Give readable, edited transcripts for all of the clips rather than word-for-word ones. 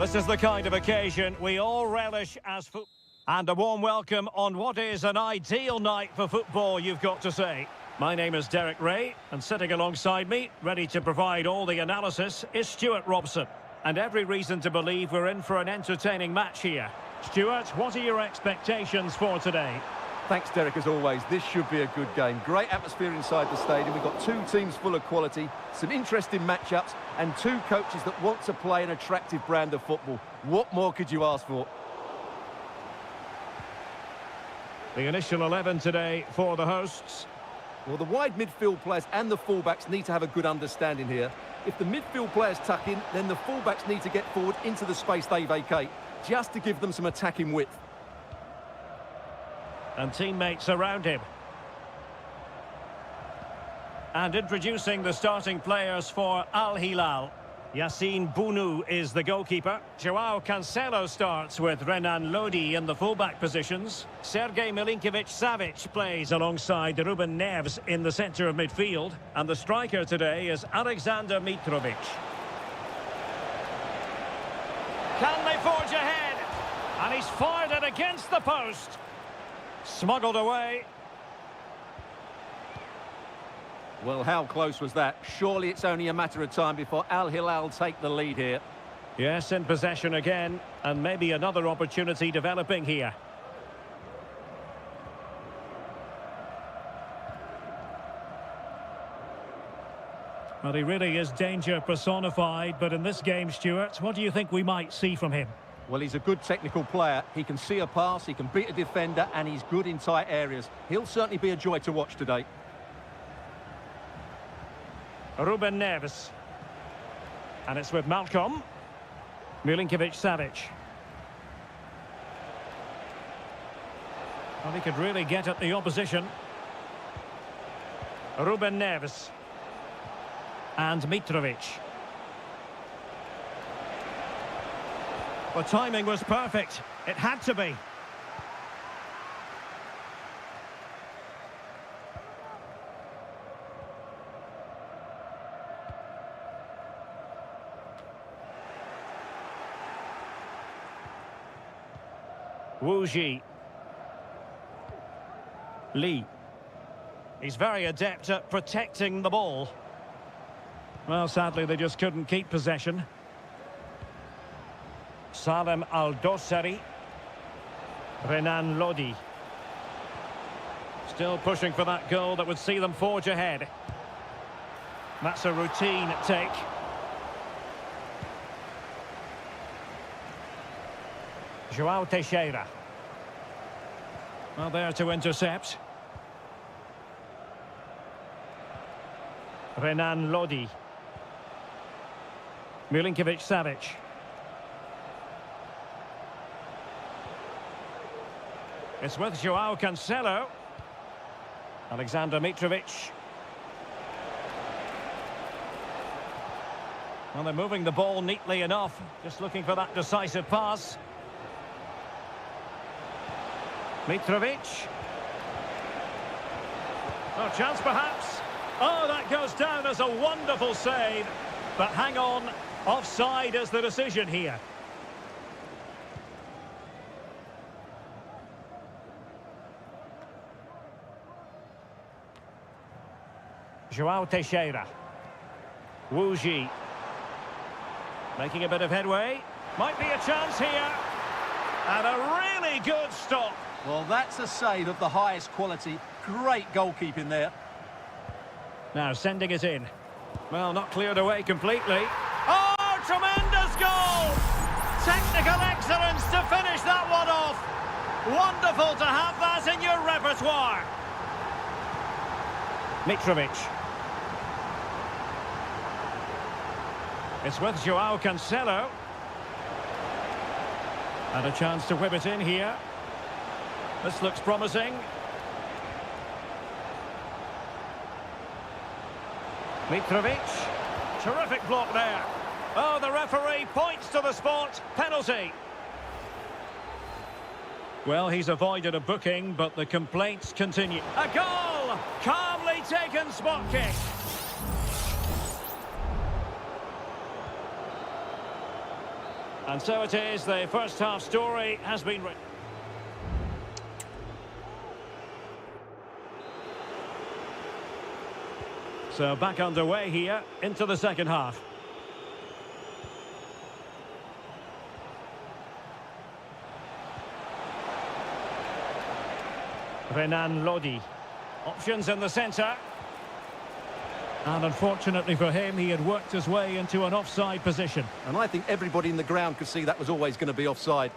This is the kind of occasion we all relish as football. And a warm welcome on what is an ideal night for football, you've got to say. My name is Derek Ray, and sitting alongside me, ready to provide all the analysis, is Stuart Robson. And every reason to believe we're in for an entertaining match here. Stuart, what are your expectations for today? Thanks, Derek, as always. This should be a good game. Great atmosphere inside the stadium. We've got two teams full of quality, some interesting matchups, and two coaches that want to play an attractive brand of football. What more could you ask for? The initial 11 today for the hosts. Well, the wide midfield players and the fullbacks need to have a good understanding here. If the midfield players tuck in, then the fullbacks need to get forward into the space they vacate, just to give them some attacking width. And teammates around him. And introducing the starting players for Al Hilal. Yassine Bounou is the goalkeeper. Joao Cancelo starts with Renan Lodi in the fullback positions. Sergej Milinkovic-Savic plays alongside Ruben Neves in the centre of midfield. And the striker today is Alexander Mitrovic. Can they forge ahead? And he's fired it against the post. Smuggled away. Well, how close was that? Surely it's only a matter of time before Al Hilal take the lead here. Yes, in possession again, and maybe another opportunity developing here. Well, he really is danger personified, but in this game, Stuart, what do you think we might see from him? Well, he's a good technical player. He can see a pass, he can beat a defender, and he's good in tight areas. He'll certainly be a joy to watch today. Ruben Neves. And it's with Malcolm. Milinkovic-Savic. Well, he could really get at the opposition. Ruben Neves. And Mitrovic. The timing was perfect. It had to be. Wu Ji. Lee. He's very adept at protecting the ball. Well, sadly, they just couldn't keep possession. Salem Al-Dossari. Renan Lodi. Still pushing for that goal that would see them forge ahead. That's a routine take. Joao Teixeira. Well, there to intercept. Renan Lodi. Milinkovic-Savic. It's with Joao Cancelo. Alexander Mitrovic. Well, they're moving the ball neatly enough. Just looking for that decisive pass. Mitrovic. Oh, chance perhaps. Oh, that goes down as a wonderful save. But hang on, offside is the decision here. Joao Teixeira. Wu Ji. Making a bit of headway. Might be a chance here. And a really good stop. Well, that's a save of the highest quality. Great goalkeeping there. Now sending it in. Well, not cleared away completely. Oh, tremendous goal! Technical excellence to finish that one off. Wonderful to have that in your repertoire. Mitrovic. It's with Joao Cancelo. And a chance to whip it in here. This looks promising. Mitrovic. Terrific block there. Oh, the referee points to the spot. Penalty. Well, he's avoided a booking, but the complaints continue. A goal! Calmly taken spot kick. And so it is, the first half story has been written. So back underway here into the second half. Renan Lodi. Options in the centre. And unfortunately for him, he had worked his way into an offside position. And I think everybody in the ground could see that was always going to be offside.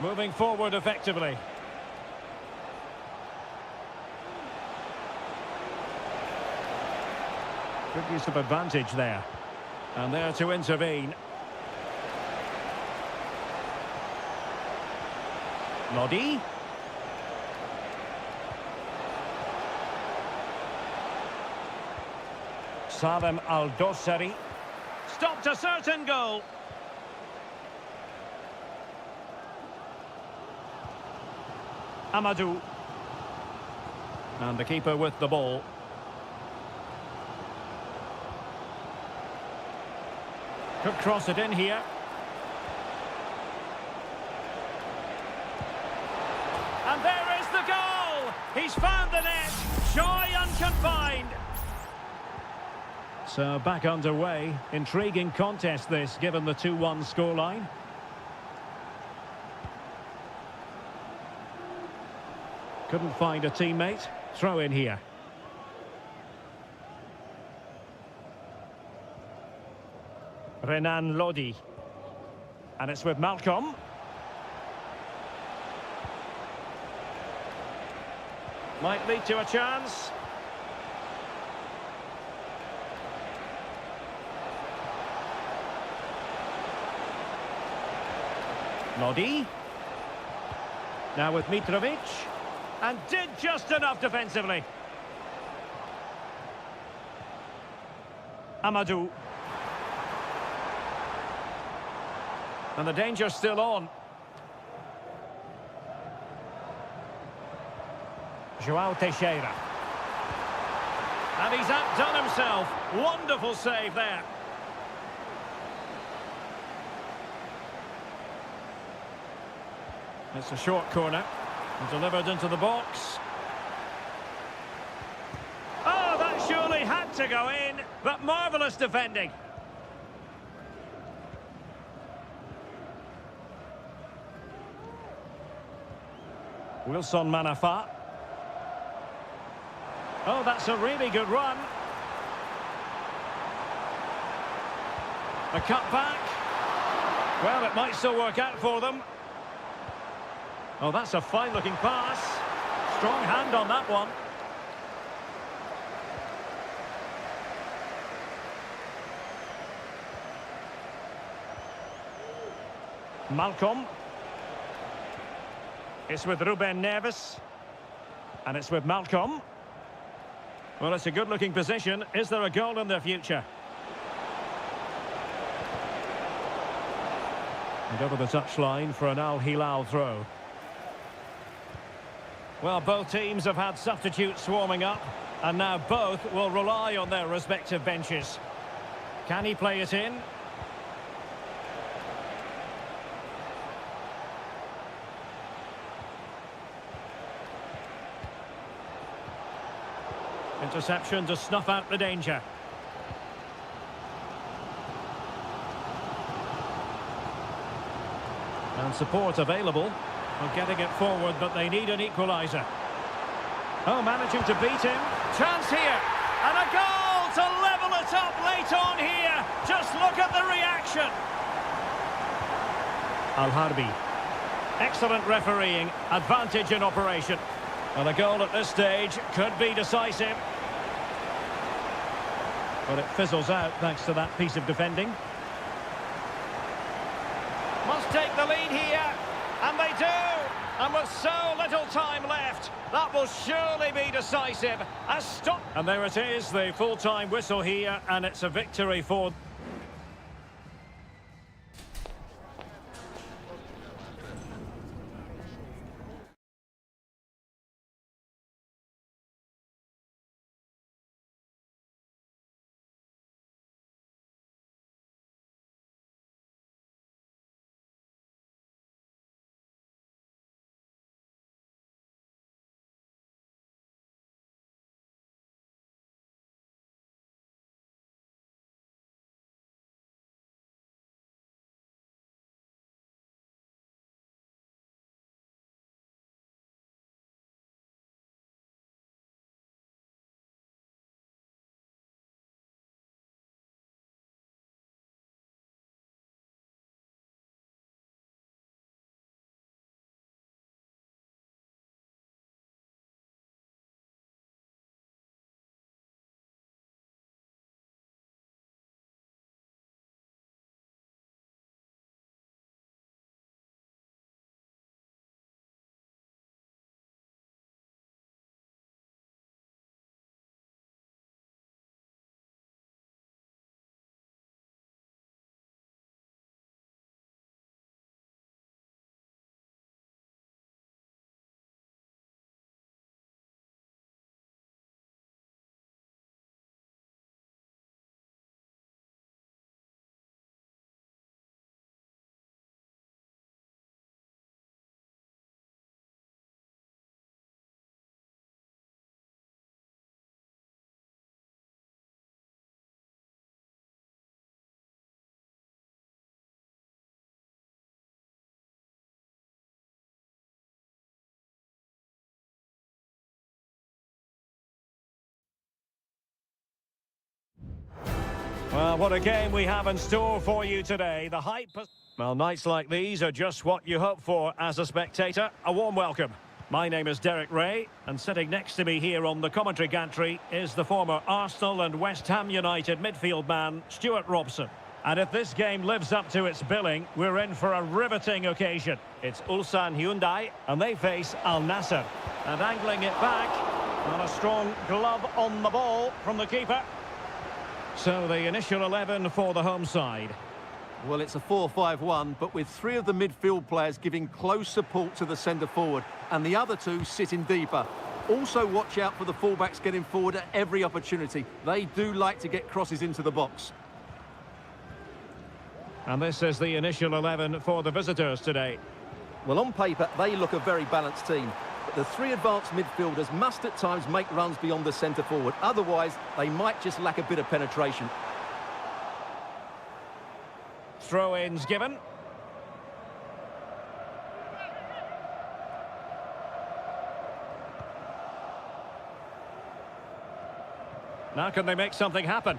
Moving forward effectively. Good use of advantage there. And there to intervene. Lodi. Salem Al-Dossari. Stopped a certain goal. Amadou. And the keeper with the ball. Could cross it in here. And there is the goal! He's found the net. Joy unconfined. So back underway. Intriguing contest this, given the 2-1 scoreline. Couldn't find a teammate. Throw in here. Renan Lodi. And it's with Malcolm. Might lead to a chance. Lodi. Now with Mitrovic. And did just enough defensively. Amadou. And the danger's still on. João Teixeira. And he's outdone himself. Wonderful save there. It's a short corner. And delivered into the box. Oh, that surely had to go in, but marvellous defending. Wilson Manafa. Oh, that's a really good run. A cut back. Well, it might still work out for them. Oh, that's a fine-looking pass. Strong hand on that one. Malcolm. It's with Ruben Neves. And it's with Malcolm. Well, it's a good-looking position. Is there a goal in the future? And over the touchline for an Al Hilal throw. Well, both teams have had substitutes warming up, and now both will rely on their respective benches. Can he play it in? Interception to snuff out the danger. And support available. Well, getting it forward, but they need an equaliser. Oh, managing to beat him. Chance here. And a goal to level it up late on here. Just look at the reaction. Al-Harbi. Excellent refereeing. Advantage in operation. And a goal at this stage could be decisive. But it fizzles out thanks to that piece of defending. Must take the lead here. And they do! And with so little time left, that will surely be decisive. A stop. And there it is, the full-time whistle here, and it's a victory for... Well, what a game we have in store for you today. The hype... Well, nights like these are just what you hope for as a spectator. A warm welcome. My name is Derek Ray, and sitting next to me here on the commentary gantry is the former Arsenal and West Ham United midfield man, Stuart Robson. And if this game lives up to its billing, we're in for a riveting occasion. It's Ulsan Hyundai, and they face Al Nassr. And angling it back, and a strong glove on the ball from the keeper. So the initial 11 for the home side. Well, it's a 4-5-1, but with three of the midfield players giving close support to the centre-forward, and the other two sitting deeper. Also watch out for the fullbacks getting forward at every opportunity. They do like to get crosses into the box. And this is the initial 11 for the visitors today. Well, on paper, they look a very balanced team. But the three advanced midfielders must at times make runs beyond the centre-forward. Otherwise, they might just lack a bit of penetration. Throw-ins given. Now can they make something happen?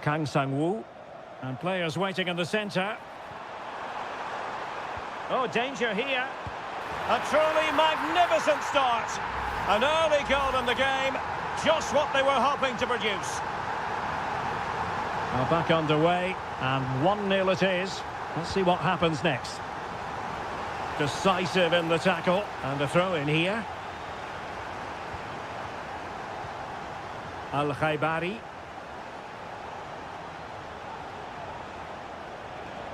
Kang Sang-woo. And players waiting in the centre. Oh, danger here. A truly magnificent start. An early goal in the game. Just what they were hoping to produce. Well, back underway, and 1-0 it is. Let's see what happens next. Decisive in the tackle, and a throw-in here. Al-Khaibari.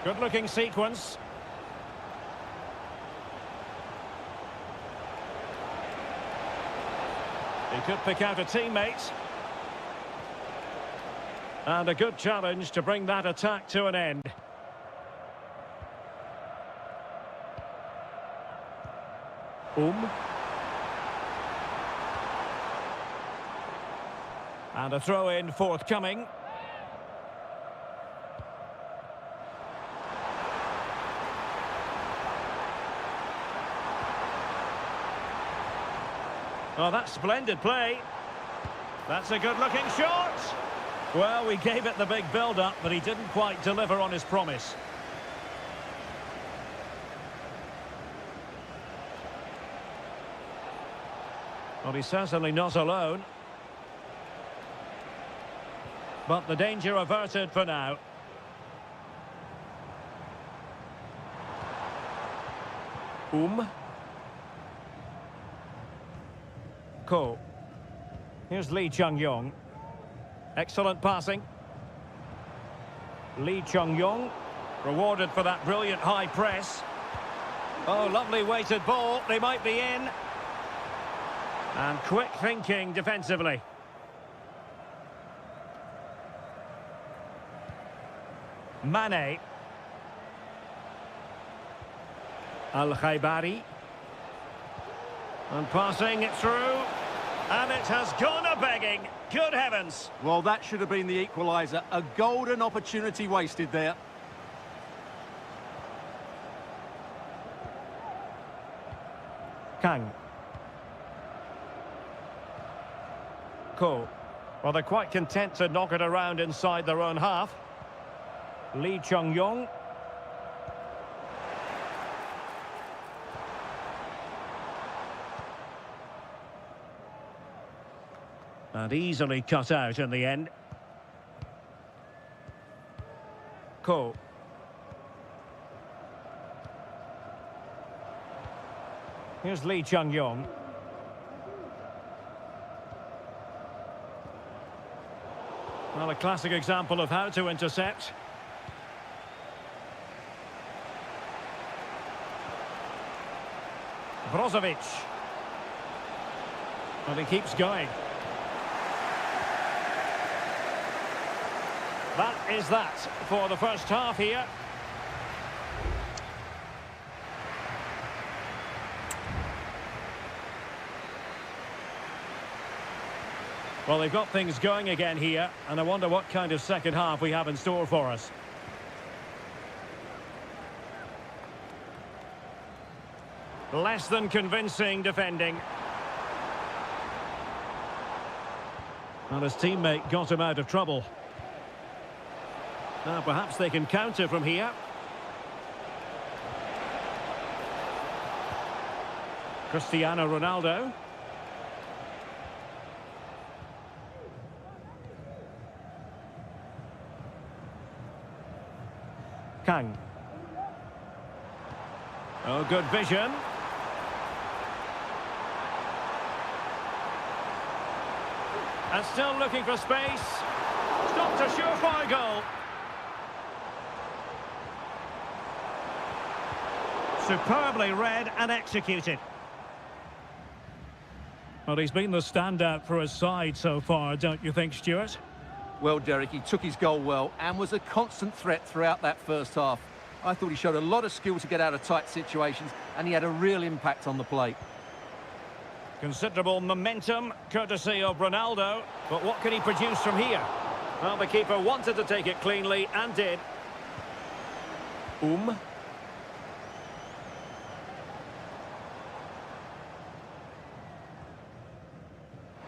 Good-looking sequence. He could pick out a teammate. And a good challenge to bring that attack to an end. And a throw-in forthcoming. Oh, that's splendid play. That's a good-looking shot. Well, we gave it the big build-up, but he didn't quite deliver on his promise. Well, he's certainly not alone. But the danger averted for now. Ko. Here's Lee Chung-yong. Excellent passing. Lee Chung-yong rewarded for that brilliant high press. Oh, lovely weighted ball. They might be in. And quick thinking defensively. Mane. Al-Khaibari. And passing it through. And it has gone a-begging. Good heavens. Well, that should have been the equaliser. A golden opportunity wasted there. Kang. Ko. Well, they're quite content to knock it around inside their own half. Lee Chung-yong. And easily cut out in the end. Ko. Here's Lee Chung-yong. Well, a classic example of how to intercept. Brozovic. And he keeps going. That is that for the first half here. Well, they've got things going again here, and I wonder what kind of second half we have in store for us. Less than convincing defending. And his teammate got him out of trouble. Now perhaps they can counter from here. Cristiano Ronaldo. Kang. Oh, good vision. And still looking for space. Stopped a surefire goal. Superbly read and executed. Well, he's been the standout for his side so far, don't you think, Stuart? Well, Derek, he took his goal well and was a constant threat throughout that first half. I thought he showed a lot of skill to get out of tight situations, and he had a real impact on the plate. Considerable momentum, courtesy of Ronaldo. But what can he produce from here? Well, the keeper wanted to take it cleanly and did.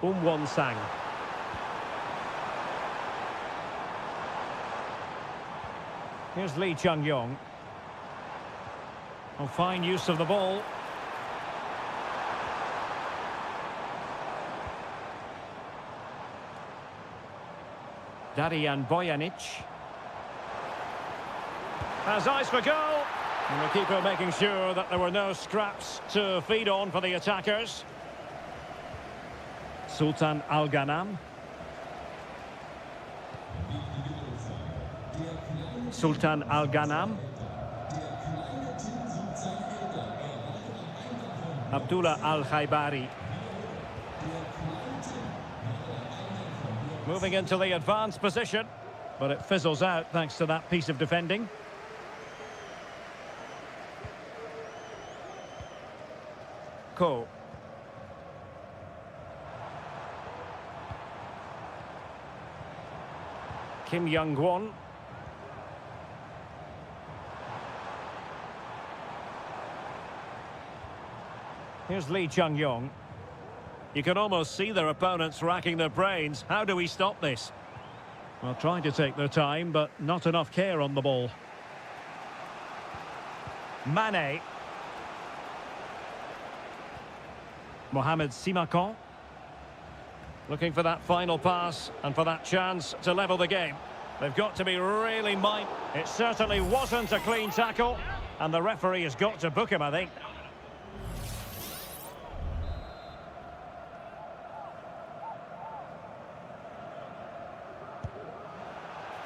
Won-sang. Here's Lee Chung-yong. Oh, fine use of the ball. Darijan Bojanic. Has eyes for goal. And the keeper making sure that there were no scraps to feed on for the attackers. Sultan Al-Ghanam. Sultan Al-Ghanam. Abdullah Al-Khaibari. Moving into the advanced position, but it fizzles out thanks to that piece of defending. Ko. Kim Young-won. Here's Lee Chung-yong. You can almost see their opponents racking their brains. How do we stop this? Well, trying to take their time, but not enough care on the ball. Mane. Mohamed Simakan. Looking for that final pass and for that chance to level the game. They've got to be really mindful. It certainly wasn't a clean tackle, and the referee has got to book him, I think.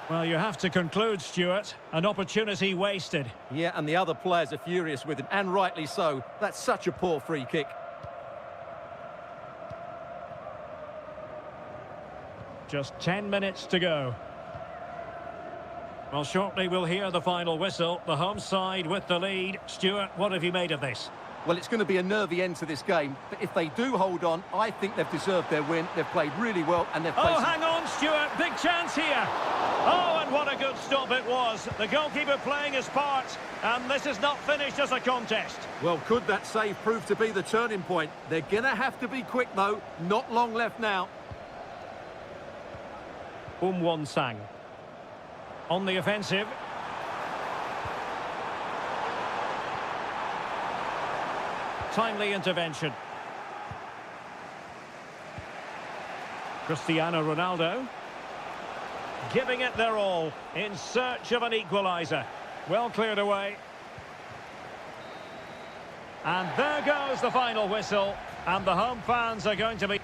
Well, you have to conclude, Stuart. An opportunity wasted. Yeah, and the other players are furious with him, and rightly so. That's such a poor free kick. Just 10 minutes to go. Well, shortly we'll hear the final whistle. The home side with the lead. Stuart, what have you made of this? Well, it's going to be a nervy end to this game, but if they do hold on, I think they've deserved their win. They've played really well, and they've played... Oh, hang on, Stuart. Big chance here. Oh, and what a good stop it was. The goalkeeper playing his part, and this is not finished as a contest. Well, could that save prove to be the turning point? They're going to have to be quick, though. Not long left now. Won-sang. On the offensive. Timely intervention. Cristiano Ronaldo. Giving it their all in search of an equaliser. Well cleared away. And there goes the final whistle. And the home fans are going to be...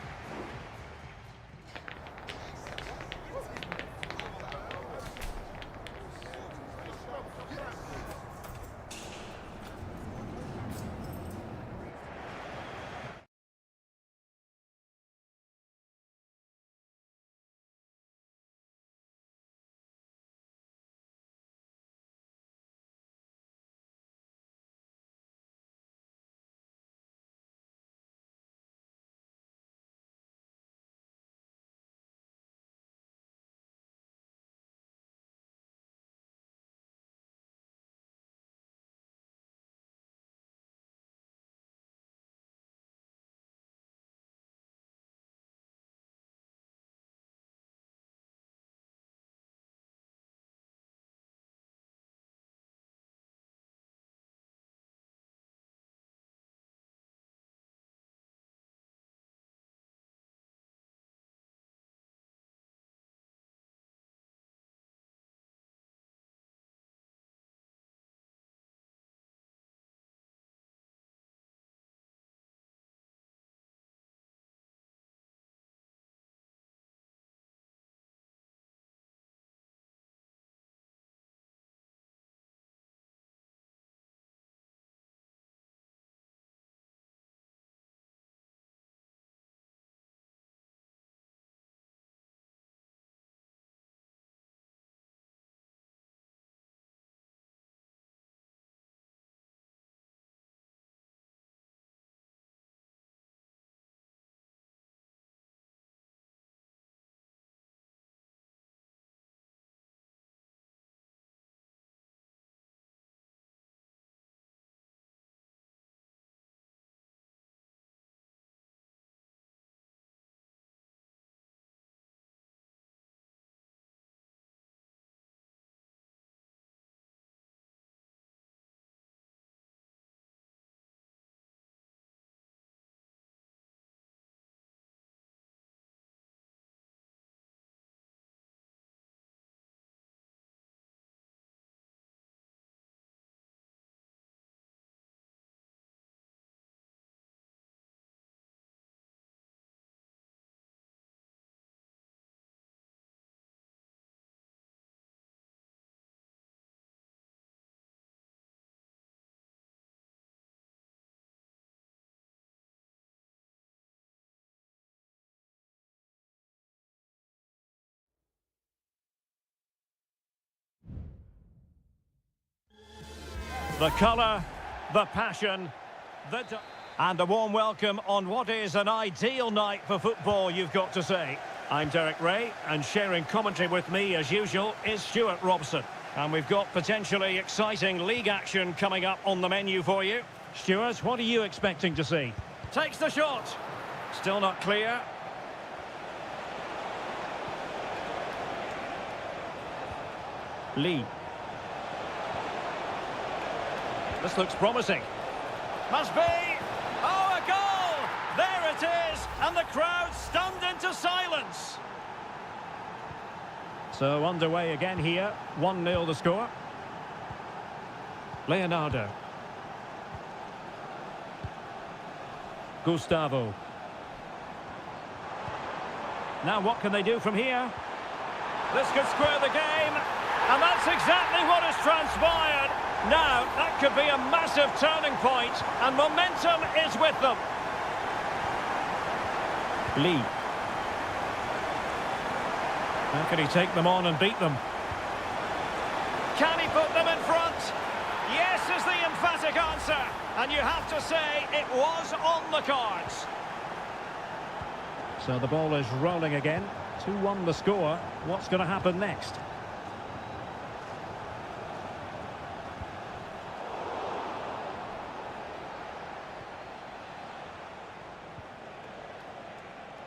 The colour, the passion, and a warm welcome on what is an ideal night for football, you've got to say. I'm Derek Ray, and sharing commentary with me, as usual, is Stuart Robson. And we've got potentially exciting league action coming up on the menu for you. Stuart, what are you expecting to see? Takes the shot. Still not clear. Lee. This looks promising. Must be. Oh, a goal! There it is! And the crowd stunned into silence. So underway again here. 1-0 the score. Leonardo. Gustavo. Now what can they do from here? This could square the game. And that's exactly what has transpired. Now, that could be a massive turning point, and momentum is with them. Lee. How can he take them on and beat them? Can he put them in front? Yes is the emphatic answer. And you have to say it was on the cards. So the ball is rolling again. 2-1 the score. What's going to happen next?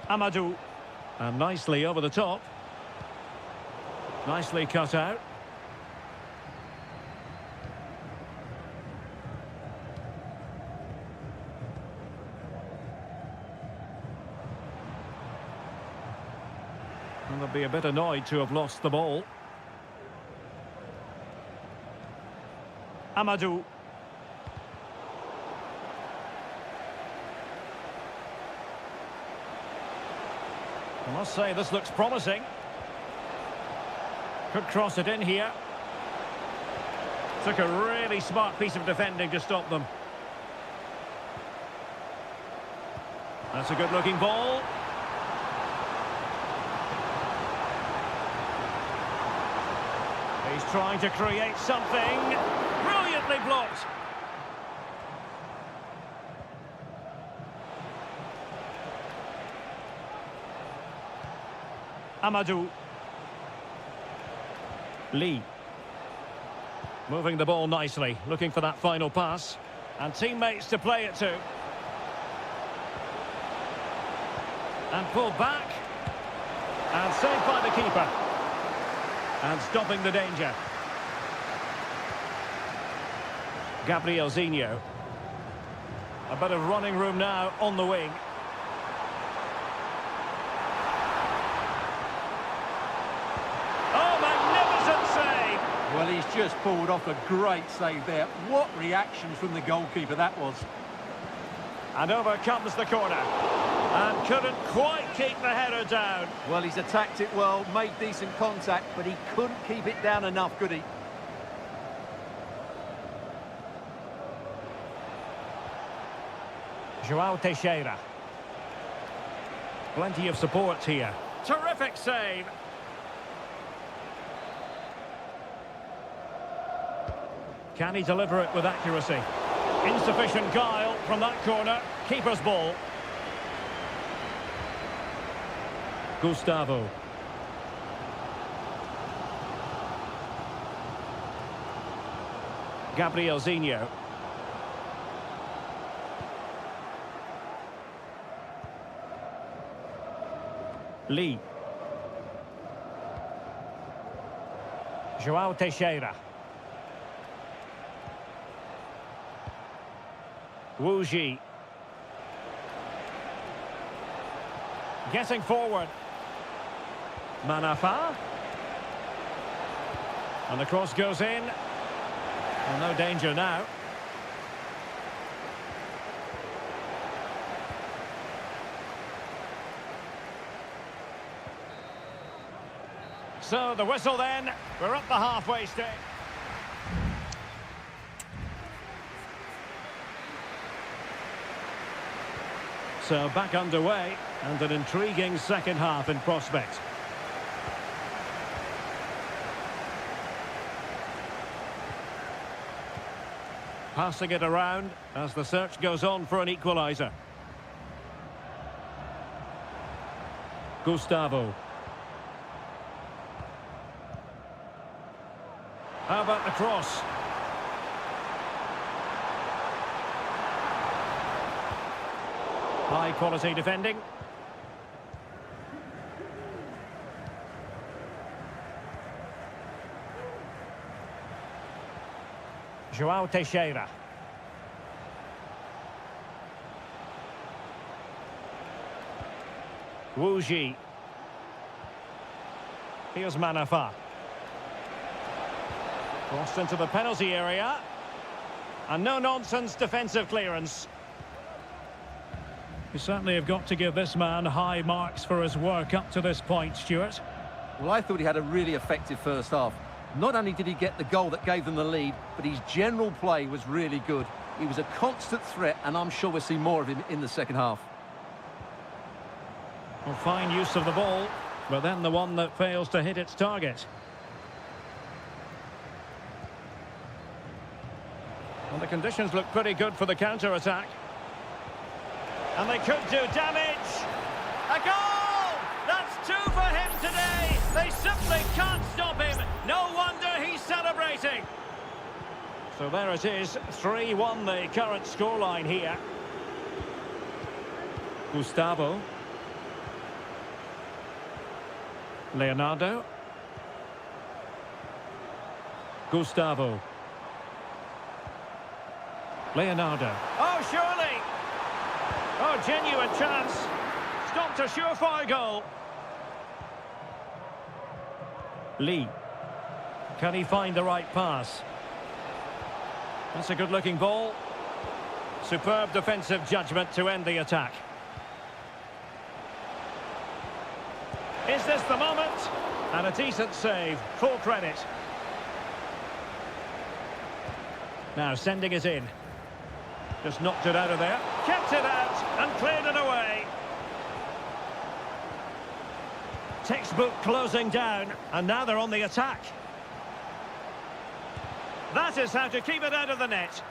Amadou. And nicely over the top. Nicely cut out. And they'll be a bit annoyed to have lost the ball. Amadou. I must say this looks promising. Could cross it in here. Took a really smart piece of defending to stop them. That's a good looking ball. He's trying to create something. Brilliantly blocked. Amadou. Lee. Moving the ball nicely, looking for that final pass. And teammates to play it to. And pulled back. And saved by the keeper. And stopping the danger. Gabrielzinho. A bit of running room now on the wing. Well, he's just pulled off a great save there. What reaction from the goalkeeper that was. And over comes the corner. And couldn't quite keep the header down. Well, he's attacked it well, made decent contact, but he couldn't keep it down enough, could he? João Teixeira. Plenty of support here. Terrific save. Can he deliver it with accuracy? Insufficient guile from that corner. Keeper's ball. Gustavo. Gabrielzinho. Lee. João Teixeira. Wu Ji. Getting forward. Manafa. And the cross goes in. Well, no danger now. So the whistle then. We're up the halfway stage. So back underway, and an intriguing second half in prospect. Passing it around as the search goes on for an equaliser. Gustavo. How about the cross? High quality defending. João Teixeira. Wu Ji. Here's Manafa. Crossed into the penalty area. And no-nonsense defensive clearance. You certainly have got to give this man high marks for his work up to this point, Stuart. Well, I thought he had a really effective first half. Not only did he get the goal that gave them the lead, but his general play was really good. He was a constant threat, and I'm sure we'll see more of him in the second half. Well, fine use of the ball, but then the one that fails to hit its target. Well, the conditions look pretty good for the counter-attack. And they could do damage. A goal! That's two for him today. They simply can't stop him. No wonder he's celebrating. So there it is, 3-1 the current scoreline here. Gustavo. Leonardo. Gustavo. Leonardo. Oh, surely! Oh, genuine chance. Stopped a surefire goal. Lee. Can he find the right pass? That's a good-looking ball. Superb defensive judgment to end the attack. Is this the moment? And a decent save. Full credit. Now sending it in. Just knocked it out of there. Kept it out and cleared it away. Textbook closing down, and now they're on the attack. That is how to keep it out of the net.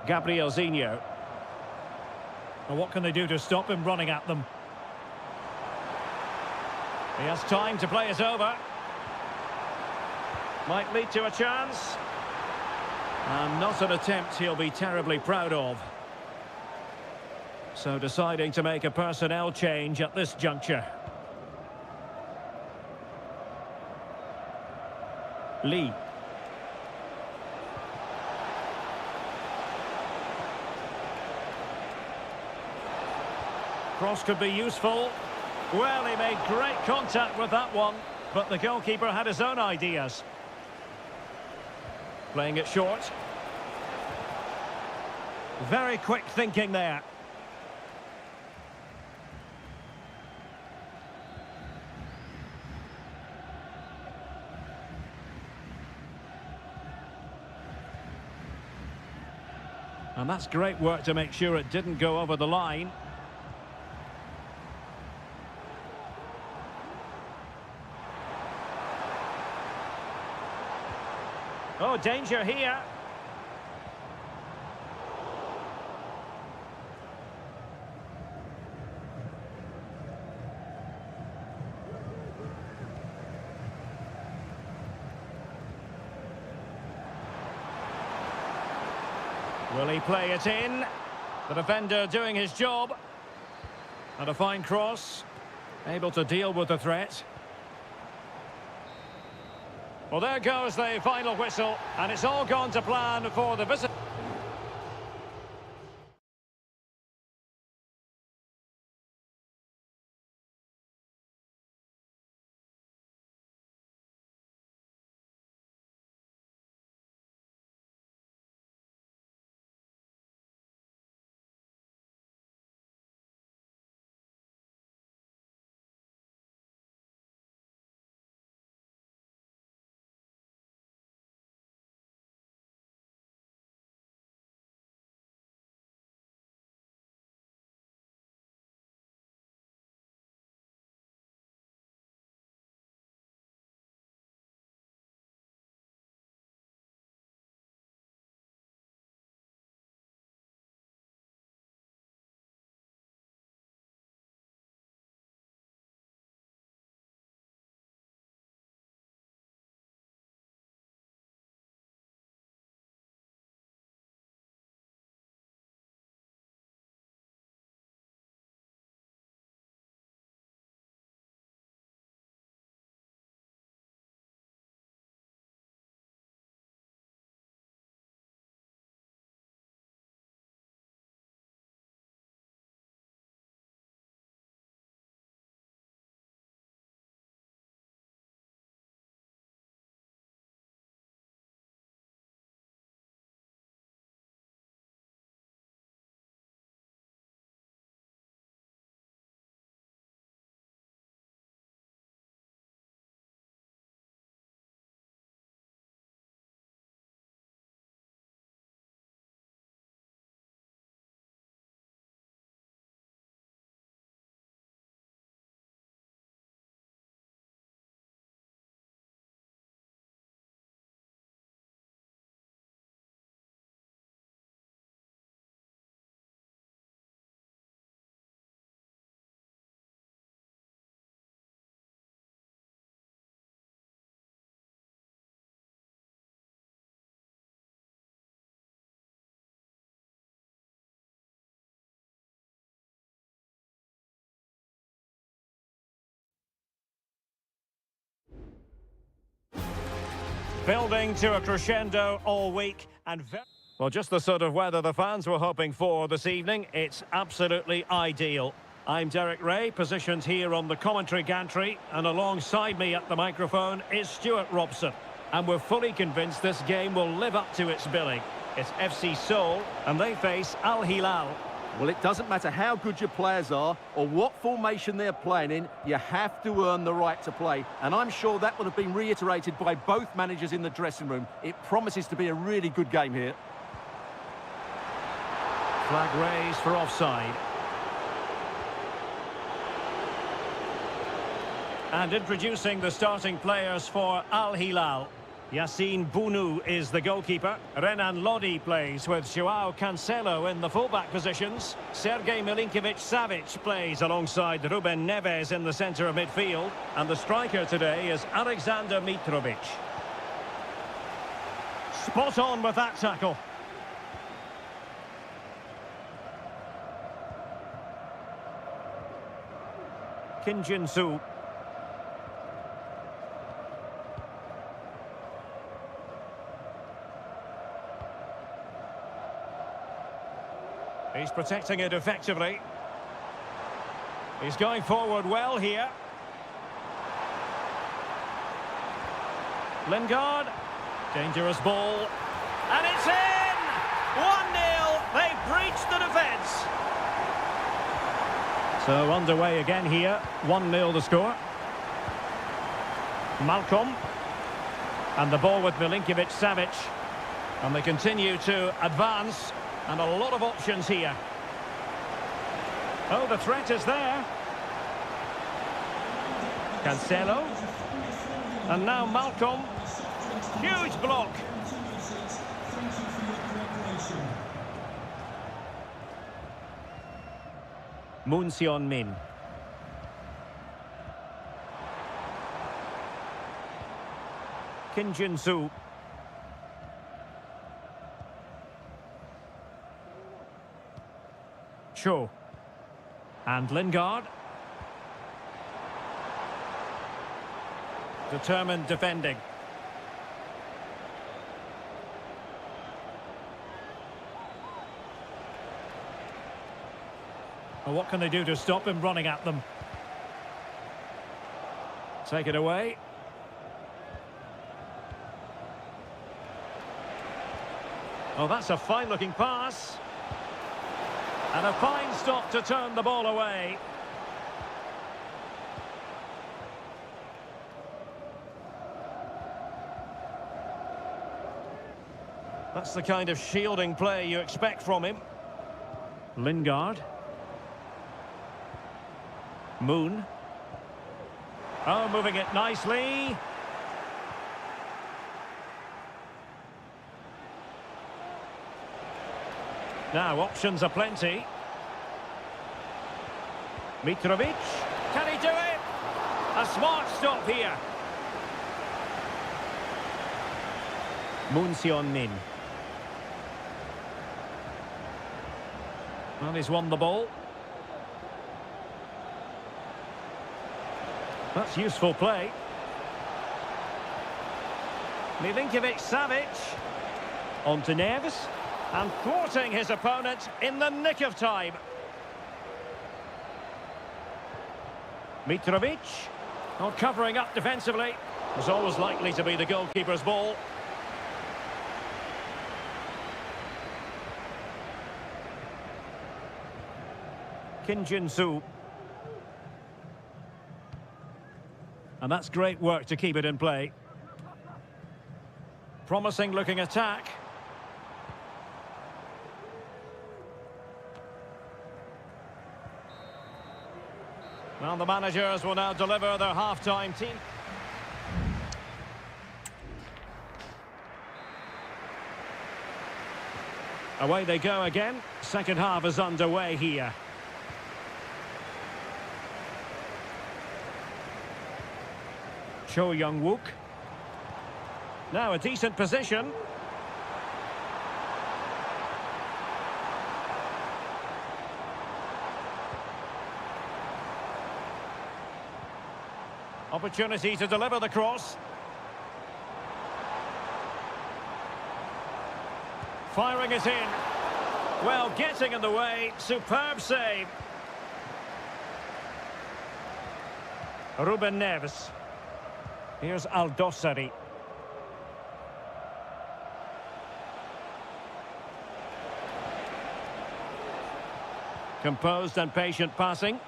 Gabriel Zinho. Well, what can they do to stop him running at them? He has time to play it over. Might lead to a chance. And not an attempt he'll be terribly proud of. So deciding to make a personnel change at this juncture. Lee. Cross could be useful. Well, he made great contact with that one, but the goalkeeper had his own ideas. Playing it short. Very quick thinking there. And that's great work to make sure it didn't go over the line. Oh, danger here. Will he play it in? The defender doing his job. And a fine cross. Able to deal with the threat. Well, there goes the final whistle, and it's all gone to plan for the visit. Building to a crescendo all week and well, just the sort of weather the fans were hoping for this evening. It's absolutely ideal. I'm Derek Ray, positioned here on the commentary gantry, and alongside me at the microphone is Stuart Robson. And we're fully convinced this game will live up to its billing. It's FC Seoul, and they face Al Hilal. Well, it doesn't matter how good your players are or what formation they're playing in, you have to earn the right to play. And I'm sure that would have been reiterated by both managers in the dressing room. It promises to be a really good game here. Flag raised for offside. And introducing the starting players for Al Hilal. Yassine Bounou is the goalkeeper. Renan Lodi plays with Joao Cancelo in the fullback positions. Sergej Milinkovic-Savic plays alongside Ruben Neves in the centre of midfield. And the striker today is Alexander Mitrovic. Spot on with that tackle. Kim Jin-soo. He's protecting it effectively. He's going forward well here. Lingard. Dangerous ball. And it's in! 1-0. They've breached the defence. So underway again here. 1-0 the score. Malcolm. And the ball with Milinkovic-Savic. And they continue to advance. And a lot of options here. Oh, the threat is there. Cancelo. And now Malcolm. Huge block. Moon Seon-min. Kim Jin-soo. Cho. And Lingard. Determined defending. Well, what can they do to stop him running at them? Take it away. Oh, that's a fine-looking pass. And a fine stop to turn the ball away. That's the kind of shielding play you expect from him. Lingard. Moon. Oh, moving it nicely. Now, options are plenty. Mitrovic. Can he do it? A smart stop here. Moon Seon-min. Well, he's won the ball. That's useful play. Milinkovic-Savic. On to Neves. And thwarting his opponent in the nick of time. Mitrovic. Not covering up defensively. Was always likely to be the goalkeeper's ball. Kim Jin-soo. And that's great work to keep it in play. Promising looking attack. Well, the managers will now deliver their half-time team. Away they go again. Second half is underway here. Cho Young-wook. Now a decent position. Opportunity to deliver the cross. firing it in. Well, getting in the way. Superb save. Ruben Neves. Here's Aldosari. Composed and patient passing.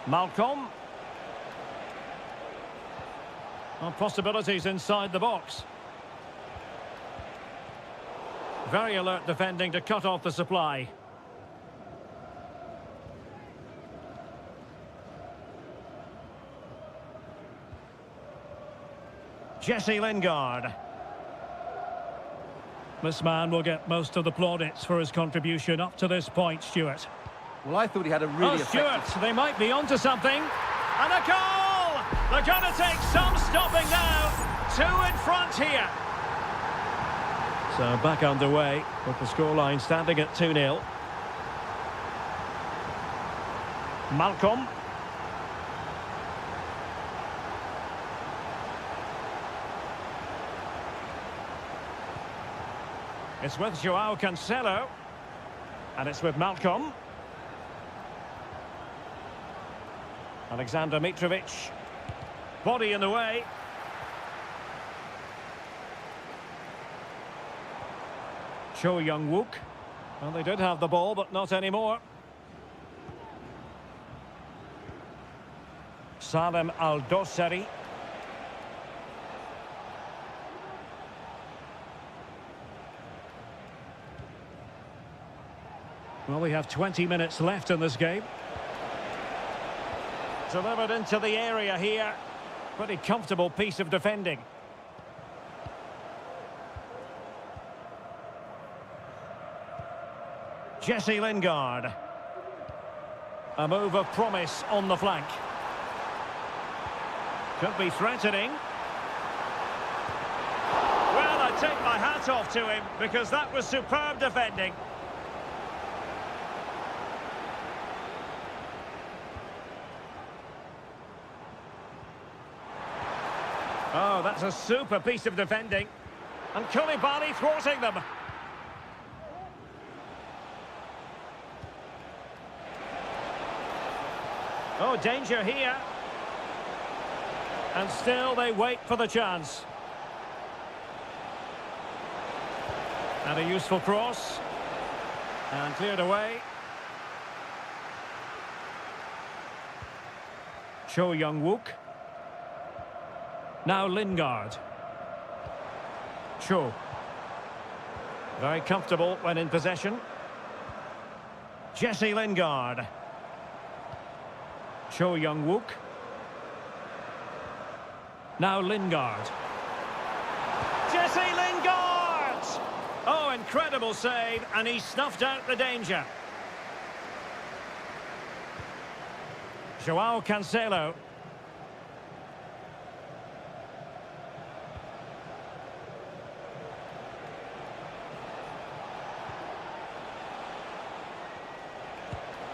Malcolm. Well, possibilities inside the box. Very alert defending to cut off the supply. Jesse Lingard. This man will get most of the plaudits for his contribution up to this point, Stuart. Well, I thought he had a really effective... Stuart, they might be onto something. And a goal! They're going to take some stopping now. 2 in front here. So back underway with the scoreline standing at 2-0. Malcolm. It's with Joao Cancelo. And it's with Malcolm. Alexander Mitrovic. Body in the way. Cho Young-wook. Well, they did have the ball, but not anymore. Salem Aldosari. Well, we have 20 minutes left in this game. Delivered into the area here. Pretty comfortable piece of defending. Jesse Lingard. A move of promise on the flank. Could be threatening. Well, I take my hat off to him because that was superb defending. Oh, that's a super piece of defending. And Koulibaly thwarting them. Oh, danger here. And still they wait for the chance. And a useful cross. And cleared away. Cho Young-wook. Now Lingard. Cho. Very comfortable when in possession. Jesse Lingard. Cho Young-wook. Now Lingard. Jesse Lingard! Oh, incredible save, and he snuffed out the danger. Joao Cancelo.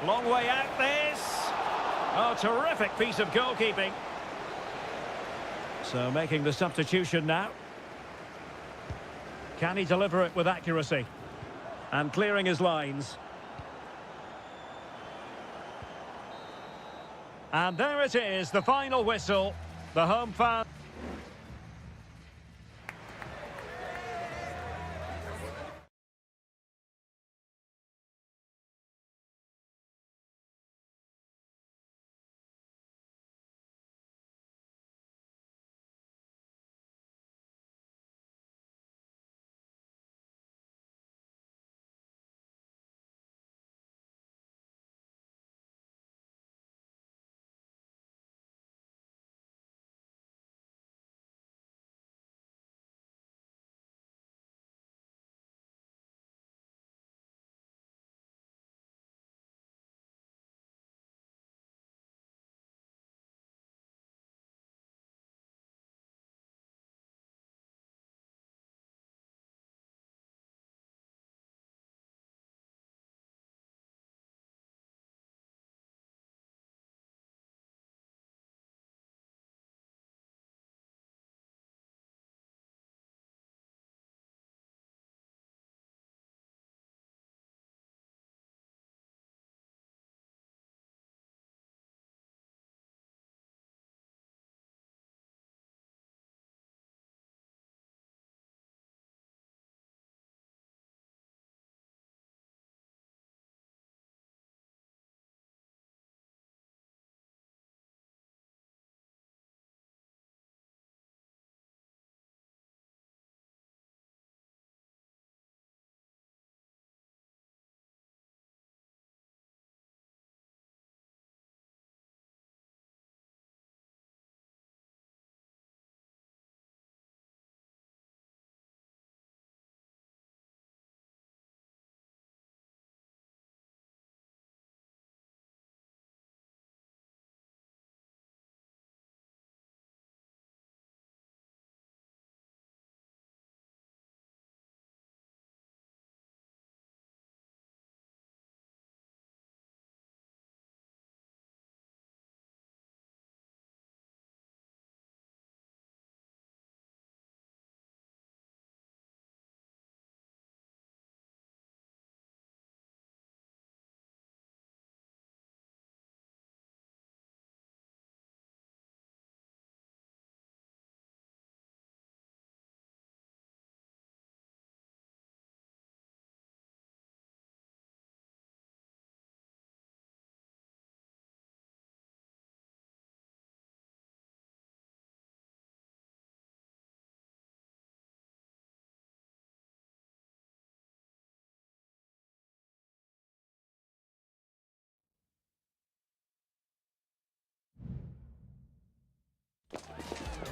Long way out this. Oh, terrific piece of goalkeeping. So making the substitution now. Can he deliver it with accuracy? And clearing his lines. And there it is, the final whistle. The home fan...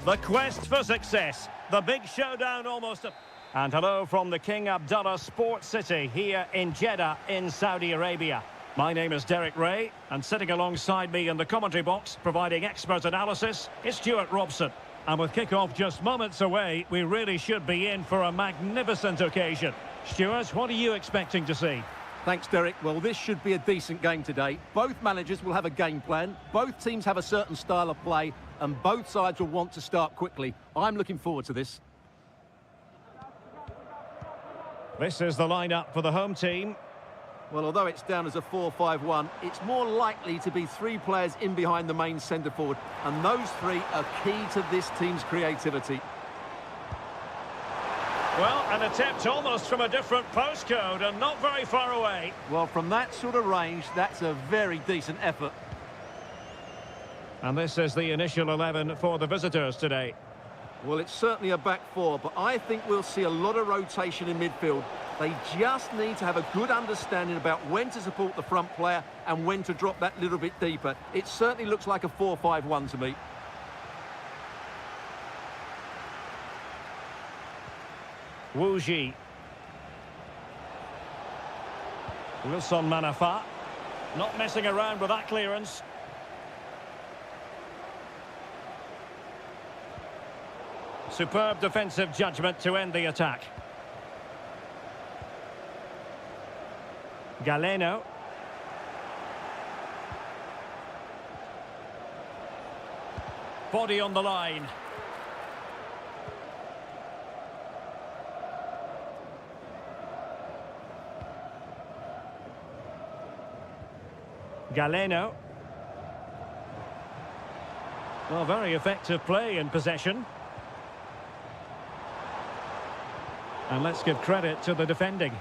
The quest for success. The big showdown almost. And hello from the King Abdullah Sports City here in Jeddah in Saudi Arabia. My name is Derek Ray, and sitting alongside me in the commentary box, providing expert analysis, is Stuart Robson. And with kick-off just moments away, we really should be in for a magnificent occasion. Stuart, what are you expecting to see? Thanks, Derek. Well, this should be a decent game today. Both managers will have a game plan. Both teams have a certain style of play, and both sides will want to start quickly. I'm looking forward to this. This is the lineup for the home team. Well, although it's down as a 4-5-1, it's more likely to be three players in behind the main centre-forward, and those three are key to this team's creativity. Well, an attempt almost from a different postcode and not very far away. Well, from that sort of range, that's a very decent effort. And this is the initial 11 for the visitors today. Well, it's certainly a back four, but I think we'll see a lot of rotation in midfield. They just need to have a good understanding about when to support the front player and when to drop that little bit deeper. It certainly looks like a 4-5-1 to me. Wu Ji. Wilson Manafa. Not messing around with that clearance. Superb defensive judgment to end the attack. Galeno. Body on the line. Galeno. Well, very effective play in possession. And let's give credit to the defending.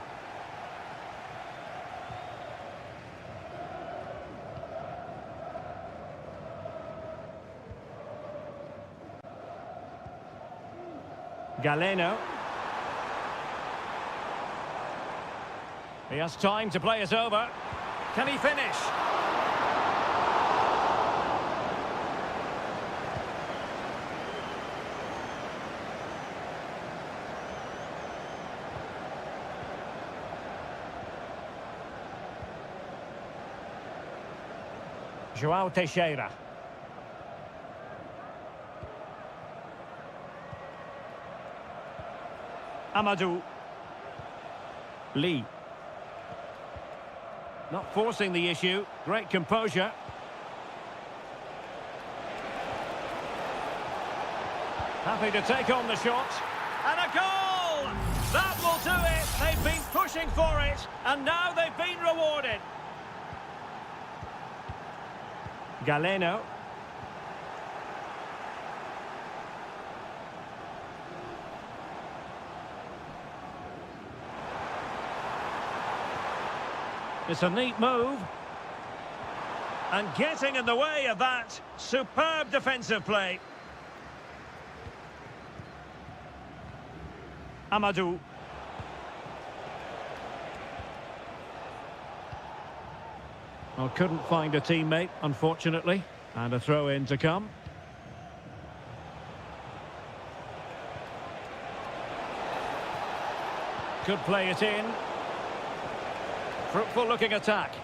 Galeno. He has time to play it over. Can he finish? João Teixeira. Amadou. Lee. Not forcing the issue. Great composure. Happy to take on the shot. And a goal! That will do it. They've been pushing for it. And now they've been rewarded. Galeno. It's a neat move. And getting in the way of that, superb defensive play. Amadou. Well, couldn't find a teammate, unfortunately. And a throw-in to come. Could play it in. Fruitful-looking attack.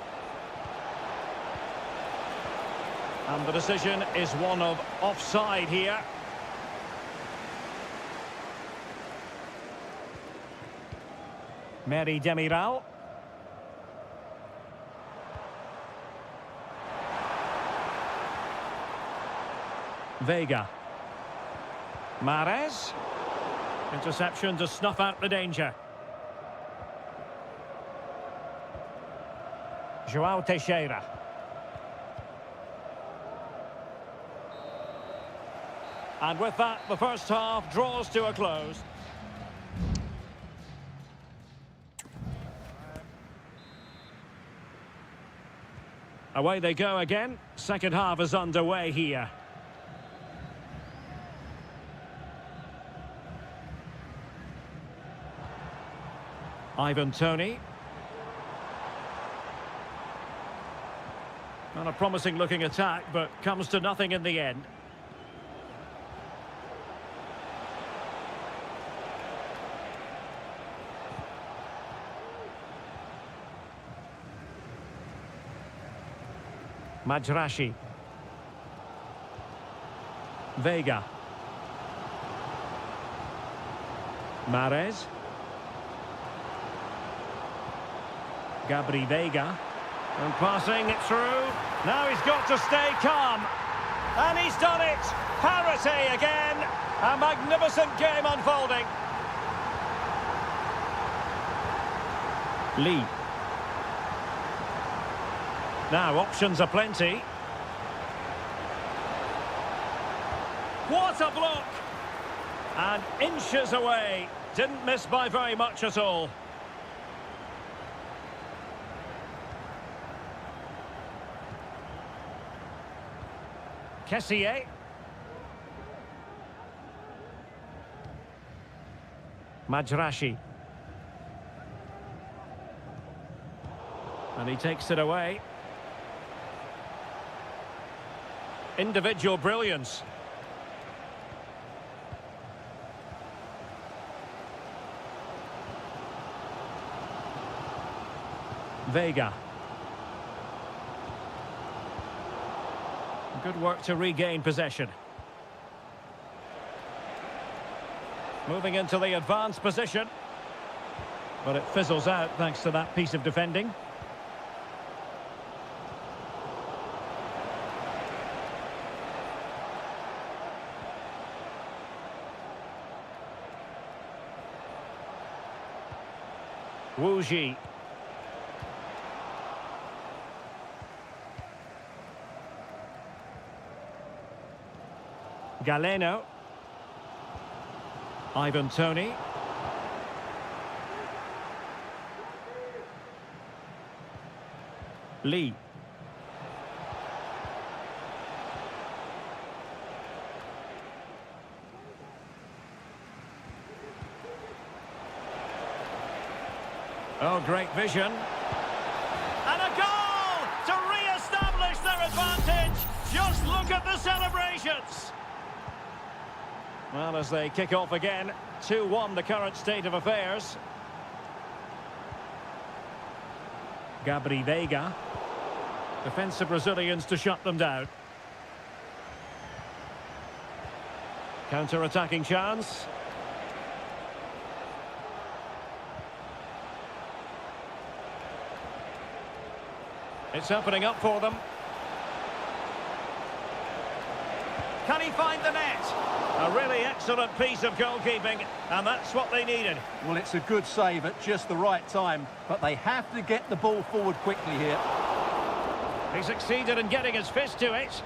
And the decision is one of offside here. Mary Demiral. Vega. Mahrez. Interception to snuff out the danger. João Teixeira. And with that, the first half draws to a close. Away they go again. Second half is underway here. Ivan Toney. Not a promising looking attack, but comes to nothing in the end. Majrashi. Vega. Mahrez. Gabri Vega. And passing it through. Now he's got to stay calm. And he's done it. Parity again. A magnificent game unfolding. Lee. Now options are plenty. What a block! And inches away. Didn't miss by very much at all. Kessié. Majrashi. And he takes it away. Individual brilliance. Vega. Good work to regain possession. Moving into the advanced position. But it fizzles out thanks to that piece of defending. Wu Ji. Galeno. Ivan Toney. Lee. Oh, great vision. And a goal to re-establish their advantage. Just look at the celebrations. Well, as they kick off again, 2-1 the current state of affairs. Gabri Vega. Defensive Brazilians to shut them down. Counter-attacking chance. It's opening up for them. Can he find the net? A really excellent piece of goalkeeping, and that's what they needed. Well, it's a good save at just the right time, but they have to get the ball forward quickly here. He succeeded in getting his fist to it.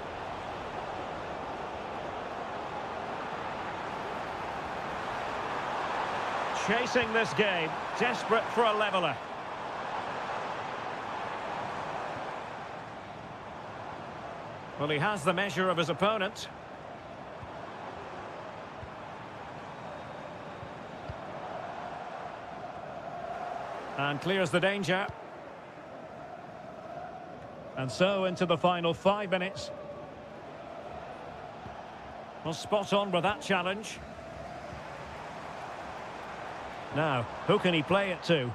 Chasing this game, desperate for a leveller. Well, he has the measure of his opponent. And clears the danger. And so into the final 5 minutes. Well, spot on with that challenge. Now, who can he play it to?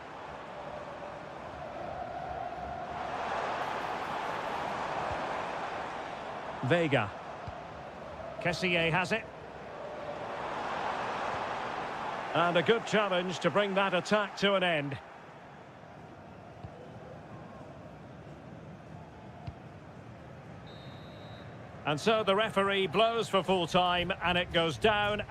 Vega. Kessié has it. And a good challenge to bring that attack to an end. And so the referee blows for full time, and it goes down.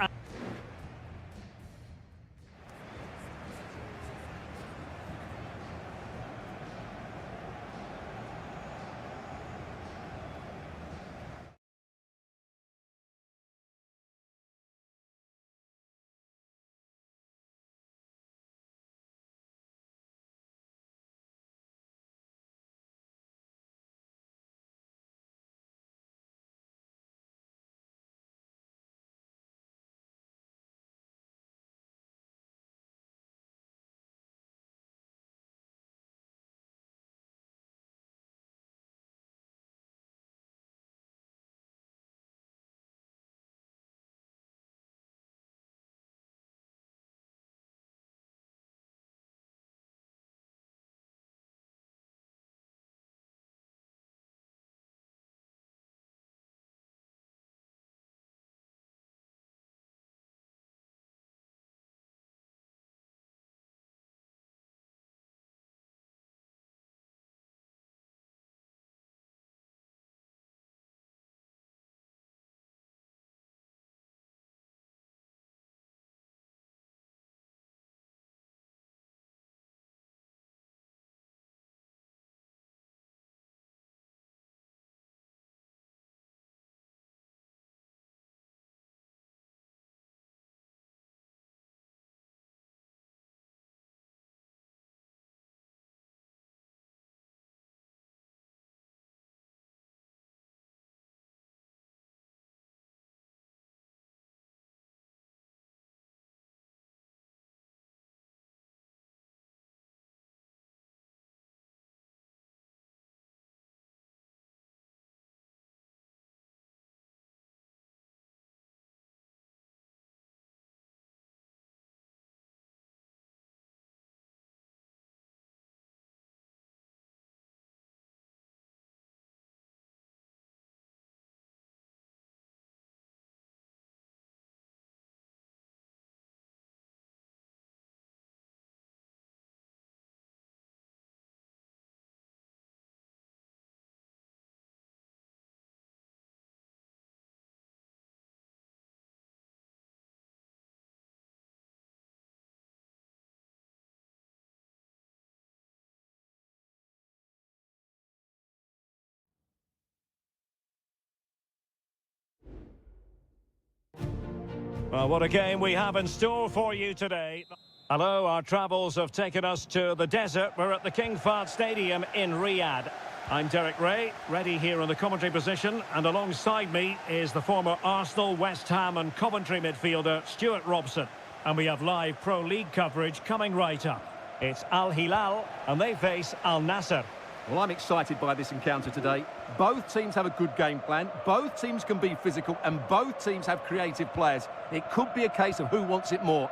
Well, what a game we have in store for you today. Hello, our travels have taken us to the desert. We're at the King Fahd Stadium in Riyadh. I'm Derek Ray, ready here in the commentary position, and alongside me is the former Arsenal, West Ham and Coventry midfielder Stuart Robson. And we have live Pro League coverage coming right up. It's Al Hilal, and they face Al Nassr. Well, I'm excited by this encounter today. Both teams have a good game plan, both teams can be physical, and both teams have creative players. It could be a case of who wants it more.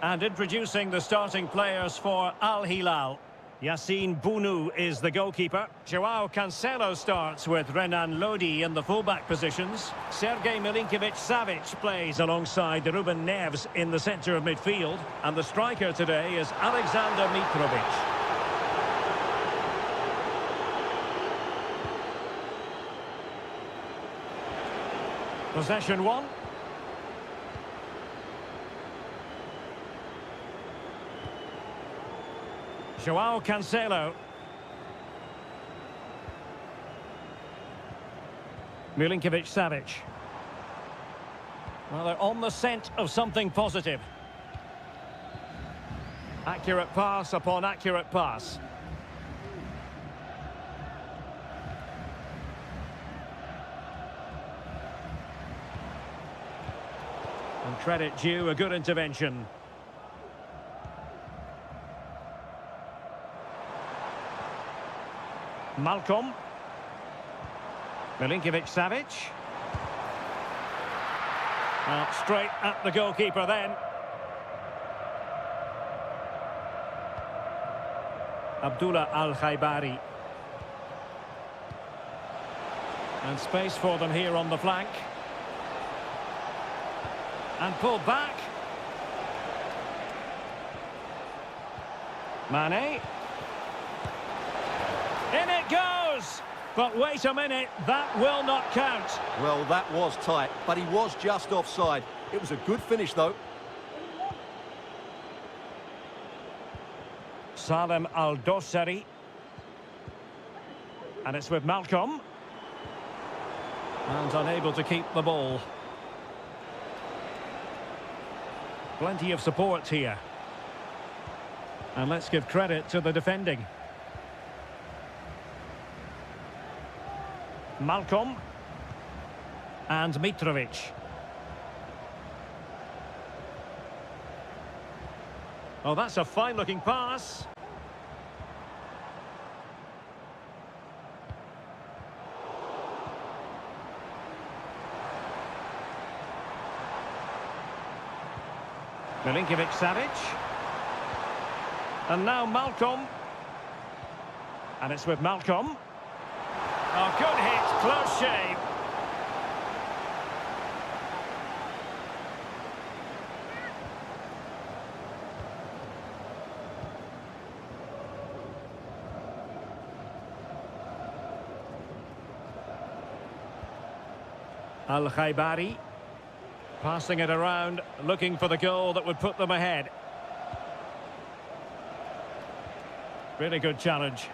And introducing the starting players for Al Hilal. Yassine Bounou is the goalkeeper. Joao Cancelo starts with Renan Lodi in the fullback positions. Sergej Milinkovic-Savic plays alongside Ruben Neves in the centre of midfield. And the striker today is Alexander Mitrovic. Possession one. Joao Cancelo. Milinkovic-Savic. Well, they're on the scent of something positive. Accurate pass upon accurate pass. And credit due, a good intervention. Malcolm. Milinkovic-Savic. Straight at the goalkeeper then. Abdullah Al-Khaibari. And space for them here on the flank. And pulled back. Mane. In it goes! But wait a minute, that will not count. Well, that was tight, but he was just offside. It was a good finish, though. Salem Al-Dossari. And it's with Malcolm. And unable to keep the ball. Plenty of support here. And let's give credit to the defending. Malcolm and Mitrovic. Oh, that's a fine-looking pass. Milinkovic-Savic. And now Malcolm. And it's with Malcolm. Oh, good hit, close shave. Al-Khaibari. Passing it around, looking for the goal that would put them ahead. Really good challenge.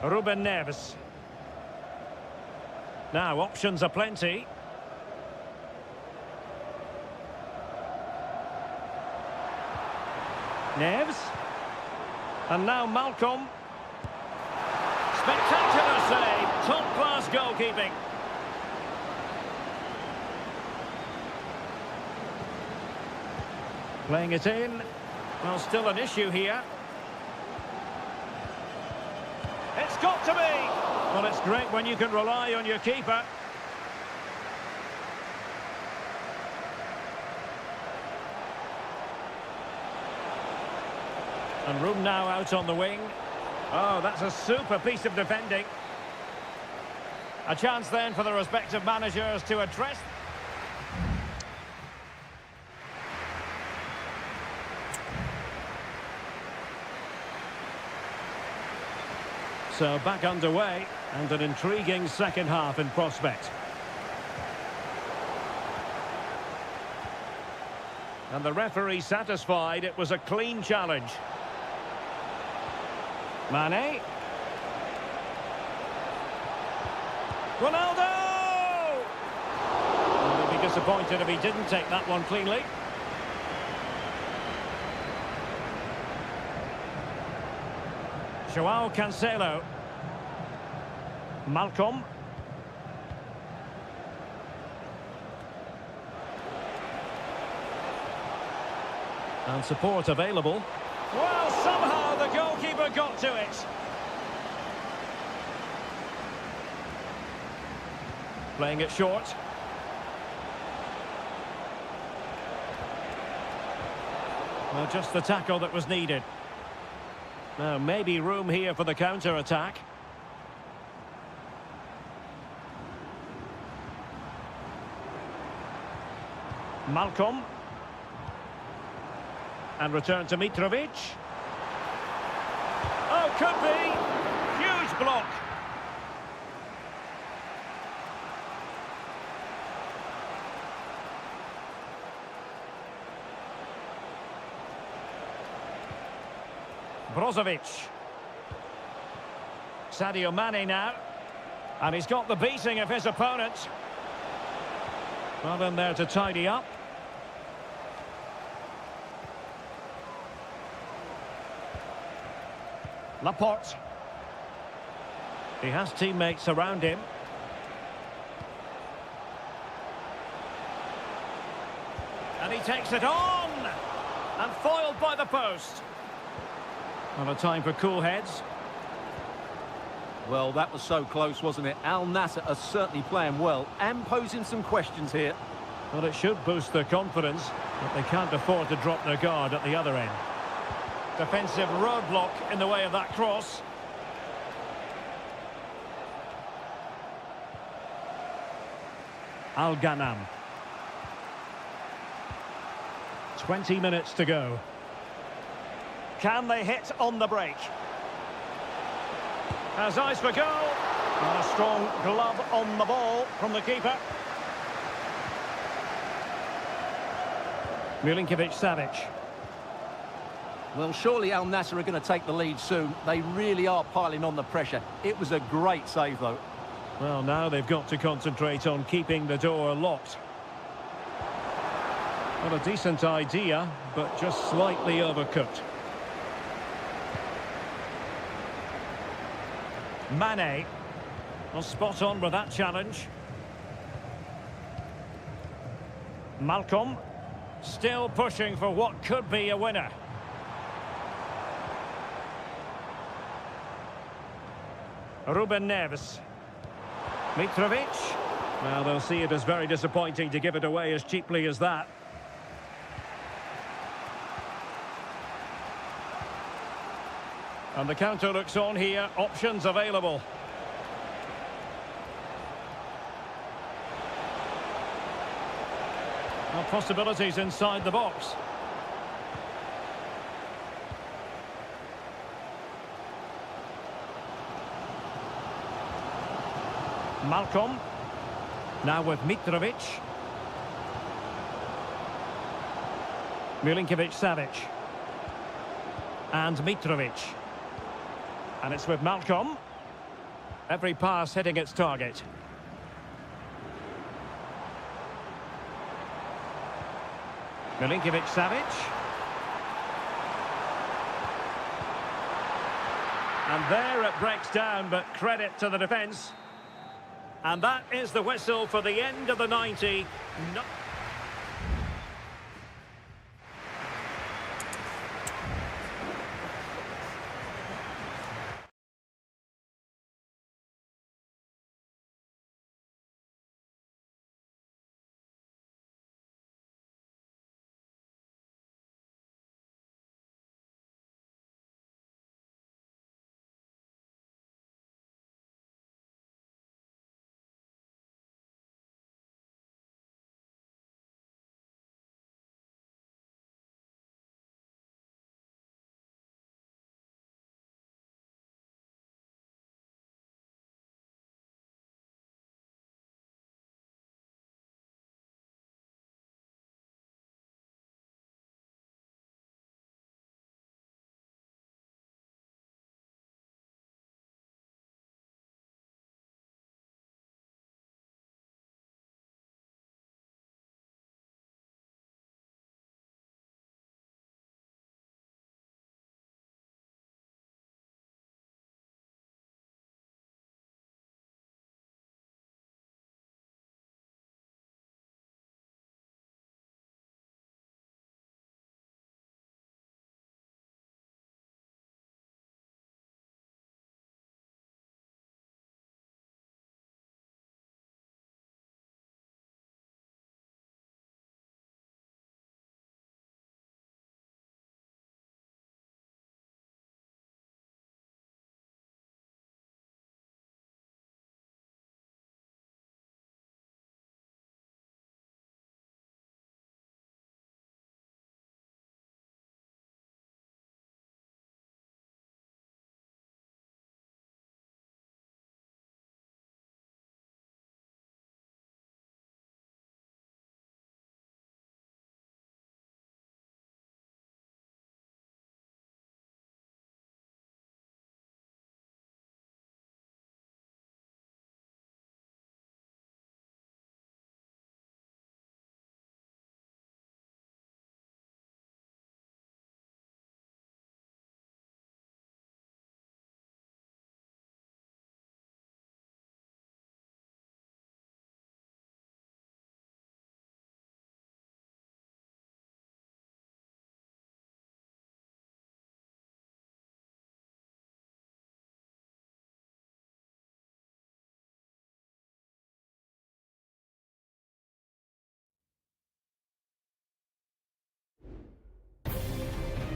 Ruben Neves. Now, options are plenty. Neves. And now Malcolm. Spectacular save. Top-class goalkeeping. Playing it in. Well, still an issue here. It's got to be! Well, it's great when you can rely on your keeper. And room now out on the wing. Oh, that's a super piece of defending. A chance then for the respective managers to address... So back underway, and an intriguing second half in prospect. And the referee satisfied it was a clean challenge. Mane. Ronaldo! He'd be disappointed if he didn't take that one cleanly. Joao Cancelo. Malcolm. And support available. Well, somehow the goalkeeper got to it. Playing it short. Well, just the tackle that was needed. Now, maybe room here for the counter-attack. Malcolm. And return to Mitrovic. Oh, could be. Huge block. Brozovic. Sadio Mane now. And he's got the beating of his opponent. Well in there to tidy up. Laporte. He has teammates around him. And he takes it on! And foiled by the post. Not a time for cool heads. Well, that was so close, wasn't it? Al Nassr are certainly playing well and posing some questions here. Well, it should boost their confidence, but they can't afford to drop their guard at the other end. Defensive roadblock in the way of that cross. Al-Ghanam. 20 minutes to go. Can they hit on the break? Has eyes for goal. And a strong glove on the ball from the keeper. Milinkovic-Savic. Well, surely Al Nassr are going to take the lead soon. They really are piling on the pressure. It was a great save, though. Well, now they've got to concentrate on keeping the door locked. Well, a decent idea, but just slightly overcooked. Mane. Well, spot on with that challenge. Malcolm. Still pushing for what could be a winner. Ruben Neves. Mitrovic. Well, they'll see it as very disappointing to give it away as cheaply as that. And the counter looks on here. Options available. Well, possibilities inside the box. Malcolm. Now with Mitrovic. Milinkovic-Savic. And Mitrovic. And it's with Malcolm. Every pass hitting its target. Milinkovic-Savic. And there it breaks down, but credit to the defence. And that is the whistle for the end of the 90.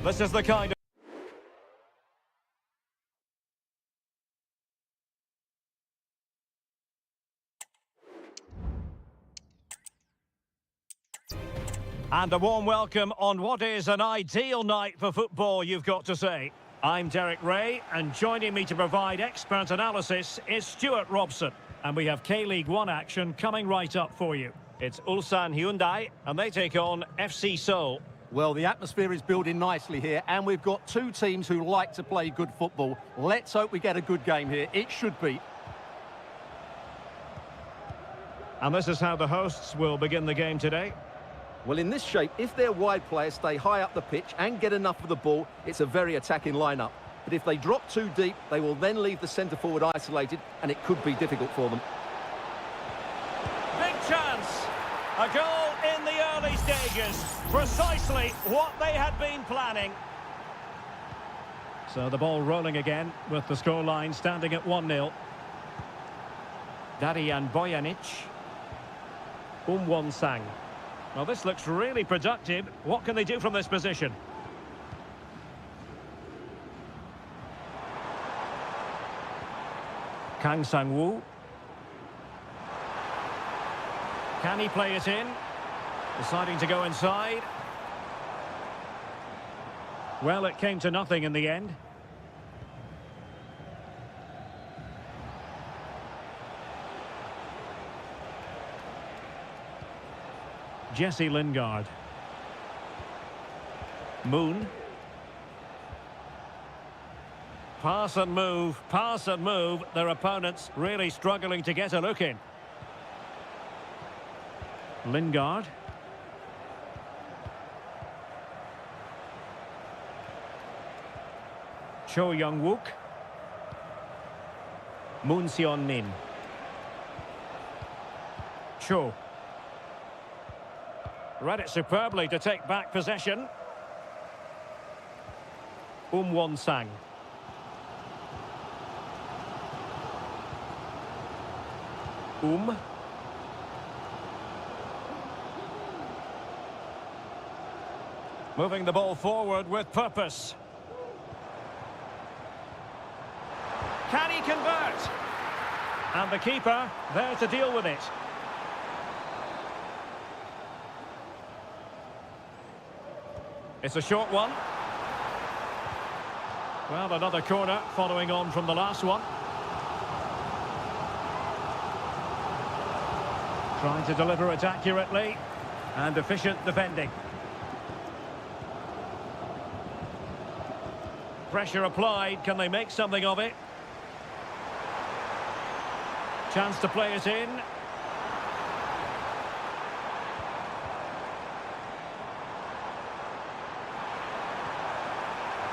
This is the kind of... And a warm welcome on what is an ideal night for football, you've got to say. I'm Derek Ray, and joining me to provide expert analysis is Stuart Robson. And we have K-League 1 action coming right up for you. It's Ulsan Hyundai, and they take on FC Seoul. Well, the atmosphere is building nicely here, and we've got two teams who like to play good football. Let's hope we get a good game here. It should be. And this is how the hosts will begin the game today. Well, in this shape, if their wide players stay high up the pitch and get enough of the ball, it's a very attacking lineup. But if they drop too deep, they will then leave the centre-forward isolated, and it could be difficult for them. Big chance! A goal in the early stages. Precisely what they had been planning. So the ball rolling again, with the scoreline standing at 1-0. Darian Bojanic. Won-sang. Well, this looks really productive. What can they do from this position? Kang Sang-woo. Can he play it in? Deciding to go inside. Well, it came to nothing in the end. Jesse Lingard. Moon. Pass and move, pass and move. Their opponents really struggling to get a look in. Lingard. Cho Young-wook. Moon Seon-min. Cho. Read it superbly to take back possession. Won-sang. Moving the ball forward with purpose. Can he convert? And the keeper there to deal with it. It's a short one. Well, another corner following on from the last one. Trying to deliver it accurately and efficient defending. Pressure applied. Can they make something of it? Chance to play it in.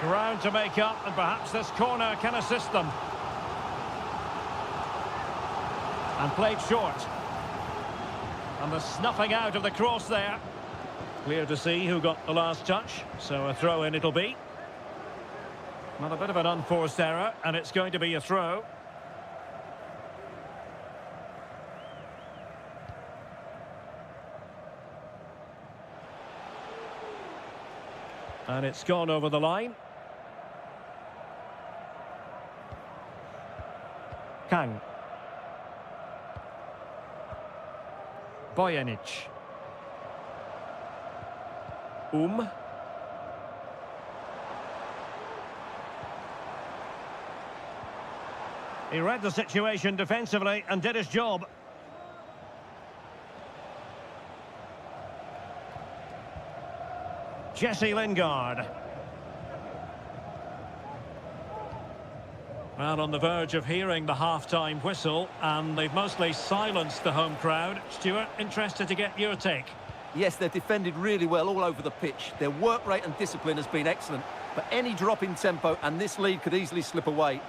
Ground to make up, and perhaps this corner can assist them. And played short. And the snuffing out of the cross there. Clear to see who got the last touch, so a throw in it'll be. Well, a bit of an unforced error, and it's going to be a throw. And it's gone over the line. Kang. Bojanic. He read the situation defensively and did his job. Jesse Lingard. Well, on the verge of hearing the half-time whistle, and they've mostly silenced the home crowd. Stuart, interested to get your take. Yes, they've defended really well all over the pitch. Their work rate and discipline has been excellent. But any drop in tempo and this lead could easily slip away.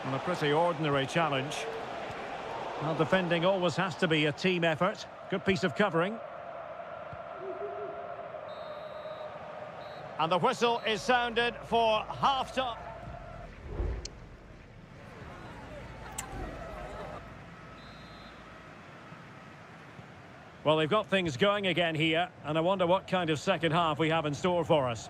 And a pretty ordinary challenge. Well, defending always has to be a team effort. Good piece of covering. And the whistle is sounded for half-time. Well, they've got things going again here, and I wonder what kind of second half we have in store for us.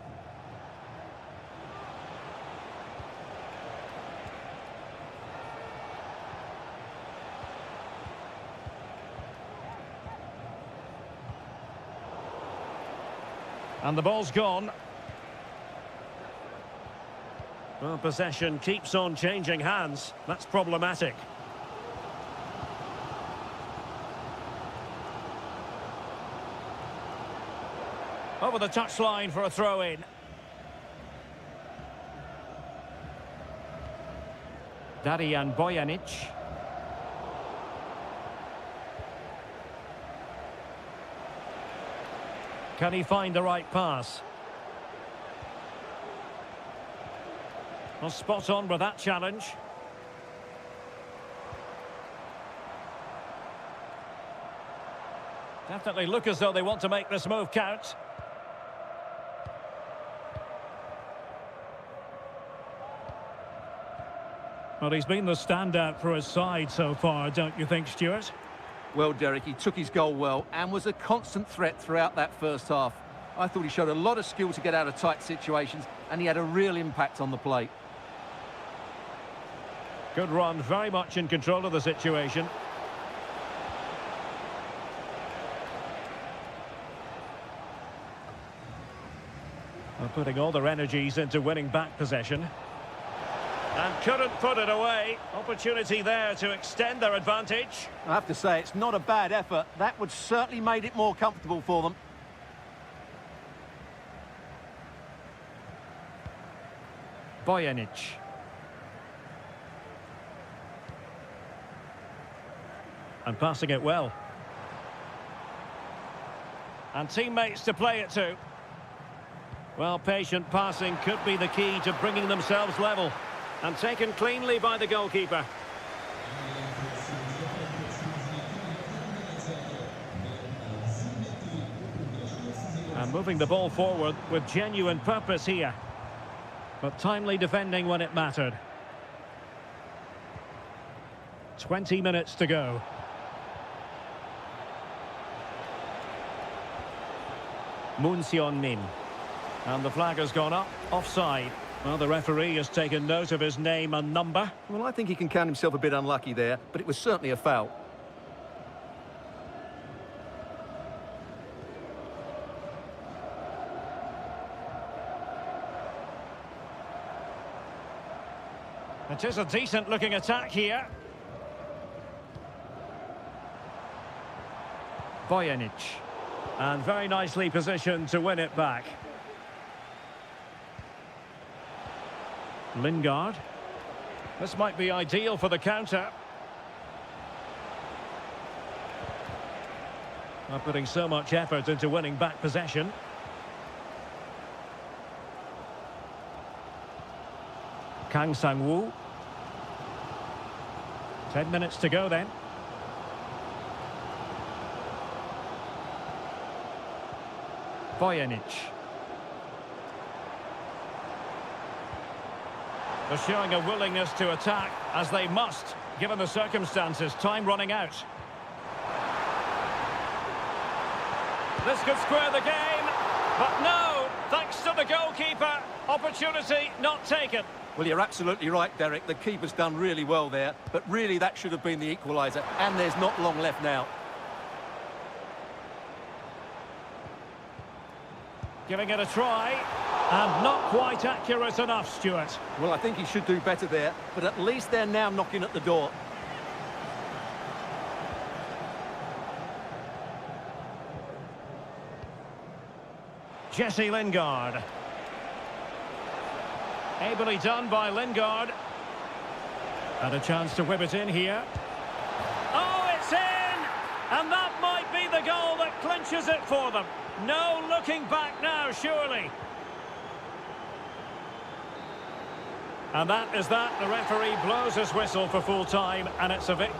And the ball's gone. Well, possession keeps on changing hands. That's problematic. Over the touchline for a throw-in. Darijan Bojanic. Can he find the right pass? Well, spot on with that challenge. Definitely look as though they want to make this move count. Well, he's been the standout for his side so far, don't you think, Stuart? Well, Derek, he took his goal well and was a constant threat throughout that first half. I thought he showed a lot of skill to get out of tight situations, and he had a real impact on the plate. Good run, very much in control of the situation. They're putting all their energies into winning back possession. And couldn't put it away. Opportunity there to extend their advantage. I have to say, it's not a bad effort. That would certainly made it more comfortable for them. Bojanic. And passing it well. And teammates to play it to. Well, patient passing could be the key to bringing themselves level. And taken cleanly by the goalkeeper. And moving the ball forward with genuine purpose here. But timely defending when it mattered. 20 minutes to go. Moon Sion-min. And the flag has gone up, offside. Well, the referee has taken note of his name and number. Well, I think he can count himself a bit unlucky there, but it was certainly a foul. It is a decent-looking attack here. Bojanic. And very nicely positioned to win it back. Lingard. This might be ideal for the counter. They're putting so much effort into winning back possession. Kang Sang-woo. 10 minutes to go then. Bojanic. They're showing a willingness to attack, as they must, given the circumstances. Time running out. This could square the game, but no, thanks to the goalkeeper. Opportunity not taken. Well, you're absolutely right, Derek. The keeper's done really well there, but really that should have been the equaliser, and there's not long left now. Giving it a try, and not quite accurate enough, Stuart. Well, I think he should do better there, but at least they're now knocking at the door. Jesse Lingard. Ably done by Lingard. And a chance to whip it in here. Oh, it's in! And that might be the goal that clinches it for them. No looking back now, surely. And that is that. The referee blows his whistle for full time, and it's a victory.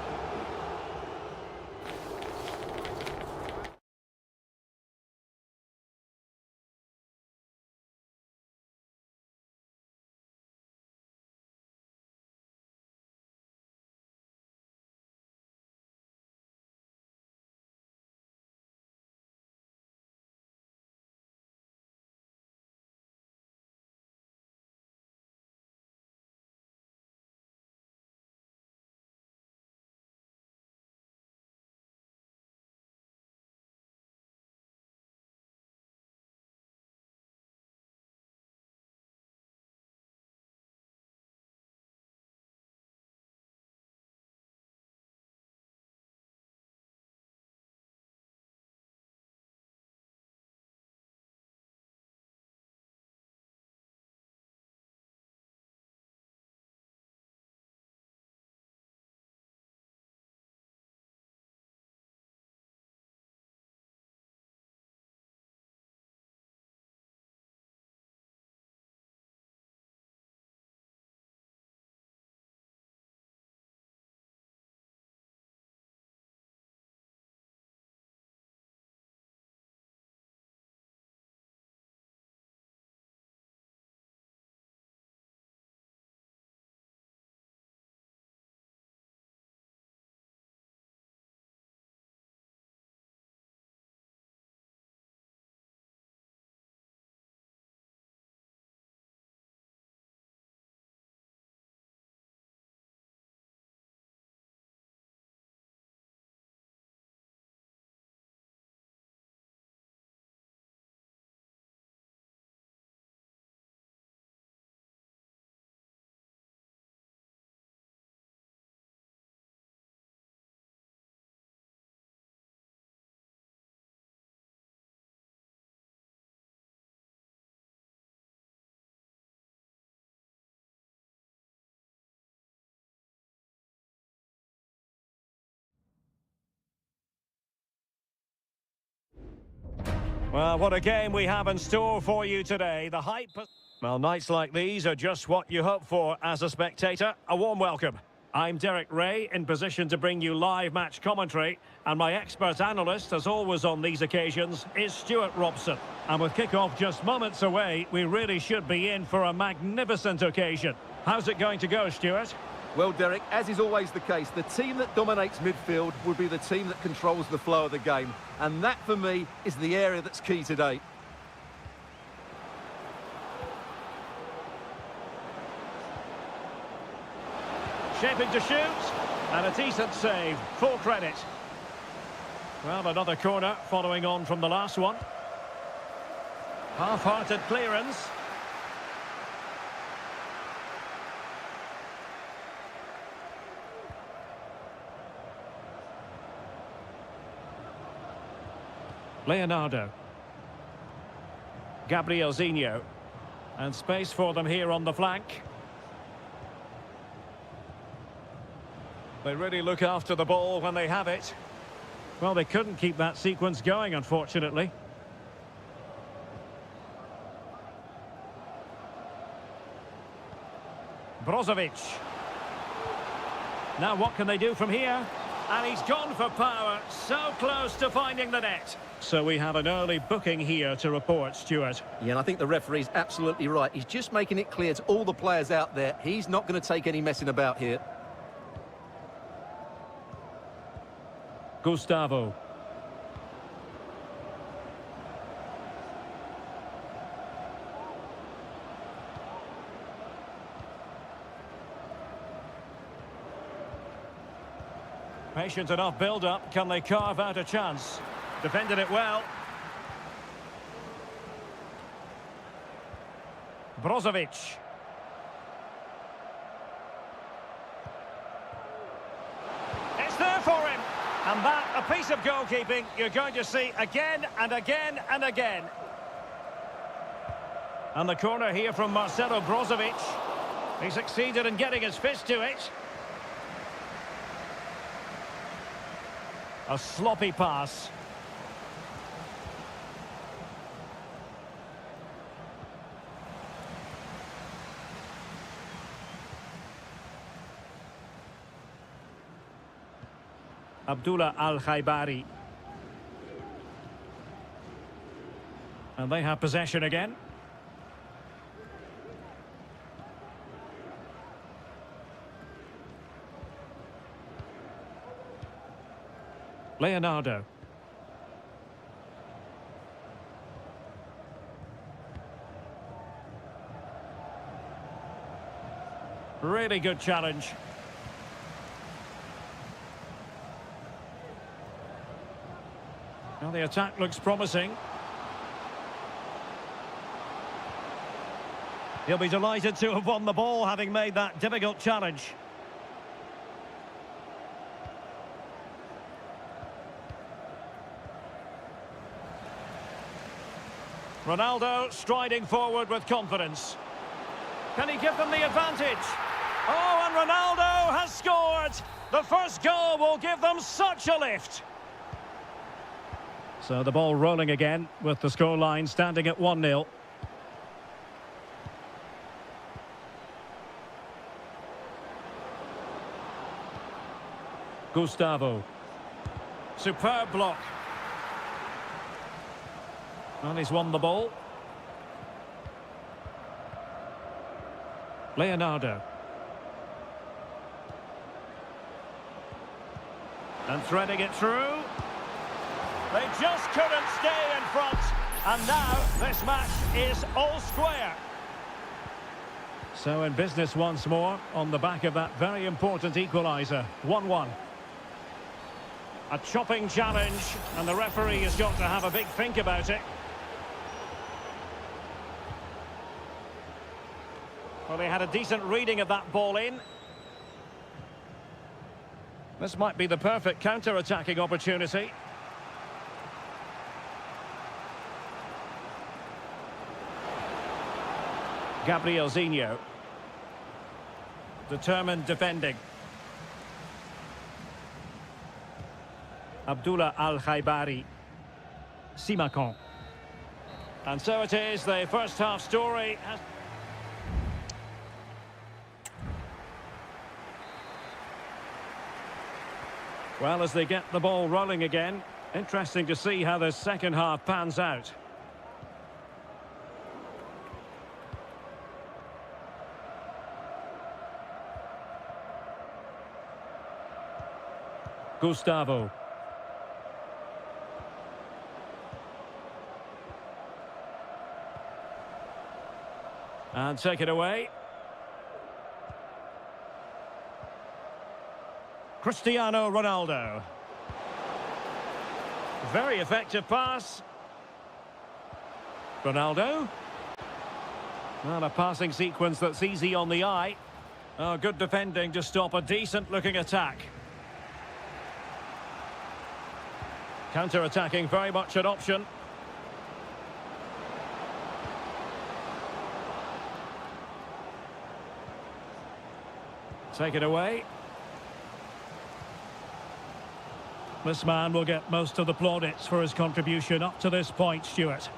Well, what a game we have in store for you today. The hype... Well, nights like these are just what you hope for as a spectator. A warm welcome. I'm Derek Ray, in position to bring you live match commentary, and my expert analyst, as always on these occasions, is Stuart Robson. And with kick-off just moments away, we really should be in for a magnificent occasion. How's it going to go, Stuart? Well, Derek, as is always the case, the team that dominates midfield will be the team that controls the flow of the game. And that, for me, is the area that's key today. Shaping to shoot, and a decent save. Full credit. Well, another corner following on from the last one. Half-hearted clearance. Leonardo. Gabriel Zinho. And space for them here on the flank. They really look after the ball when they have it. Well, they couldn't keep that sequence going, unfortunately. Brozovic. Now what can they do from here? And he's gone for power, so close to finding the net. So we have an early booking here to report, Stuart. Yeah, and I think the referee's absolutely right. He's just making it clear to all the players out there, he's not going to take any messing about here. Gustavo. Patient enough build-up. Can they carve out a chance? Defended it well. Brozovic. It's there for him. And that, a piece of goalkeeping you're going to see again and again and again. And the corner here from Marcelo Brozovic. He succeeded in getting his fist to it. A sloppy pass. Abdullah Al-Khaibari. And they have possession again. Leonardo. Really good challenge. Well, the attack looks promising. He'll be delighted to have won the ball, having made that difficult challenge. Ronaldo striding forward with confidence. Can he give them the advantage? Oh, and Ronaldo has scored! The first goal will give them such a lift. So the ball rolling again with the scoreline standing at 1-0. Gustavo. Superb block. Well, he's won the ball. Leonardo. And threading it through. They just couldn't stay in front. And now this match is all square. So in business once more on the back of that very important equaliser. 1-1. A chopping challenge, and the referee has got to have a big think about it. Well, they had a decent reading of that ball in. This might be the perfect counter-attacking opportunity. Gabriel Zinho. Determined defending. Abdullah Al-Khaibari. Simakon. And so it is, the first half story has... Well, as they get the ball rolling again, interesting to see how the second half pans out. Gustavo. And take it away. Cristiano Ronaldo. Very effective pass. Ronaldo. Not a passing sequence that's easy on the eye. Oh, good defending to stop a decent-looking attack. Counter-attacking, very much an option. Take it away. This man will get most of the plaudits for his contribution up to this point, Stuart.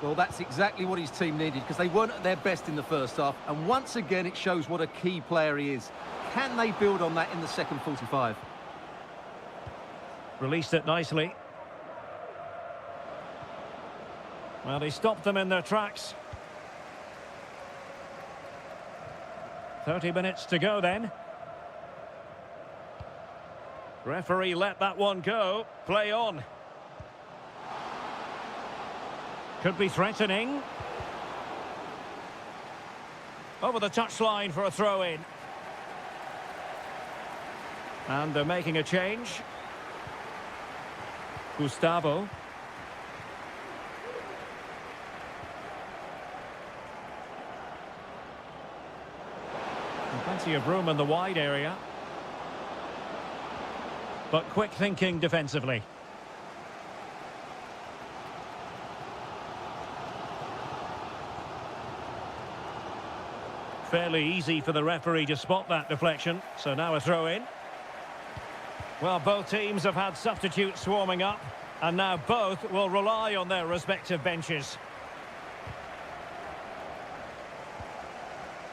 Well, that's exactly what his team needed, because they weren't at their best in the first half, and once again it shows what a key player he is. Can they build on that in the second 45? Released it nicely. Well, he stopped them in their tracks. 30 minutes to go then. Referee let that one go. Play on. Could be threatening. Over the touchline for a throw-in. And they're making a change. Gustavo. And plenty of room in the wide area. But quick thinking defensively. Fairly easy for the referee to spot that deflection. So now a throw-in. Well, both teams have had substitutes swarming up, and now both will rely on their respective benches.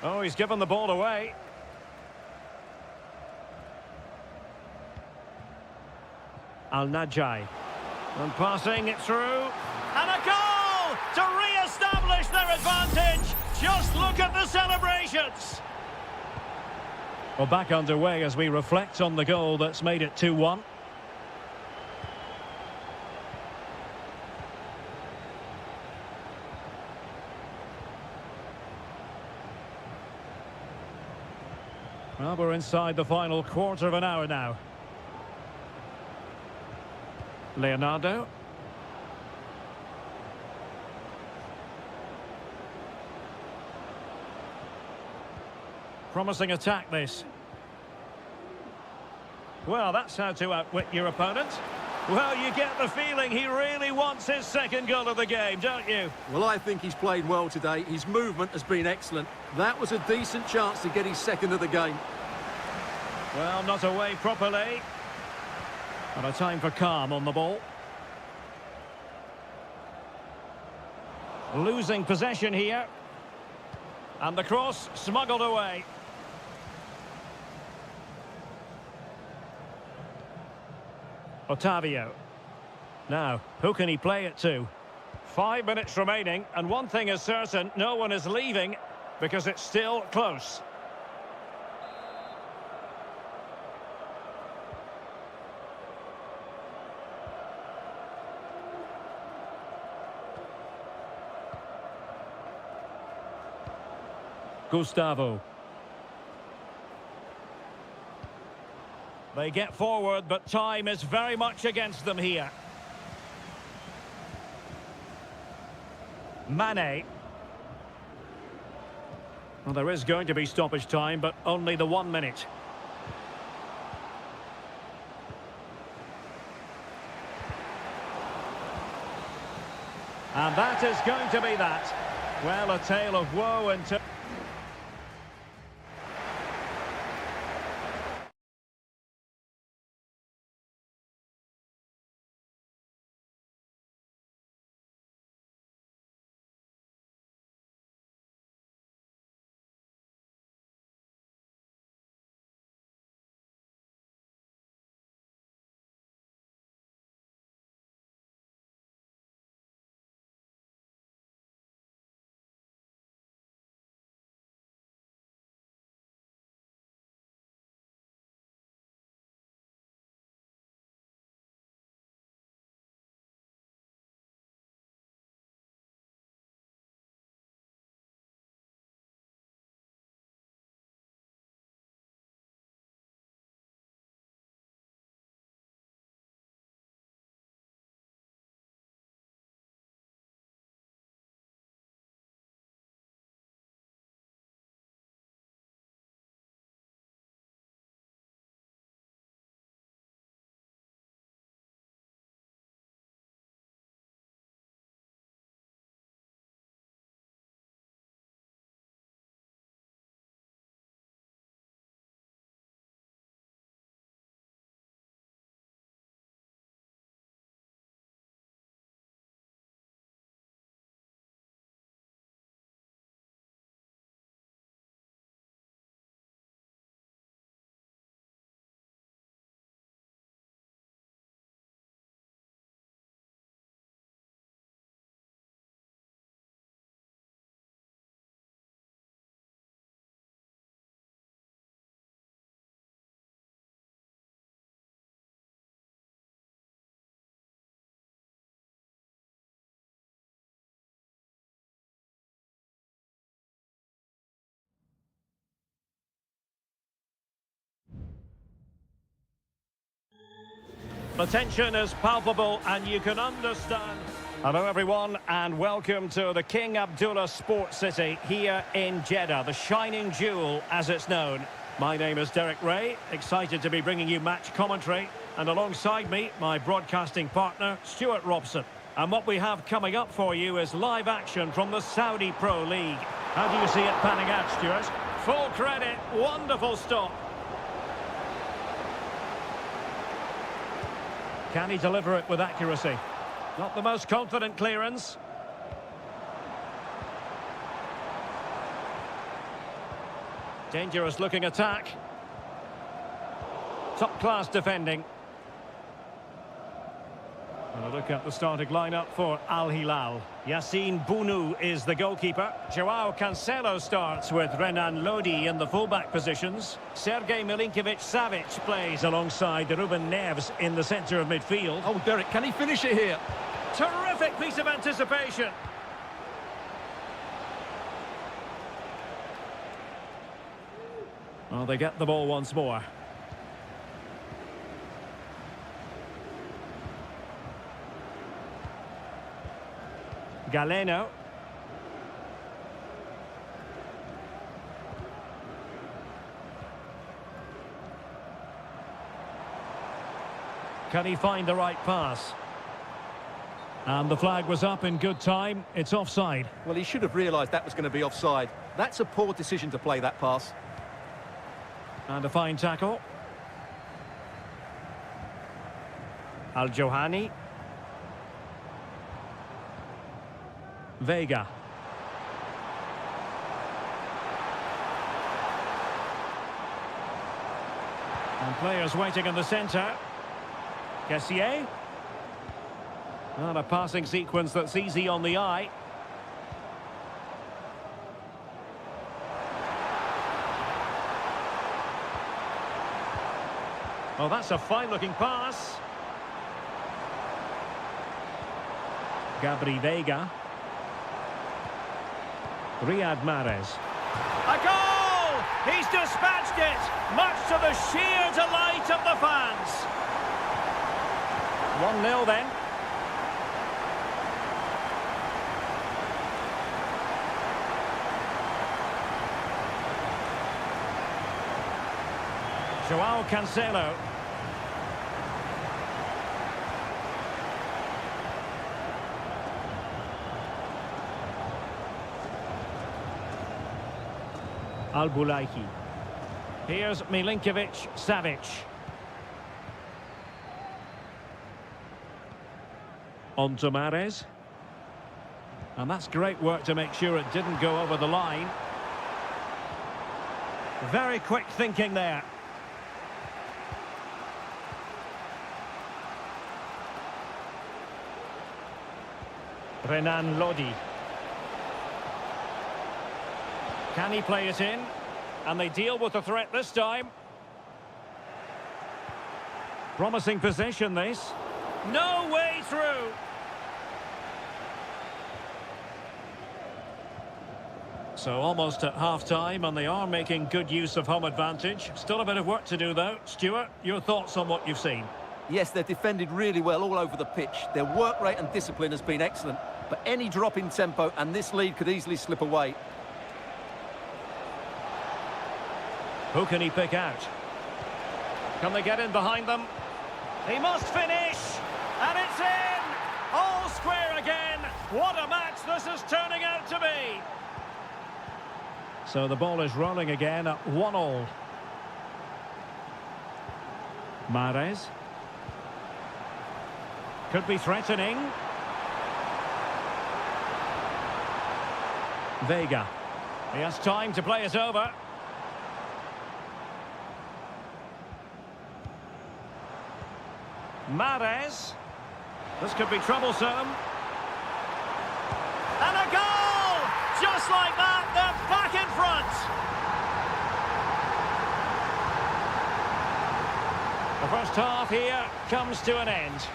Oh, he's given the ball away. Al-Najai. And passing it through. And a goal to re-establish their advantage. Just look at the celebrations. Well, back underway as we reflect on the goal that's made it 2-1. Well, we're inside the final quarter of an hour now. Leonardo. Promising attack, this. Well, that's how to outwit your opponent. Well, you get the feeling he really wants his second goal of the game, don't you? Well, I think he's played well today. His movement has been excellent. That was a decent chance to get his second of the game. Well, not away properly. And a time for calm on the ball. Losing possession here. And the cross smuggled away. Otavio. Now, who can he play it to? 5 minutes remaining, and one thing is certain, no one is leaving, because it's still close. Gustavo. They get forward, but time is very much against them here. Mane. Well, there is going to be stoppage time, but only the 1 minute. And that is going to be that. Well, a tale of woe and... The tension is palpable and you can understand. Hello everyone and welcome to the King Abdullah Sports City here in Jeddah, the shining jewel as it's known. My name is Derek Ray, excited to be bringing you match commentary, and alongside me, my broadcasting partner, Stuart Robson. And what we have coming up for you is live action from the Saudi Pro League. How do you see it panning out, Stuart? Full credit, wonderful stop. Can he deliver it with accuracy? Not the most confident clearance. Dangerous looking attack. Top class defending. And a look at the starting lineup for Al Hilal. Yassine Bounou is the goalkeeper. Joao Cancelo starts with Renan Lodi in the fullback positions. Sergej Milinkovic-Savic plays alongside Ruben Neves in the centre of midfield. Oh, Derek, can he finish it here? Terrific piece of anticipation. Well, they get the ball once more. Galeno. Can he find the right pass? And the flag was up in good time. It's offside. Well, he should have realised that was going to be offside. That's a poor decision to play that pass. And a fine tackle. Al-Johani. Vega. And players waiting in the centre. Kessié. And a passing sequence that's easy on the eye. Oh, that's a fine-looking pass. Gabri Vega. Riyad Mahrez. A goal! He's dispatched it, much to the sheer delight of the fans. 1-0 then. Joao Cancelo. Al-Bulaihi. Here's Milinkovic-Savic. On to Mahrez. And that's great work to make sure it didn't go over the line. Very quick thinking there. Renan Lodi. Can he play it in? And they deal with the threat this time. Promising possession, this. No way through. So almost at half-time, and they are making good use of home advantage. Still a bit of work to do, though. Stuart, your thoughts on what you've seen? Yes, they've defended really well all over the pitch. Their work rate and discipline has been excellent. But any drop in tempo, and this lead could easily slip away. Who can he pick out? Can they get in behind them? He must finish! And it's in! All square again! What a match this is turning out to be! So the ball is rolling again at 1-1. Mahrez. Could be threatening. Vega. He has time to play it over. Mahrez. This could be troublesome. And a goal! Just like that, they're back in front. The first half here comes to an end.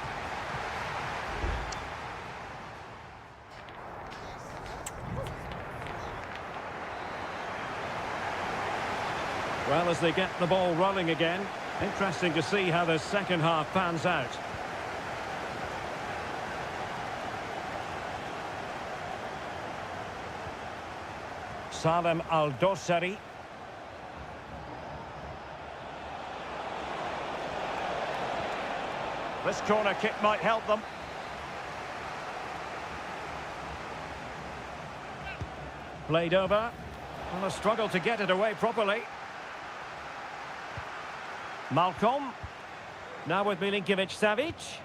Well, as they get the ball rolling again, interesting to see how the second half pans out. Salem Al-Dosari. This corner kick might help them. Played over. And a struggle to get it away properly. Malcolm. Now with Milinkovic-Savic.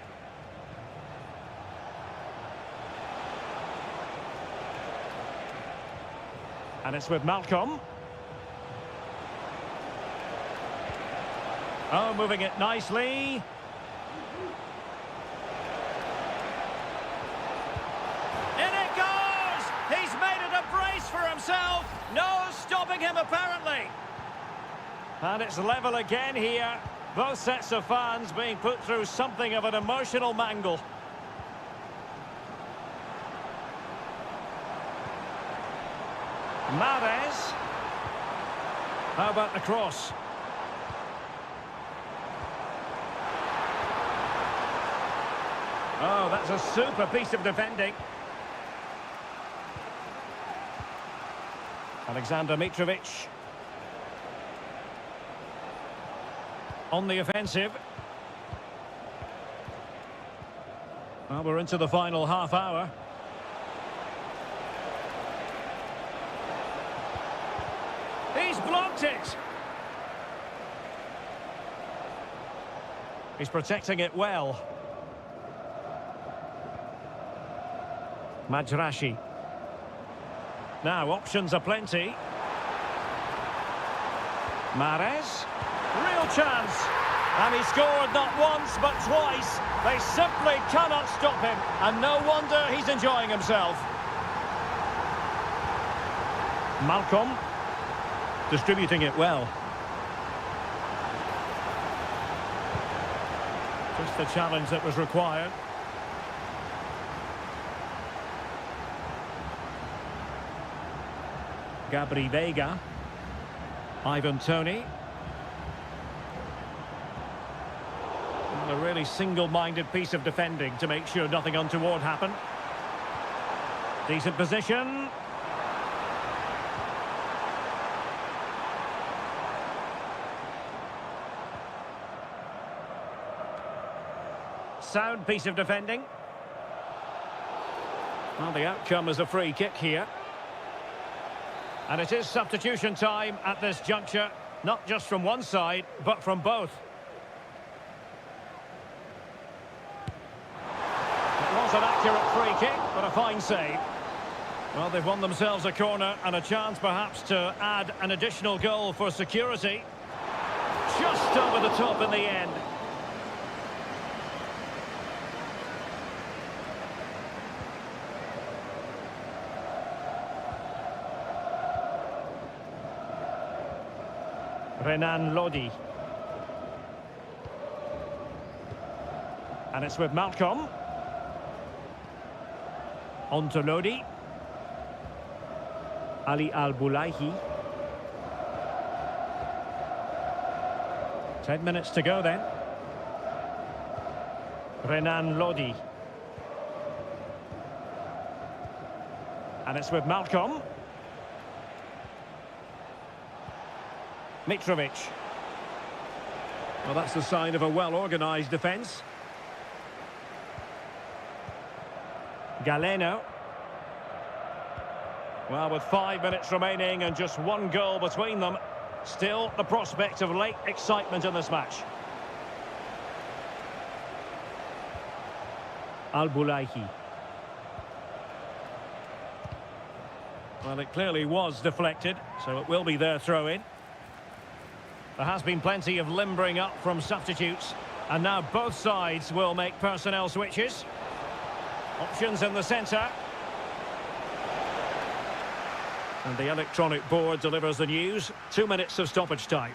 And it's with Malcolm. Oh, moving it nicely. In it goes! He's made it a brace for himself. No stopping him, apparently. And it's level again here. Both sets of fans being put through something of an emotional mangle. Mahrez. How about the cross? Oh, that's a super piece of defending. Alexander Mitrovic. On the offensive. Well, we're into the final half hour. He's blocked it. He's protecting it well. Majrashi. Now, options are plenty. Mahrez. Real chance. And he scored not once, but twice. They simply cannot stop him. And no wonder he's enjoying himself. Malcolm. Distributing it well. Just the challenge that was required. Gabri Veiga. Ivan Toney. And a really single-minded piece of defending to make sure nothing untoward happened. Decent position. Sound piece of defending. Well, the outcome is a free kick here. And it is substitution time at this juncture, not just from one side, but from both. It was an accurate free kick, but a fine save. Well, they've won themselves a corner and a chance perhaps to add an additional goal for security. Just over the top in the end. Renan Lodi. And it's with Malcolm. On to Lodi. Ali Al-Bulaihi. 10 minutes to go then. Renan Lodi. And it's with Malcolm. Mitrovic. Well, that's the sign of a well-organised defence. Galeno. Well, with 5 minutes remaining and just one goal between them, still the prospect of late excitement in this match. Al-Bulaihi. Well, it clearly was deflected, so it will be their throw-in. There has been plenty of limbering up from substitutes, and now both sides will make personnel switches. Options in the centre. And the electronic board delivers the news. 2 minutes of stoppage time.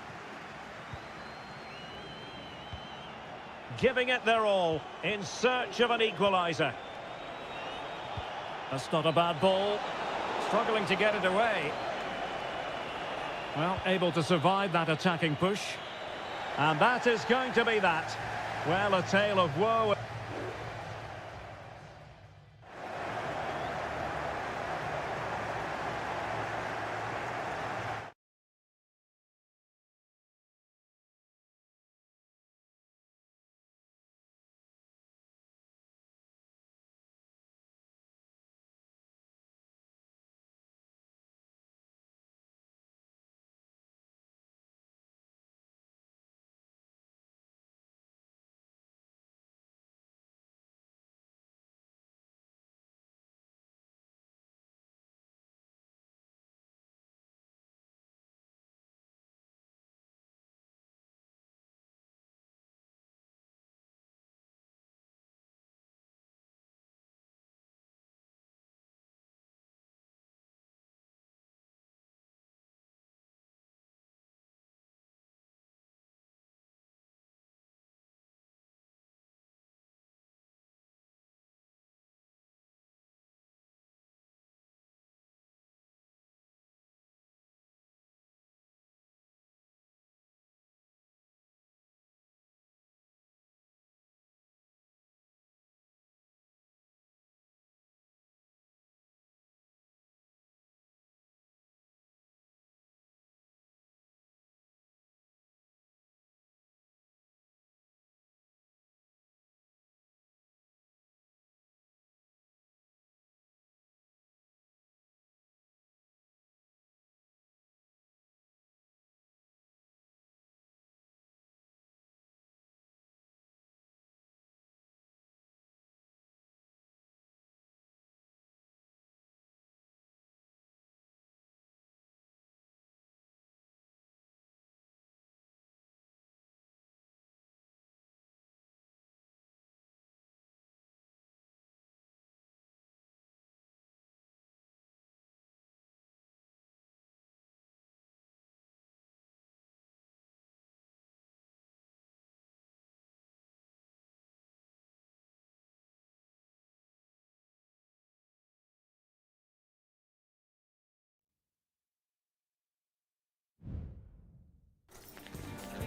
Giving it their all in search of an equaliser. That's not a bad ball. Struggling to get it away. Well, able to survive that attacking push. And that is going to be that. Well, a tale of woe.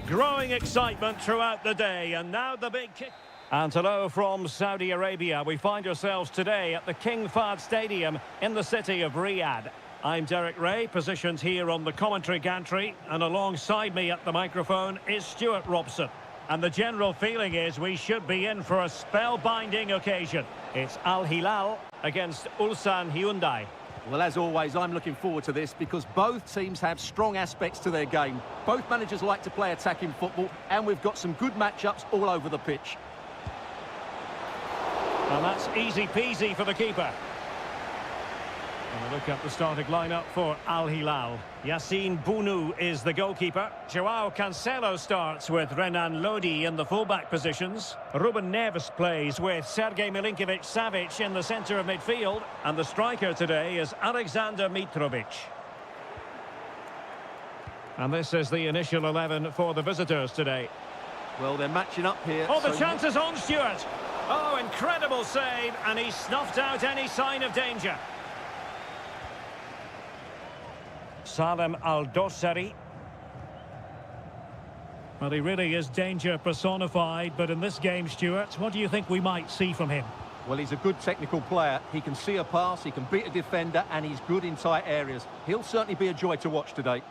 Growing excitement throughout the day, and now the big kick. And hello from Saudi Arabia. We find ourselves today at the King Fahd Stadium in the city of Riyadh. I'm Derek Ray, positioned here on the commentary gantry, and alongside me at the microphone is Stuart Robson. And the general feeling is we should be in for a spellbinding occasion. It's Al Hilal against Ulsan Hyundai. Well, as always, I'm looking forward to this because both teams have strong aspects to their game. Both managers like to play attacking football, and we've got some good matchups all over the pitch. And that's easy peasy for the keeper. And a look at the starting lineup for Al Hilal. Yassine Bounou is the goalkeeper. Joao Cancelo starts with Renan Lodi in the fullback positions. Ruben Neves plays with Sergej Milinkovic-Savic in the centre of midfield. And the striker today is Alexander Mitrovic. And this is the initial 11 for the visitors today. Well, they're matching up here. Oh, the chance is on, Stuart. Oh, incredible save, and he snuffed out any sign of danger. Salem Al-Dossari. Well, he really is danger personified, but in this game, Stuart, what do you think we might see from him? Well, he's a good technical player. He can see a pass, he can beat a defender, and he's good in tight areas. He'll certainly be a joy to watch today.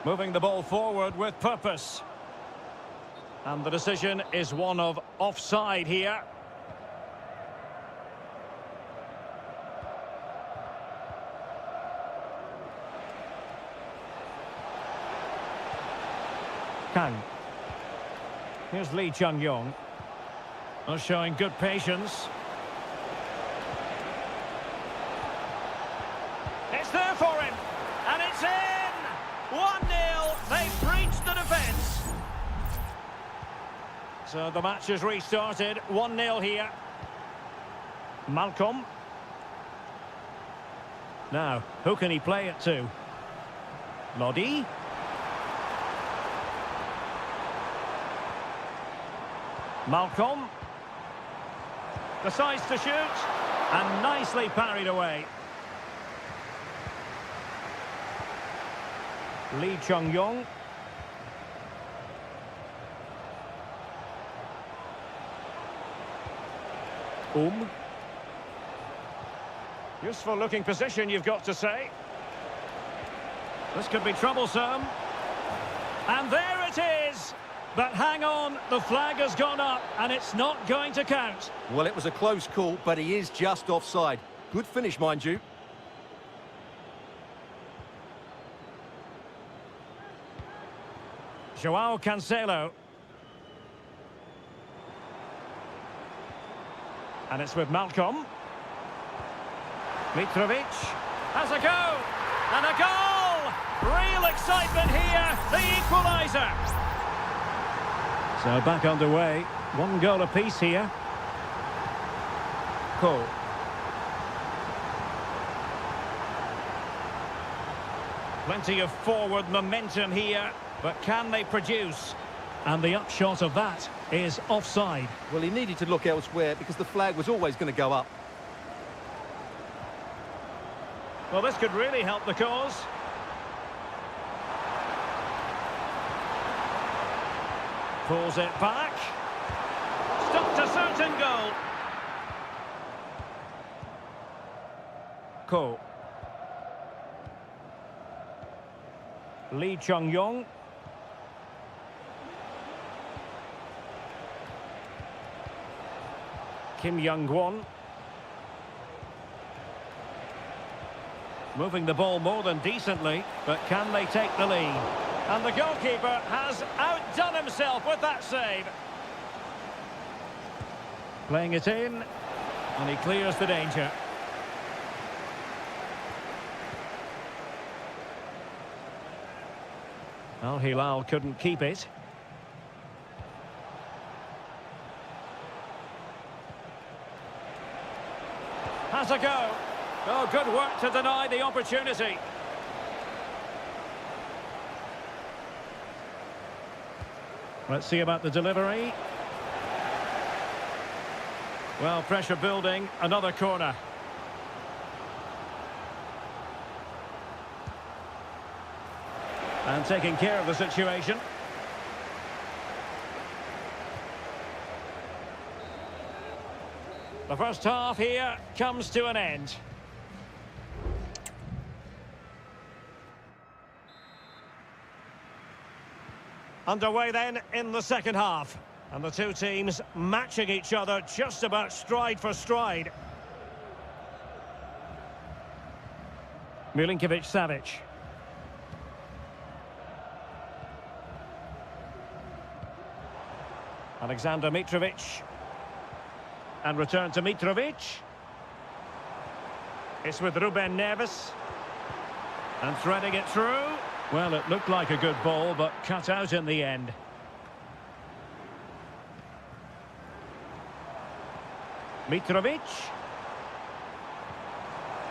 Moving the ball forward with purpose. And the decision is one of offside here. Kang. Here's Lee Chung-yong. Showing good patience. It's there for him. And it's in! 1-0. They've breached the defence. So the match has restarted. 1-0 here. Malcolm. Now, who can he play it to? Lodi. Malcolm. Decides to shoot. And nicely parried away. Lee Chung-yong. Useful looking position, you've got to say. This could be troublesome. And there it is. But hang on, the flag has gone up and it's not going to count. Well, it was a close call, but he is just offside. Good finish, mind you. Joao Cancelo. And it's with Malcolm. Mitrovic has a go. And a goal! Real excitement here. The equaliser. So back underway. 1 goal apiece here. Cole. Plenty of forward momentum here. But can they produce? And the upshot of that is offside. Well, he needed to look elsewhere because the flag was always going to go up. Well, this could really help the cause. Pulls it back. Stopped a certain goal. Ko. Lee Chung-yong. Kim Young-won. Moving the ball more than decently, but can they take the lead? And the goalkeeper has outdone himself with that save. Playing it in, and he clears the danger. Al Hilal couldn't keep it. Has a go. Oh, good work to deny the opportunity. Let's see about the delivery. Well, pressure building, another corner. And taking care of the situation. The first half here comes to an end. Underway then in the second half. And the two teams matching each other just about stride for stride. Milinkovic-Savic. Alexander Mitrovic. And return to Mitrovic. It's with Ruben Neves. And threading it through. Well, it looked like a good ball, but cut out in the end. Mitrovic.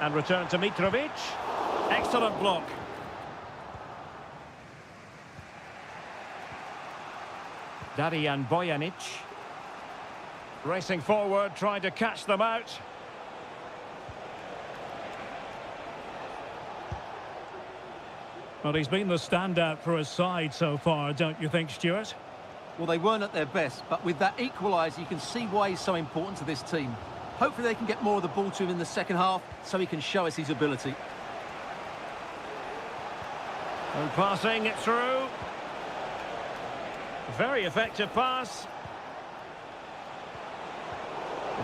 And return to Mitrovic. Excellent block. Darijan Bojanic. Racing forward, trying to catch them out. Well, he's been the standout for his side so far, don't you think, Stuart? Well, they weren't at their best, but with that equaliser, you can see why he's so important to this team. Hopefully they can get more of the ball to him in the second half so he can show us his ability. And passing it through. Very effective pass.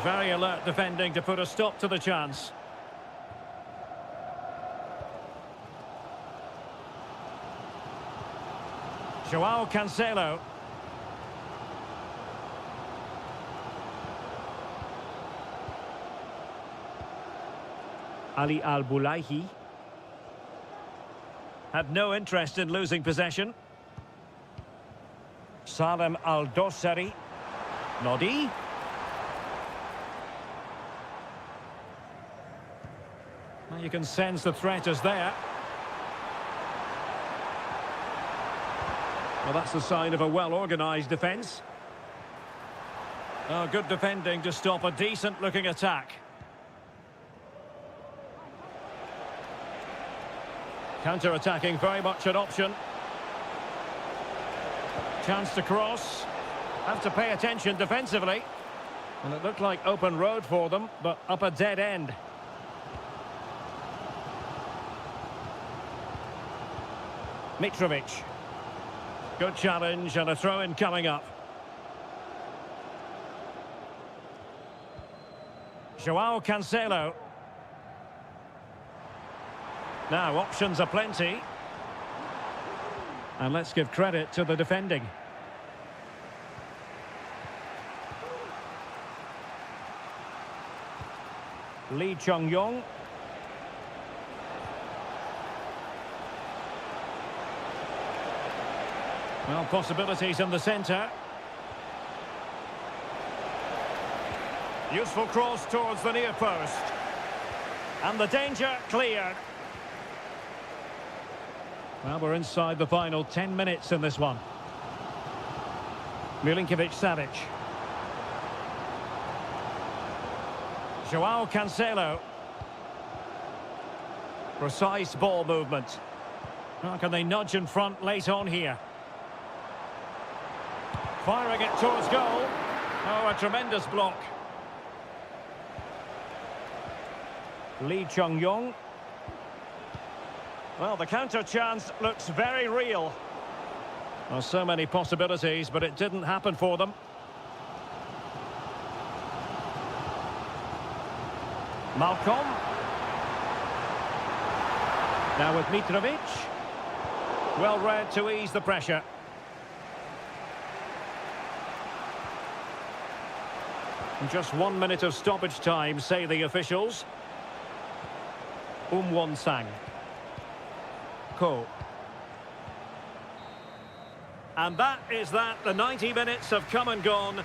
Very alert defending to put a stop to the chance. Joao Cancelo. Ali Al-Bulaihi. Had no interest in losing possession. Salem Al-Dossari. Nodi. Well, you can sense the threat is there. Well, that's the sign of a well-organised defence. Oh, good defending to stop a decent-looking attack. Counter-attacking, very much an option. Chance to cross. Have to pay attention defensively. And it looked like open road for them, but up a dead end. Mitrovic. Good challenge and a throw-in coming up. Joao Cancelo. Now, options are plenty. And let's give credit to the defending. Lee Chung-yong. Well, possibilities in the centre. Useful cross towards the near post. And the danger cleared. Well, we're inside the final 10 minutes in this one. Milinkovic-Savic. Joao Cancelo. Precise ball movement. How can they nudge in front late on here? Firing it towards goal. Oh, a tremendous block. Lee Chung-yong. Well, the counter chance looks very real. Well, so many possibilities, but it didn't happen for them. Malcolm. Now with Mitrovic. Well read to ease the pressure. Just 1 minute of stoppage time, say the officials. Won-sang. Ko. And that is that. The 90 minutes have come and gone.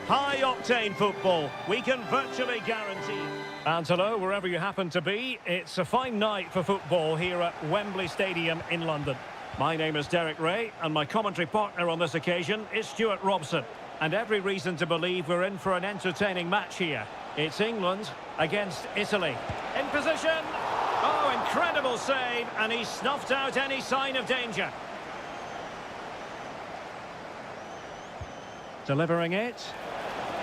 High-octane football, we can virtually guarantee. And hello, wherever you happen to be, it's a fine night for football here at Wembley Stadium in London. My name is Derek Ray, and my commentary partner on this occasion is Stuart Robson. And every reason to believe we're in for an entertaining match here. It's England against Italy. In position. Oh, incredible save, and he snuffed out any sign of danger. Delivering it.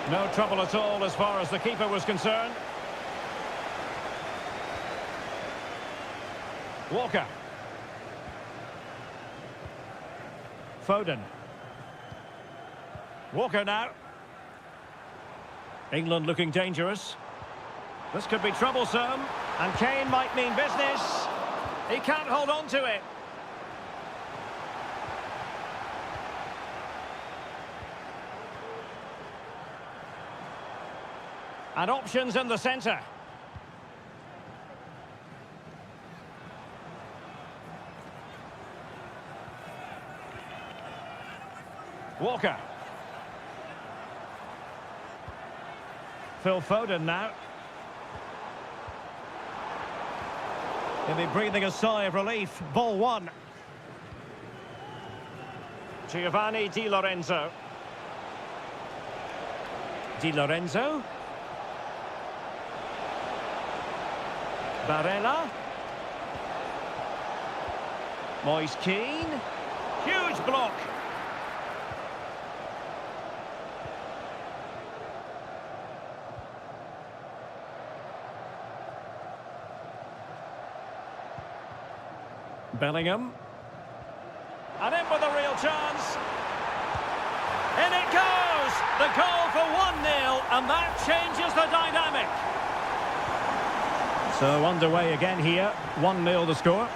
No trouble at all as far as the keeper was concerned. Walker. Foden. Walker now. England looking dangerous. This could be troublesome. And Kane might mean business. He can't hold on to it. And options in the centre. Walker. Phil Foden now. He'll be breathing a sigh of relief. Ball one. Giovanni Di Lorenzo. Di Lorenzo. Barella. Moise Keane. Huge block. Bellingham. And in with a real chance. In it goes! The goal for 1-0, and that changes the dynamic. So underway again here. 1-0 the score.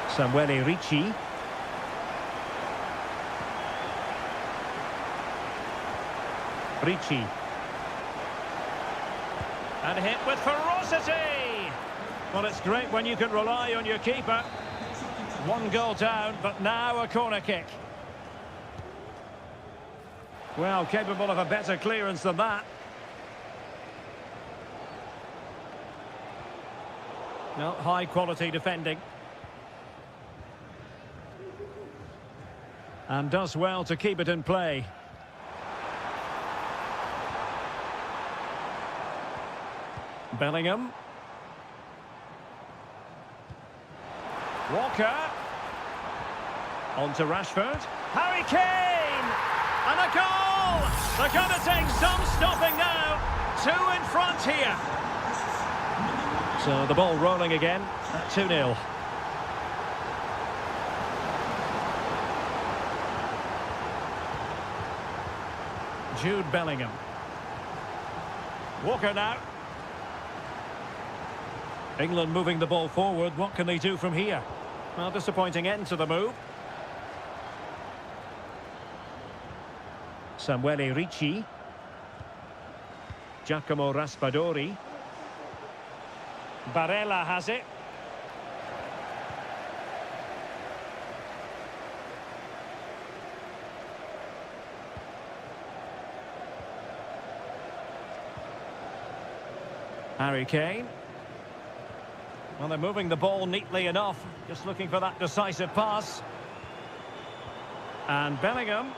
Samuele Ricci. Ricci. And hit with ferocity. Well, it's great when you can rely on your keeper. One goal down, but now a corner kick. Well, capable of a better clearance than that. No, high quality defending. And does well to keep it in play. Bellingham. Walker. On to Rashford. Harry Kane! And a goal! They're going to take some stopping now. 2 in front here. So the ball rolling again at 2-0. Jude Bellingham. Walker now. England moving the ball forward. What can they do from here? Well, disappointing end to the move. Samuele Ricci. Giacomo Raspadori. Barella has it. Harry Kane. Well, they're moving the ball neatly enough. Just looking for that decisive pass. And Bellingham.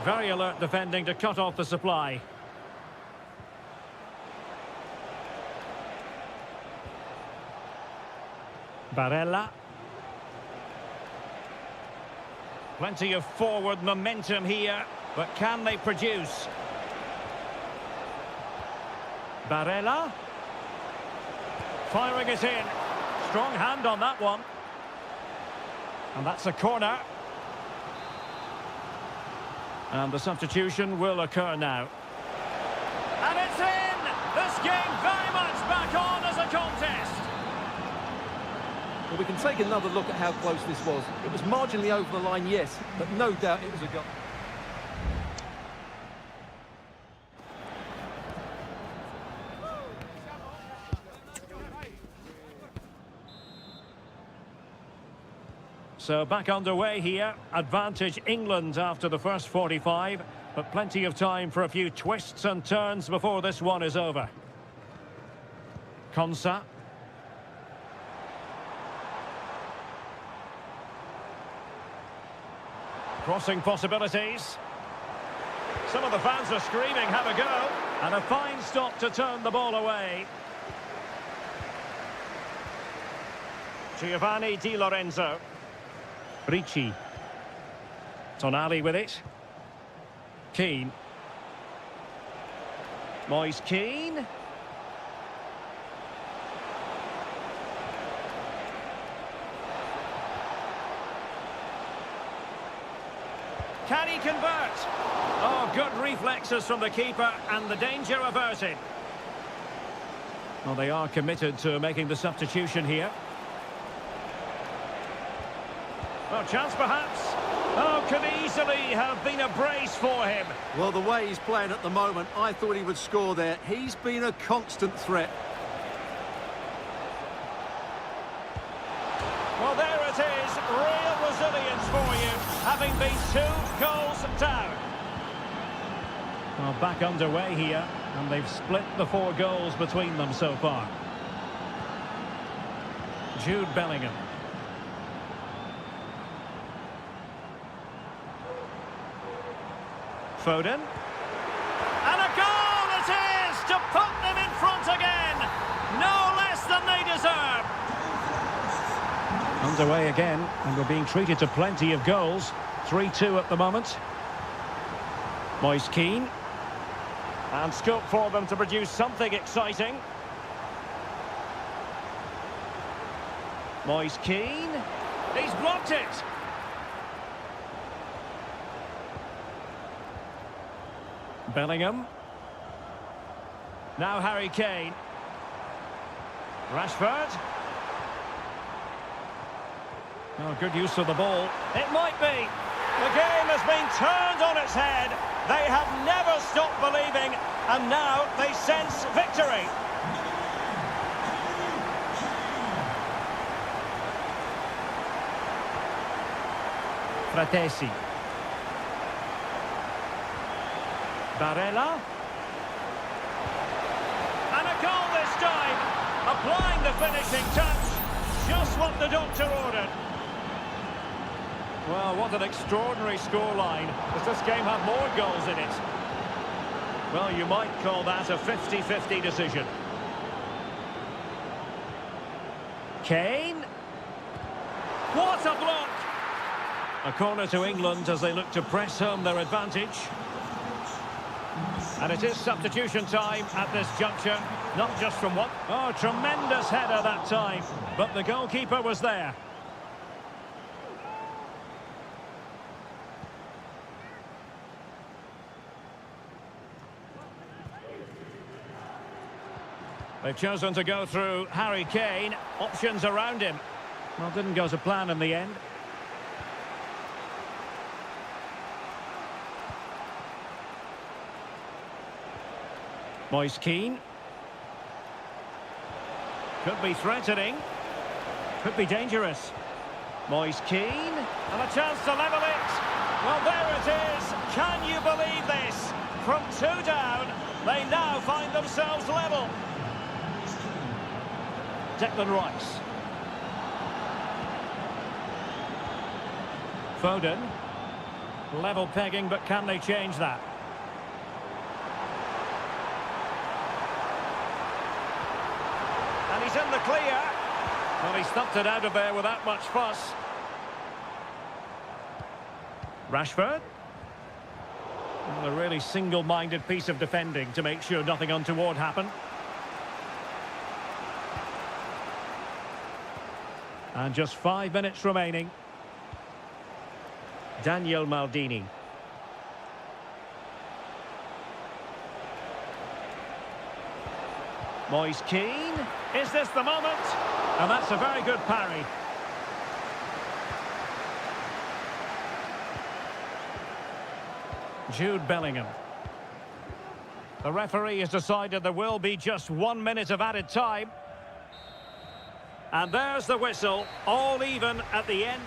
Very alert defending to cut off the supply. Barella. Plenty of forward momentum here, but can they produce? Barella. Firing it in. Strong hand on that one. And that's a corner. And the substitution will occur now. And it's in! This game very much back on as a contest. Well, we can take another look at how close this was. It was marginally over the line, yes, but no doubt it was a goal. So back underway here. Advantage England after the first 45, but plenty of time for a few twists and turns before this one is over. Konsa. Crossing possibilities. Some of the fans are screaming, have a go. And a fine stop to turn the ball away. Giovanni Di Lorenzo. Ricci. Tonali with it. Keane. Moise Keane. Can he convert? Oh, good reflexes from the keeper and the danger averted. Well, they are committed to making the substitution here. Well, chance perhaps. Oh, could easily have been a brace for him. Well, the way he's playing at the moment, I thought he would score there. He's been a constant threat. Well, there it is. Real resilience for you, having been 2 goals down. Well, back underway here, and they've split the 4 goals between them so far. Jude Bellingham. Foden. And a goal it is to put them in front again. No less than they deserve. Underway again, and we're being treated to plenty of goals. 3-2 at the moment. Moise Keane. And scope for them to produce something exciting. Moise Keane. He's blocked it. Bellingham. Now Harry Kane. Rashford. Oh, good use of the ball. It might be. The game has been turned on its head. They have never stopped believing, and now they sense victory. Fratesi. Barella. And a goal this time. Applying the finishing touch. Just what the doctor ordered. Well, what an extraordinary scoreline. Does this game have more goals in it? Well, you might call that a 50-50 decision. Kane. What a block! A corner to England as they look to press home their advantage. And it is substitution time at this juncture. Not just from one. Oh, tremendous header that time. But the goalkeeper was there. They've chosen to go through Harry Kane. Options around him. Well, didn't go to plan in the end. Moise Keane. Could be threatening. Could be dangerous. Moise Keane. And a chance to level it. Well, there it is. Can you believe this? From 2 down, they now find themselves level. Declan Rice. Foden. Level pegging, but can they change that? And he's in the clear. Well, he stumped it out of there without much fuss. Rashford. Well, a really single-minded piece of defending to make sure nothing untoward happened. And just 5 minutes remaining. Daniel Maldini. Moise Keane. Is this the moment? And that's a very good parry. Jude Bellingham. The referee has decided there will be just 1 minute of added time. And there's the whistle, all even at the end.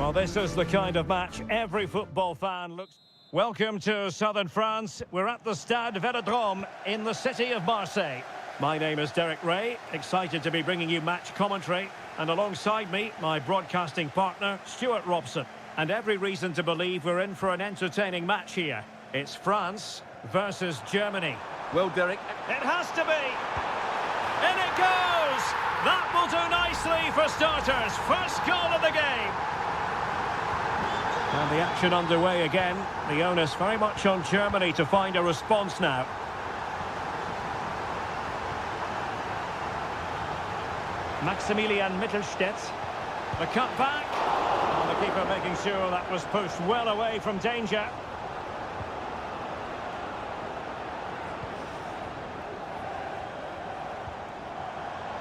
Well, this is the kind of match every football fan looks... Welcome to southern France. We're at the Stade Velodrome in the city of Marseille. My name is Derek Ray, excited to be bringing you match commentary. And alongside me, my broadcasting partner, Stuart Robson. And every reason to believe we're in for an entertaining match here. It's France versus Germany. Well, Derek... It has to be! In it goes! That will do nicely for starters. First goal of the game. And the action underway again. The onus very much on Germany to find a response now. Maximilian Mittelstädt. The cut back. And the keeper making sure that was pushed well away from danger.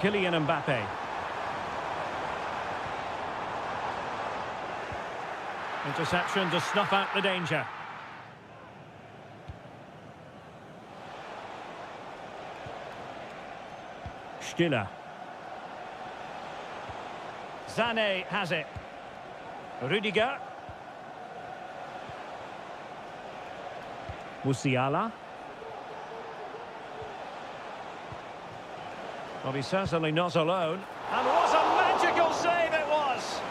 Kylian Mbappe. Interception to snuff out the danger. Stiller. Sané has it. Rüdiger. Musiala. Well, he's certainly not alone. And what a magical save it was!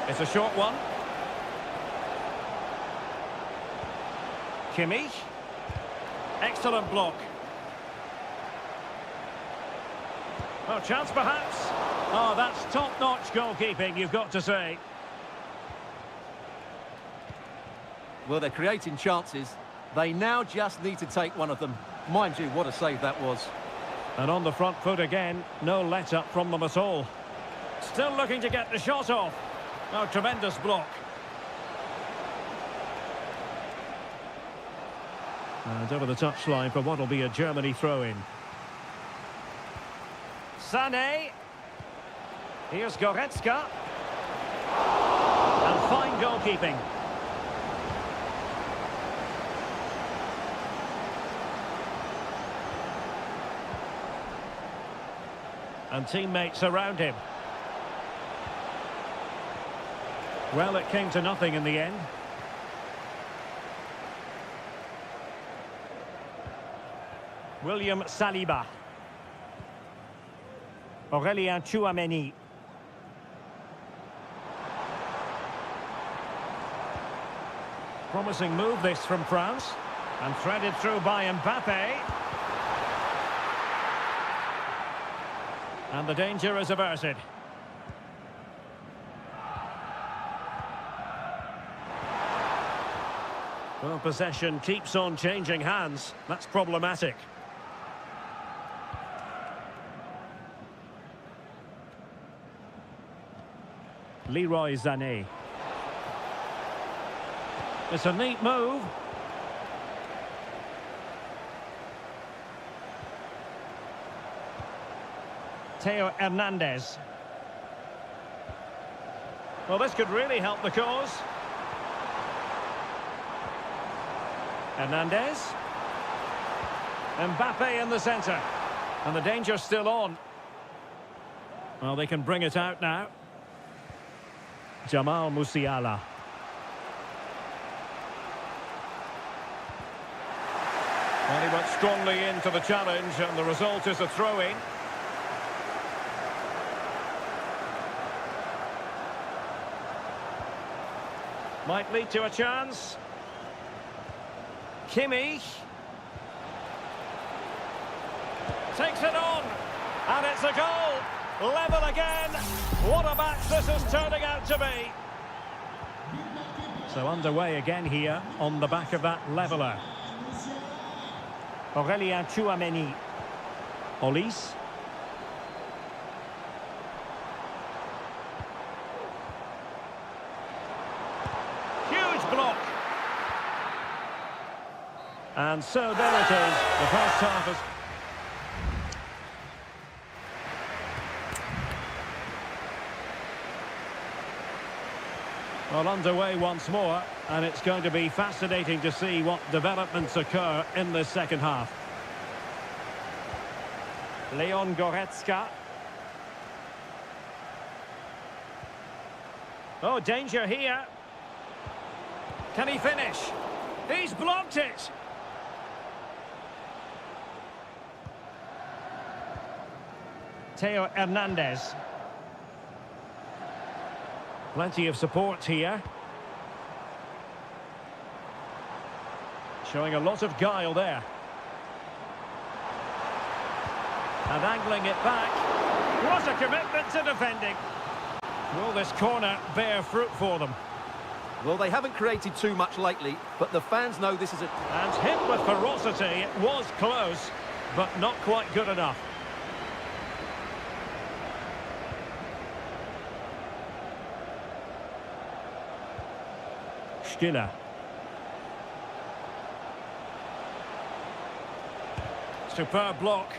It's a short one. Kimmich. Excellent block. Oh, chance perhaps. Oh, that's top-notch goalkeeping, you've got to say. Well, they're creating chances. They now just need to take one of them. Mind you, what a save that was. And on the front foot again, no let-up from them at all. Still looking to get the shot off. Oh, tremendous block. And over the touchline for what will be a Germany throw-in. Sané. Here's Goretzka. And fine goalkeeping. And teammates around him. Well, it came to nothing in the end. William Saliba. Aurélien Tchouameni. Promising move this from France. And threaded through by Mbappe. And the danger is averted. Well, possession keeps on changing hands. That's problematic. Leroy Sané. It's a neat move. Theo Hernandez. Well, this could really help the cause. Hernandez. Mbappe in the centre. And the danger's still on. Well, they can bring it out now. Jamal Musiala. Well, he went strongly into the challenge, and the result is a throw-in. Might lead to a chance. Kimmich. Takes it on. And it's a goal. Level again. What a match this is turning out to be. So underway again here on the back of that leveller. Aurélien Tchouameni. Olise. Huge block. And so there it is. The first half is... Well, underway once more, and it's going to be fascinating to see what developments occur in this second half. Leon Goretzka. Oh, danger here. Can he finish? He's blocked it. Theo Hernandez. Plenty of support here. Showing a lot of guile there. And angling it back. What a commitment to defending. Will this corner bear fruit for them? Well, they haven't created too much lately, but the fans know this is a... And hit with ferocity. It was close, but not quite good enough. Stiller. Superb block.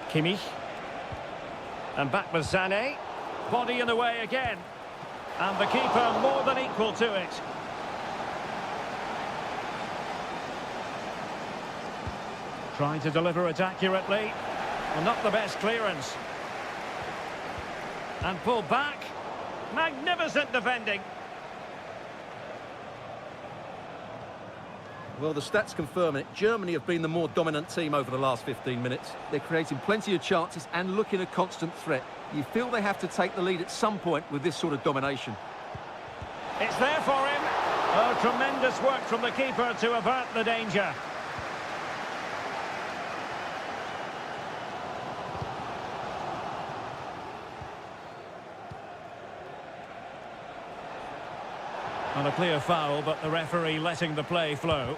Kimmich. And back with Sané. Body in the way again. And the keeper more than equal to it. Trying to deliver it accurately. Well, not the best clearance. And pulled back. Magnificent defending. Well, the stats confirm it. Germany have been the more dominant team over the last 15 minutes. They're creating plenty of chances and looking a constant threat. You feel they have to take the lead at some point with this sort of domination. It's there for him. Oh, tremendous work from the keeper to avert the danger. And a clear foul, but the referee letting the play flow.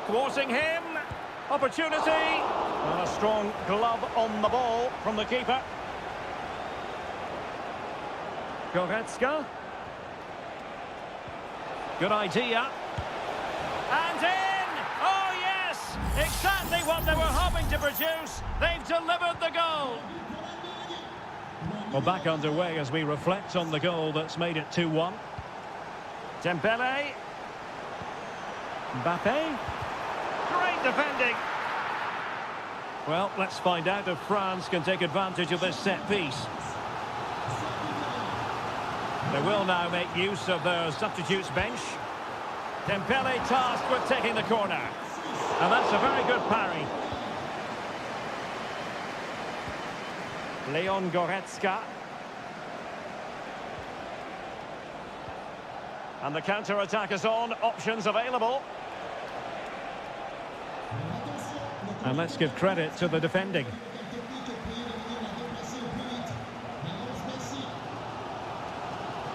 Thwarting him. Opportunity. And a strong glove on the ball from the keeper. Goretzka. Good idea. And in! Oh, yes! Exactly what they were hoping to produce. They've delivered the goal. Well, back underway as we reflect on the goal that's made it 2-1. Dembele. Mbappe. Great defending. Well, let's find out if France can take advantage of this set piece. They will now make use of their substitutes bench. Dembele tasked with taking the corner. And that's a very good parry. Leon Goretzka. And the counter-attack is on. Options available. And let's give credit to the defending.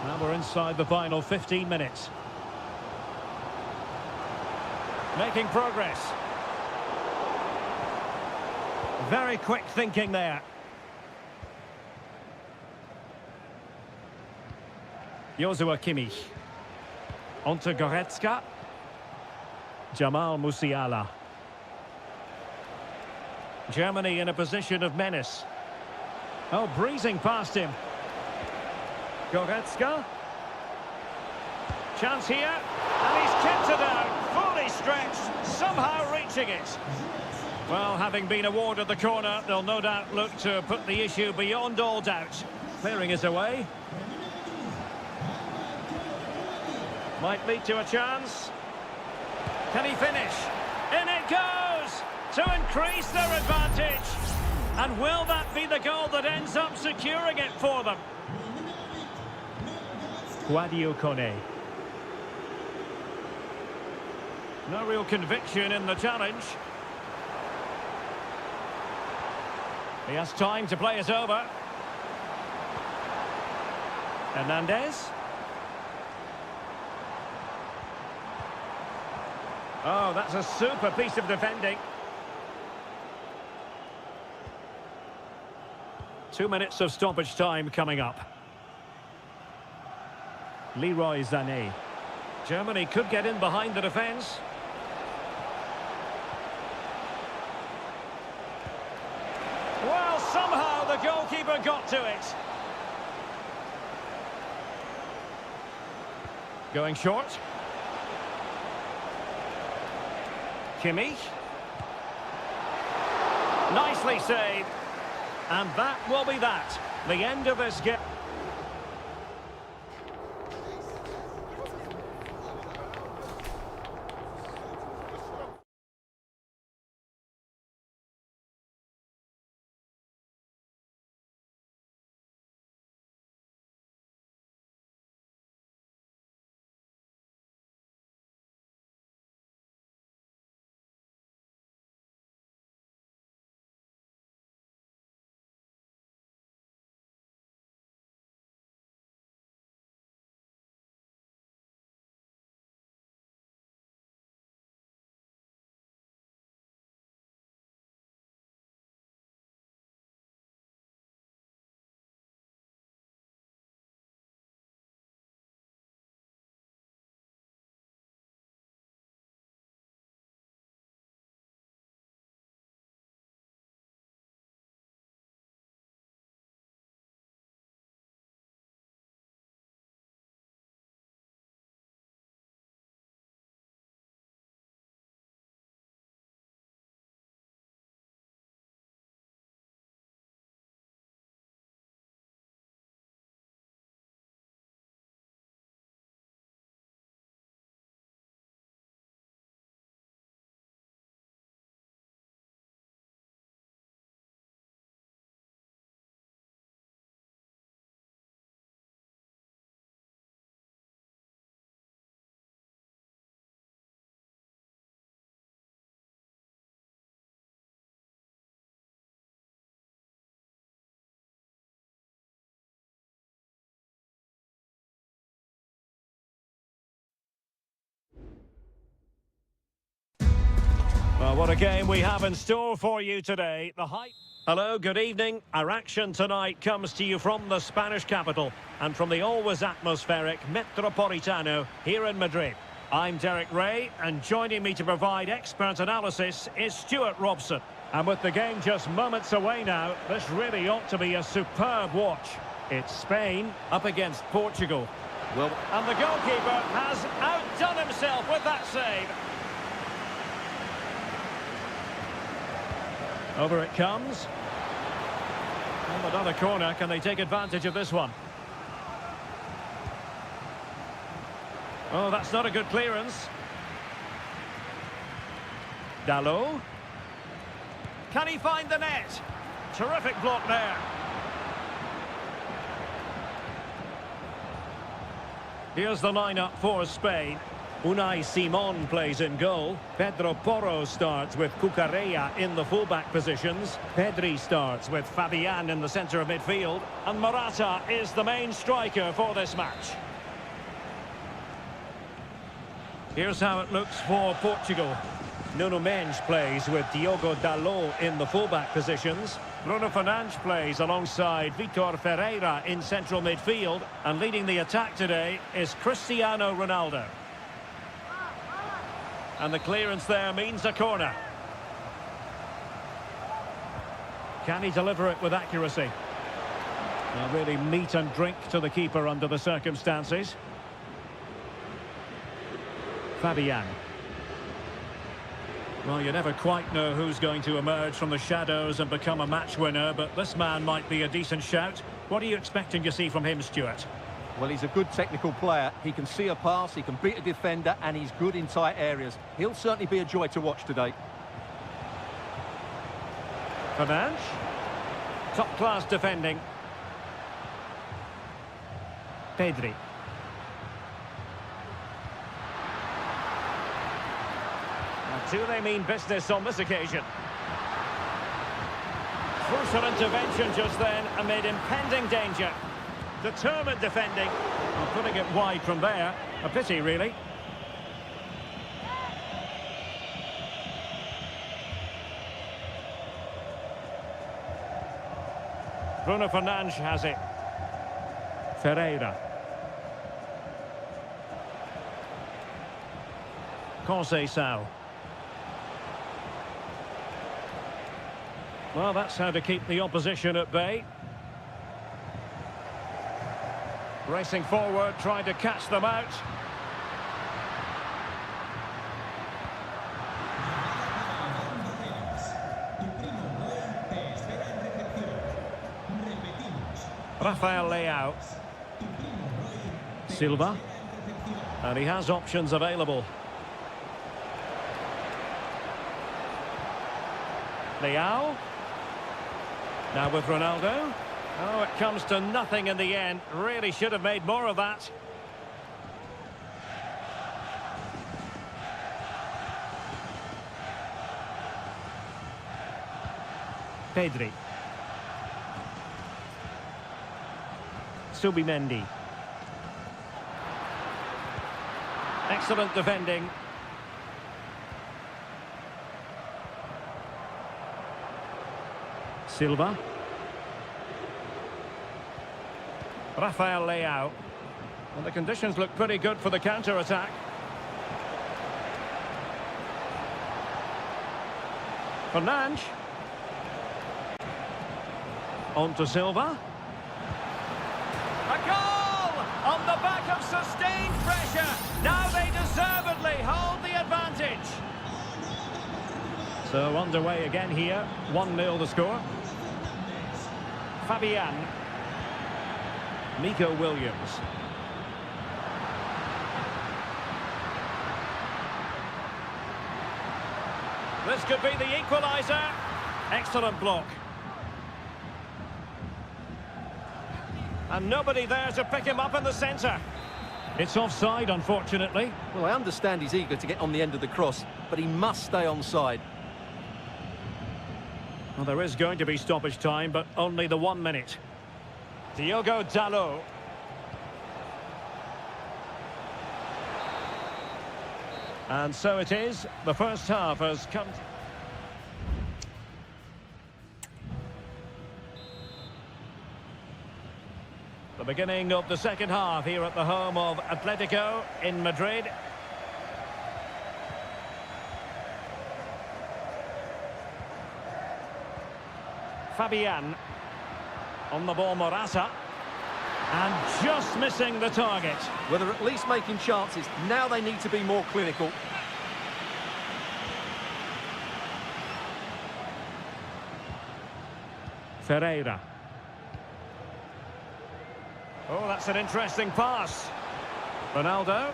Now we're inside the final 15 minutes. Making progress. Very quick thinking there. Joshua Kimmich. Onto Goretzka. Jamal Musiala. Germany in a position of menace. Oh, breezing past him. Goretzka. Chance here. And he's kept it out. Fully stretched. Somehow reaching it. Well, having been awarded the corner, they'll no doubt look to put the issue beyond all doubt. Clearing is away. Might lead to a chance. Can he finish? In it goes! To increase their advantage. And will that be the goal that ends up securing it for them? Guadio Kone. No real conviction in the challenge. He has time to play it over. Hernandez. Oh, that's a super piece of defending. 2 minutes of stoppage time coming up. Leroy Sané. Germany could get in behind the defence. Well, somehow the goalkeeper got to it. Going short. Kimmich. Nicely saved. And that will be that. The end of this game. Well, what a game we have in store for you today. The hype. Hello, good evening. Our action tonight comes to you from the Spanish capital and from the always atmospheric Metropolitano here in Madrid. I'm Derek Ray, and joining me to provide expert analysis is Stuart Robson. And with the game just moments away now, this really ought to be a superb watch. It's Spain up against Portugal. Well, and the goalkeeper has outdone himself with that save. Over it comes. And another corner. Can they take advantage of this one? Oh, that's not a good clearance. Dalot. Can he find the net? Terrific block there. Here's the lineup for Spain. Unai Simon plays in goal. Pedro Porro starts with Cucurella in the fullback positions. Pedri starts with Fabian in the centre of midfield. And Morata is the main striker for this match. Here's how it looks for Portugal. Nuno Mendes plays with Diogo Dalot in the fullback positions. Bruno Fernandes plays alongside Vitor Ferreira in central midfield. And leading the attack today is Cristiano Ronaldo. And the clearance there means a corner. Can he deliver it with accuracy? Now really meat and drink to the keeper under the circumstances. Fabian. Well, you never quite know who's going to emerge from the shadows and become a match winner, but this man might be a decent shout. What are you expecting to see from him, Stuart? Well, he's a good technical player. He can see a pass, he can beat a defender, and he's good in tight areas. He'll certainly be a joy to watch today. Fernandes. Top-class defending. Pedri. And do they mean business on this occasion? Crucial intervention just then amid impending danger. Determined defending. Well, putting it wide from there. A pity, really. Bruno Fernandes has it. Ferreira. Conceição. Well, that's how to keep the opposition at bay. Racing forward, trying to catch them out. Rafael Leao. Silva. And he has options available. Leao. Now with Ronaldo. Oh, it comes to nothing in the end. Really should have made more of that. Pedri. Subimendi. Excellent defending. Silva. Rafael Leao. Well, the conditions look pretty good for the counter-attack. Fernandes. On to Silva. A goal! On the back of sustained pressure. Now they deservedly hold the advantage. So underway again here. 1-0 the score. Fabian. Nico Williams. This could be the equaliser. Excellent block. And nobody there to pick him up in the centre. It's offside, unfortunately. Well, I understand he's eager to get on the end of the cross, but he must stay onside. Well, there is going to be stoppage time, but only the 1 minute. Diogo Dalot. And so it is. The first half has come. The beginning of the second half here at the home of Atletico in Madrid. Fabian. On the ball, Morata. And just missing the target. Well, they're at least making chances. Now they need to be more clinical. Ferreira. Oh, that's an interesting pass. Ronaldo.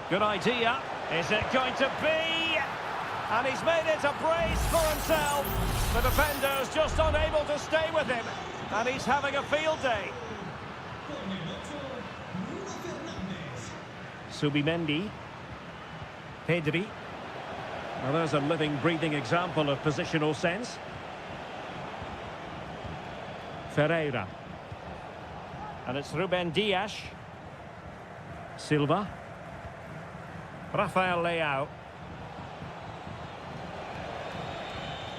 Good idea. Is it going to be? And he's made it a brace for himself. The defender's just unable to stay with him. And he's having a field day. Subimendi. Pedri. Well, there's a living, breathing example of positional sense. Ferreira. And it's Ruben Dias. Silva. Rafael Leao.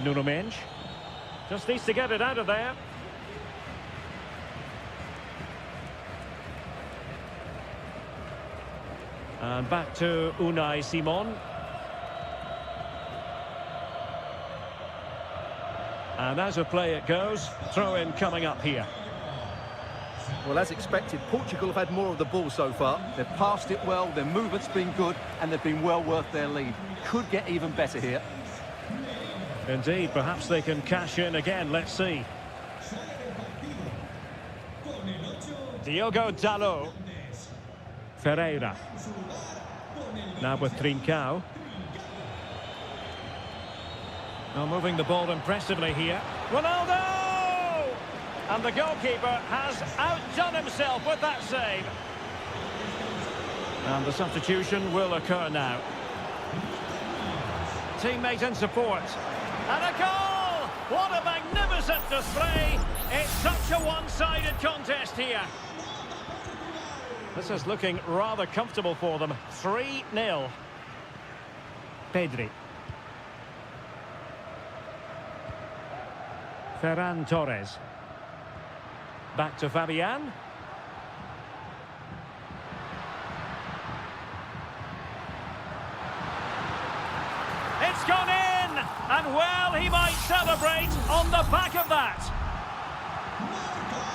Nuno Mendes. Just needs to get it out of there. And back to Unai Simon. And as a play it goes, throw-in coming up here. Well, as expected, Portugal have had more of the ball so far. They've passed it well, their movement's been good, and they've been well worth their lead. Could get even better here. Indeed, perhaps they can cash in again, let's see. Diogo Dalot. Ferreira. Now with Trincao. Now moving the ball impressively here. Ronaldo! And the goalkeeper has outdone himself with that save. And the substitution will occur now. Teammate in support. And a goal! What a magnificent display! It's such a one-sided contest here. This is looking rather comfortable for them. 3-0. Pedri. Ferran Torres. Back to Fabian. It's gone in! And well, he might celebrate on the back of that.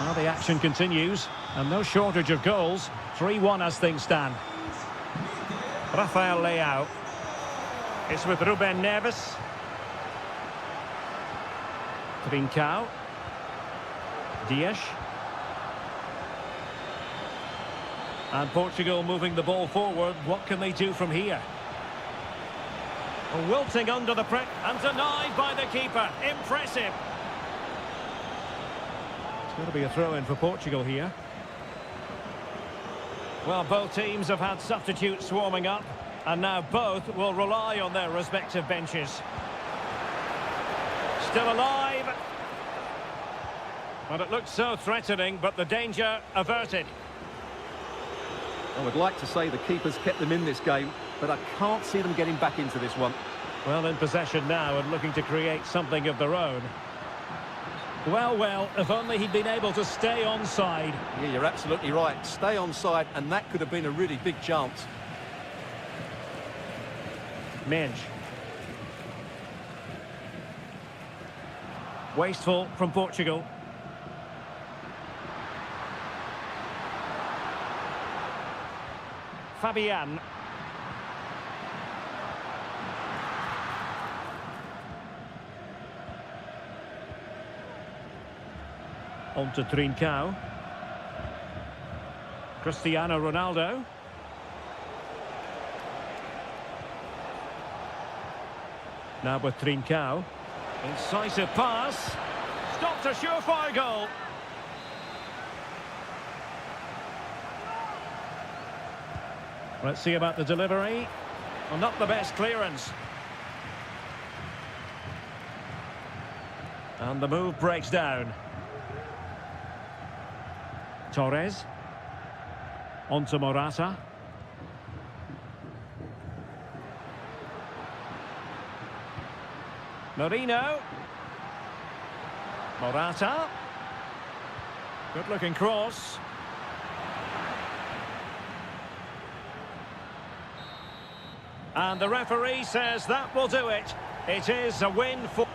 Well, the action continues, and no shortage of goals. 3-1 as things stand. Rafael Leao. It's with Ruben Neves. Trincao. Dias. And Portugal moving the ball forward. What can they do from here? Wilting under the press and denied by the keeper. Impressive. It's going to be a throw-in for Portugal here. Well, both teams have had substitutes swarming up, and now both will rely on their respective benches. Still alive. Well, it looked so threatening, but the danger averted. I would like to say the keeper's kept them in this game, but I can't see them getting back into this one. Well, in possession now and looking to create something of their own. Well, if only he'd been able to stay onside. Yeah, you're absolutely right. Stay onside, and that could have been a really big chance. Minge. Wasteful from Portugal. Fabian. On to Trincao. Cristiano Ronaldo. Now with Trincao. Incisive pass. Stopped a surefire goal. Let's see about the delivery. Well, not the best clearance. And the move breaks down. Torres. On to Morata. Marino. Morata. Good looking cross. And the referee says that will do it. It is a win for...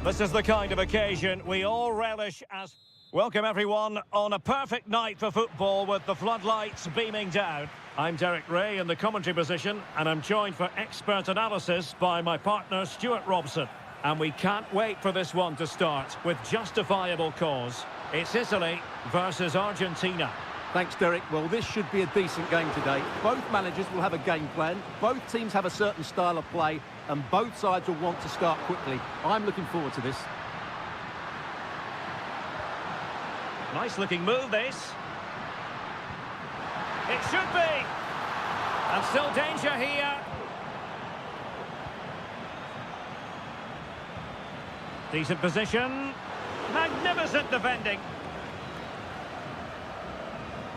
This is the kind of occasion we all relish as... Welcome everyone on a perfect night for football with the floodlights beaming down. I'm Derek Ray in the commentary position and I'm joined for expert analysis by my partner Stuart Robson. And we can't wait for this one to start with justifiable cause. It's Italy versus Argentina. Thanks, Derek. Well, this should be a decent game today. Both managers will have a game plan. Both teams have a certain style of play, and both sides will want to start quickly. I'm looking forward to this. Nice looking move, this. It should be. And still danger here. Decent position. Magnificent defending.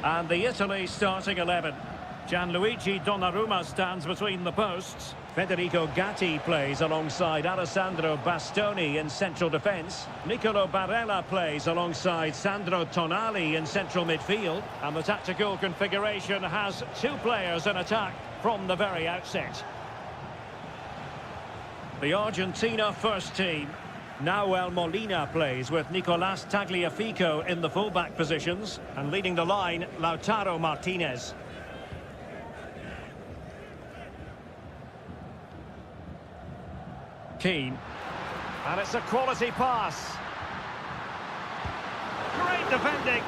And the Italy starting 11. Gianluigi Donnarumma stands between the posts. Federico Gatti plays alongside Alessandro Bastoni in central defence. Nicolo Barella plays alongside Sandro Tonali in central midfield. And the tactical configuration has two players in attack from the very outset. The Argentina first team. Nahuel Molina plays with Nicolás Tagliafico in the fullback positions. And leading the line, Lautaro Martinez. Keane. And it's a quality pass. Great defending.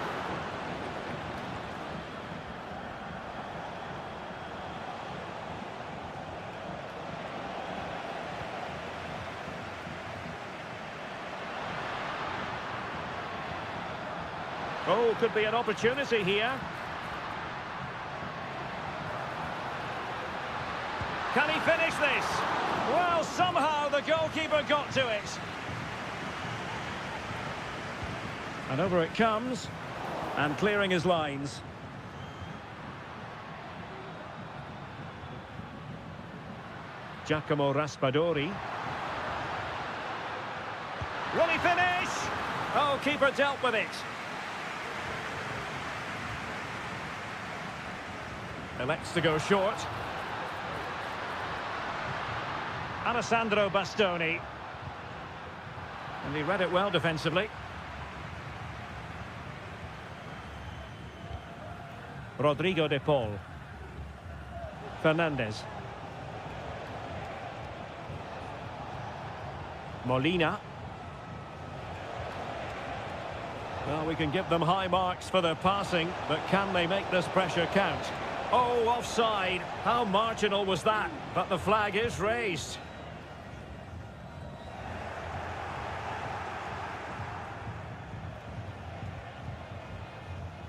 Oh, could be an opportunity here. Can he finish this? Well, somehow the goalkeeper got to it. And over it comes. And clearing his lines. Giacomo Raspadori. Will he finish? Oh, keeper dealt with it. Elects to go short. Alessandro Bastoni. And he read it well defensively. Rodrigo de Paul. Fernandez. Molina. Well, we can give them high marks for their passing, but can they make this pressure count? Oh, offside. How marginal was that? But the flag is raised.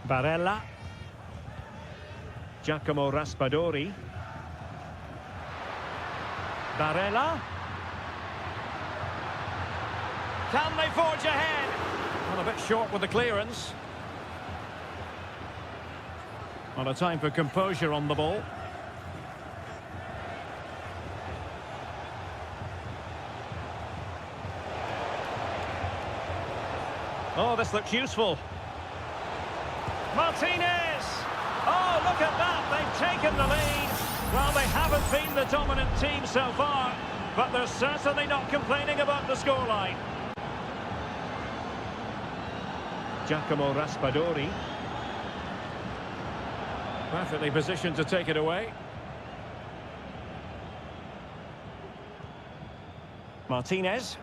Barella. Giacomo Raspadori. Barella. Can they forge ahead? Well, a bit short with the clearance. Well, a time for composure on the ball. Oh, this looks useful. Martinez! Oh, look at that! They've taken the lead. Well, they haven't been the dominant team so far, but they're certainly not complaining about the scoreline. Giacomo Raspadori. Perfectly positioned to take it away. Martinez.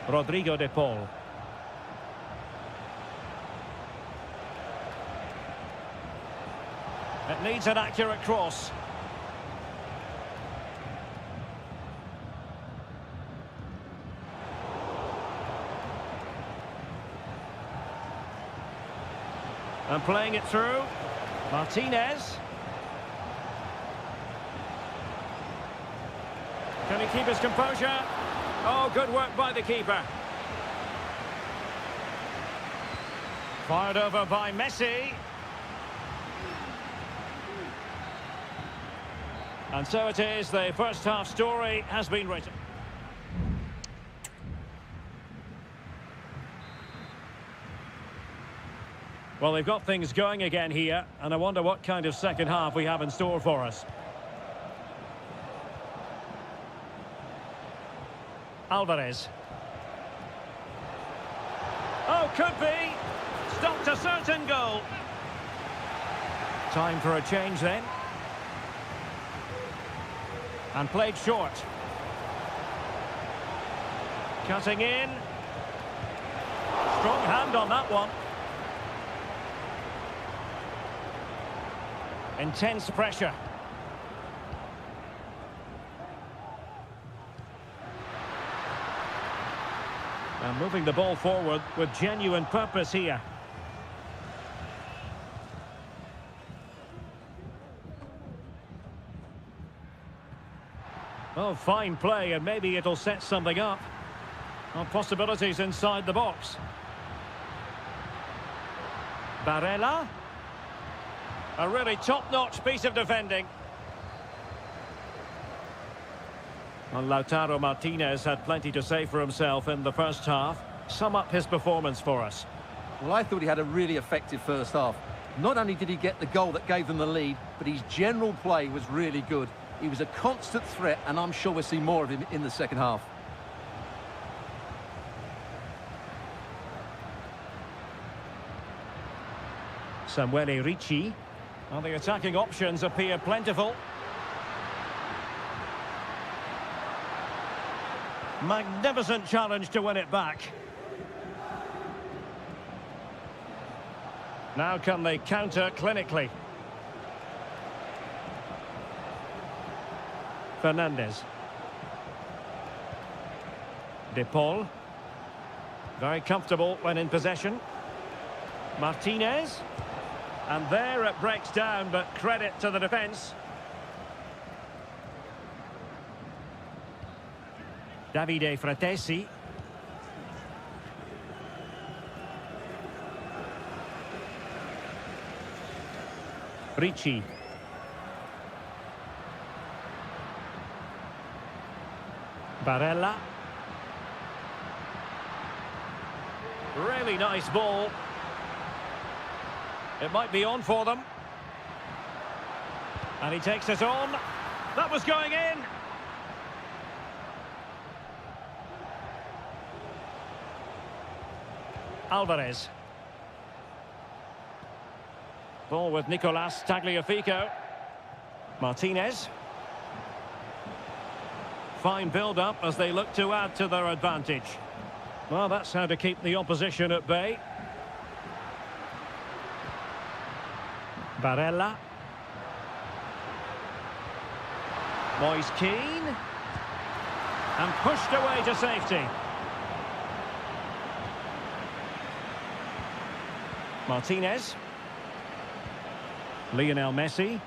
Rodrigo de Paul. It needs an accurate cross. And playing it through. Martinez. Can he keep his composure? Oh, good work by the keeper. Fired over by Messi. And so it is, the first half story has been written. Well, they've got things going again here, and I wonder what kind of second half we have in store for us. Alvarez. Oh, could be. Stopped a certain goal. Time for a change then. And played short. Cutting in. Strong hand on that one. Intense pressure. And moving the ball forward with genuine purpose here. Oh, fine play, and maybe it'll set something up. Well, possibilities inside the box. Barella. A really top-notch piece of defending. And Lautaro Martinez had plenty to say for himself in the first half. Sum up his performance for us. Well, I thought he had a really effective first half. Not only did he get the goal that gave them the lead, but his general play was really good. He was a constant threat, and I'm sure we'll see more of him in the second half. Samuele Ricci. Well, the attacking options appear plentiful. Magnificent challenge to win it back. Now can they counter clinically? Fernandez. De Paul. Very comfortable when in possession. Martinez. And there it breaks down, but credit to the defence. Davide Fratesi. Ricci. Barella. Really nice ball. It might be on for them. And he takes it on. That was going in. Alvarez. Ball with Nicolas Tagliafico. Martinez. Fine build-up as they look to add to their advantage. Well, that's how to keep the opposition at bay. Barella. Moise Keane. And pushed away to safety. Martinez. Lionel Messi.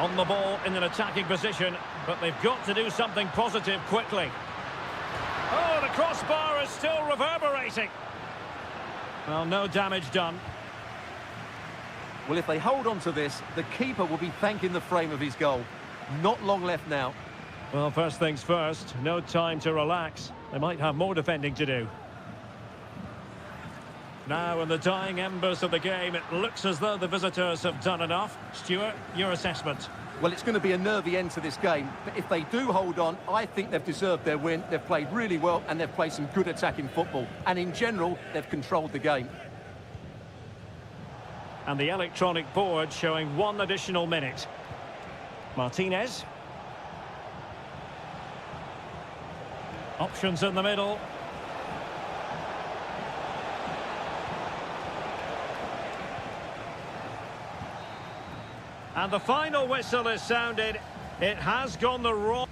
On the ball in an attacking position, but they've got to do something positive quickly. Oh, the crossbar is still reverberating. Well, no damage done. Well, if they hold on to this, the keeper will be thanking the frame of his goal. Not long left now. Well, first things first, no time to relax. They might have more defending to do. Now, in the dying embers of the game, it looks as though the visitors have done enough. Stuart, your assessment? Well, it's going to be a nervy end to this game, but if they do hold on, I think they've deserved their win. They've played really well, and they've played some good attacking football. And in general, they've controlled the game. And the electronic board showing 1 additional minute. Martinez. Options in the middle. And the final whistle is sounded. It has gone the wrong...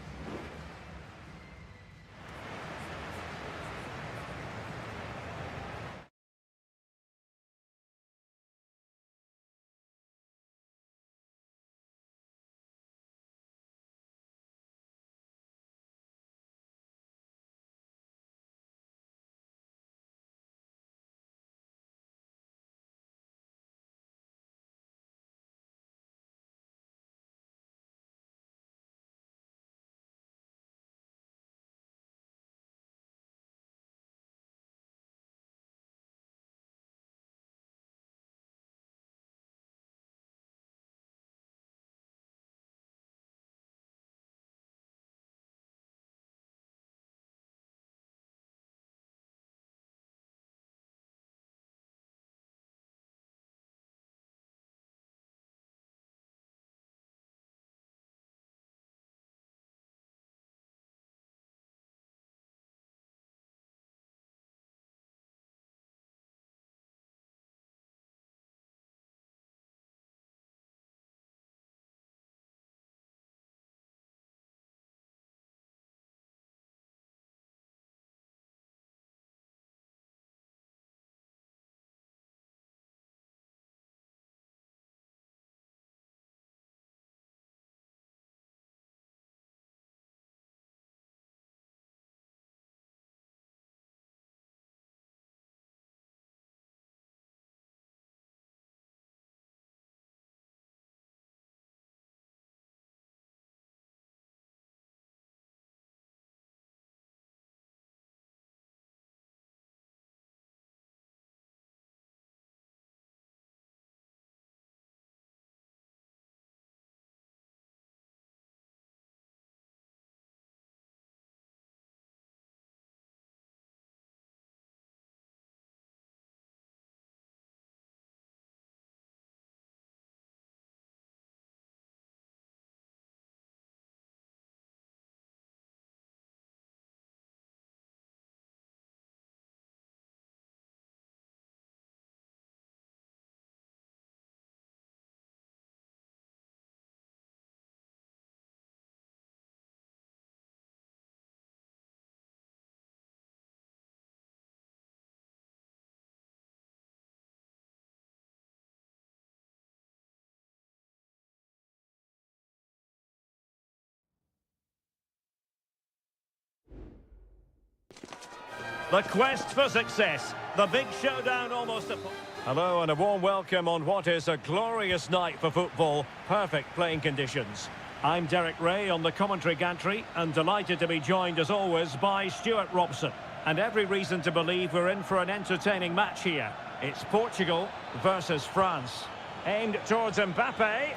The quest for success. The big showdown almost upon... Hello and a warm welcome on what is a glorious night for football. Perfect playing conditions. I'm Derek Ray on the commentary gantry and delighted to be joined as always by Stuart Robson. And every reason to believe we're in for an entertaining match here. It's Portugal versus France. Aimed towards Mbappe.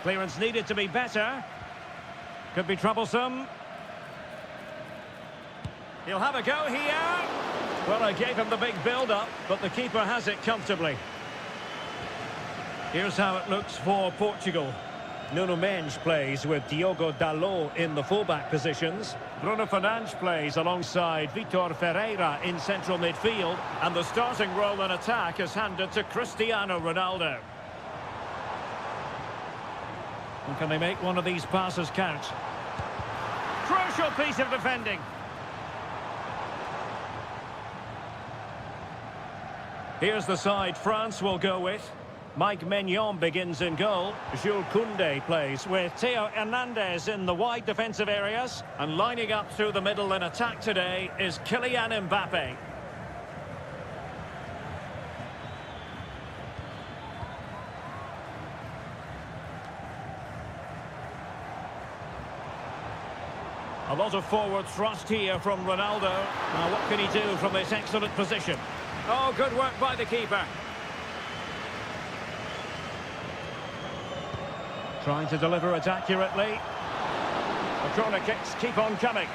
Clearance needed to be better. Could be troublesome. He'll have a go here. Well, I gave him the big build-up, but the keeper has it comfortably. Here's how it looks for Portugal. Nuno Mendes plays with Diogo Dalot in the fullback positions. Bruno Fernandes plays alongside Vitor Ferreira in central midfield. And the starting role in attack is handed to Cristiano Ronaldo. And can they make one of these passes count? Crucial piece of defending. Here's the side France will go with. Mike Maignan begins in goal. Jules Koundé plays with Theo Hernandez in the wide defensive areas. And lining up through the middle in attack today is Kylian Mbappe. A lot of forward thrust here from Ronaldo. Now what can he do from this excellent position? Oh, good work by the keeper. Trying to deliver it accurately. The corner kicks keep on coming.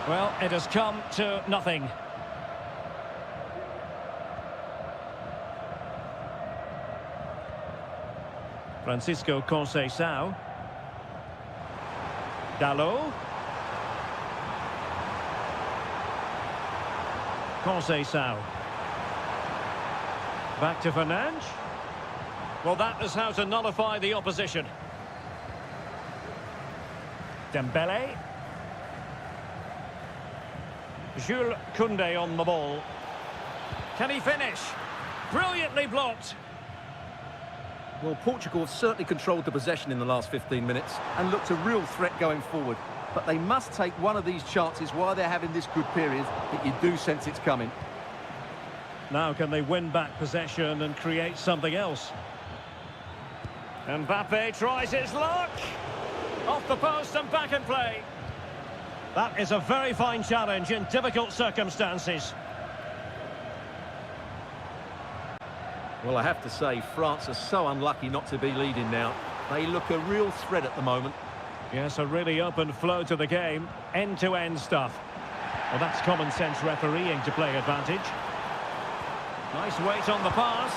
Well, it has come to nothing. Francisco Conceição. Dalot. Conceição. Back to Fernandes. Well, that is how to nullify the opposition. Dembele. Jules Koundé on the ball. Can he finish? Brilliantly blocked. Well, Portugal have certainly controlled the possession in the last 15 minutes and looked a real threat going forward. But they must take one of these chances while they're having this good period that you do sense it's coming. Now can they win back possession and create something else? Mbappe tries his luck. Off the post and back in play. That is a very fine challenge in difficult circumstances. Well, I have to say, France are so unlucky not to be leading now. They look a real threat at the moment. Yes, a really open flow to the game. End-to-end stuff. Well, that's common sense refereeing to play advantage. Nice weight on the pass.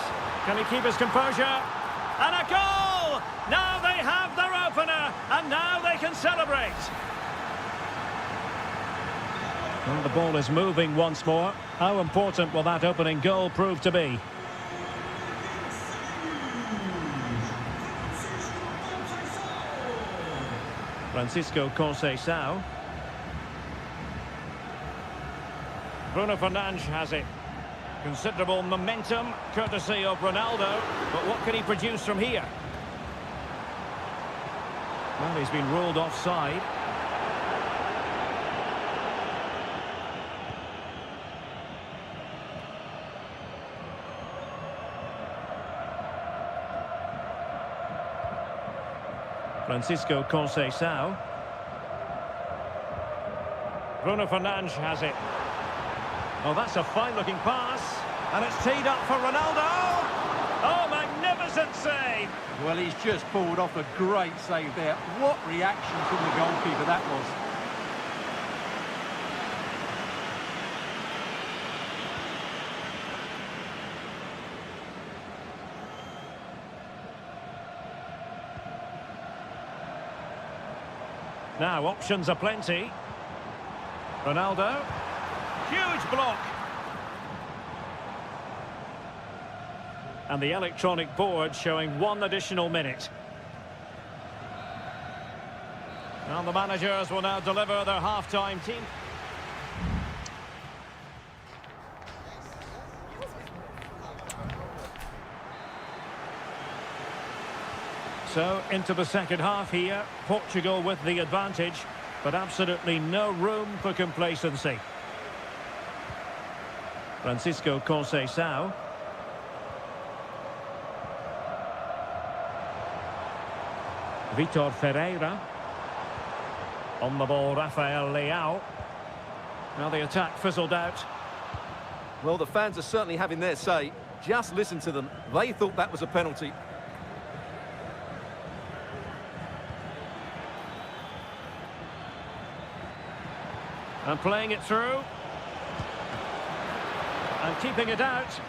Can he keep his composure? And a goal! Now they have their opener, and now they can celebrate. Well, the ball is moving once more. How important will that opening goal prove to be? Francisco Conceição. Bruno Fernandes has it. Considerable momentum, courtesy of Ronaldo. But what can he produce from here? Well, he's been ruled offside. Francisco Conceição. Bruno Fernandes has it. Oh, that's a fine-looking pass. And it's teed up for Ronaldo. Oh, magnificent save. Well, he's just pulled off a great save there. What reaction from the goalkeeper that was. Now, options are plenty. Ronaldo. Huge block. And the electronic board showing one additional minute. And the managers will now deliver their half-time team. So, into the second half here. Portugal with the advantage, but absolutely no room for complacency. Francisco Conceição. Vitor Ferreira. On the ball, Rafael Leao. Now the attack fizzled out. Well, the fans are certainly having their say. Just listen to them. They thought that was a penalty. And playing it through. And keeping it out.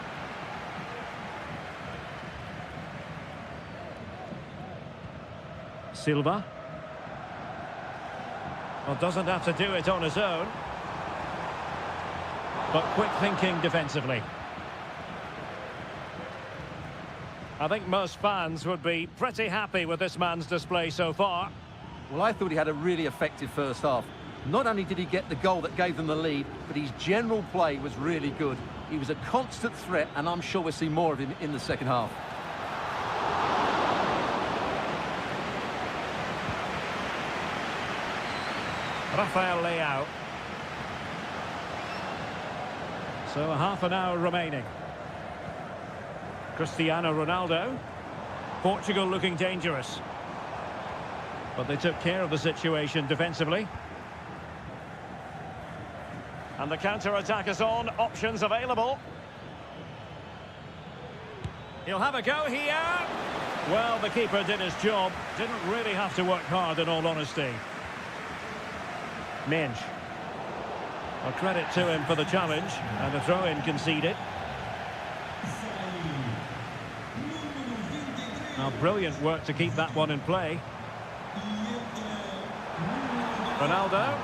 Silva. Well, doesn't have to do it on his own. But quick thinking defensively. I think most fans would be pretty happy with this man's display so far. Well, I thought he had a really effective first half. Not only did he get the goal that gave them the lead, but his general play was really good. He was a constant threat, and I'm sure we'll see more of him in the second half. Rafael Leao. So half an hour remaining. Cristiano Ronaldo. Portugal looking dangerous. But they took care of the situation defensively. And the counter-attack is on. Options available. He'll have a go here. Well, the keeper did his job. Didn't really have to work hard, in all honesty. Mensch. Well, credit to him for the challenge. And a throw-in conceded. Now, brilliant work to keep that one in play. Ronaldo.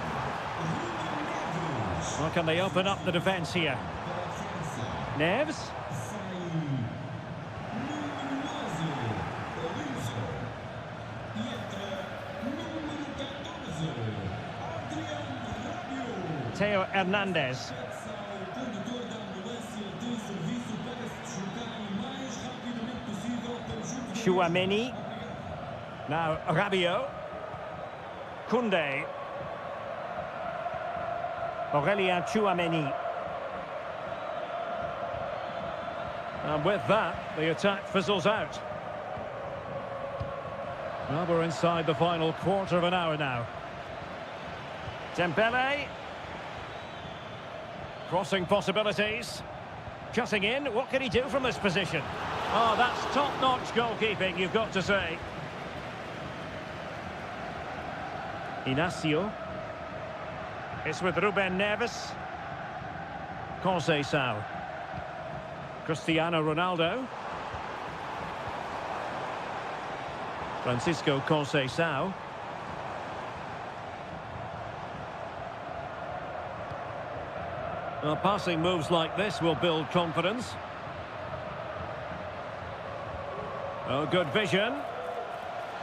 Well, can they open up the defence here? Neves. Theo Hernandez. Chouameni. Now Rabiot. Koundé. Aurélien Chouameni. And with that, the attack fizzles out. Well, we're inside the final quarter of an hour now. Dembele. Crossing possibilities. Cutting in. What can he do from this position? Oh, that's top-notch goalkeeping, you've got to say. Inacio. It's with Ruben Neves. Conceição. Cristiano Ronaldo. Francisco Conceição. Well, passing moves like this will build confidence. Oh, good vision.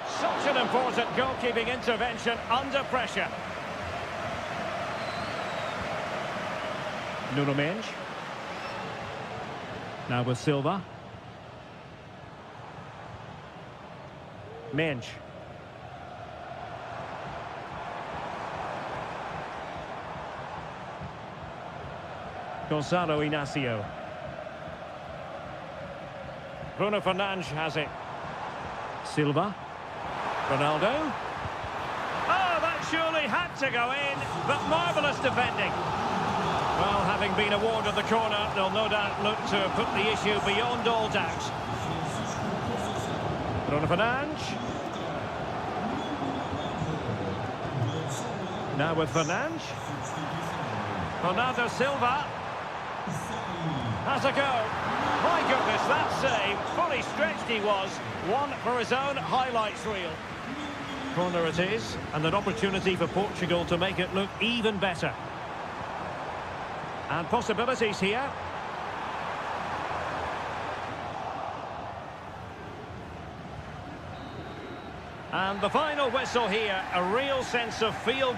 Such an important goalkeeping intervention under pressure. Nuno Mendes. Now with Silva. Mendes. Gonzalo Inacio. Bruno Fernandes has it. Silva. Ronaldo. Oh, that surely had to go in, but marvellous defending. Well, having been awarded the corner, they'll no doubt look to put the issue beyond all doubt. Bruno Fernandes. Now with Fernandes. Bernardo Silva. Has a go. My goodness, that save. Fully stretched he was. One for his own highlights reel. Corner it is, and an opportunity for Portugal to make it look even better. And possibilities here. And the final whistle here, a real sense of feel.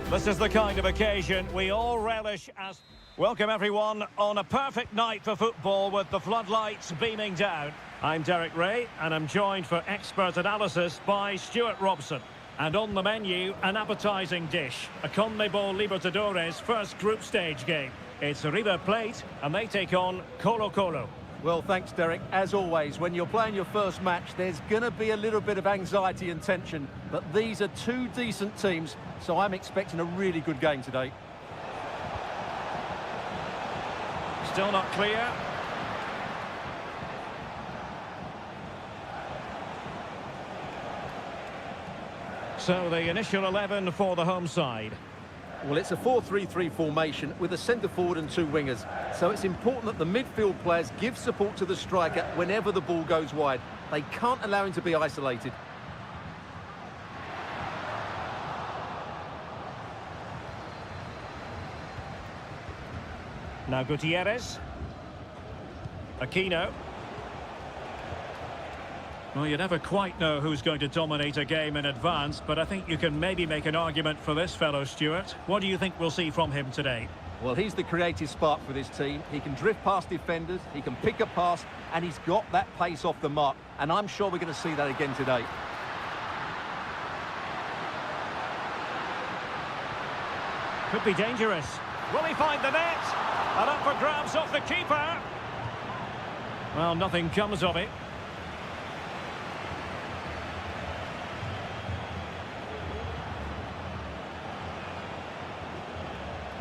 This is the kind of occasion we all relish as... Welcome everyone on a perfect night for football with the floodlights beaming down. I'm Derek Ray and I'm joined for expert analysis by Stuart Robson. And on the menu, an appetising dish, a CONMEBOL Libertadores first group stage game. It's River Plate and they take on Colo Colo. Well, thanks, Derek. As always, when you're playing your first match, there's going to be a little bit of anxiety and tension. But these are two decent teams, so I'm expecting a really good game today. Still not clear. So the initial 11 for the home side. Well, it's a 4-3-3 formation with a centre forward and two wingers. So it's important that the midfield players give support to the striker whenever the ball goes wide. They can't allow him to be isolated. Now Gutierrez. Aquino. Well, you never quite know who's going to dominate a game in advance, but I think you can maybe make an argument for this fellow, Stuart. What do you think we'll see from him today? Well, he's the creative spark for this team. He can drift past defenders, he can pick a pass, and he's got that pace off the mark. And I'm sure we're going to see that again today. Could be dangerous. Will he find the net? And up for grabs off the keeper. Well, nothing comes of it.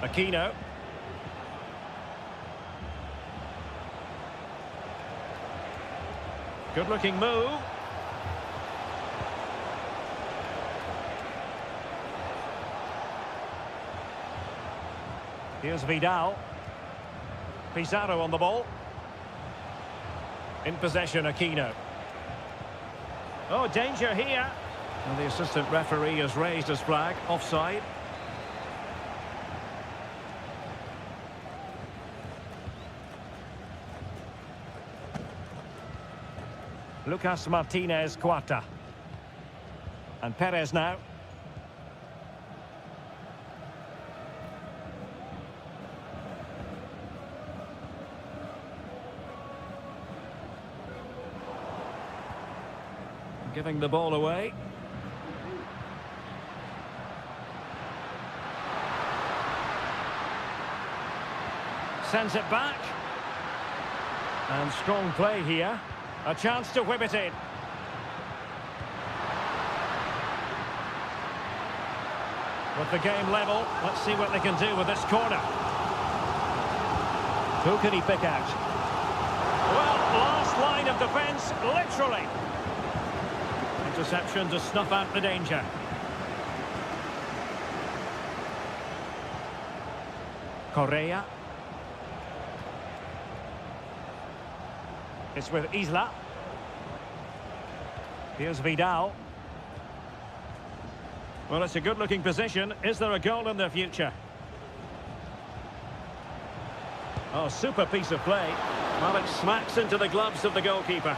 Aquino. Good-looking move. Here's Vidal. Pizarro on the ball. In possession, Aquino. Oh, danger here. And the assistant referee has raised his flag. Offside. Lucas Martinez Cuarta. And Perez now. Giving the ball away. Sends it back. And strong play here. A chance to whip it in. With the game level, let's see what they can do with this corner. Who can he pick out? Well, last line of defence, literally. Interception to snuff out the danger. Correa. It's with Isla. Here's Vidal. Well, it's a good-looking position. Is there a goal in the future? Oh, super piece of play. Well, it smacks into the gloves of the goalkeeper.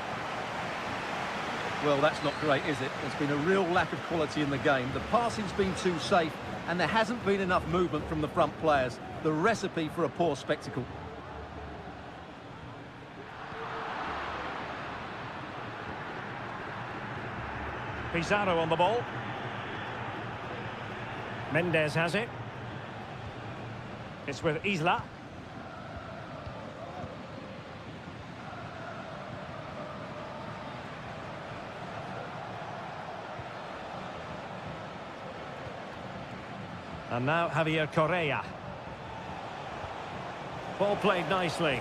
Well, that's not great, is it? There's been a real lack of quality in the game. The passing's been too safe, and there hasn't been enough movement from the front players. The recipe for a poor spectacle. Pizarro on the ball. Mendes has it. It's with Isla. And now Javier Correa. Ball played nicely.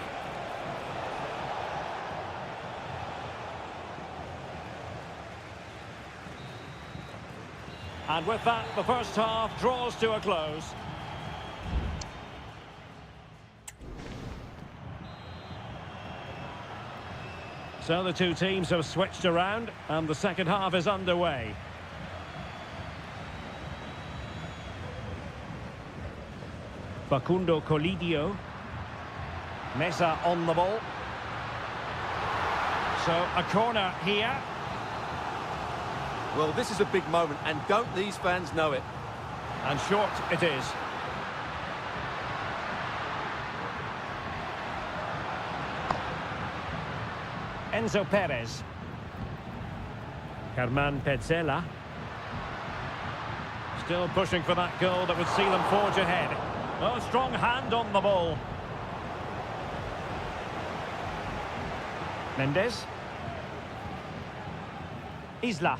And with that, the first half draws to a close. So the two teams have switched around, and the second half is underway. Facundo Colidio. Mesa on the ball. So a corner here. Well, this is a big moment, and don't these fans know it? And short it is. Enzo Perez. Herman Petzela. Still pushing for that goal that would see them forge ahead. Oh, strong hand on the ball. Mendes. Isla.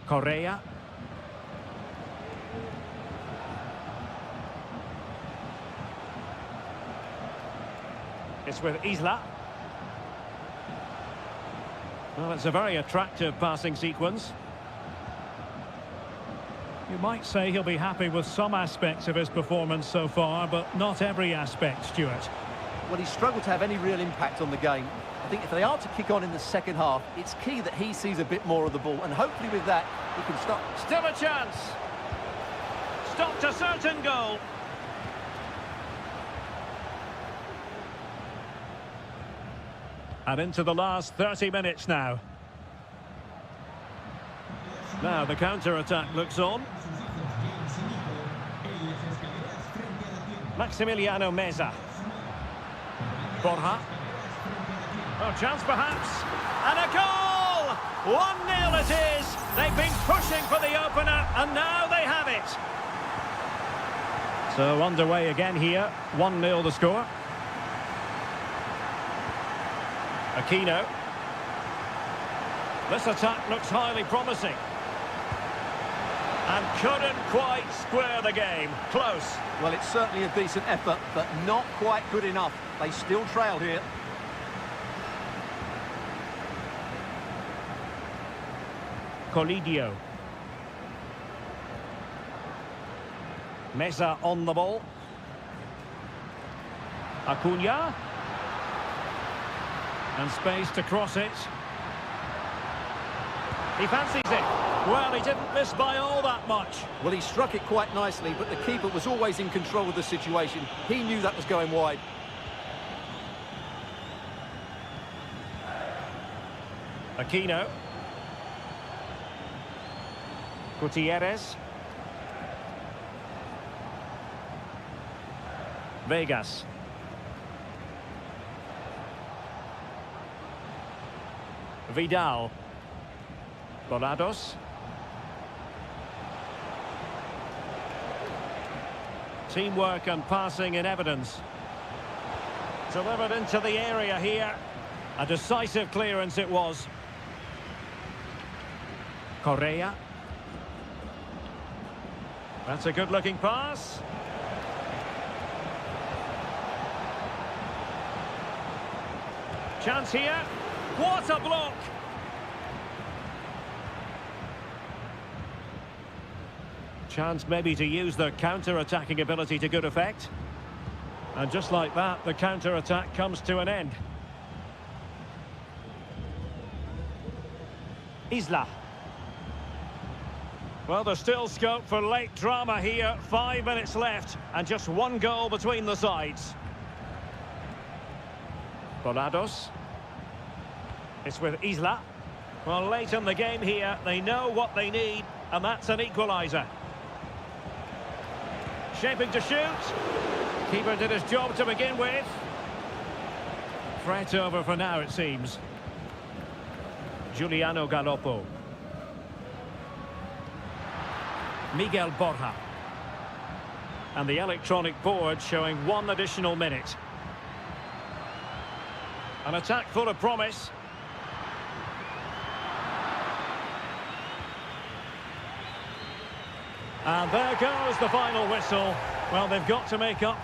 Correa. It's with Isla. Well, it's a very attractive passing sequence. You might say he'll be happy with some aspects of his performance so far, but not every aspect, Stuart. Well, he's struggled to have any real impact on the game. I think if they are to kick on in the second half, it's key that he sees a bit more of the ball, and hopefully with that, he can stop. Still a chance. Stopped a certain goal. And into the last 30 minutes now. Now the counter-attack looks on. Maximiliano Meza. Borja. Oh, chance perhaps. And a goal! 1-0 it is. They've been pushing for the opener, and now they have it. So underway again here. 1-0 the score. Aquino. This attack looks highly promising. And couldn't quite square the game. Close. Well, it's certainly a decent effort, but not quite good enough. They still trail here. Colidio. Meza on the ball. Acuna. And space to cross it. He fancies it. Well, he didn't miss by all that much. Well, he struck it quite nicely, but the keeper was always in control of the situation. He knew that was going wide. Aquino. Gutierrez. Vegas. Vidal. Volados. Teamwork and passing in evidence. Delivered into the area here. A decisive clearance it was. Correa. That's a good-looking pass. Chance here. What a block! Chance maybe to use their counter-attacking ability to good effect. And just like that, the counter-attack comes to an end. Isla. Well, there's still scope for late drama here. 5 minutes left, and just one goal between the sides. Volados. It's with Isla. Well, late in the game here, they know what they need, and that's an equaliser. Shaping to shoot. Keeper did his job to begin with. Threat over for now, it seems. Giuliano Galoppo. Miguel Borja. And the electronic board showing 1 additional minute. An attack full of promise. And there goes the final whistle. Well, they've got to make up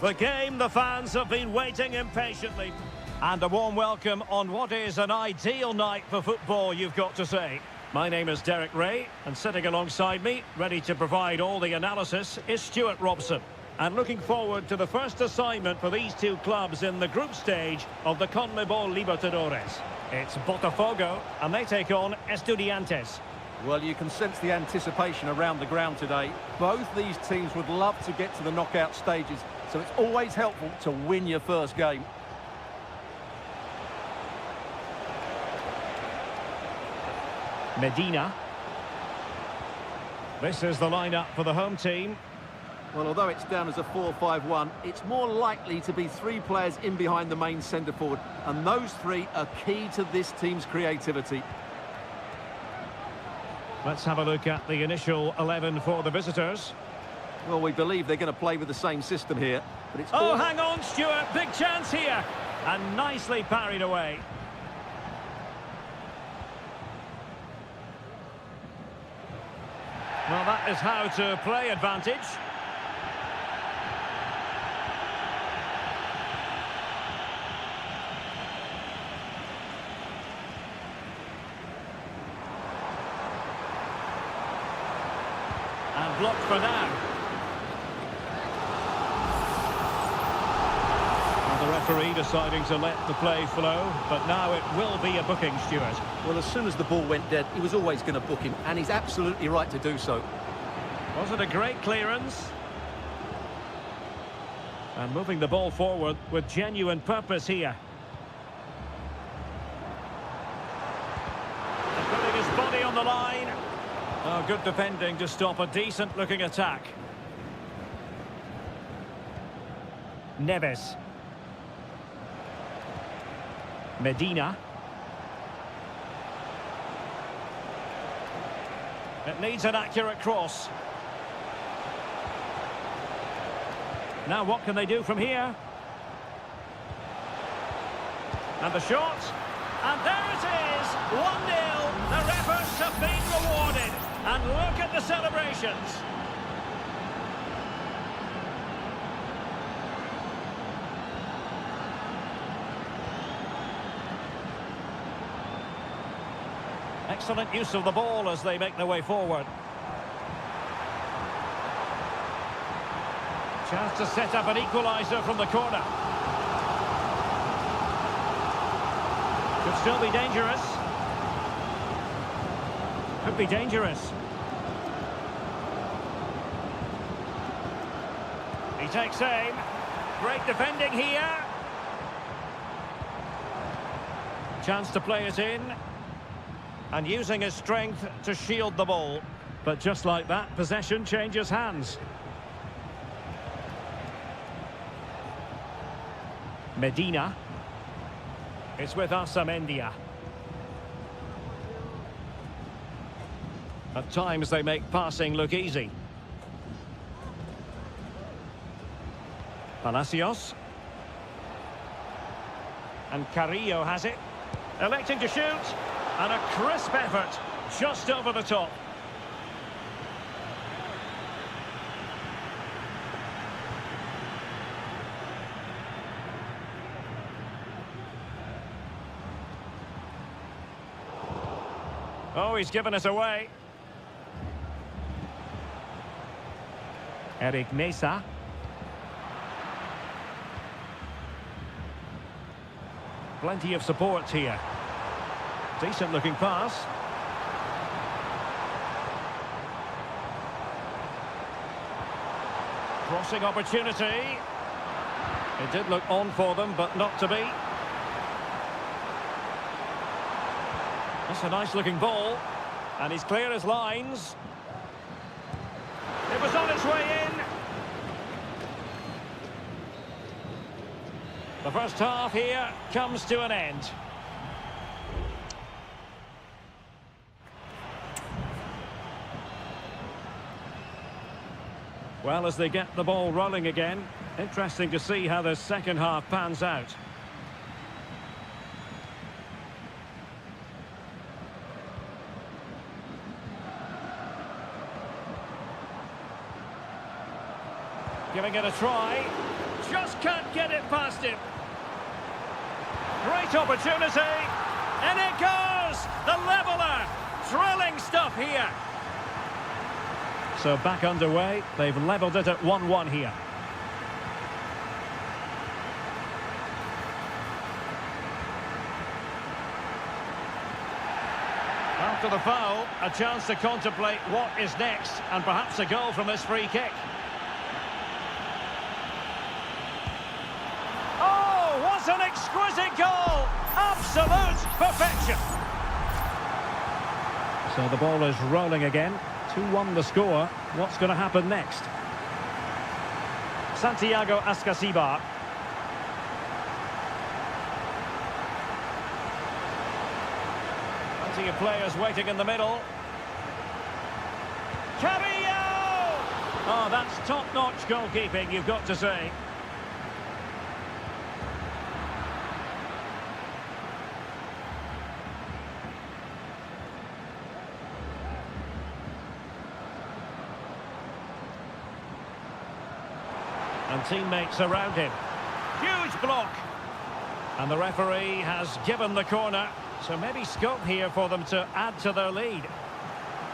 The game the fans have been waiting impatiently. And a warm welcome on what is an ideal night for football, you've got to say. My name is Derek Ray, and sitting alongside me, ready to provide all the analysis, is Stuart Robson. And looking forward to the first assignment for these two clubs in the group stage of the CONMEBOL Libertadores. It's Botafogo, and they take on Estudiantes. Well, you can sense the anticipation around the ground today. Both these teams would love to get to the knockout stages, so it's always helpful to win your first game. Medina. This is the lineup for the home team. Well, although it's down as a 4-5-1, it's more likely to be three players in behind the main centre-forward, and those three are key to this team's creativity. Let's have a look at the initial 11 for the visitors. Well, we believe they're going to play with the same system here, but it's... Oh, hang on, Stuart, big chance here, and nicely parried away. Well, that is how to play advantage. And blocked for now. And the referee deciding to let the play flow, but now it will be a booking, Stuart. Well, as soon as the ball went dead, he was always going to book him, and he's absolutely right to do so. Was it a great clearance? And moving the ball forward with genuine purpose here. And putting his body on the line. Oh, good defending to stop a decent-looking attack. Neves. Medina. It needs an accurate cross. Now what can they do from here? And the shot. And there it is! 1-0. Their efforts have been rewarded. And look at the celebrations. Excellent use of the ball as they make their way forward. Chance to set up an equaliser from the corner. Could still be dangerous. Could be dangerous. He takes aim. Great defending here. Chance to play it in. And using his strength to shield the ball. But just like that, possession changes hands. Medina. It's with Amendia. At times they make passing look easy. Palacios. And Carrillo has it. Electing to shoot. And a crisp effort just over the top. Oh, he's given us away. Eric Mesa. Plenty of support here. Decent looking pass. Crossing opportunity. It did look on for them, but not to be. That's a nice looking ball. And he's clear as lines. It was on its way in. The first half here comes to an end. Well, as they get the ball rolling again, interesting to see how the second half pans out. Giving it a try. just can't get it past him. Great opportunity. And it goes! The leveller! Thrilling stuff here. So back underway. They've levelled it at 1-1 here. After the foul, a chance to contemplate what is next, and perhaps a goal from this free kick. Oh, what an exquisite goal! Absolute perfection. So the ball is rolling again. 2-1 the score. What's going to happen next? Santiago Ascasibar. Plenty of players waiting in the middle. Cabello! Oh, that's top-notch goalkeeping, you've got to say. And teammates around him. Huge block. And the referee has given the corner. So maybe scope here for them to add to their lead.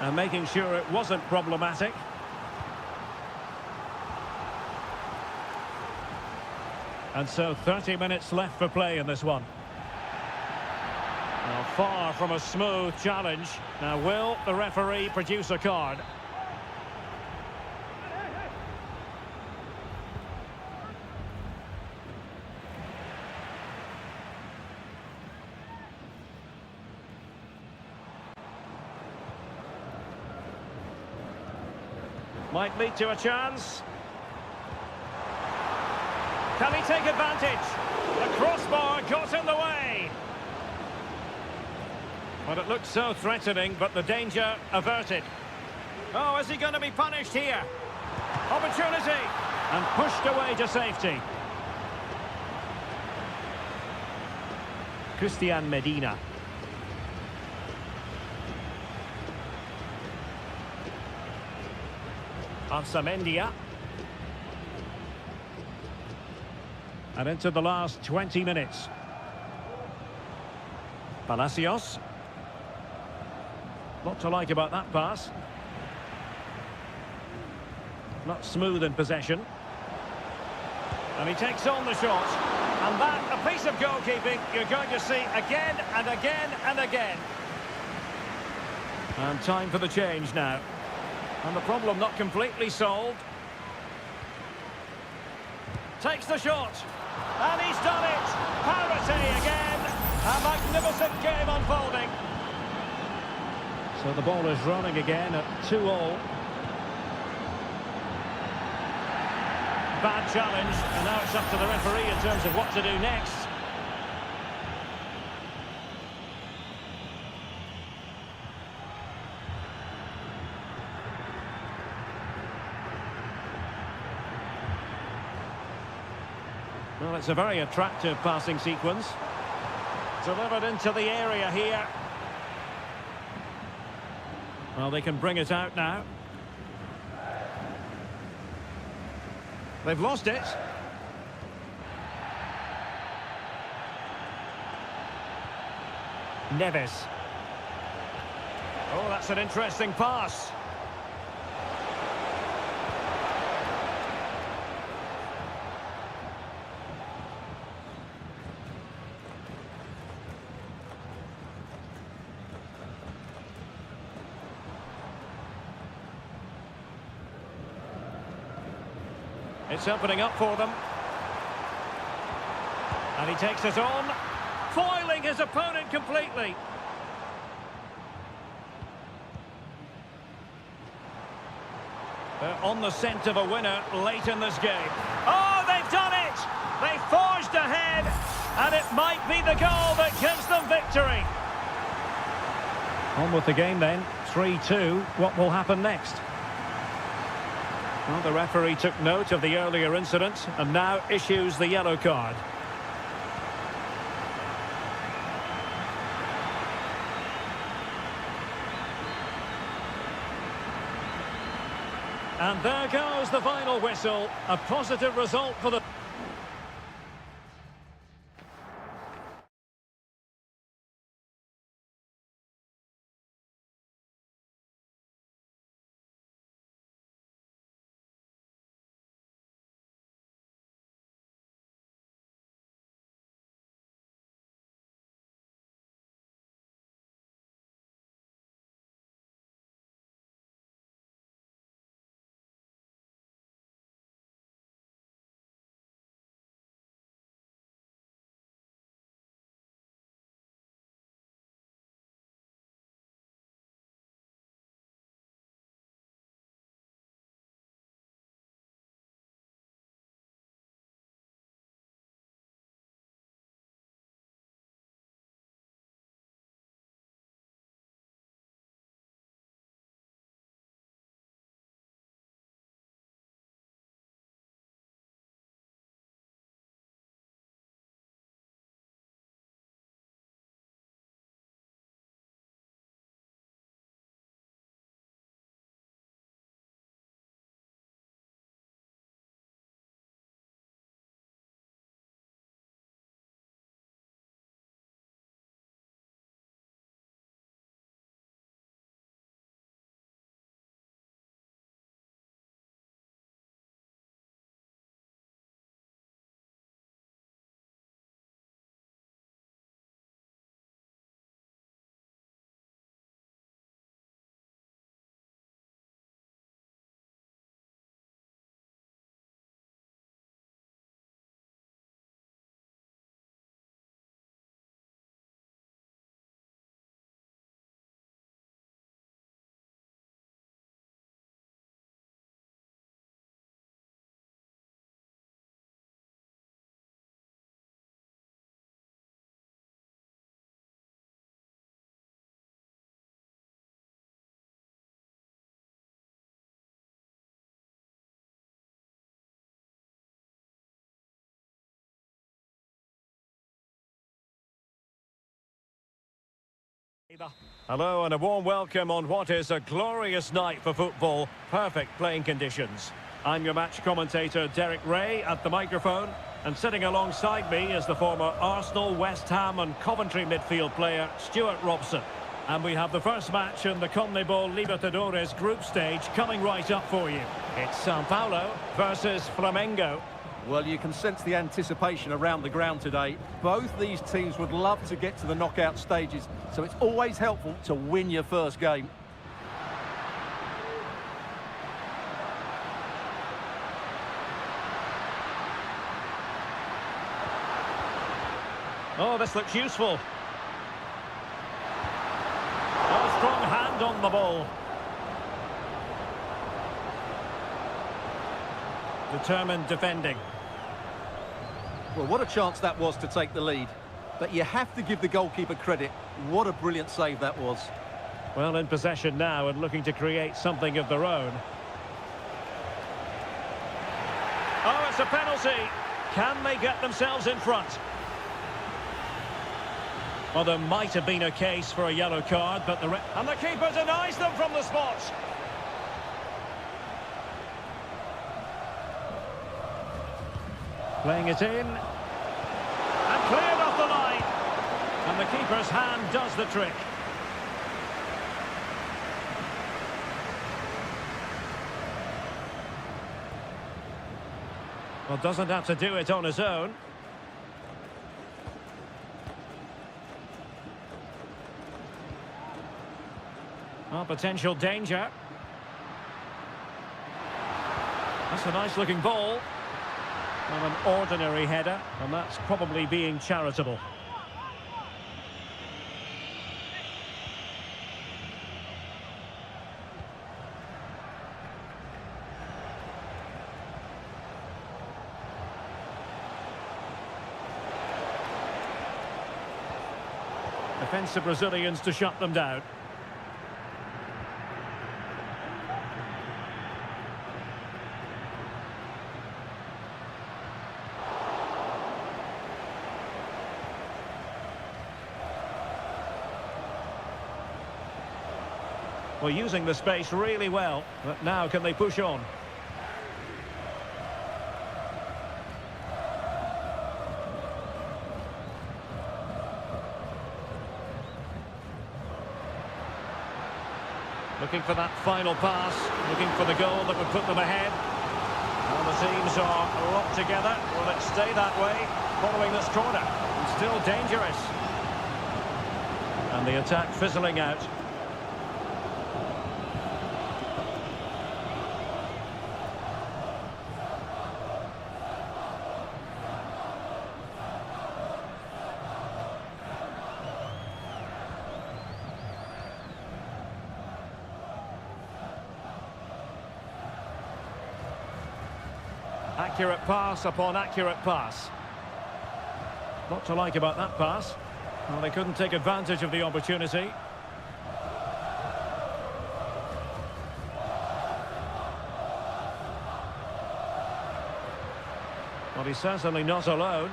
And making sure it wasn't problematic. And so 30 minutes left for play in this one. Now, far from a smooth challenge. Now, will the referee produce a card? Might lead to a chance. Can he take advantage? The crossbar got in the way. Well, it looked so threatening, but the danger averted. Oh, is he going to be punished here? Opportunity. And pushed away to safety. Christian Medina. Ansamendia. And into the last 20 minutes. Palacios. Lot to like about that pass. Not smooth in possession. And he takes on the shot. And that, a piece of goalkeeping you're going to see again and again and again. And time for the change now. And the problem not completely solved. Takes the shot. And he's done it. Parity again. A magnificent game unfolding. So the ball is running again at 2-2. Bad challenge. And now it's up to the referee in terms of what to do next. Well, it's a very attractive passing sequence. Delivered into the area here. Well, they can bring it out now. They've lost it. Neves. Oh, that's an interesting pass. It's opening up for them. And he takes it on, foiling his opponent completely. They're on the scent of a winner late in this game. Oh, they've done it! They forged ahead, and it might be the goal that gives them victory. On with the game then, 3-2. What will happen next? Well, the referee took note of the earlier incident and now issues the yellow card. And there goes the final whistle. A positive result for the... Hello and a warm welcome on what is a glorious night for football. Perfect playing conditions. I'm your match commentator Derek Ray at the microphone, and sitting alongside me is the former Arsenal, West Ham and Coventry midfield player Stuart Robson. And we have the first match in the CONMEBOL Libertadores group stage coming right up for you. It's Sao Paulo versus Flamengo. Well, you can sense the anticipation around the ground today. Both these teams would love to get to the knockout stages, so it's always helpful to win your first game. Oh, this looks useful. A strong hand on the ball. Determined defending. Well, what a chance that was to take the lead. But you have to give the goalkeeper credit. What a brilliant save that was. Well, in possession now and looking to create something of their own. Oh, it's a penalty. Can they get themselves in front? Well, there might have been a case for a yellow card, but and the keeper denies them from the spot. Playing it in. And cleared off the line. And the keeper's hand does the trick. Well, doesn't have to do it on his own. Oh, potential danger. That's a nice looking ball. Well, an ordinary header, and that's probably being charitable. Defensive Brazilians to shut them down. Well, using the space really well, but now can they push on? Looking for that final pass, looking for the goal that would put them ahead. Well, the teams are locked together. Will it stay that way following this corner? It's still dangerous. And the attack fizzling out. Accurate pass upon accurate pass. Not to like about that pass. Well, they couldn't take advantage of the opportunity. Well, he's certainly not alone.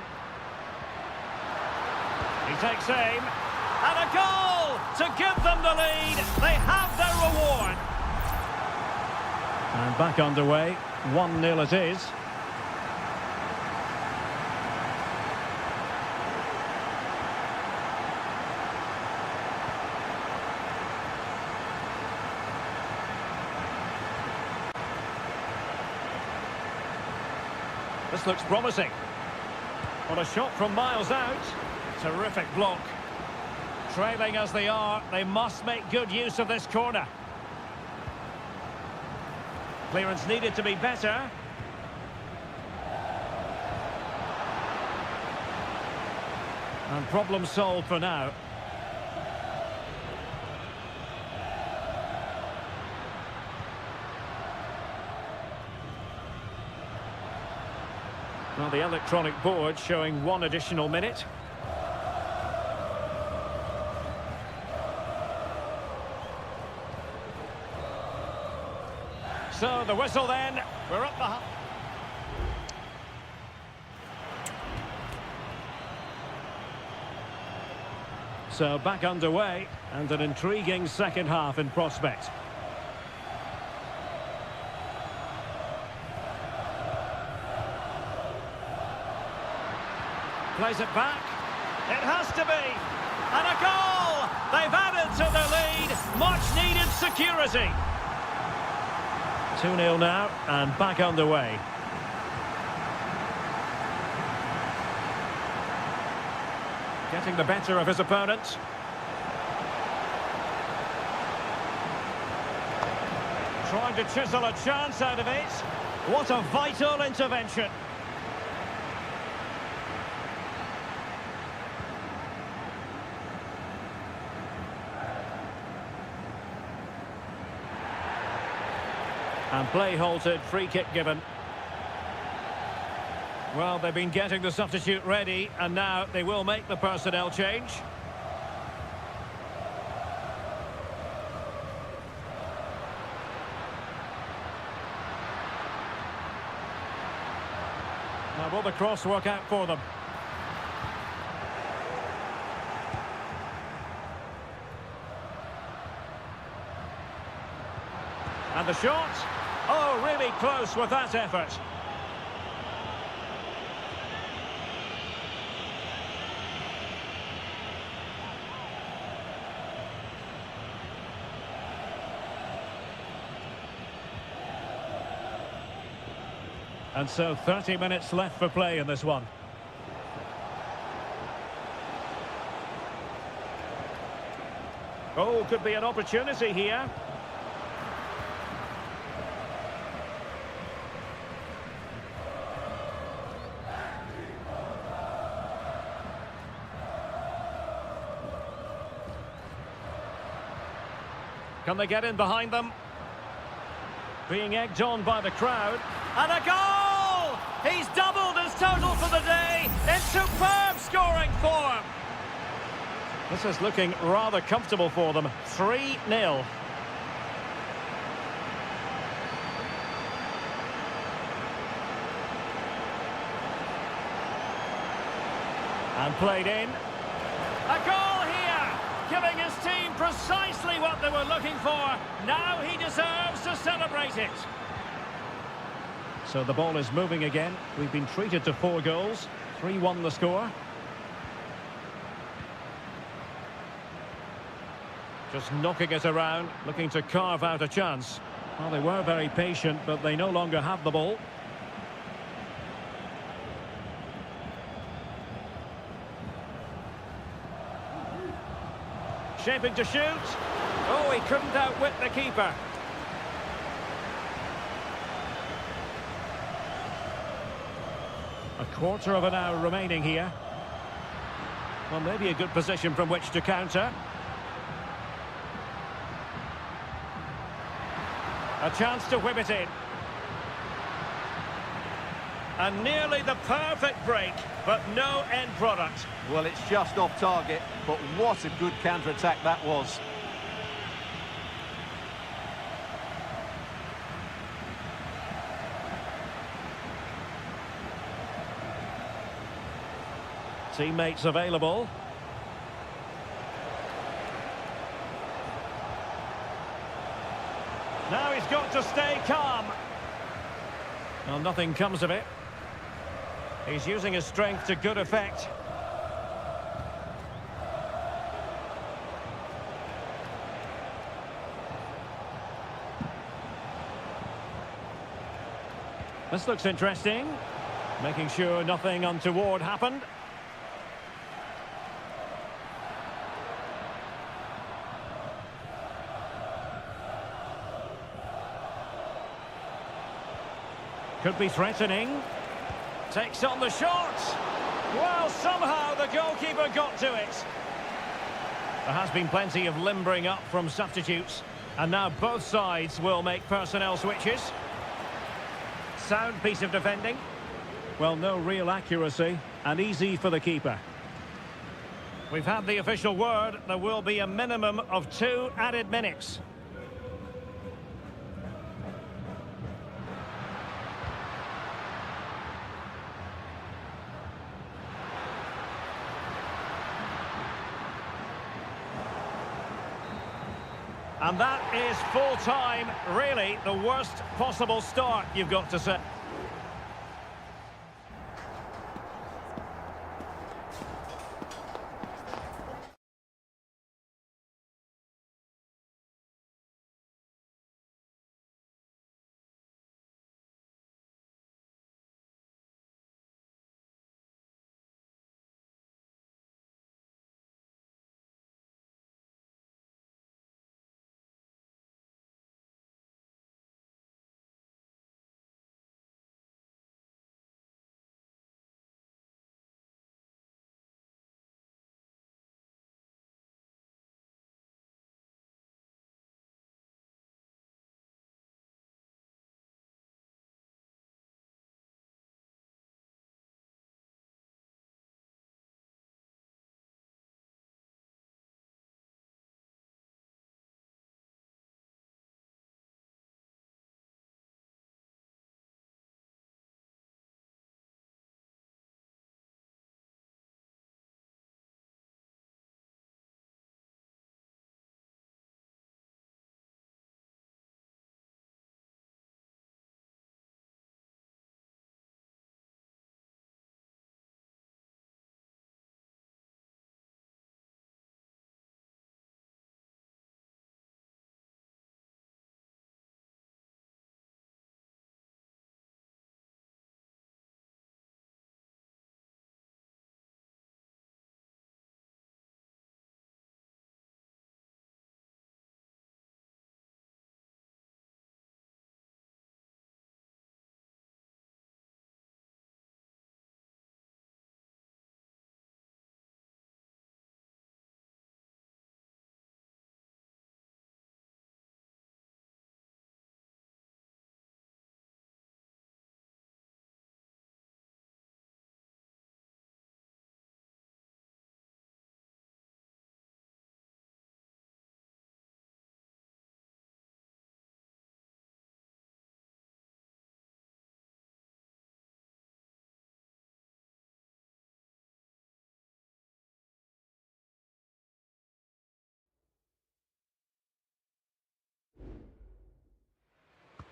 He takes aim. And a goal to give them the lead. They have their reward. And back underway. 1-0 it is. This looks promising. Well, a shot from miles out. Terrific block. Trailing as they are, they must make good use of this corner. Clearance needed to be better. And problem solved for now. Well, the electronic board showing 1 additional minute. So the whistle then. We're up the... So back underway, and an intriguing second half in prospect. Plays it back. It has to be. And a goal! They've added to the lead. Much needed security. 2-0 now, and back underway. Getting the better of his opponent. Trying to chisel a chance out of it. What a vital intervention. And play halted, free kick given. Well, they've been getting the substitute ready, and now they will make the personnel change. Now, will the cross work out for them? And the shot. Oh, really close with that effort. And so 30 minutes left for play in this one. Oh, could be an opportunity here. Can they get in behind them? Being egged on by the crowd. And a goal! He's doubled his total for the day in superb scoring form. This is looking rather comfortable for them. 3-0. And played in. A goal here! Giving his team precisely what they were looking for. Now he deserves to celebrate it. So the ball is moving again. We've been treated to 4 goals. 3-1 the score. Just knocking it around, looking to carve out a chance. Well, they were very patient, but they no longer have the ball. Shaping to shoot. Oh, he couldn't outwit the keeper. A quarter of an hour remaining here. Well, maybe a good position from which to counter. A chance to whip it in. And nearly the perfect break, but no end product. Well, it's just off target, but what a good counter-attack that was. Teammates available. Now he's got to stay calm. Well, nothing comes of it. He's using his strength to good effect. This looks interesting. Making sure nothing untoward happened. Could be threatening. Takes on the shot. Well, somehow the goalkeeper got to it. There has been plenty of limbering up from substitutes. And now both sides will make personnel switches. Sound piece of defending. Well, no real accuracy. And easy for the keeper. We've had the official word. There will be a minimum of 2 added minutes. And that is full time. Really, the worst possible start, you've got to say.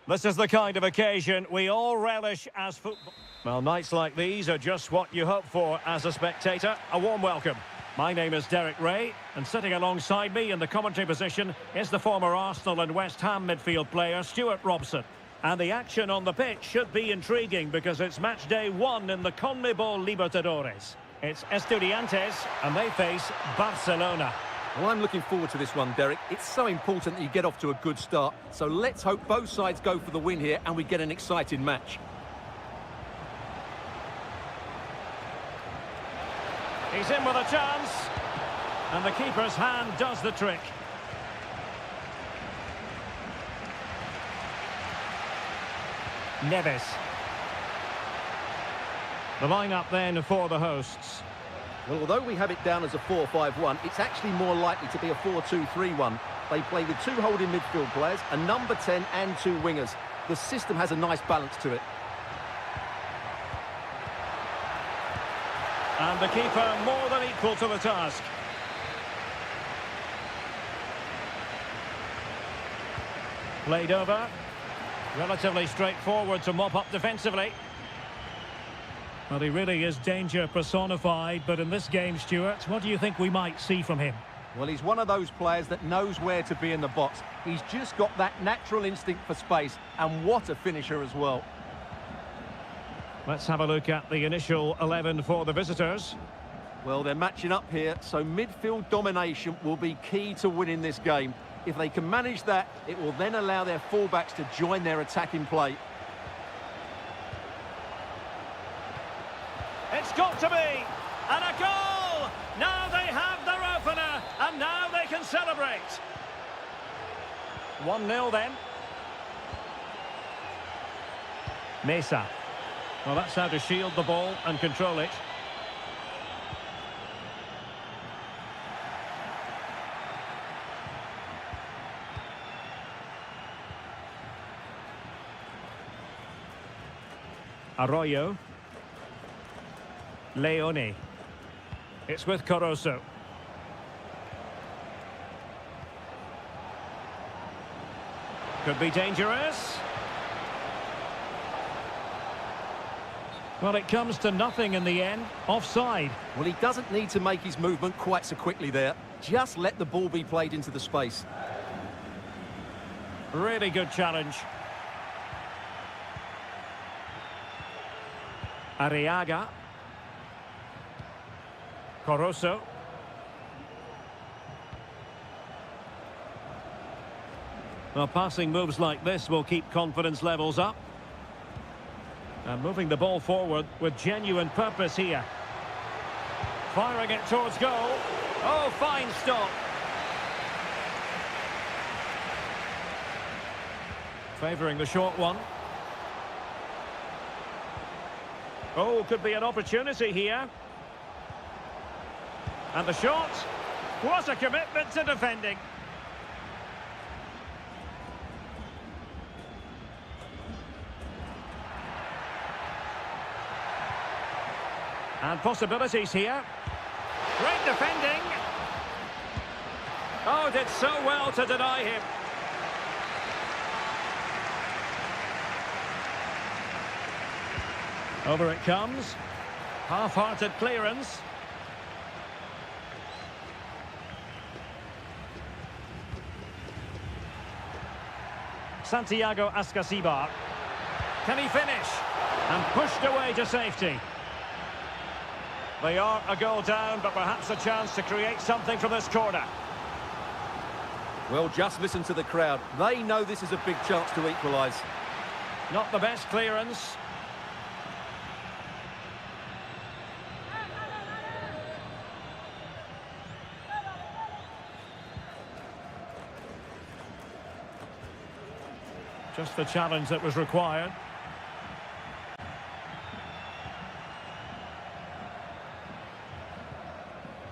This is the kind of occasion we all relish as football. Well, nights like these are just what you hope for as a spectator. A warm welcome. My name is Derek Ray, and sitting alongside me in the commentary position is the former Arsenal and West Ham midfield player, Stuart Robson. And the action on the pitch should be intriguing because it's match day 1 in the CONMEBOL Libertadores. It's Estudiantes, and they face Barcelona. Well, I'm looking forward to this one, Derek. It's so important that you get off to a good start. So let's hope both sides go for the win here and we get an exciting match. He's in with a chance. And the keeper's hand does the trick. Neves. The lineup then for the hosts. Well, although we have it down as a 4-5-1, it's actually more likely to be a 4-2-3-1. They play with 2 holding midfield players, a number 10 and 2 wingers. The system has a nice balance to it. And the keeper more than equal to the task. Played over. Relatively straightforward to mop up defensively. Well, he really is danger personified, but in this game, Stuart, what do you think we might see from him? Well, he's one of those players that knows where to be in the box. He's just got that natural instinct for space, and what a finisher as well. Let's have a look at the initial 11 for the visitors. Well, they're matching up here, so midfield domination will be key to winning this game. If they can manage that, it will then allow their fullbacks to join their attacking play. It's got to be! And a goal! Now they have their opener, and now they can celebrate. 1-0 then. Mesa. Well, that's how to shield the ball and control it. Arroyo. Leone. It's with Caruso. Could be dangerous. Well, it comes to nothing in the end. Offside. Well, he doesn't need to make his movement quite so quickly there. Just let the ball be played into the space. Really good challenge. Arriaga. Coroso. Well, passing moves like this will keep confidence levels up. And moving the ball forward with genuine purpose here. Firing it towards goal. Oh, fine stop. Favouring the short one. Oh, could be an opportunity here. And the shot. What a commitment to defending. And possibilities here. Great defending. Oh, did so well to deny him. Over it comes. Half-hearted clearance. Santiago Ascasibar. Can he finish? And pushed away to safety. They are a goal down, but perhaps a chance to create something from this corner. Well, just listen to the crowd. They know this is a big chance to equalise. Not the best clearance. Just the challenge that was required.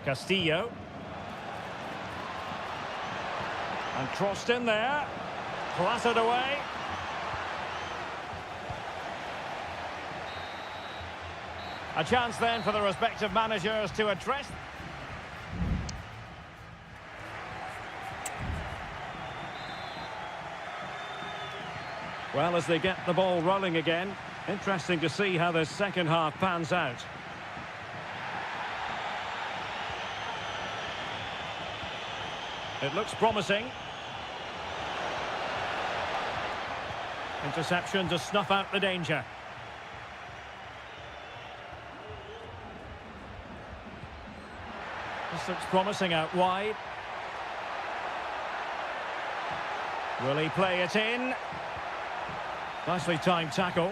Castillo. And crossed in there. Clattered away. A chance then for the respective managers to address. Well, as they get the ball rolling again, interesting to see how this second half pans out. It looks promising. Interception to snuff out the danger. This looks promising out wide. Will he play it in? Nicely timed tackle.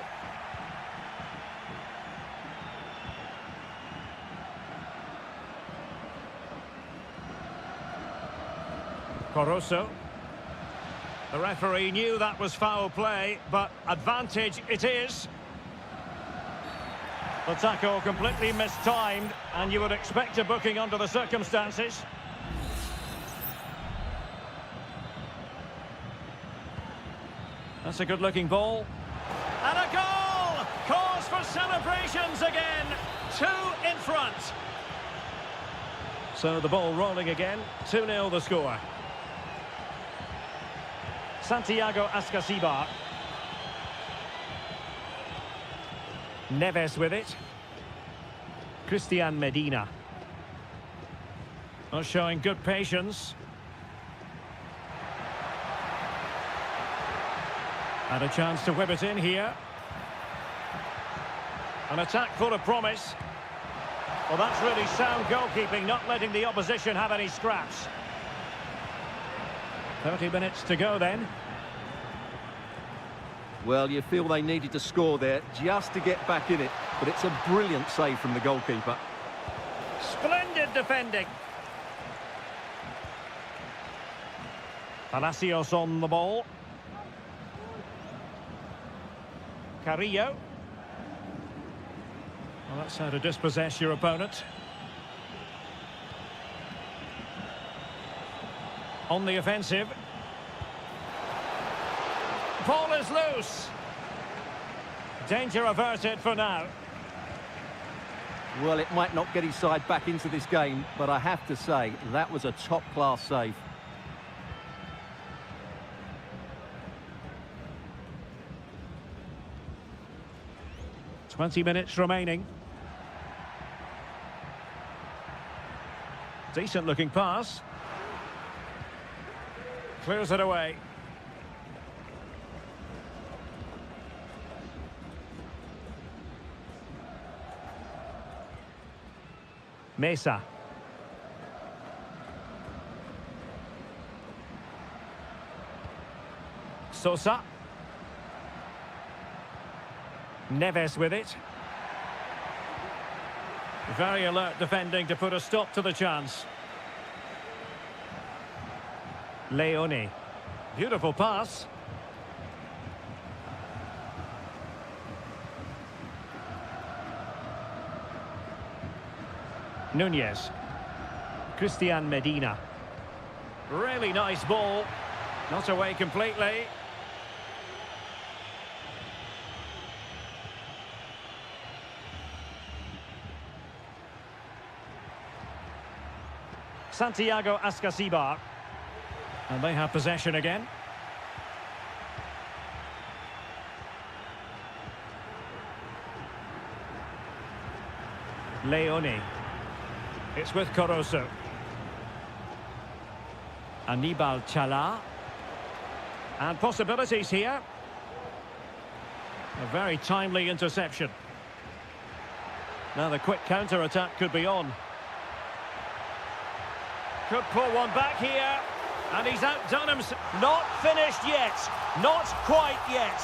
Coroso. The referee knew that was foul play, but advantage it is. The tackle completely mistimed, and you would expect a booking under the circumstances. That's a good-looking ball. And a goal! Cause for celebrations again. 2 in front. So the ball rolling again. 2-0 the score. Santiago Ascasibar. Neves with it. Christian Medina. Not showing good patience. And a chance to whip it in here. An attack full of promise. Well, that's really sound goalkeeping, not letting the opposition have any scraps. 30 minutes to go then. Well, you feel they needed to score there just to get back in it, but it's a brilliant save from the goalkeeper. Splendid defending. Palacios on the ball. Carrillo. Well, that's how to dispossess your opponent. On the offensive. Ball is loose. Danger averted for now. Well, it might not get his side back into this game, but I have to say, that was a top-class save. 20 minutes remaining. Decent looking pass. Clears it away. Mesa. Sosa. Neves with it. Very alert defending to put a stop to the chance. Leone. Beautiful pass. Nunez. Christian Medina. Really nice ball. Not away completely. Santiago Ascasibar. And they have possession again. Leone. It's with Corozo. Anibal Chala. And possibilities here. A very timely interception. Now the quick counter-attack could be on. Could pull one back here. And he's outdone him. Not finished yet. Not quite yet.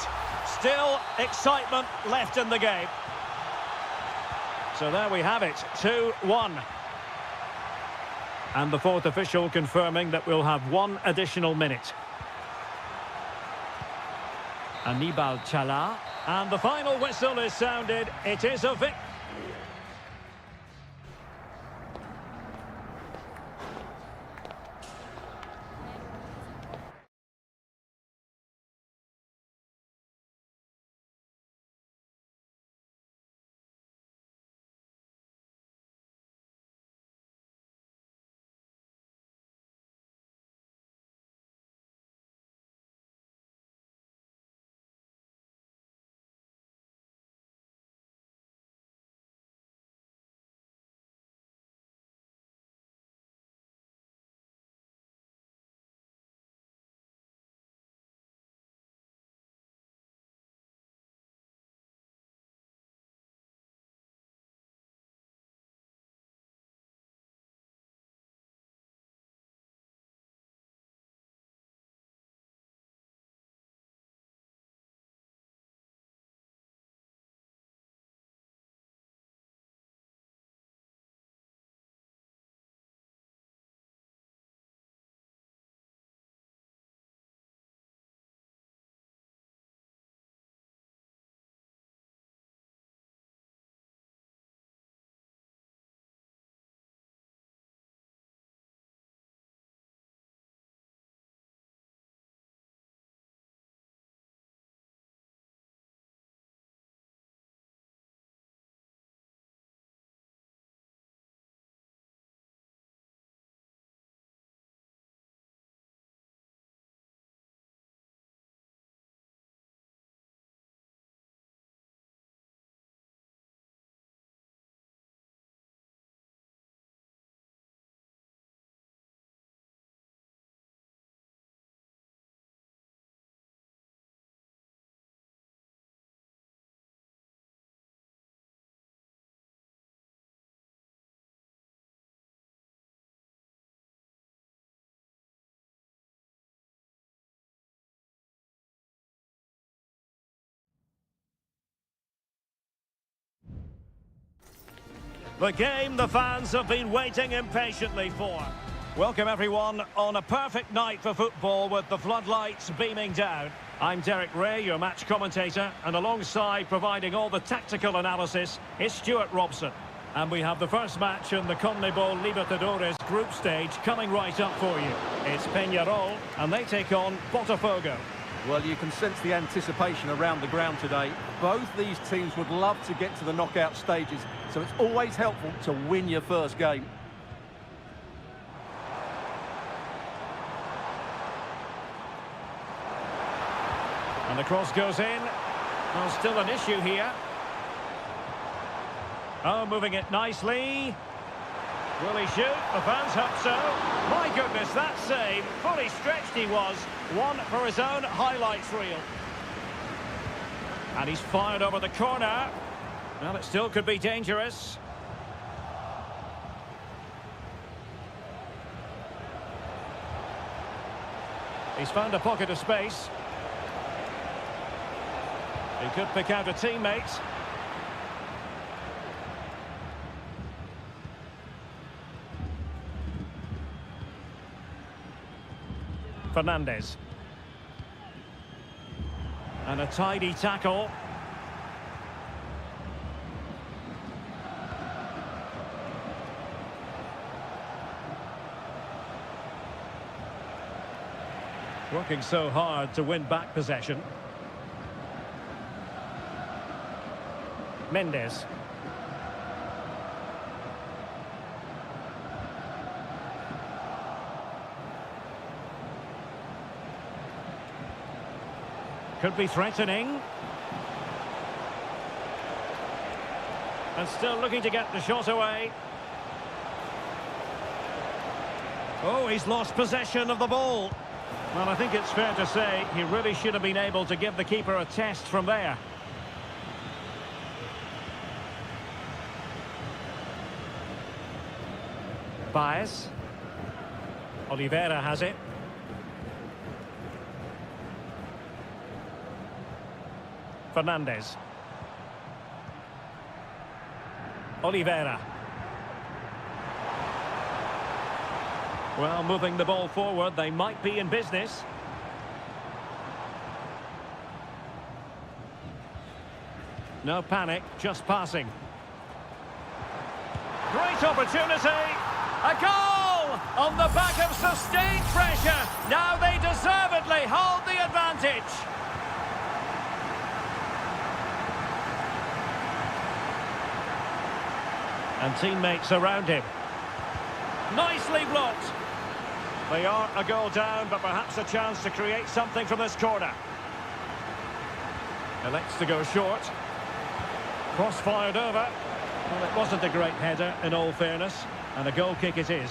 Still excitement left in the game. So there we have it. 2-1. And the fourth official confirming that we'll have one additional minute. Anibal Chala. And the final whistle is sounded. It is a victory. The game the fans have been waiting impatiently for. Welcome everyone on a perfect night for football with the floodlights beaming down. I'm Derek Ray, your match commentator, and alongside providing all the tactical analysis is Stuart Robson. And we have the first match in the CONMEBOL Libertadores group stage coming right up for you. It's Peñarol, and they take on Botafogo. Well, you can sense the anticipation around the ground today. Both these teams would love to get to the knockout stages, so it's always helpful to win your first game. And the cross goes in. Well, still an issue here. Oh, moving it nicely. Will he shoot? The fans hope so. My goodness, that save. Fully stretched he was. One for his own highlights reel. And he's fired over the corner. Well, it still could be dangerous. He's found a pocket of space. He could pick out a teammate. Fernandez. And a tidy tackle. Working so hard to win back possession. Mendes. Could be threatening. And still looking to get the shot away. Oh, he's lost possession of the ball. Well, I think it's fair to say he really should have been able to give the keeper a test from there. Baez. Oliveira has it. Fernandez. Oliveira. Well, moving the ball forward, they might be in business. No panic, just passing. Great opportunity. A goal on the back of sustained pressure. Now they deservedly hold the advantage. And teammates around him. Nicely blocked. They are a goal down, but perhaps a chance to create something from this corner. Elects to go short. Cross fired over. Well, it wasn't a great header, in all fairness, and a goal kick it is.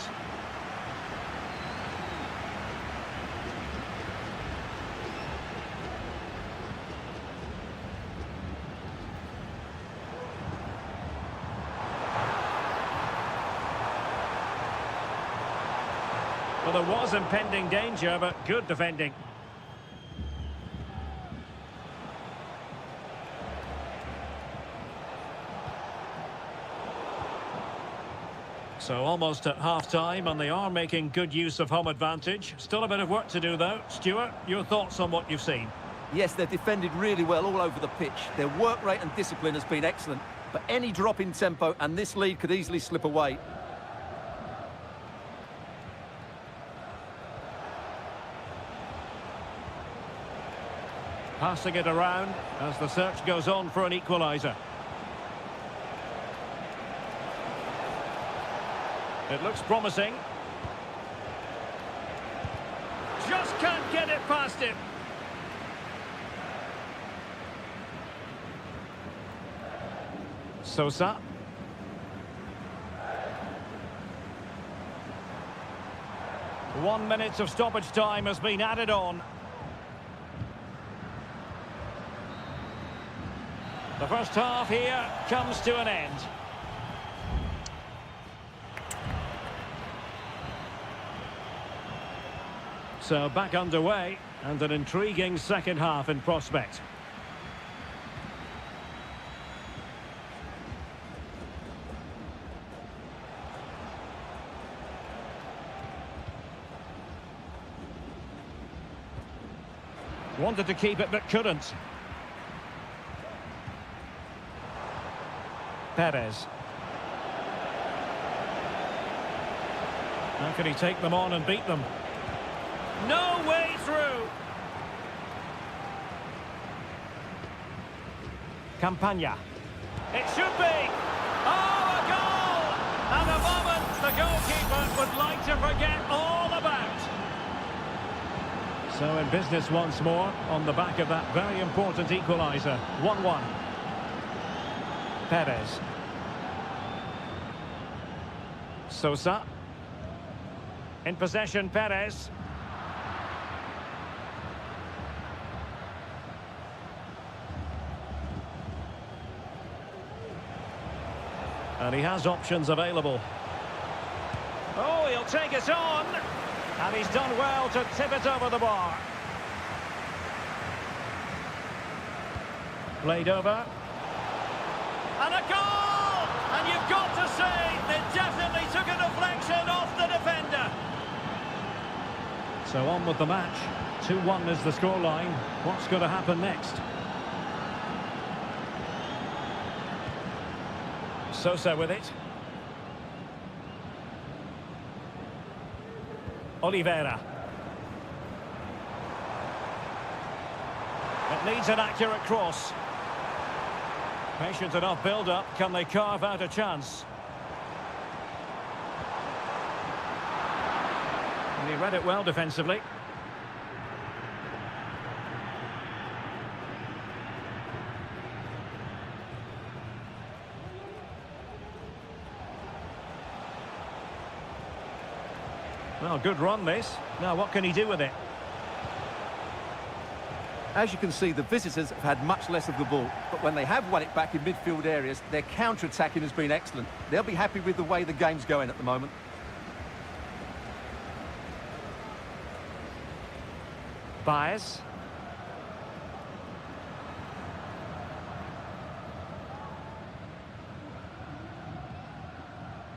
Well, there was impending danger, but good defending. So almost at half-time, and they are making good use of home advantage. Still a bit of work to do, though. Stuart, your thoughts on what you've seen? Yes, they've defended really well all over the pitch. Their work rate and discipline has been excellent. But any drop in tempo, and this lead could easily slip away. Passing it around as the search goes on for an equaliser. It looks promising. Just can't get it past him. Sosa. One minute of stoppage time has been added on. The first half here comes to an end. So back underway, and an intriguing second half in prospect. Wanted to keep it but couldn't. Perez. How can he take them on and beat them? No way through. Campagna. It should be. Oh, a goal! And a moment the goalkeeper would like to forget all about. So in business once more on the back of that very important equaliser. 1-1. Perez. Sosa. In possession, Perez. And he has options available. Oh, he'll take it on. And he's done well to tip it over the bar. Played over. And a goal! And you've got to say, they definitely took a deflection off the defender. So on with the match. 2-1 is the scoreline. What's going to happen next? Sosa with it. Oliveira. It needs an accurate cross. Patient enough build-up. Can they carve out a chance? And he read it well defensively. Well, good run this. Now what can he do with it? As you can see, the visitors have had much less of the ball, but when they have won it back in midfield areas, their counter-attacking has been excellent. They'll be happy with the way the game's going at the moment. Baez.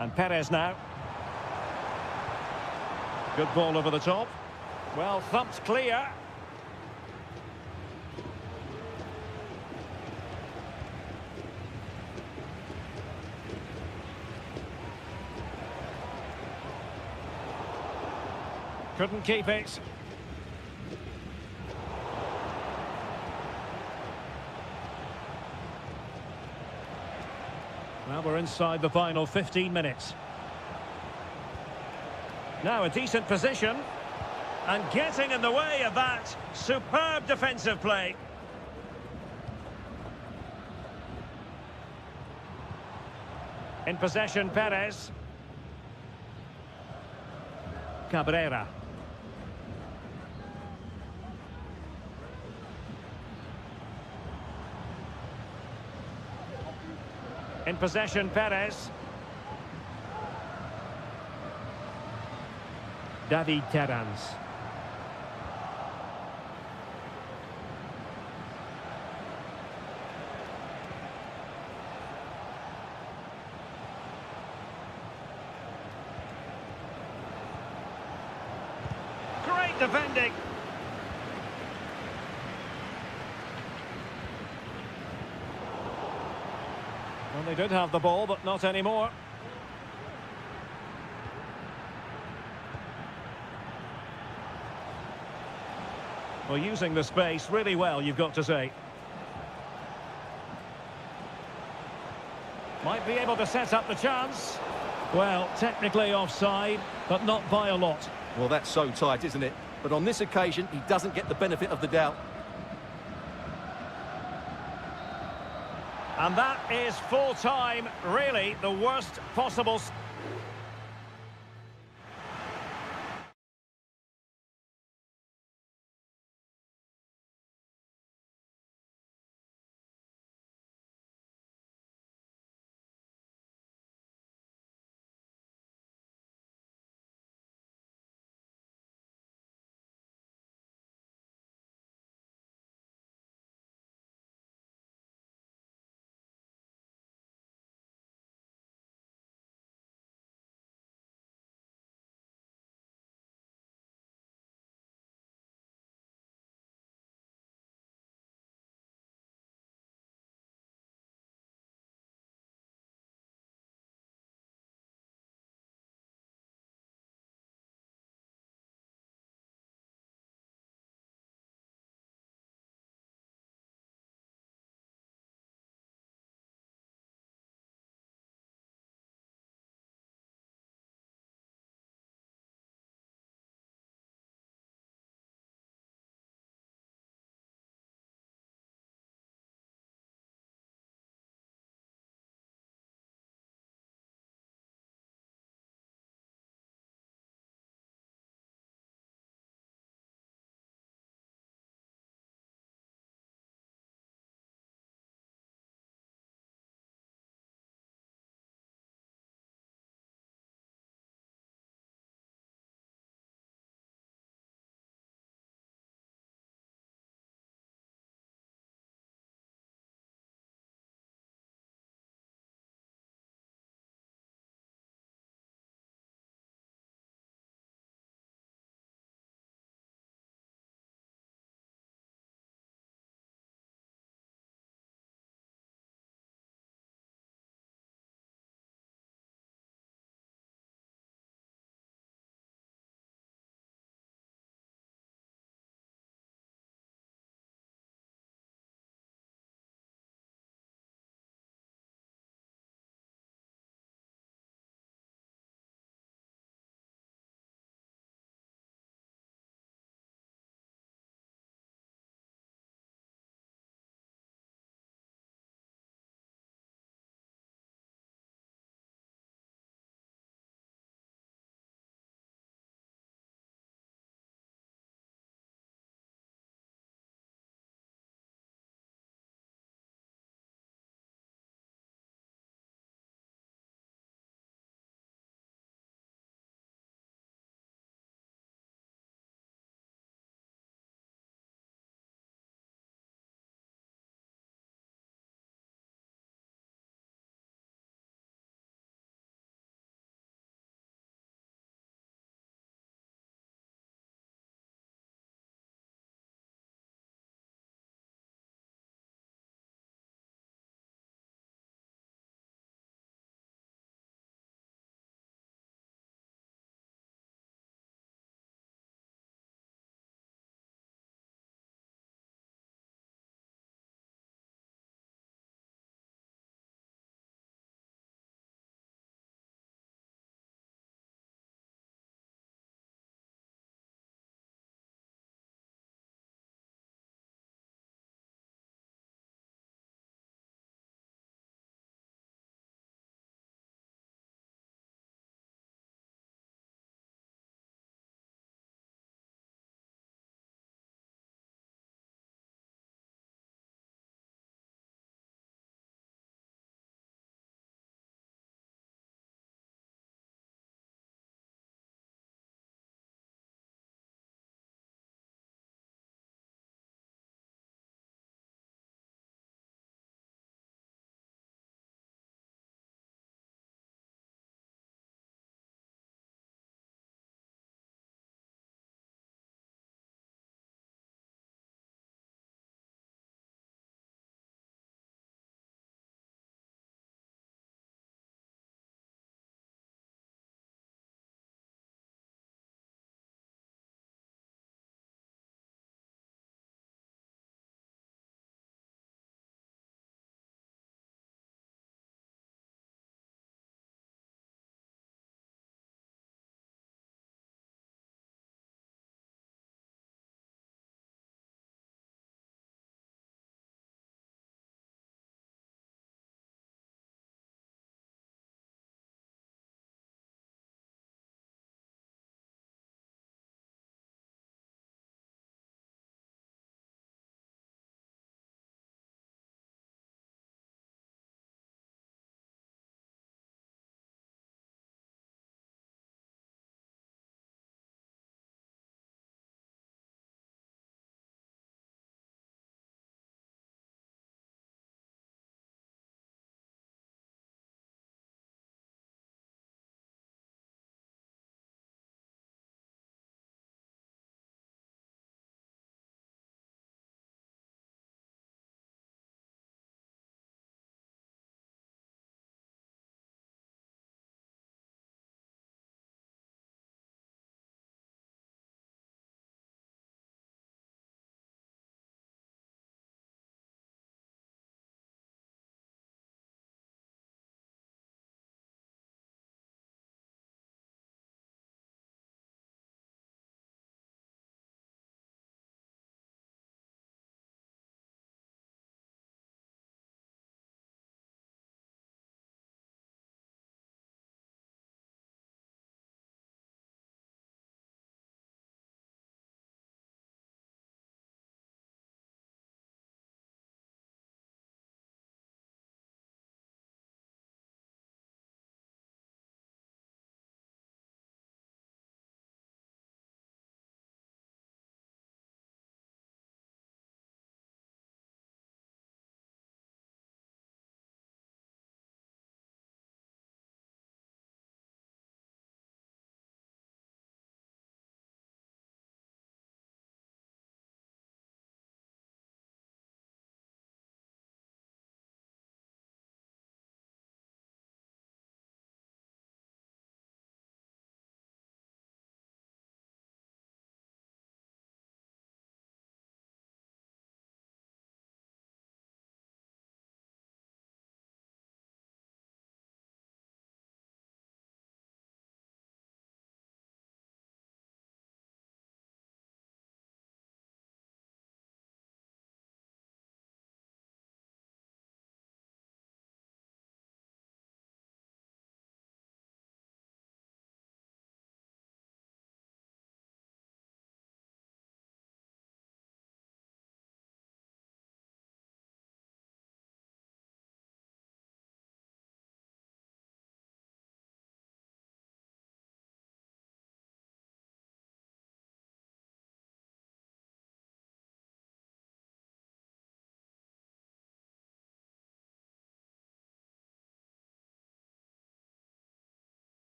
And Perez now. Good ball over the top. Well thumped clear. Couldn't keep it. Well, we're inside the final 15 minutes. Now a decent position. And getting in the way of that. Superb defensive play. In possession, Perez. Cabrera. In possession, Perez. David Terrans. Great defending. Well, they did have the ball, but not anymore. Well, using the space really well, you've got to say. Might be able to set up the chance. Well, technically offside, but not by a lot. Well, that's so tight, isn't it? But on this occasion, he doesn't get the benefit of the doubt. And that is full time, really the worst possible...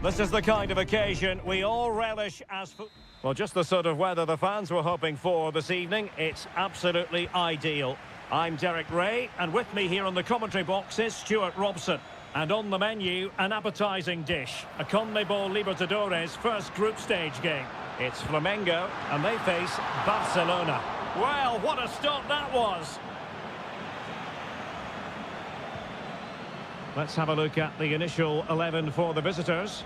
This is the kind of occasion we all relish as... Well, just the sort of weather the fans were hoping for this evening. It's absolutely ideal. I'm Derek Ray, and with me here on the commentary box is Stuart Robson. And on the menu, an appetising dish, a CONMEBOL Libertadores first group stage game. It's Flamengo, and they face Barcelona. Well, what a start that was! Let's have a look at the initial 11 for the visitors.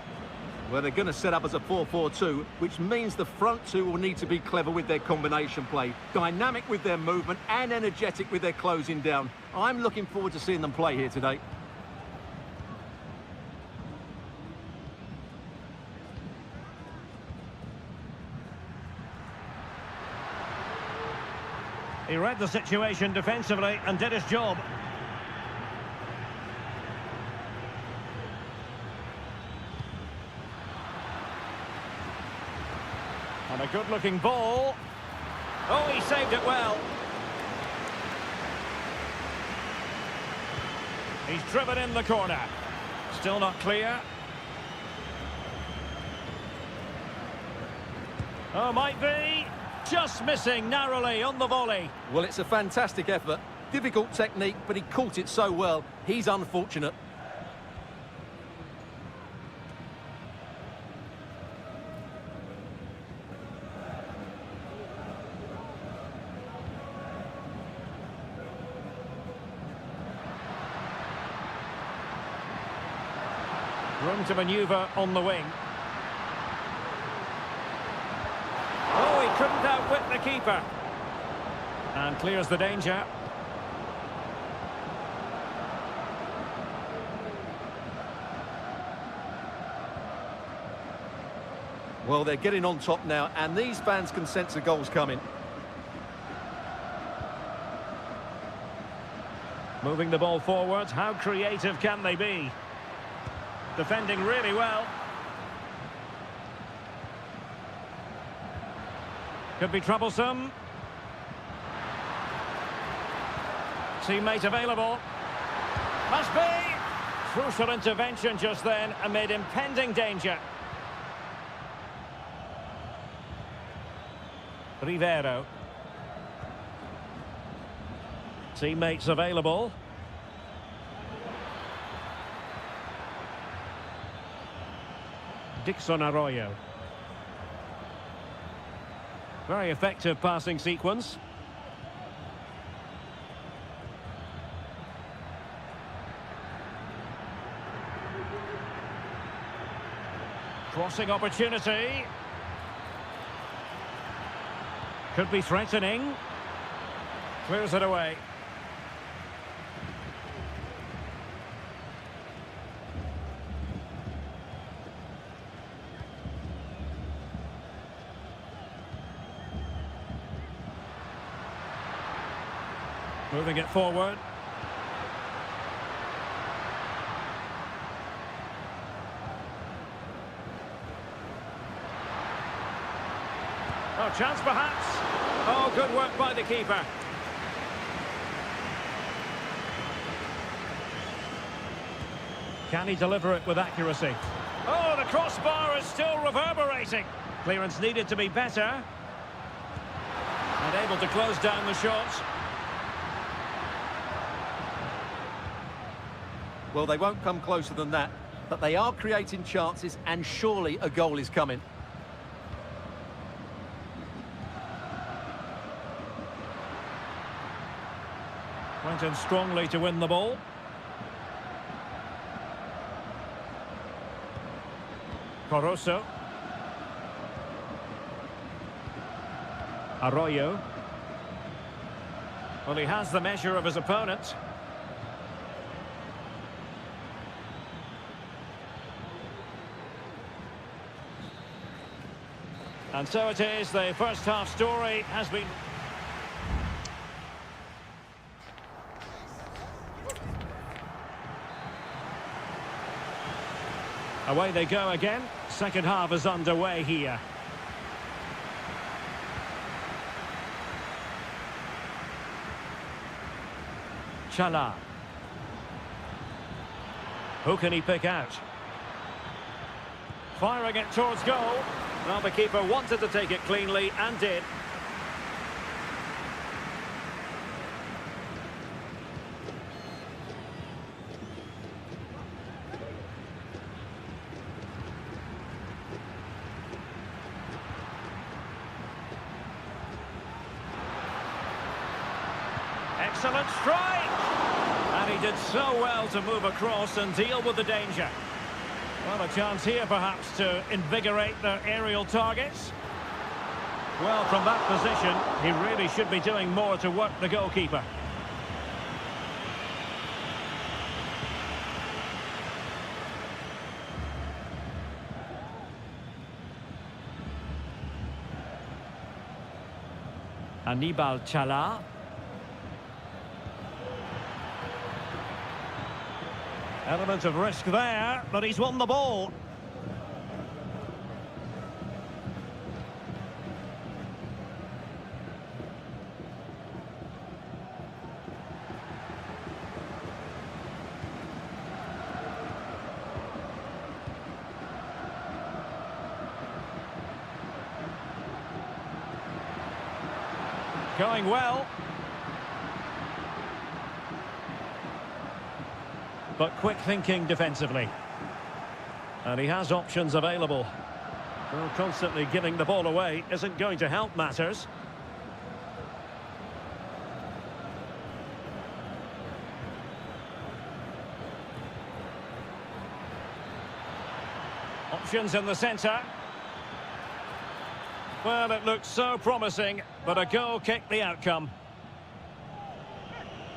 Well, they're going to set up as a 4-4-2, which means the front two will need to be clever with their combination play, dynamic with their movement and energetic with their closing down. I'm looking forward to seeing them play here today. He read the situation defensively and did his job. And a good-looking ball. Oh, he saved it well. He's driven in the corner. Still not clear. Oh, might be. Just missing narrowly on the volley. Well, it's a fantastic effort. Difficult technique, but he caught it so well. He's unfortunate. Room to manoeuvre on the wing. Oh, he couldn't outwit the keeper. And clears the danger. Well, they're getting on top now, and these fans can sense the goals coming. Moving the ball forward, how creative can they be? Defending really well. Could be troublesome. Teammate available. Must be! Crucial intervention just then amid impending danger. Rivero. Teammates available. Dixon Arroyo. Very effective passing sequence. Crossing opportunity. Could be threatening. Clears it away. Moving it forward. Oh, chance perhaps. Oh, good work by the keeper. Can he deliver it with accuracy? Oh, the crossbar is still reverberating. Clearance needed to be better. And able to close down the shots. Well, they won't come closer than that, but they are creating chances, and surely a goal is coming. Went in strongly to win the ball. Coroso. Arroyo. Well, he has the measure of his opponent. And so it is, the first half story has been... Away they go again. Second half is underway here. Chala. Who can he pick out? Firing it towards goal. Well, the keeper wanted to take it cleanly and did. Excellent strike! And he did so well to move across and deal with the danger. Well, a chance here perhaps to invigorate their aerial targets. Well, from that position, he really should be doing more to work the goalkeeper. Anibal Chala. Element of risk there, but he's won the ball. Going well. But quick thinking defensively. And he has options available. Well, constantly giving the ball away isn't going to help matters. Options in the centre. Well, it looked so promising, but a goal kicked the outcome.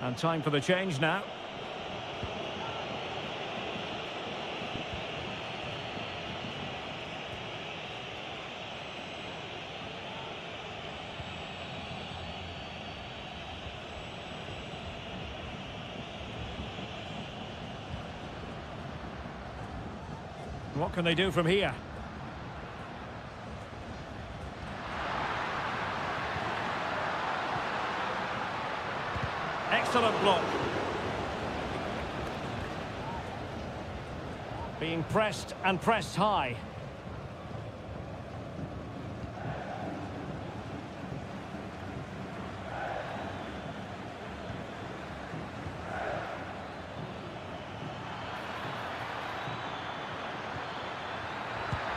And time for the change now. What can they do from here? Excellent block. Being pressed and pressed high.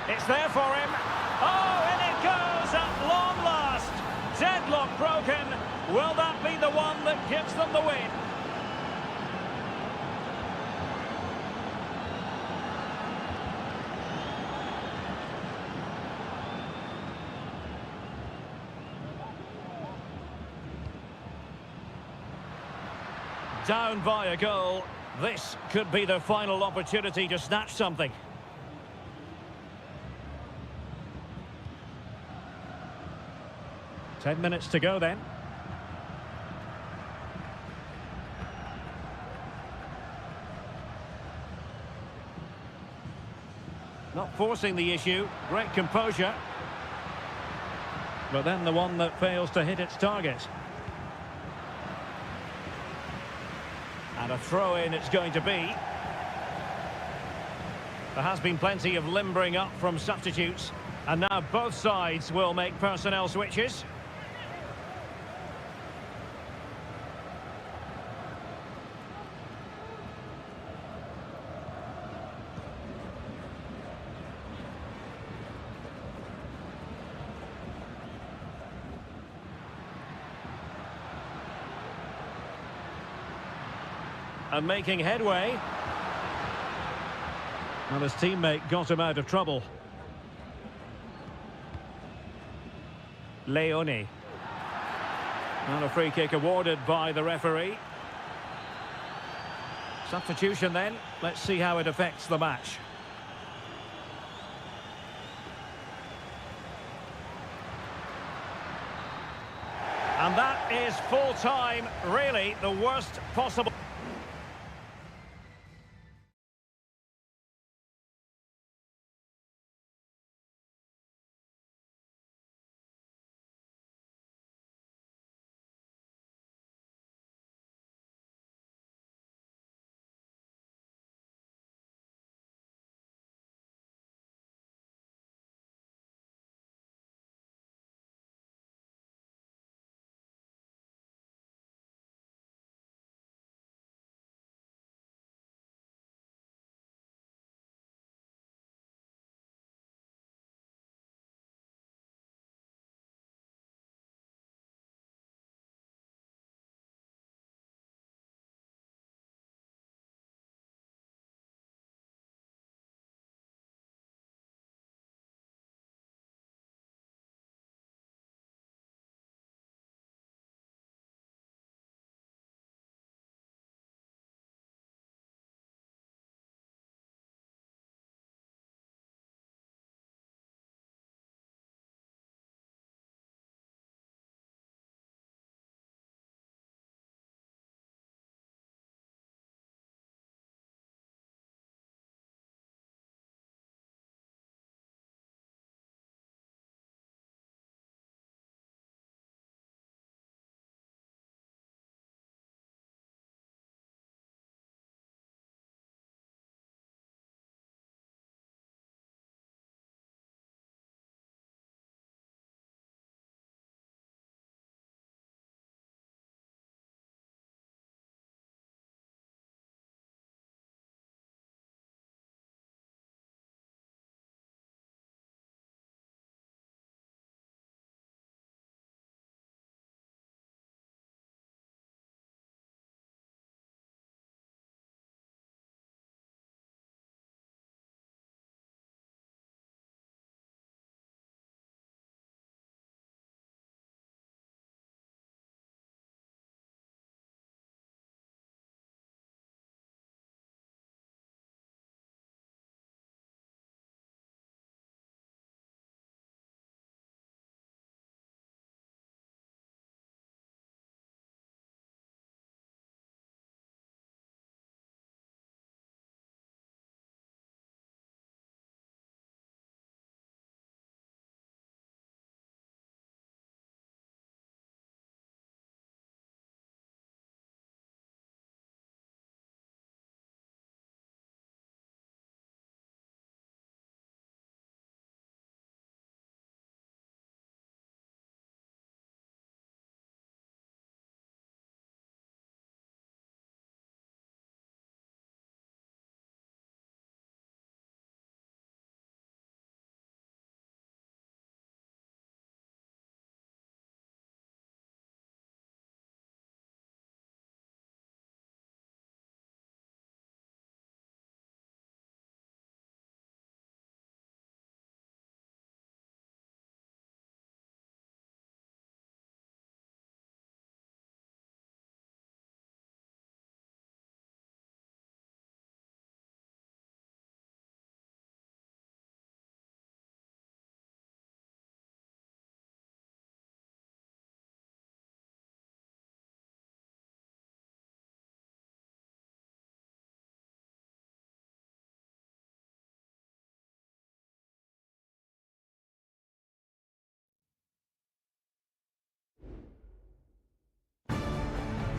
It's there for him. Oh, and it goes at long last. Deadlock broken. Will that be the one that gives them the win? Down by a goal. This could be their final opportunity to snatch something. Ten minutes to go then. Not forcing the issue, great composure. But then the one that fails to hit its target. And a throw-in it's going to be. There has been plenty of limbering up from substitutes. And now both sides will make personnel switches. And making headway. Well, his teammate got him out of trouble. Leone. And a free kick awarded by the referee. Substitution then. Let's see how it affects the match. And that is full time, really the worst possible.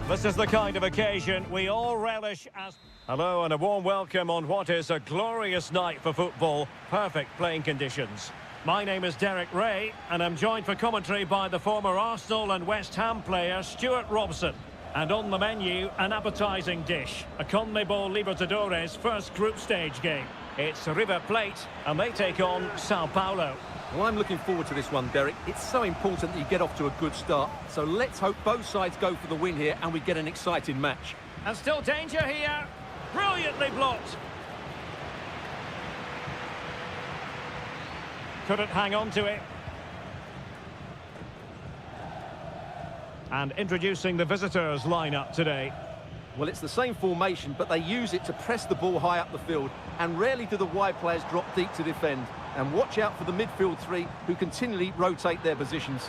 This is the kind of occasion we all relish as... Hello and a warm welcome on what is a glorious night for football. Perfect playing conditions. My name is Derek Ray, and I'm joined for commentary by the former Arsenal and West Ham player Stuart Robson. And on the menu, an appetising dish, a CONMEBOL Libertadores first group stage game. It's River Plate, and they take on Sao Paulo. Well, I'm looking forward to this one, Derek. It's so important that you get off to a good start. So let's hope both sides go for the win here and we get an exciting match. And still danger here. Brilliantly blocked. Couldn't hang on to it. And introducing the visitors' lineup today. Well, it's the same formation, but they use it to press the ball high up the field, and rarely do the wide players drop deep to defend. And watch out for the midfield three, who continually rotate their positions.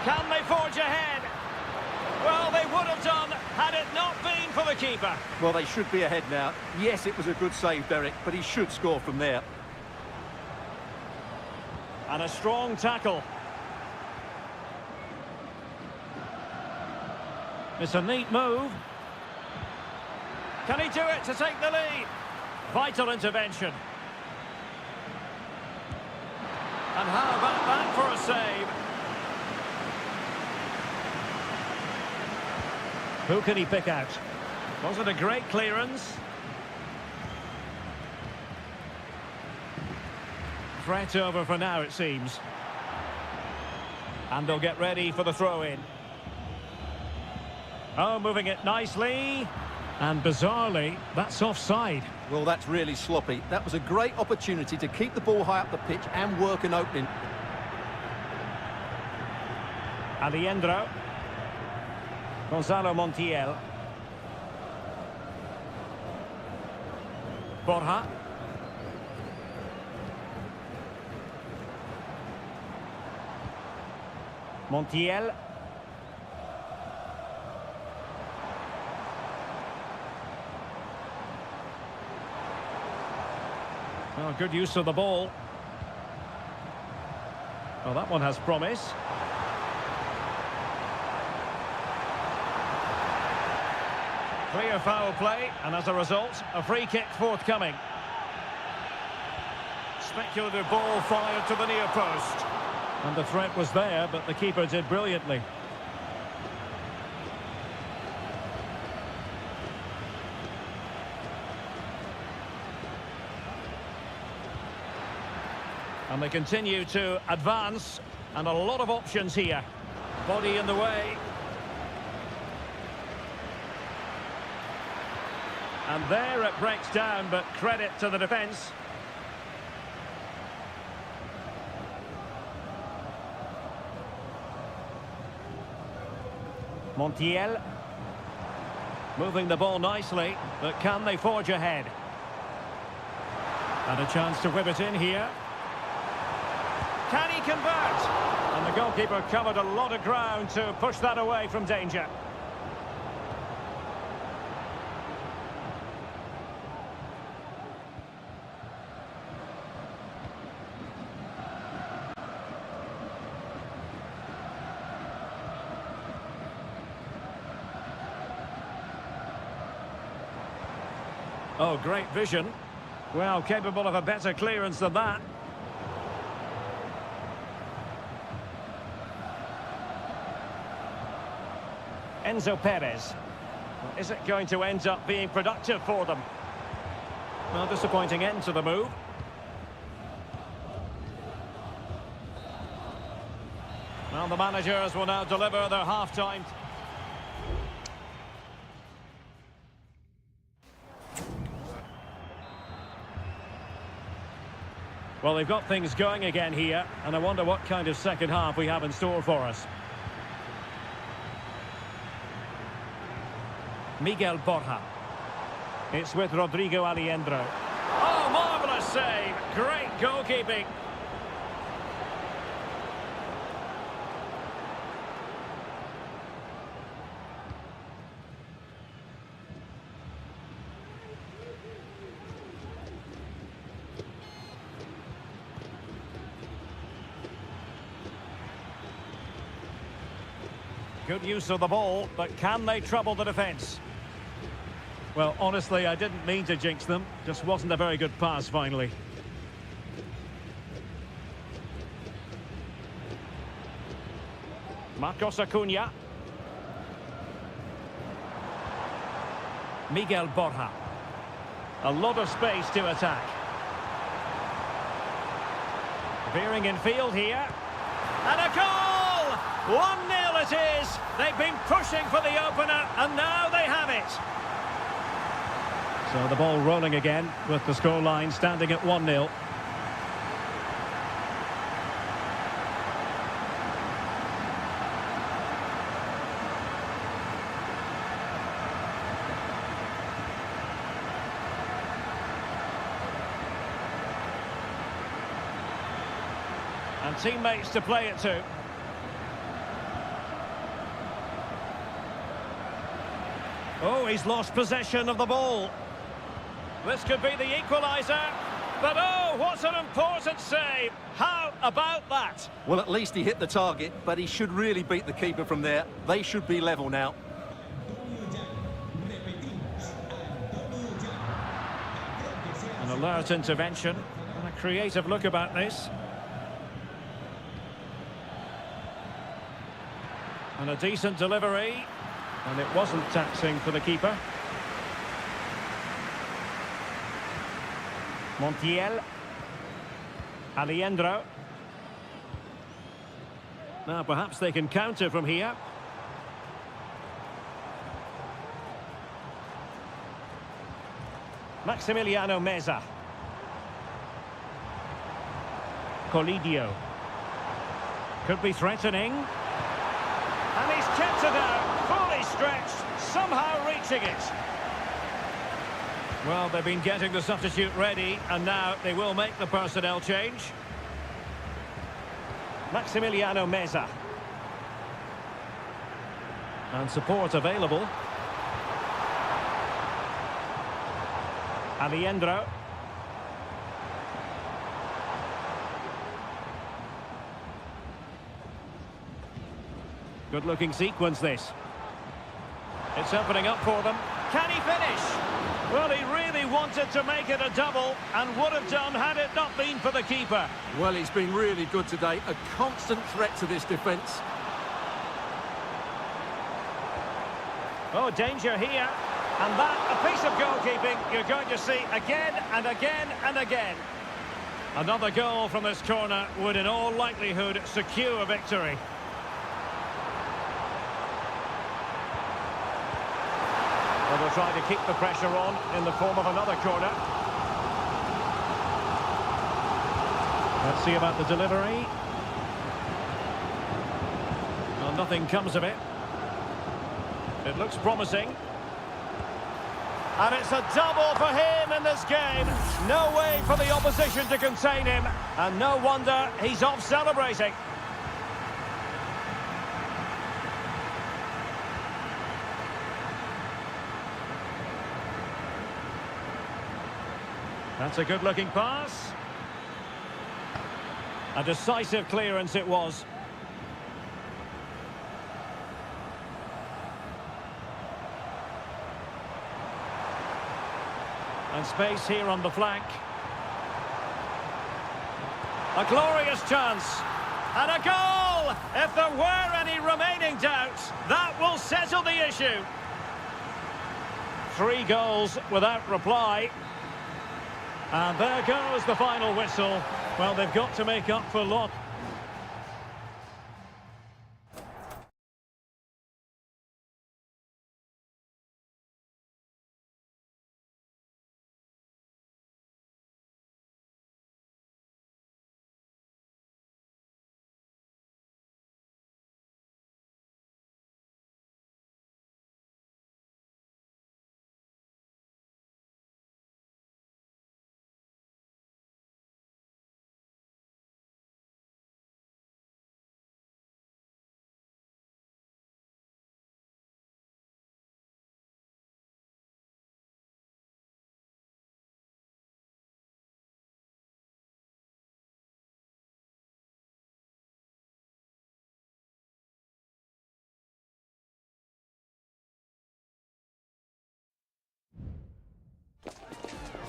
Can they forge ahead? Well, they would have done had it not been for the keeper. Well, they should be ahead now. Yes, it was a good save, Derek, but he should score from there. And a strong tackle. It's a neat move. Can he do it to take the lead? Vital intervention. And how about that for a save? Who can he pick out? Was it a great clearance? Threat over for now, it seems. And they'll get ready for the throw-in. Oh, moving it nicely. And bizarrely, that's offside. Well, that's really sloppy. That was a great opportunity to keep the ball high up the pitch and work an opening. Aliendro. Gonzalo Montiel. Borja. Montiel. Oh, good use of the ball. Oh, that one has promise. Clear foul play, and as a result, a free kick forthcoming. Speculative ball fired to the near post. And the threat was there, but the keeper did brilliantly. And they continue to advance, and a lot of options here. Body in the way. And there it breaks down, but credit to the defence. Montiel. Moving the ball nicely, but can they forge ahead? And a chance to whip it in here. Can he convert? And the goalkeeper covered a lot of ground to push that away from danger. Oh, great vision. Well, capable of a better clearance than that. Enzo Perez. Is it going to end up being productive for them? Well, disappointing end to the move. Well, the managers will now deliver their half-time. Well, they've got things going again here, and I wonder what kind of second half we have in store for us. Miguel Borja. It's with Rodrigo Aliendro. Oh, marvellous save. Great goalkeeping. Good use of the ball, but can they trouble the defence? Well, honestly, I didn't mean to jinx them. Just wasn't a very good pass, finally. Marcos Acuna. Miguel Borja. A lot of space to attack. Veering in field here. And a goal! 1-0 it is. They've been pushing for the opener, and now they have it. So the ball rolling again, with the scoreline standing at 1-0. And teammates to play it to. Oh, he's lost possession of the ball. This could be the equaliser. But oh, what an important save. How about that? Well, at least he hit the target, but he should really beat the keeper from there. They should be level now. An alert intervention. And a creative look about this. And a decent delivery. And it wasn't taxing for the keeper. Montiel. Alejandro. Now perhaps they can counter from here. Maximiliano Meza. Colidio. Could be threatening. And he's kept it out, fully stretched, somehow reaching it. Well, they've been getting the substitute ready, and now they will make the personnel change. Maximiliano Meza. And support available. Alejandro. Good-looking sequence, this. It's opening up for them. Can he finish? Well, he really wanted to make it a double, and would have done had it not been for the keeper. Well, he's been really good today. A constant threat to this defence. Oh, danger here. And that, a piece of goalkeeping you're going to see again and again and again. Another goal from this corner would in all likelihood secure a victory. Well, they'll try to keep the pressure on in the form of another corner. Let's see about the delivery. Well, nothing comes of it. It looks promising. And it's a double for him in this game. No way for the opposition to contain him. And no wonder he's off celebrating. That's a good-looking pass. A decisive clearance it was. And space here on the flank. A glorious chance. And a goal! If there were any remaining doubts, that will settle the issue. 3 goals without reply. And there goes the final whistle. Well, they've got to make up for loss.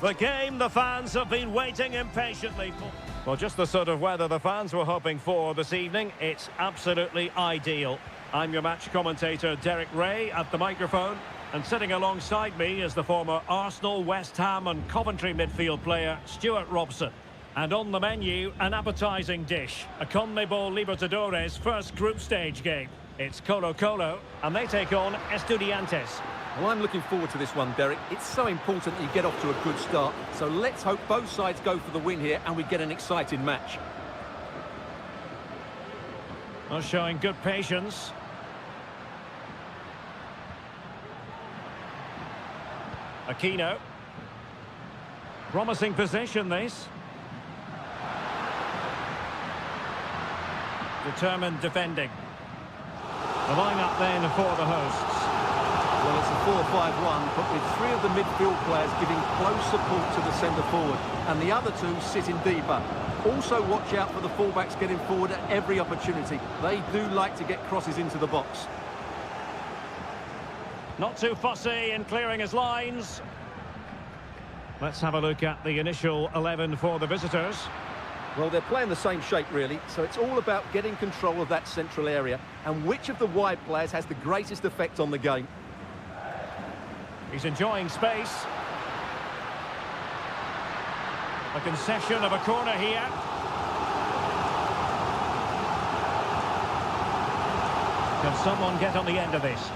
The game the fans have been waiting impatiently for. Well, just the sort of weather the fans were hoping for this evening. It's absolutely ideal. I'm your match commentator, Derek Ray, at the microphone. And sitting alongside me is the former Arsenal, West Ham and Coventry midfield player, Stuart Robson. And on the menu, an appetising dish. A CONMEBOL Libertadores first group stage game. It's Colo-Colo, and they take on Estudiantes. Well, I'm looking forward to this one, Derek. It's so important that you get off to a good start. So let's hope both sides go for the win here and we get an exciting match. Well, showing good patience. Aquino. Promising position, this. Determined defending. The line-up then for the hosts. Well, it's a 4-5-1, but with three of the midfield players giving close support to the centre forward, and the other two sitting deeper. Also watch out for the fullbacks getting forward at every opportunity. They do like to get crosses into the box. Not too fussy in clearing his lines. Let's have a look at the initial 11 for the visitors. Well, they're playing the same shape, really, so it's all about getting control of that central area and which of the wide players has the greatest effect on the game. He's enjoying space. A concession of a corner here. Can someone get on the end of this?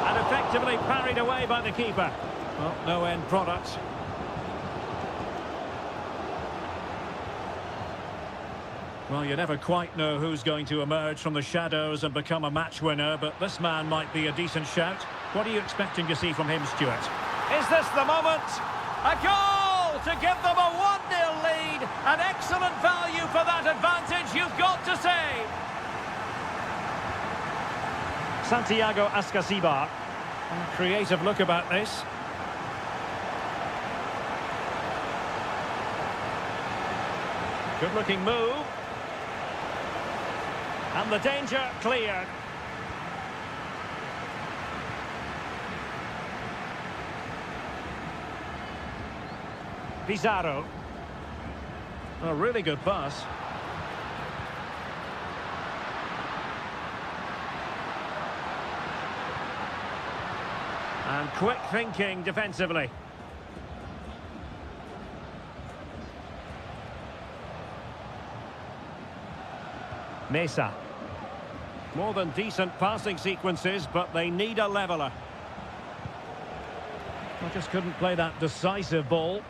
And effectively parried away by the keeper. Well, no end product. Well, you never quite know who's going to emerge from the shadows and become a match winner, but this man might be a decent shout. What are you expecting to see from him, Stuart? Is this the moment? A goal to give them a 1-0 lead. An excellent value for that advantage, you've got to say. Santiago Ascasibar. A creative look about this. Good-looking move. And the danger cleared. Pizarro. A really good pass. And quick thinking defensively. Mesa. More than decent passing sequences, but they need a leveller. I just couldn't play that decisive ball.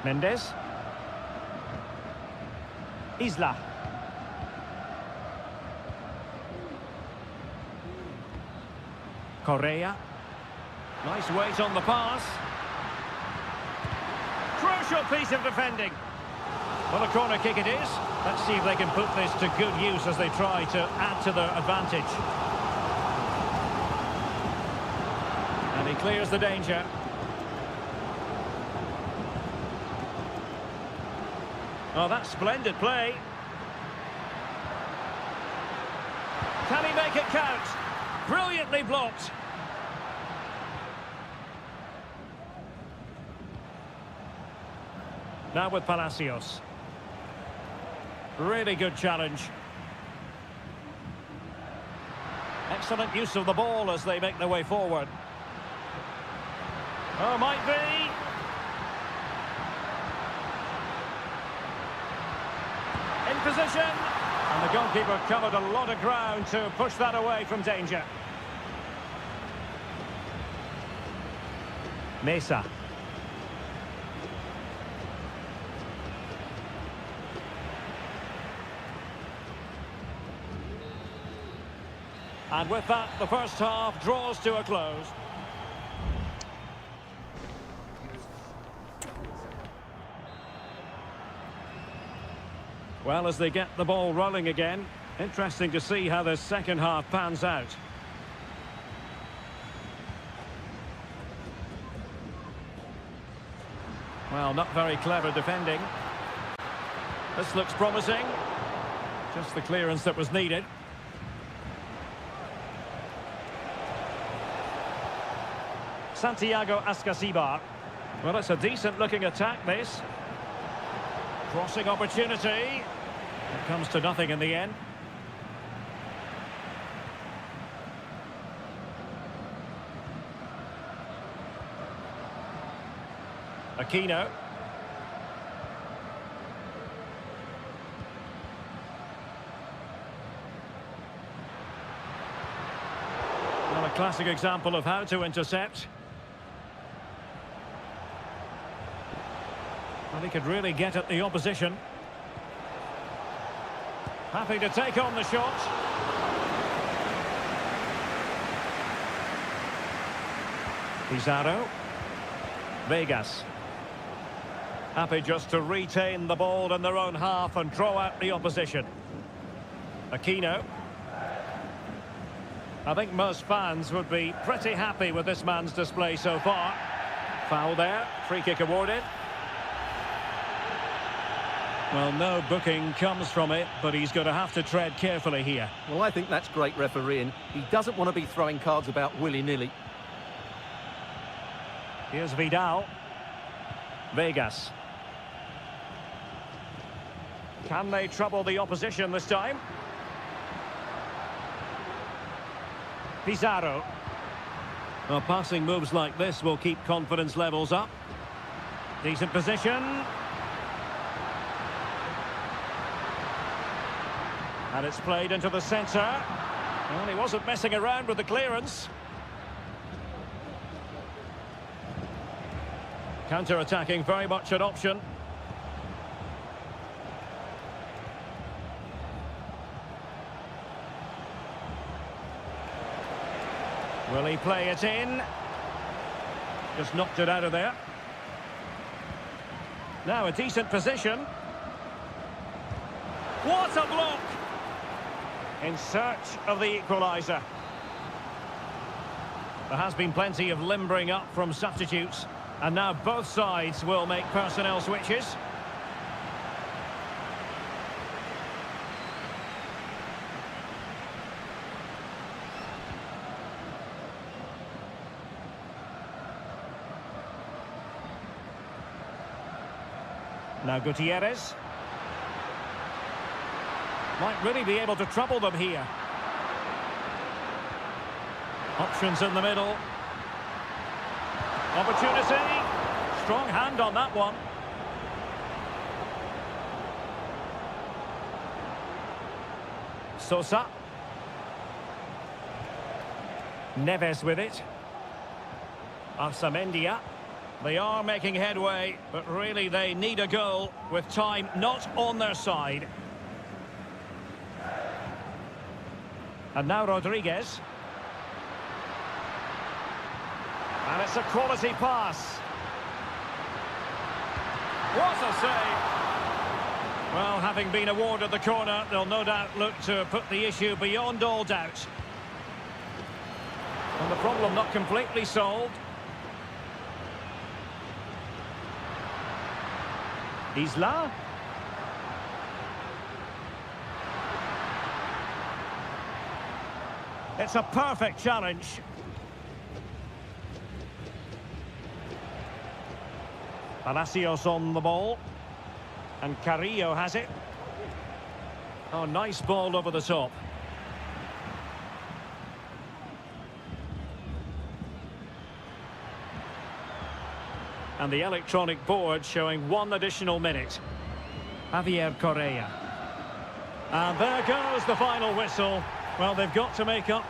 Mendes. Isla. Correa. Nice weight on the pass. Crucial piece of defending. Well, a corner kick it is. Let's see if they can put this to good use as they try to add to their advantage. And he clears the danger. Oh, that's splendid play. Can he make it count? Brilliantly blocked. Now with Palacios. Really good challenge. Excellent use of the ball as they make their way forward. Oh, might be. In position. And the goalkeeper covered a lot of ground to push that away from danger. Mesa. And with that, the first half draws to a close. Well, as they get the ball rolling again, interesting to see how this second half pans out. Well, not very clever defending. This looks promising. Just the clearance that was needed. Santiago Ascasibar. Well, it's a decent-looking attack, this. Crossing opportunity. It comes to nothing in the end. Aquino. Well, a classic example of how to intercept. Well, he could really get at the opposition. Happy to take on the shot. Pizarro. Vegas. Happy just to retain the ball in their own half and draw out the opposition. Aquino. I think most fans would be pretty happy with this man's display so far. Foul there, free kick awarded. Well, no booking comes from it, but he's going to have to tread carefully here. Well, I think that's great refereeing. He doesn't want to be throwing cards about willy-nilly. Here's Vidal. Vegas. Can they trouble the opposition this time? Pizarro. Well, passing moves like this will keep confidence levels up. Decent position. And it's played into the centre. Well, he wasn't messing around with the clearance. Counter-attacking, very much an option. Will he play it in? Just knocked it out of there. Now a decent position. What a block! In search of the equaliser. There has been plenty of limbering up from substitutes. And now both sides will make personnel switches. Now Gutierrez. Might really be able to trouble them here. Options in the middle. Opportunity. Strong hand on that one. Sosa. Neves with it. Arsamendia. They are making headway, but really they need a goal with time not on their side. And now Rodriguez. And it's a quality pass. What a save! Well, having been awarded the corner, they'll no doubt look to put the issue beyond all doubt. And the problem not completely solved. Isla. It's a perfect challenge. Palacios on the ball. And Carrillo has it. Oh, nice ball over the top. And the electronic board showing 1 additional minute. Javier Correa. And there goes the final whistle. Well, they've got to make up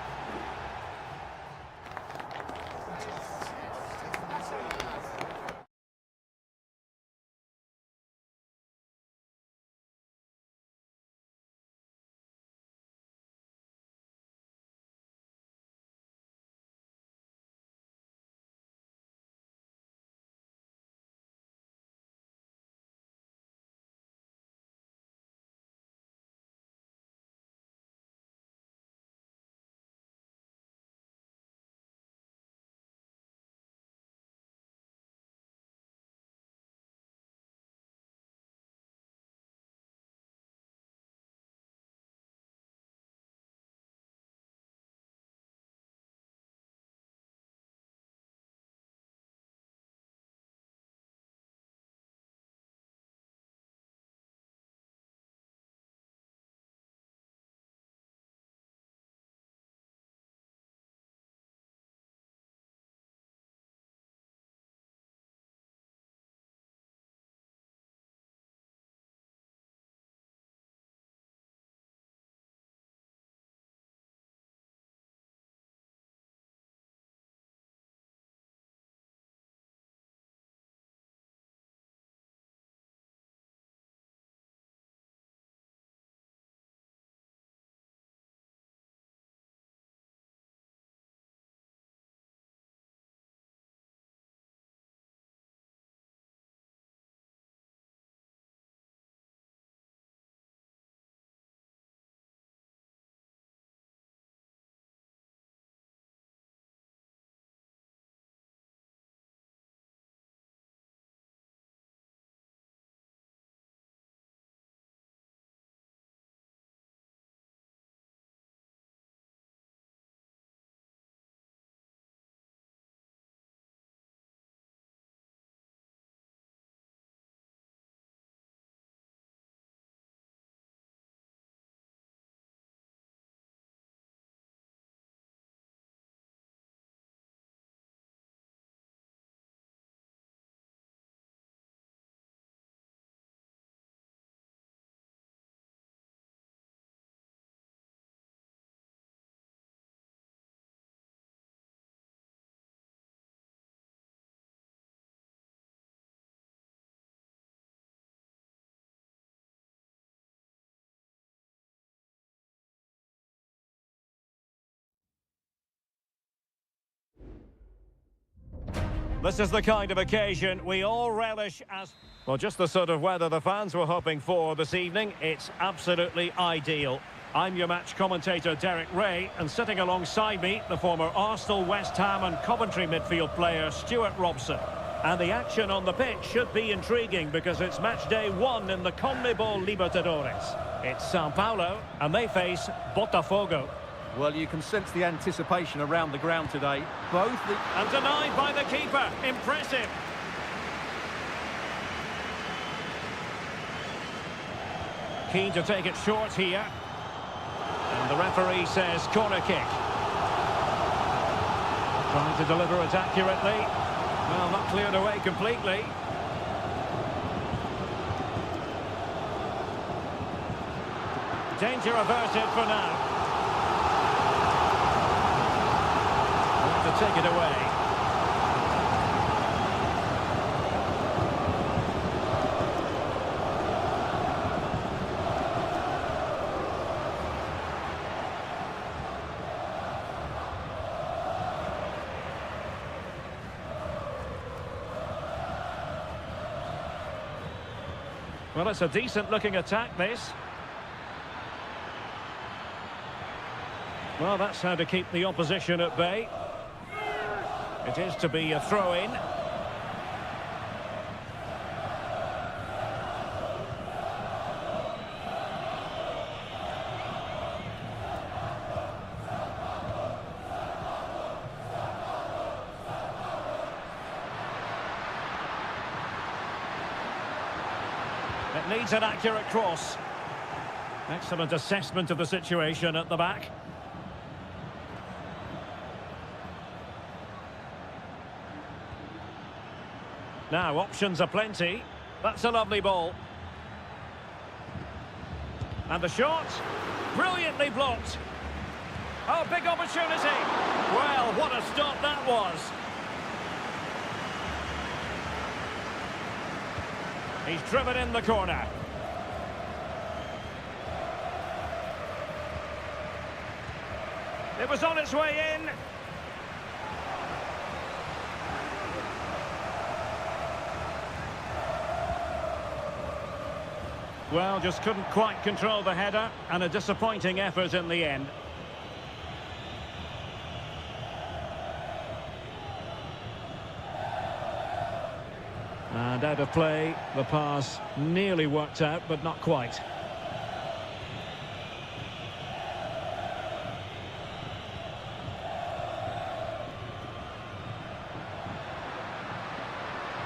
This is the kind of occasion we all relish as... Well, just the sort of weather the fans were hoping for this evening. It's absolutely ideal. I'm your match commentator, Derek Ray, and sitting alongside me, the former Arsenal, West Ham and Coventry midfield player, Stuart Robson. And the action on the pitch should be intriguing because it's match day 1 in the CONMEBOL Libertadores. It's Sao Paulo, and they face Botafogo. Well, you can sense the anticipation around the ground today. And denied by the keeper. Impressive. Keen to take it short here. And the referee says corner kick. Trying to deliver it accurately. Well, not cleared away completely. Danger averted for now. To take it away. Well, it's a decent-looking attack, this. Well, that's how to keep the opposition at bay. It is to be a throw-in. It needs an accurate cross. Excellent assessment of the situation at the back. Now, options are plenty. That's a lovely ball. And the shot, brilliantly blocked. Oh, big opportunity. Well, what a stop that was. He's driven in the corner. It was on its way in. Well, just couldn't quite control the header, and a disappointing effort in the end. And out of play, the pass nearly worked out, but not quite.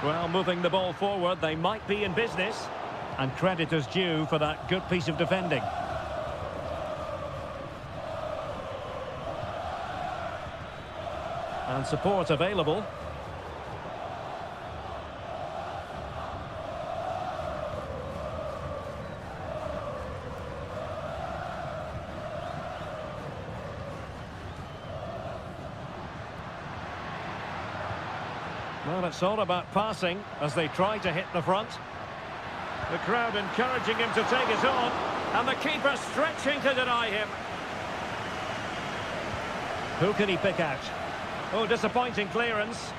Well, moving the ball forward, they might be in business. And credit is due for that good piece of defending. And support available. Well, it's all about passing as they try to hit the front. The crowd encouraging him to take it on, and the keeper stretching to deny him. Who can he pick out? Oh, disappointing clearance.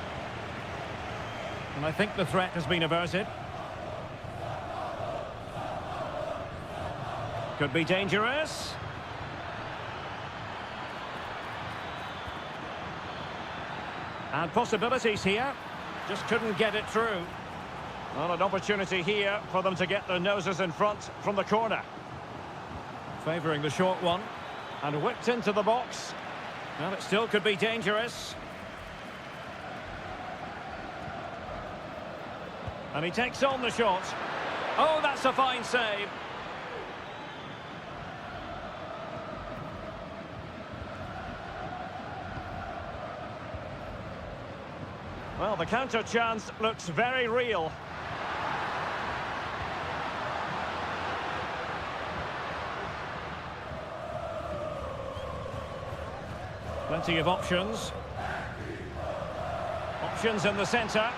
And I think the threat has been averted. Could be dangerous. And possibilities here. Just couldn't get it through. Well, an opportunity here for them to get their noses in front from the corner. Favouring the short one. And whipped into the box. Well, it still could be dangerous. And he takes on the shot. Oh, that's a fine save. Well, the counter chance looks very real. Plenty of options. Options in the centre.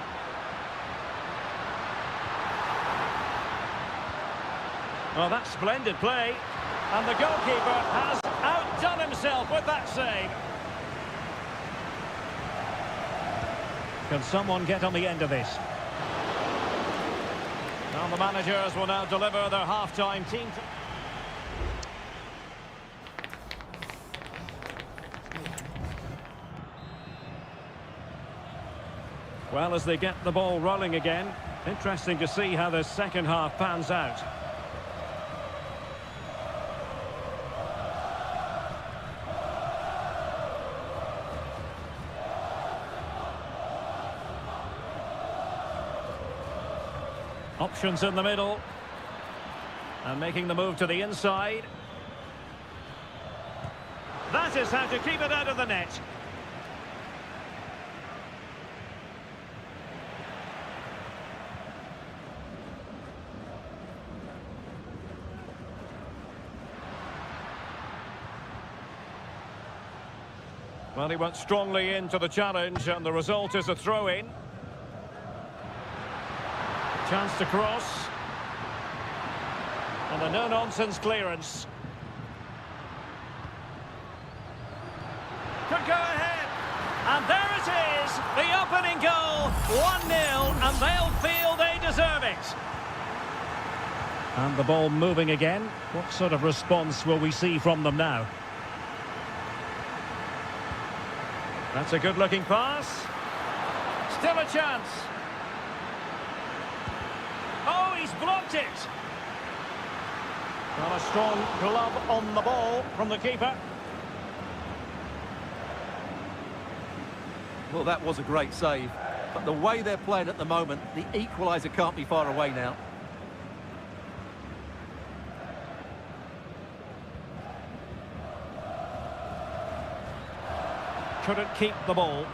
Well, that's splendid play. And the goalkeeper has outdone himself with that save. Can someone get on the end of this? Well, the managers will now deliver their half-time team. Well, as they get the ball rolling again, interesting to see how the second half pans out. Options in the middle. And making the move to the inside. That is how to keep it out of the net. Well, he went strongly into the challenge, and the result is a throw-in. Chance to cross. And a no-nonsense clearance. Could go ahead. And there it is, the opening goal. 1-0, and they'll feel they deserve it. And the ball moving again. What sort of response will we see from them now? That's a good-looking pass. Still a chance. Oh, he's blocked it. Well, a strong glove on the ball from the keeper. Well, that was a great save. But the way they're playing at the moment, the equaliser can't be far away now. Couldn't keep the ball.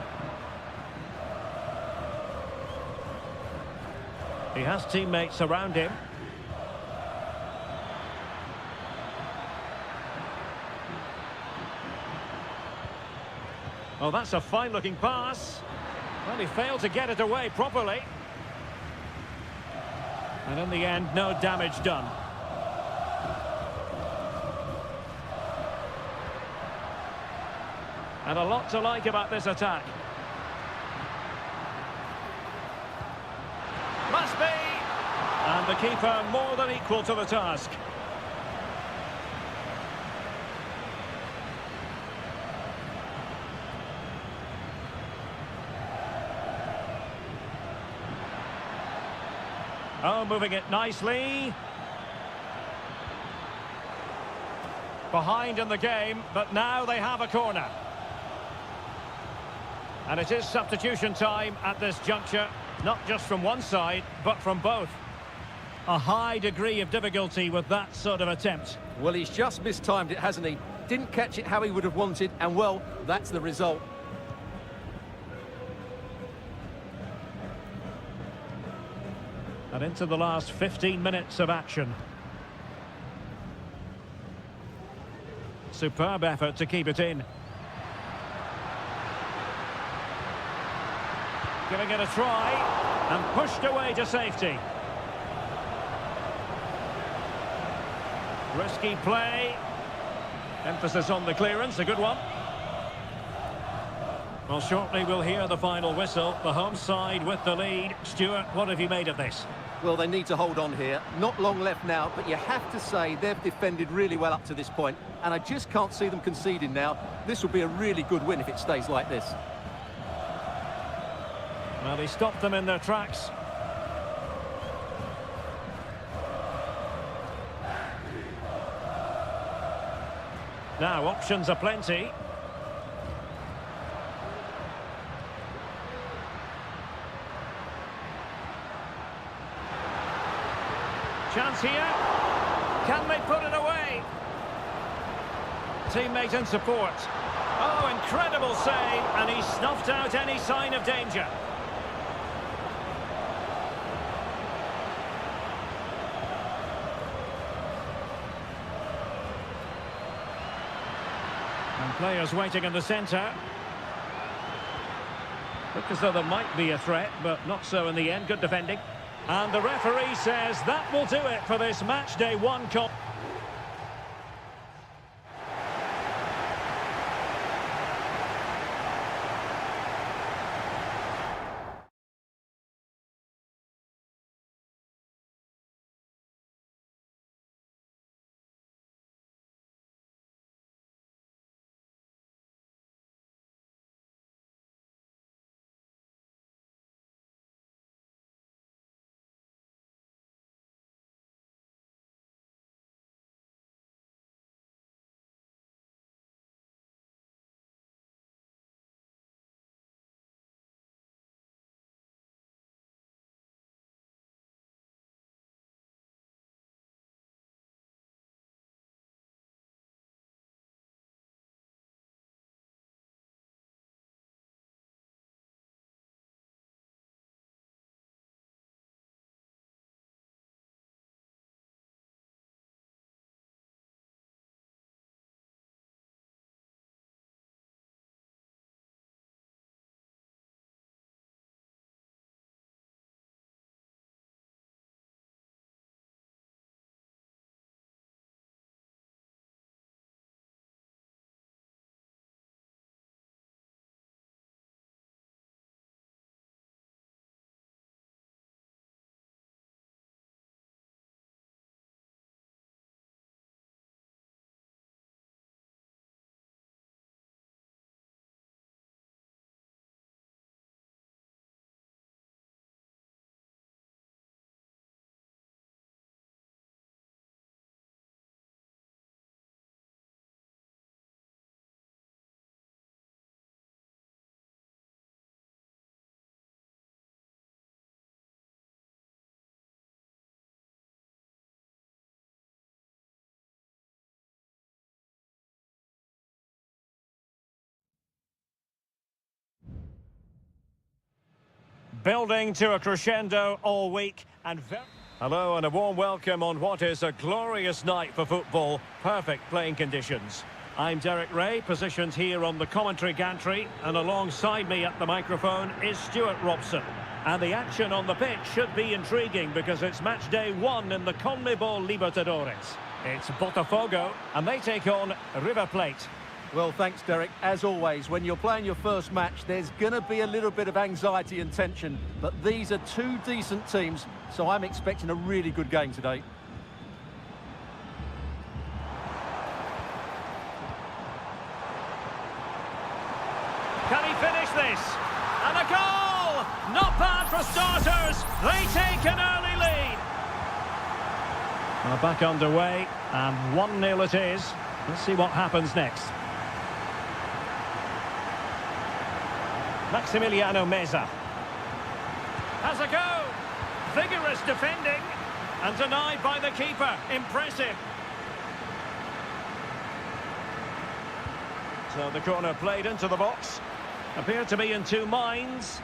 He has teammates around him. Oh, that's a fine-looking pass. Well, he failed to get it away properly. And in the end, no damage done. And a lot to like about this attack. Must be! And the keeper more than equal to the task. Oh, moving it nicely. Behind in the game, but now they have a corner. And it is substitution time at this juncture, not just from one side, but from both. A high degree of difficulty with that sort of attempt. Well, he's just mistimed it, hasn't he? Didn't catch it how he would have wanted, and well, that's the result. And into the last 15 minutes of action. Superb effort to keep it in. Giving it a try, and pushed away to safety. Risky play. Emphasis on the clearance, a good one. Well, shortly we'll hear the final whistle. The home side with the lead. Stuart, what have you made of this? Well, they need to hold on here. Not long left now, but you have to say they've defended really well up to this point, and I just can't see them conceding now. This will be a really good win if it stays like this. Well, he stopped them in their tracks. Now, options are plenty. Chance here. Can they put it away? Teammate in support. Oh, incredible save, and he snuffed out any sign of danger. And players waiting in the centre. Look as though there might be a threat, but not so in the end. Good defending. And the referee says that will do it for this match day one. Building to a crescendo all week and hello and a warm welcome on what is a glorious night for football. Perfect playing conditions. I'm Derek Ray, positioned here on the commentary gantry, and alongside me at the microphone is Stuart Robson. And the action on the pitch should be intriguing because it's match day 1 in the CONMEBOL Libertadores. It's Botafogo, and they take on River Plate. Well, thanks, Derek. As always, when you're playing your first match, there's going to be a little bit of anxiety and tension. But these are two decent teams, so I'm expecting a really good game today. Can he finish this? And a goal! Not bad for starters. They take an early lead. Well, back underway, and 1-0 it is. Let's see what happens next. Maximiliano Meza has a go. Vigorous defending and denied by the keeper. Impressive. So the corner played into the box. Appeared to be in two minds.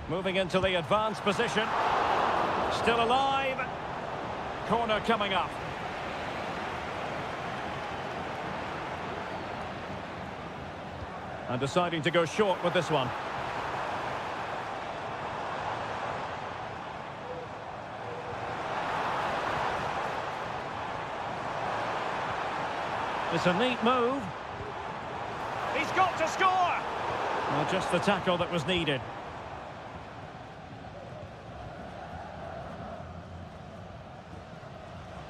Moving into the advanced position. Still alive. Corner coming up. And deciding to go short with this one. It's a neat move. He's got to score! Well, just the tackle that was needed.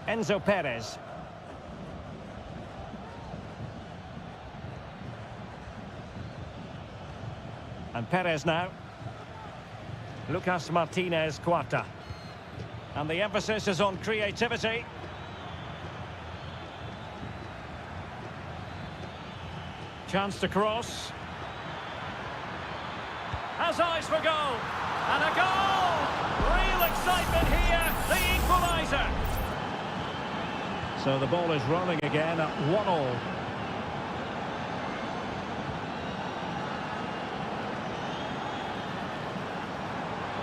Enzo Perez. And Perez now. Lucas Martinez Cuarta. And the emphasis is on creativity. Chance to cross. Has eyes for goal. And a goal! Real excitement here. The equaliser. So the ball is rolling again at 1-1.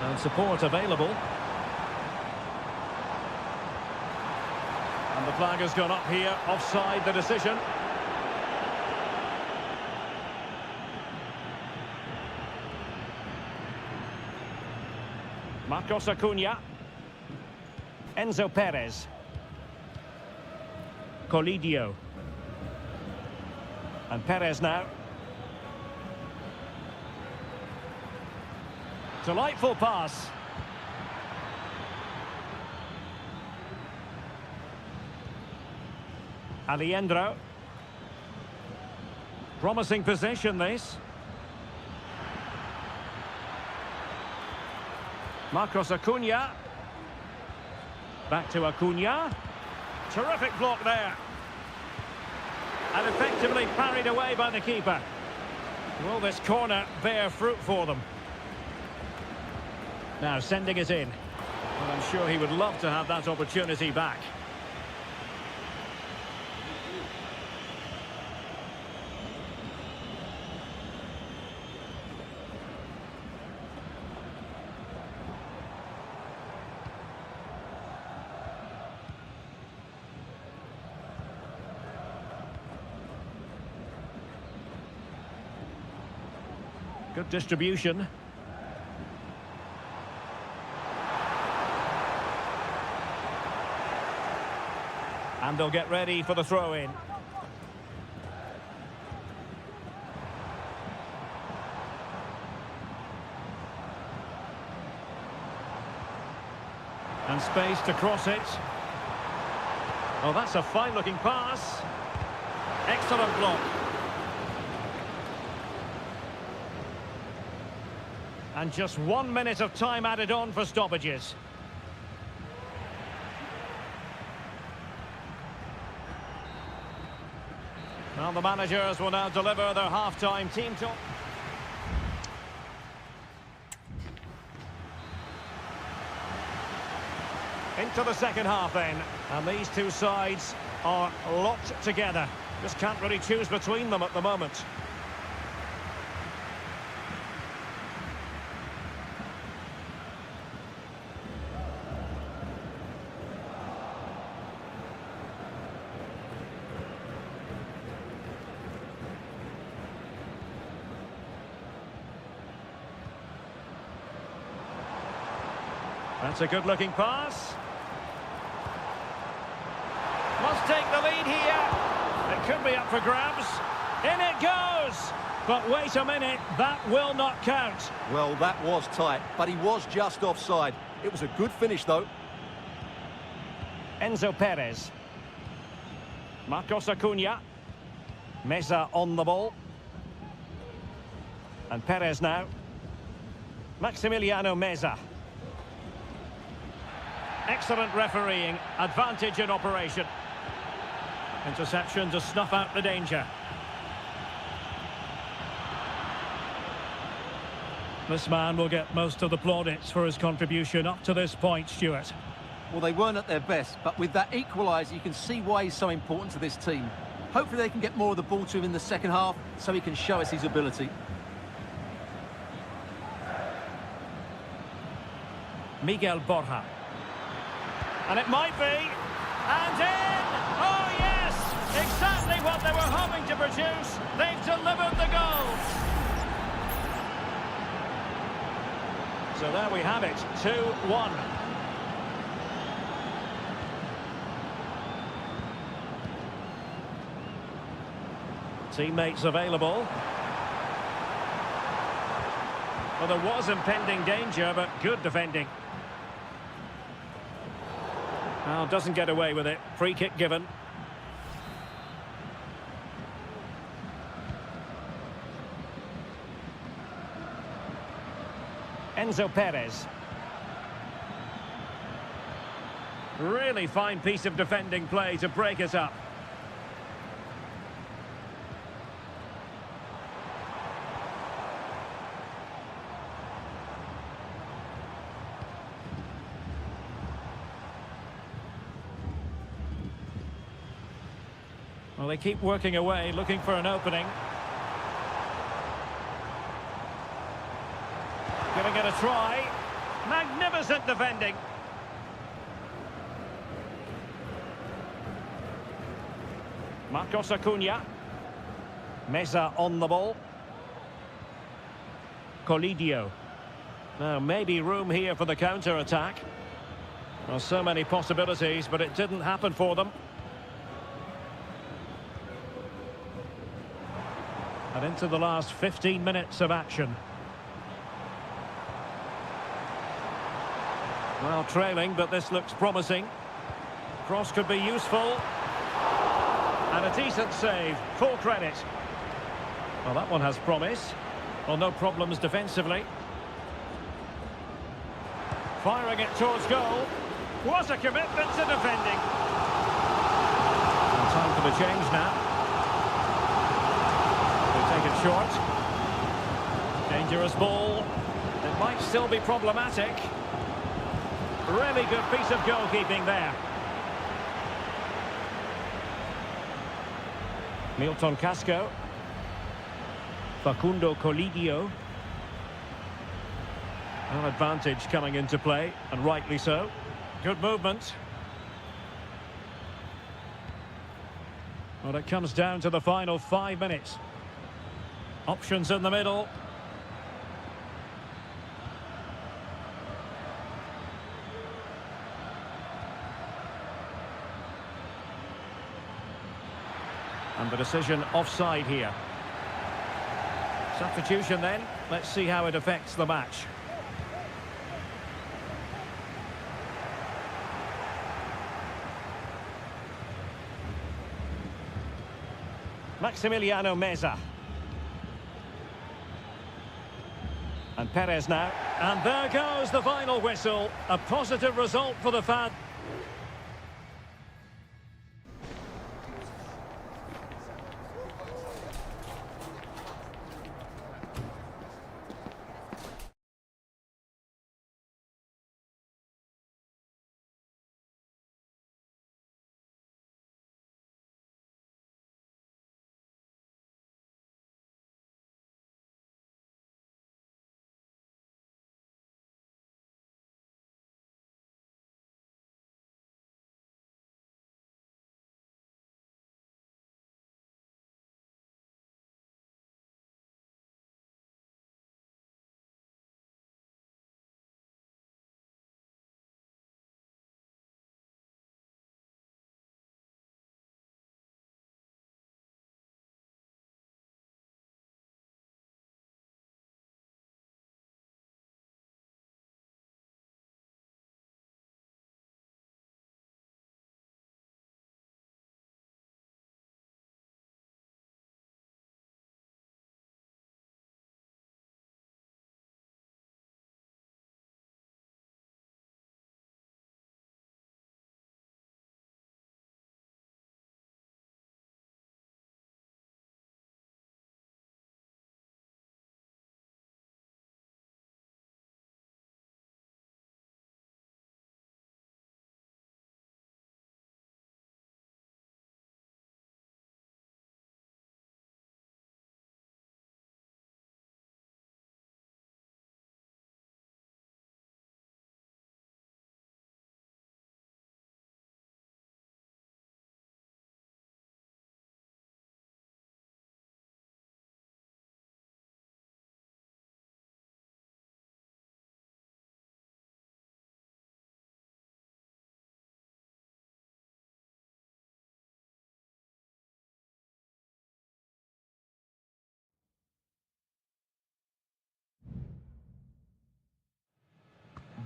And support available. And the flag has gone up here, offside the decision. Marcos Acuna. Enzo Perez. Colidio. And Perez now. Delightful pass. Alejandro. Promising possession this. Marcos Acuna. Back to Acuna. Terrific block there. And effectively parried away by the keeper. Will this corner bear fruit for them? Now sending it in. Well, I'm sure he would love to have that opportunity back. Good distribution. And they'll get ready for the throw-in. And space to cross it. Oh, that's a fine-looking pass. Excellent block. And just 1 minute of time added on for stoppages. Well, the managers will now deliver their half-time team talk. Into the second half then. And these two sides are locked together. Just can't really choose between them at the moment. That's a good-looking pass. Must take the lead here. It could be up for grabs. In it goes! But wait a minute, that will not count. Well, that was tight, but he was just offside. It was a good finish, though. Enzo Perez. Marcos Acuna. Meza on the ball. And Perez now. Maximiliano Meza. Excellent refereeing, advantage in operation. Interception to snuff out the danger. This man will get most of the plaudits for his contribution up to this point, Stuart. Well, they weren't at their best, but with that equaliser, you can see why he's so important to this team. Hopefully they can get more of the ball to him in the second half, so he can show us his ability. Miguel Borja. And it might be. And in! Oh, yes! Exactly what they were hoping to produce. They've delivered the goals. So there we have it. 2-1. Teammates available. Well, there was impending danger, but good defending. Well, doesn't get away with it. Free kick given. Enzo Perez. Really fine piece of defending play to break it up. Well, they keep working away, looking for an opening. Giving it a try. Magnificent defending. Marcos Acuna. Meza on the ball. Colidio. Now, maybe room here for the counter-attack. Well, so many possibilities, but it didn't happen for them. And into the last 15 minutes of action. Well, trailing, but this looks promising. Cross could be useful. And a decent save. Full credit. Well, that one has promise. Well, no problems defensively. Firing it towards goal. What a commitment to defending. And time for the change now. Take it short. Dangerous ball. It might still be problematic. Really good piece of goalkeeping there. Milton Casco. Facundo Colidio. An advantage coming into play, and rightly so. Good movement. Well, it comes down to the final 5 minutes. Options in the middle. And the decision offside here. Substitution then. Let's see how it affects the match. Maximiliano Meza. And Perez now. And there goes the final whistle. A positive result for the fans.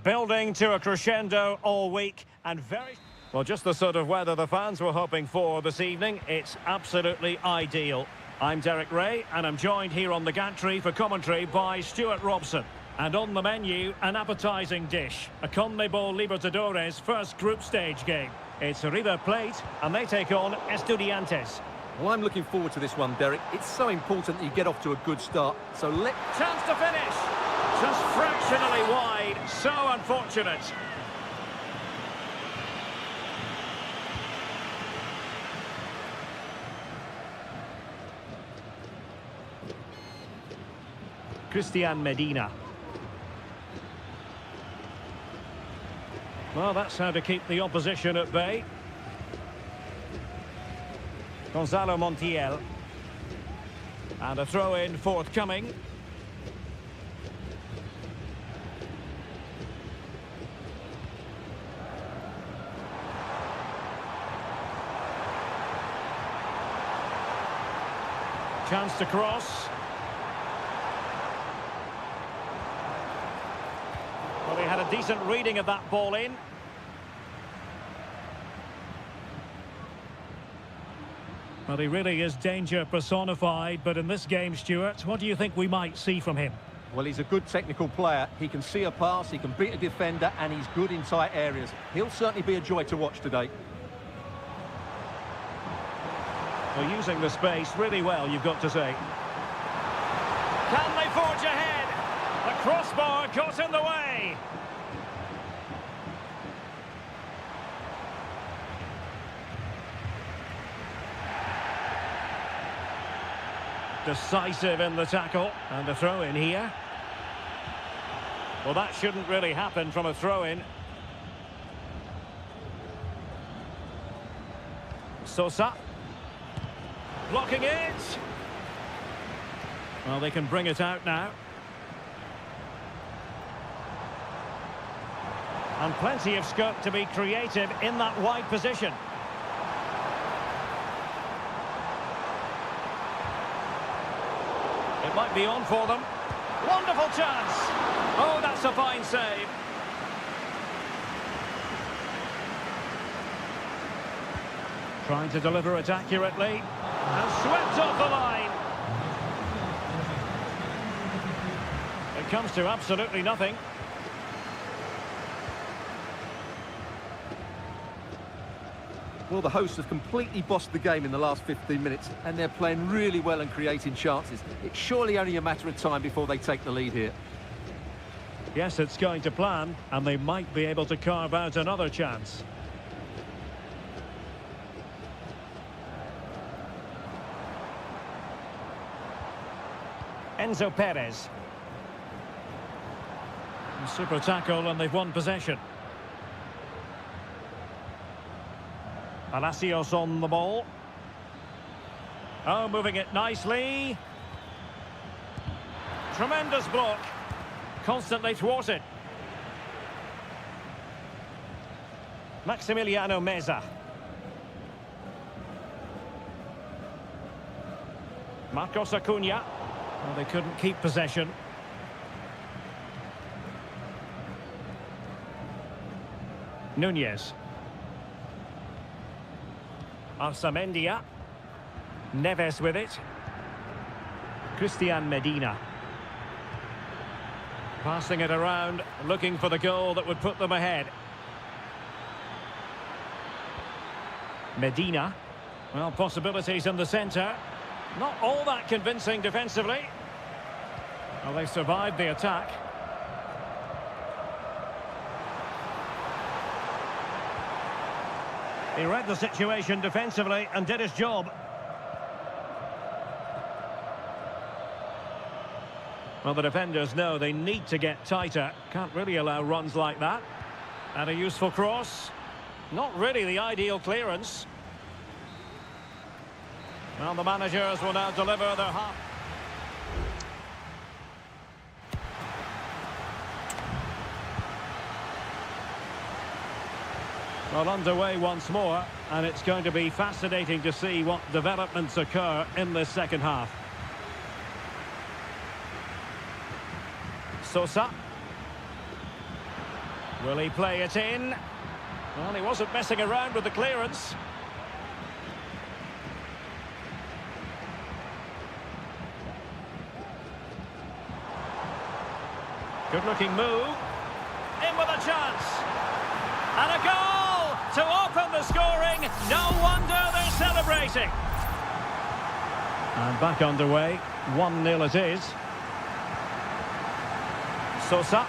Building to a crescendo all week and very... Well, just the sort of weather the fans were hoping for this evening. It's absolutely ideal. I'm Derek Ray, and I'm joined here on the gantry for commentary by Stuart Robson. And on the menu, an appetising dish, a CONMEBOL Libertadores first group stage game. It's River Plate, and they take on Estudiantes. Well, I'm looking forward to this one, Derek. It's so important that you get off to a good start. So Chance to finish! Just fractionally wide. So unfortunate. Christian Medina. Well, that's how to keep the opposition at bay. Gonzalo Montiel. And a throw-in forthcoming. Chance to cross. Well, he had a decent reading of that ball in. Well, he really is danger personified, but in this game, Stuart, what do you think we might see from him? Well, he's a good technical player. He can see a pass, he can beat a defender, and he's good in tight areas. He'll certainly be a joy to watch today. Well, using the space really well, you've got to say. Can they forge ahead? The crossbar got in the way. Decisive in the tackle, and a throw-in here. Well, that shouldn't really happen from a throw-in. Sosa. Blocking it. Well, they can bring it out now. And plenty of scope to be creative in that wide position. It might be on for them. Wonderful chance. Oh, that's a fine save. Trying to deliver it accurately. And swept off the line. It comes to absolutely nothing. Well, the hosts have completely bossed the game in the last 15 minutes, and they're playing really well and creating chances. It's surely only a matter of time before they take the lead here. Yes, it's going to plan, and they might be able to carve out another chance. Enzo Perez. Super tackle, and they've won possession. Palacios on the ball. Oh, moving it nicely. Tremendous block. Constantly thwarted. Maximiliano Meza. Marcos Acuna. Well, they couldn't keep possession. Nunez. Arsamendia. Neves with it. Christian Medina. Passing it around, looking for the goal that would put them ahead. Medina. Well, possibilities in the centre. Not all that convincing defensively. Well, they survived the attack. He read the situation defensively and did his job. Well, the defenders know they need to get tighter. Can't really allow runs like that. And a useful cross. Not really the ideal clearance. Well, the managers will now deliver their half. Well, underway once more, and it's going to be fascinating to see what developments occur in this second half. Sosa. Will he play it in? Well, he wasn't messing around with the clearance. Good-looking move. In with a chance. And a goal to open the scoring. No wonder they're celebrating. And back underway. 1-0 it is. Sosa.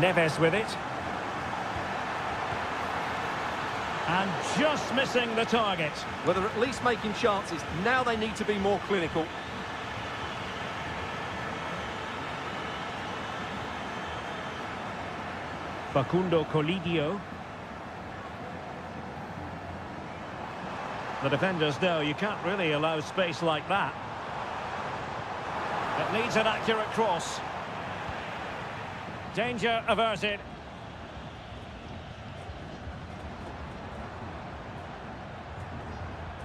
Neves with it. And just missing the target. Well, they're at least making chances. Now they need to be more clinical. Facundo Colidio. The defenders know you can't really allow space like that. It needs an accurate cross. Danger averted.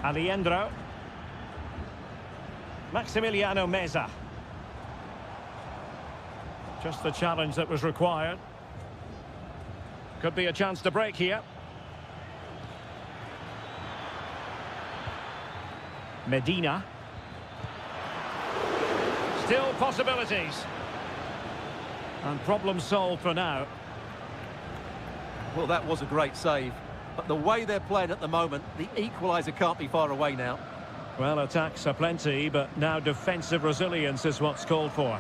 Aliendro. Maximiliano Meza. Just the challenge that was required. Could be a chance to break here. Medina. Still possibilities. And problem solved for now. Well, that was a great save. But the way they're playing at the moment, the equaliser can't be far away now. Well, attacks are plenty, but now defensive resilience is what's called for.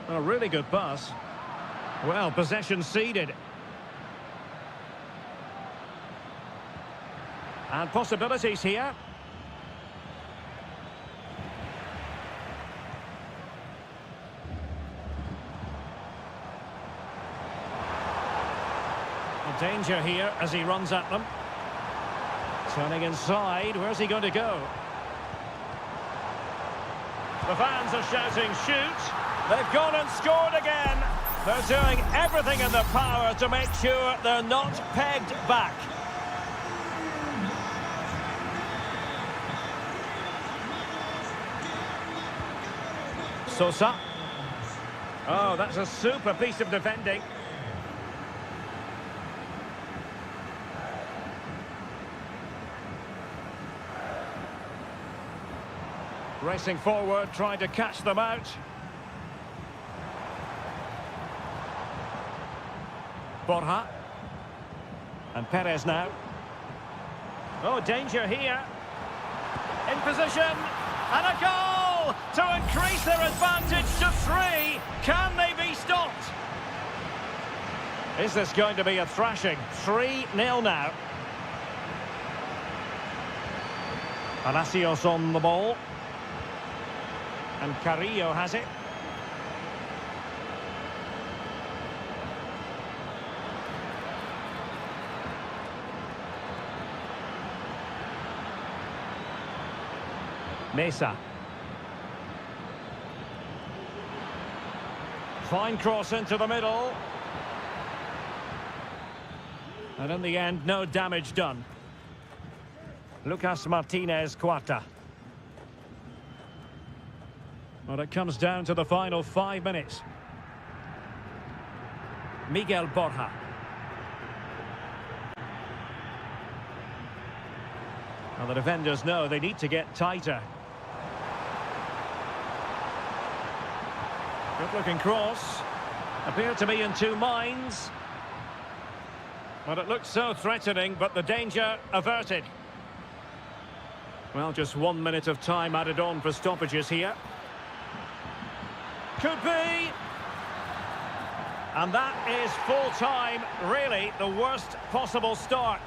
A really good pass. Well, possession ceded. And possibilities here. A danger here as he runs at them. Turning inside, where's he going to go? The fans are shouting, shoot! They've gone and scored again. They're doing everything in their power to make sure they're not pegged back. Sosa. Oh, that's a super piece of defending. Racing forward, trying to catch them out. Borja. And Perez now. Oh, danger here. In position. And a goal to increase their advantage to 3. Can they be stopped? Is this going to be a thrashing? 3-0 now. Palacios on the ball. And Carrillo has it. Mesa. Fine cross into the middle. And in the end, no damage done. Lucas Martinez Cuarta. Well, it comes down to the final 5 minutes. Miguel Borja. Well, the defenders know they need to get tighter. Good-looking cross. Appeared to be in 2 minds. Well, it looked so threatening, but the danger averted. Well, just 1 minute of time added on for stoppages here. Could be. And that is full time. Really, the worst possible start.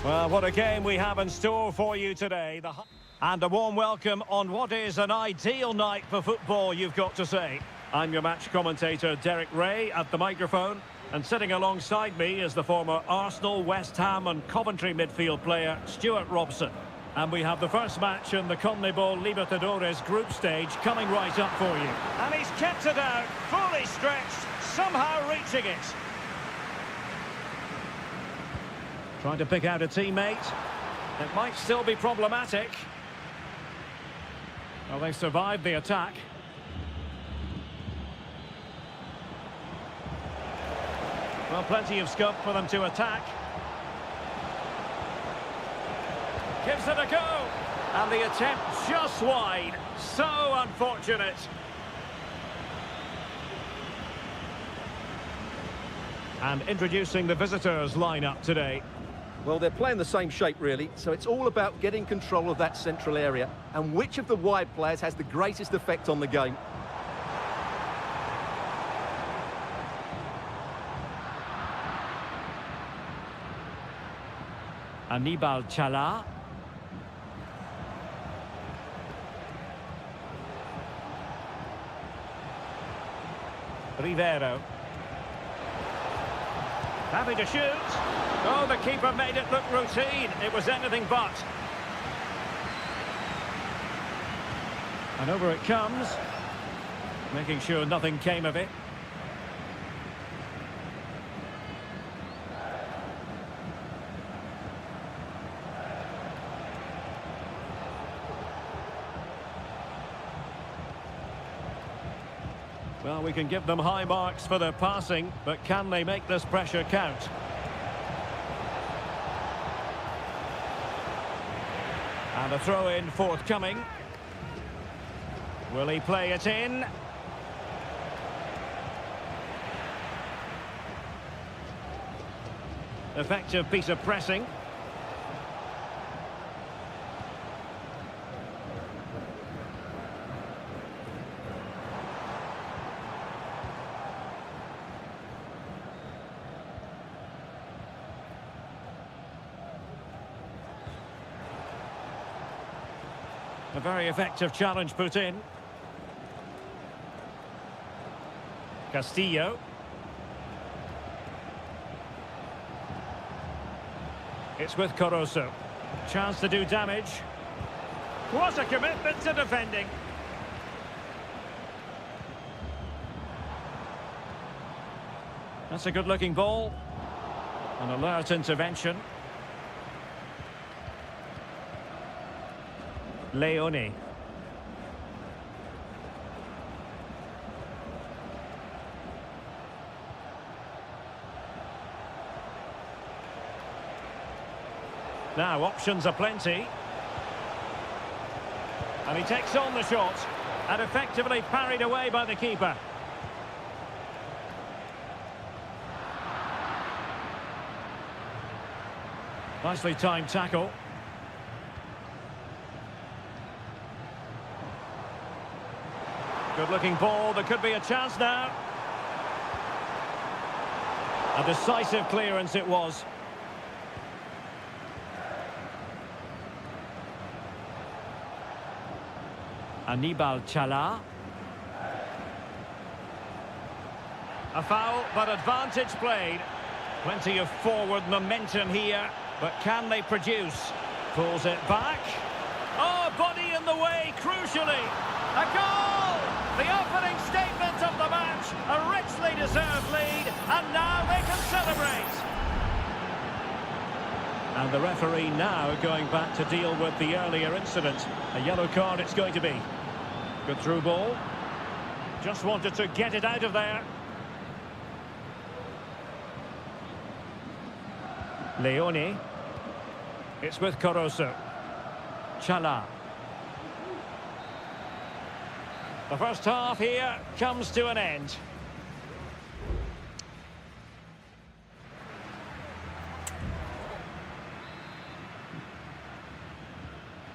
Well, what a game we have in store for you today. And a warm welcome on what is an ideal night for football, you've got to say. I'm your match commentator, Derek Ray, at the microphone. And sitting alongside me is the former Arsenal, West Ham and Coventry midfield player, Stuart Robson. And we have the first match in the CONMEBOL Libertadores group stage coming right up for you. And he's kept it out, fully stretched, somehow reaching it. Trying to pick out a teammate. It might still be problematic. Well, they survived the attack. Well, plenty of scope for them to attack. Gives it a go. And the attempt just wide. So unfortunate. And introducing the visitors lineup today. Well, they're playing the same shape, really, so it's all about getting control of that central area and which of the wide players has the greatest effect on the game. Aníbal Chala. Rivero. Happy to shoot. Oh, the keeper made it look routine. It was anything but. And over it comes. Making sure nothing came of it. Well, we can give them high marks for their passing, but can they make this pressure count? And a throw-in forthcoming. Will he play it in? Effective piece of pressing. A very effective challenge put in. Castillo. It's with Corozo. Chance to do damage. What a commitment to defending. That's a good-looking ball. An alert intervention. Leone. Now, options are plenty. And he takes on the shot. And effectively parried away by the keeper. Nicely timed tackle. Good-looking ball. There could be a chance now. A decisive clearance it was. Aníbal Chala. A foul, but advantage played. Plenty of forward momentum here, but can they produce? Pulls it back. Oh, body in the way, crucially. A goal! The opening statement of the match. A richly deserved lead, and now they can celebrate. And the referee now going back to deal with the earlier incident. A yellow card it's going to be. Good through ball. Just wanted to get it out of there. Leone. It's with Corozo. Chala. The first half here comes to an end.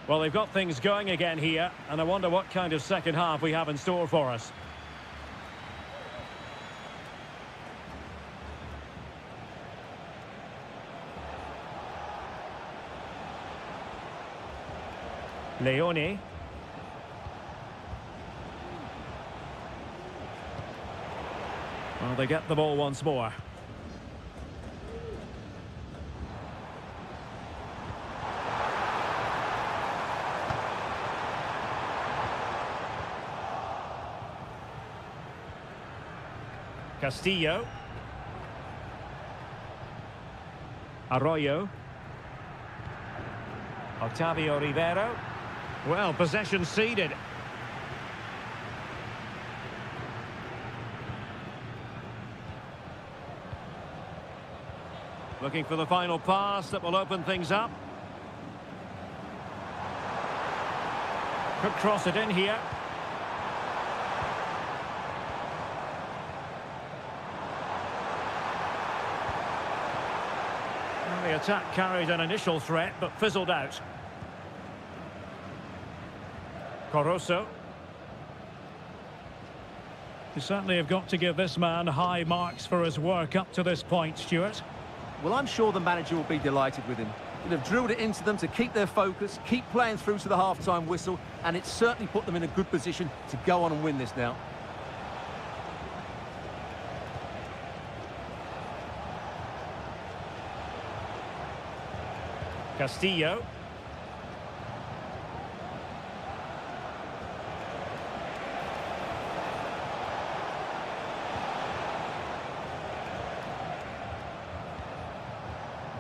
Well, they've got things going again here, and I wonder what kind of second half we have in store for us. Leone. Well, they get the ball once more. Castillo. Arroyo. Octavio Rivero. Well, possession ceded. Looking for the final pass that will open things up. Could cross it in here. Well, the attack carried an initial threat but fizzled out. Coroso. You certainly have got to give this man high marks for his work up to this point, Stuart. Well, I'm sure the manager will be delighted with him. He'll have drilled it into them to keep their focus, keep playing through to the half-time whistle, and it's certainly put them in a good position to go on and win this now. Castillo.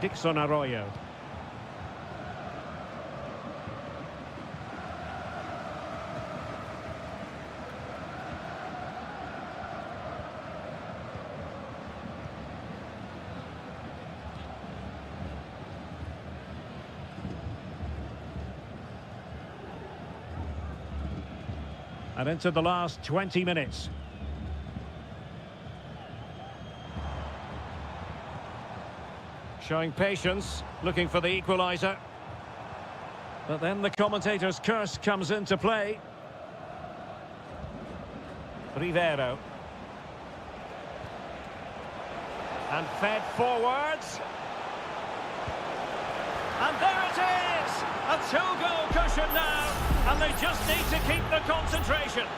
Dixon Arroyo. And into the last 20 minutes. Showing patience, looking for the equaliser. But then the commentator's curse comes into play. Rivero. And fed forwards. And there it is! A two-goal cushion now. And they just need to keep the concentration.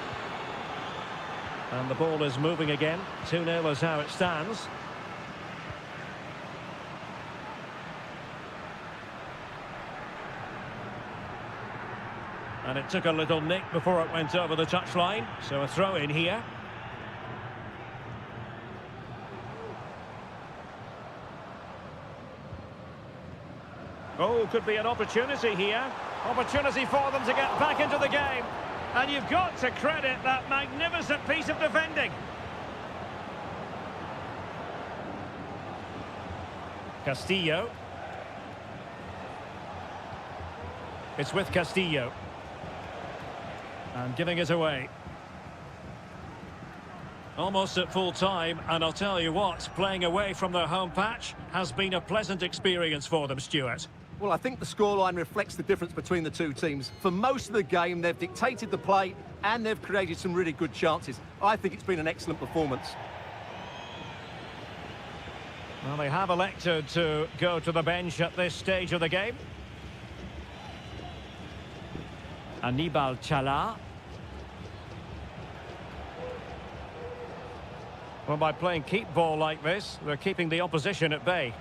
And the ball is moving again. 2-0 is how it stands. And it took a little nick before it went over the touchline. So a throw in here. Oh, could be an opportunity here. Opportunity for them to get back into the game. And you've got to credit that magnificent piece of defending. Castillo. It's with Castillo. And giving it away. Almost at full time, and I'll tell you what, playing away from their home patch has been a pleasant experience for them, Stuart. Well, I think the scoreline reflects the difference between the two teams. For most of the game, they've dictated the play and they've created some really good chances. I think it's been an excellent performance. Well, they have elected to go to the bench at this stage of the game. Anibal Chala. Well, by playing keep ball like this, they're keeping the opposition at bay.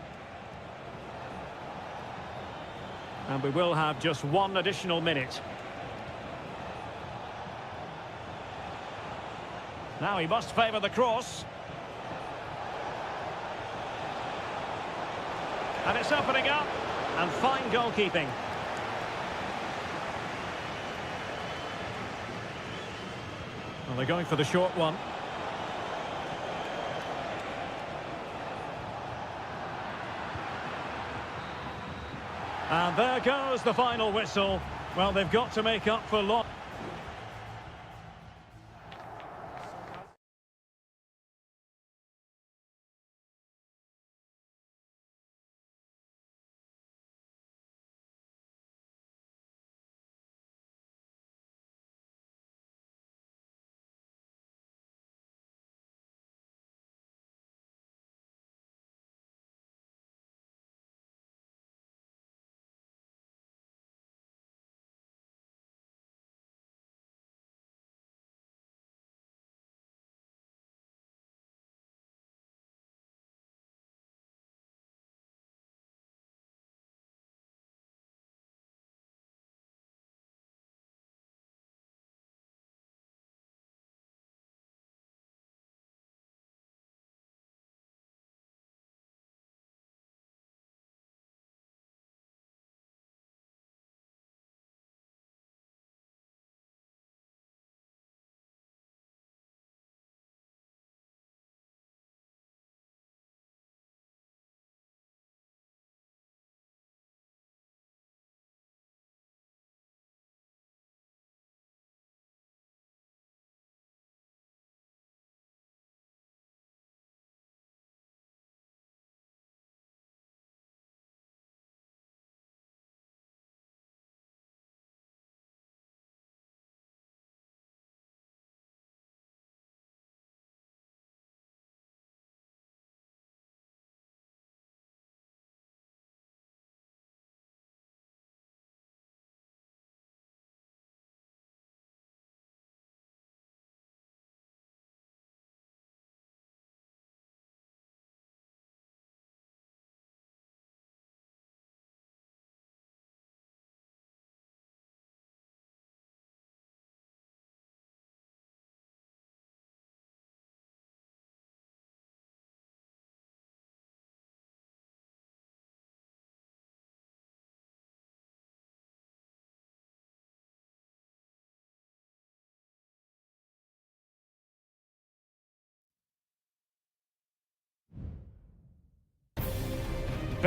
And we will have just one additional minute. Now he must favour the cross. And it's opening up. And fine goalkeeping. Well, they're going for the short one. And there goes the final whistle. Well, they've got to make up for loss.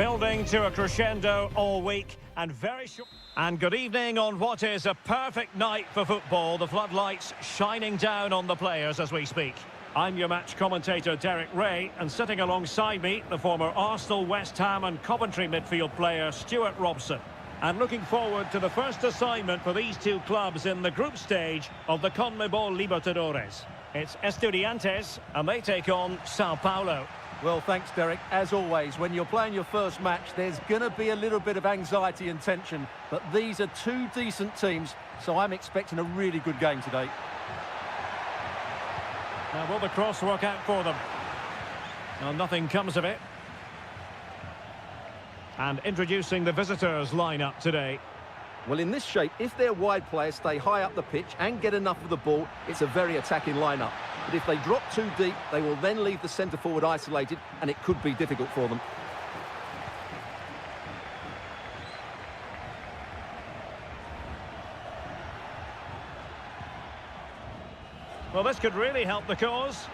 Building to a crescendo all week and very short. And good evening on what is a perfect night for football. The floodlights shining down on the players as we speak. I'm your match commentator Derek Ray, and sitting alongside me, the former Arsenal, West Ham and Coventry midfield player Stuart Robson. And looking forward to the first assignment for these two clubs in the group stage of the CONMEBOL Libertadores. It's Estudiantes, and they take on Sao Paulo. Well, thanks, Derek. As always, when you're playing your first match, there's going to be a little bit of anxiety and tension. But these are two decent teams, so I'm expecting a really good game today. Now, will the cross work out for them? Well, nothing comes of it. And introducing the visitors' lineup today. Well, in this shape, if their wide players stay high up the pitch and get enough of the ball, it's a very attacking lineup. But if they drop too deep, they will then leave the centre-forward isolated, and it could be difficult for them. Well, this could really help the cause.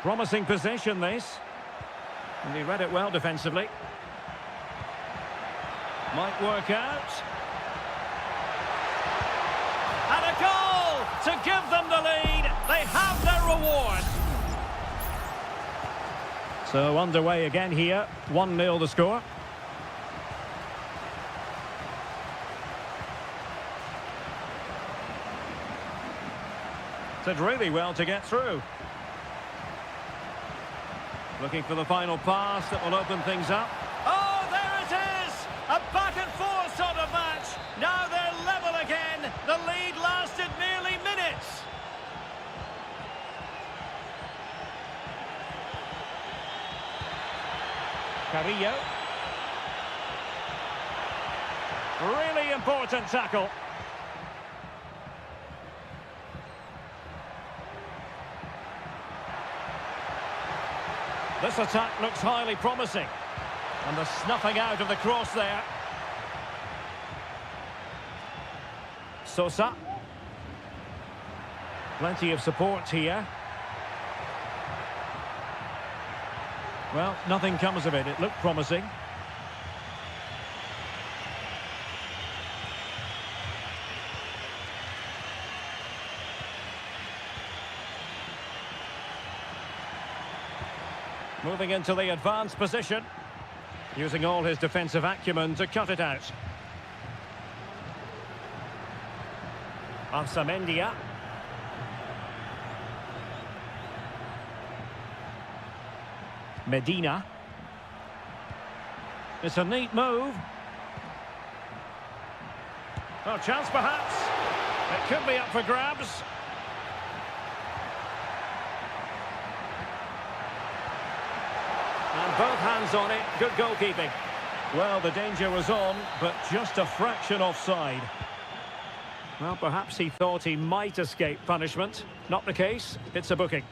Promising position, this. And he read it well defensively. Might work out. And a goal to give them the lead. They have their reward. So underway again here. 1-0 the score. Did really well to get through. Looking for the final pass that will open things up. Oh, there it is! A back-and-forth sort of match. Now they're level again. The lead lasted nearly minutes. Carrillo. Really important tackle. This attack looks highly promising. And the snuffing out of the cross there. Sosa. Plenty of support here. Well, nothing comes of it. It looked promising. Moving into the advanced position. Using all his defensive acumen to cut it out. Arsamendia. Medina. It's a neat move. Oh, chance perhaps. It could be up for grabs. And both hands on it. Good goalkeeping. Well, the danger was on, but just a fraction offside. Well, perhaps he thought he might escape punishment. Not the case. It's a booking.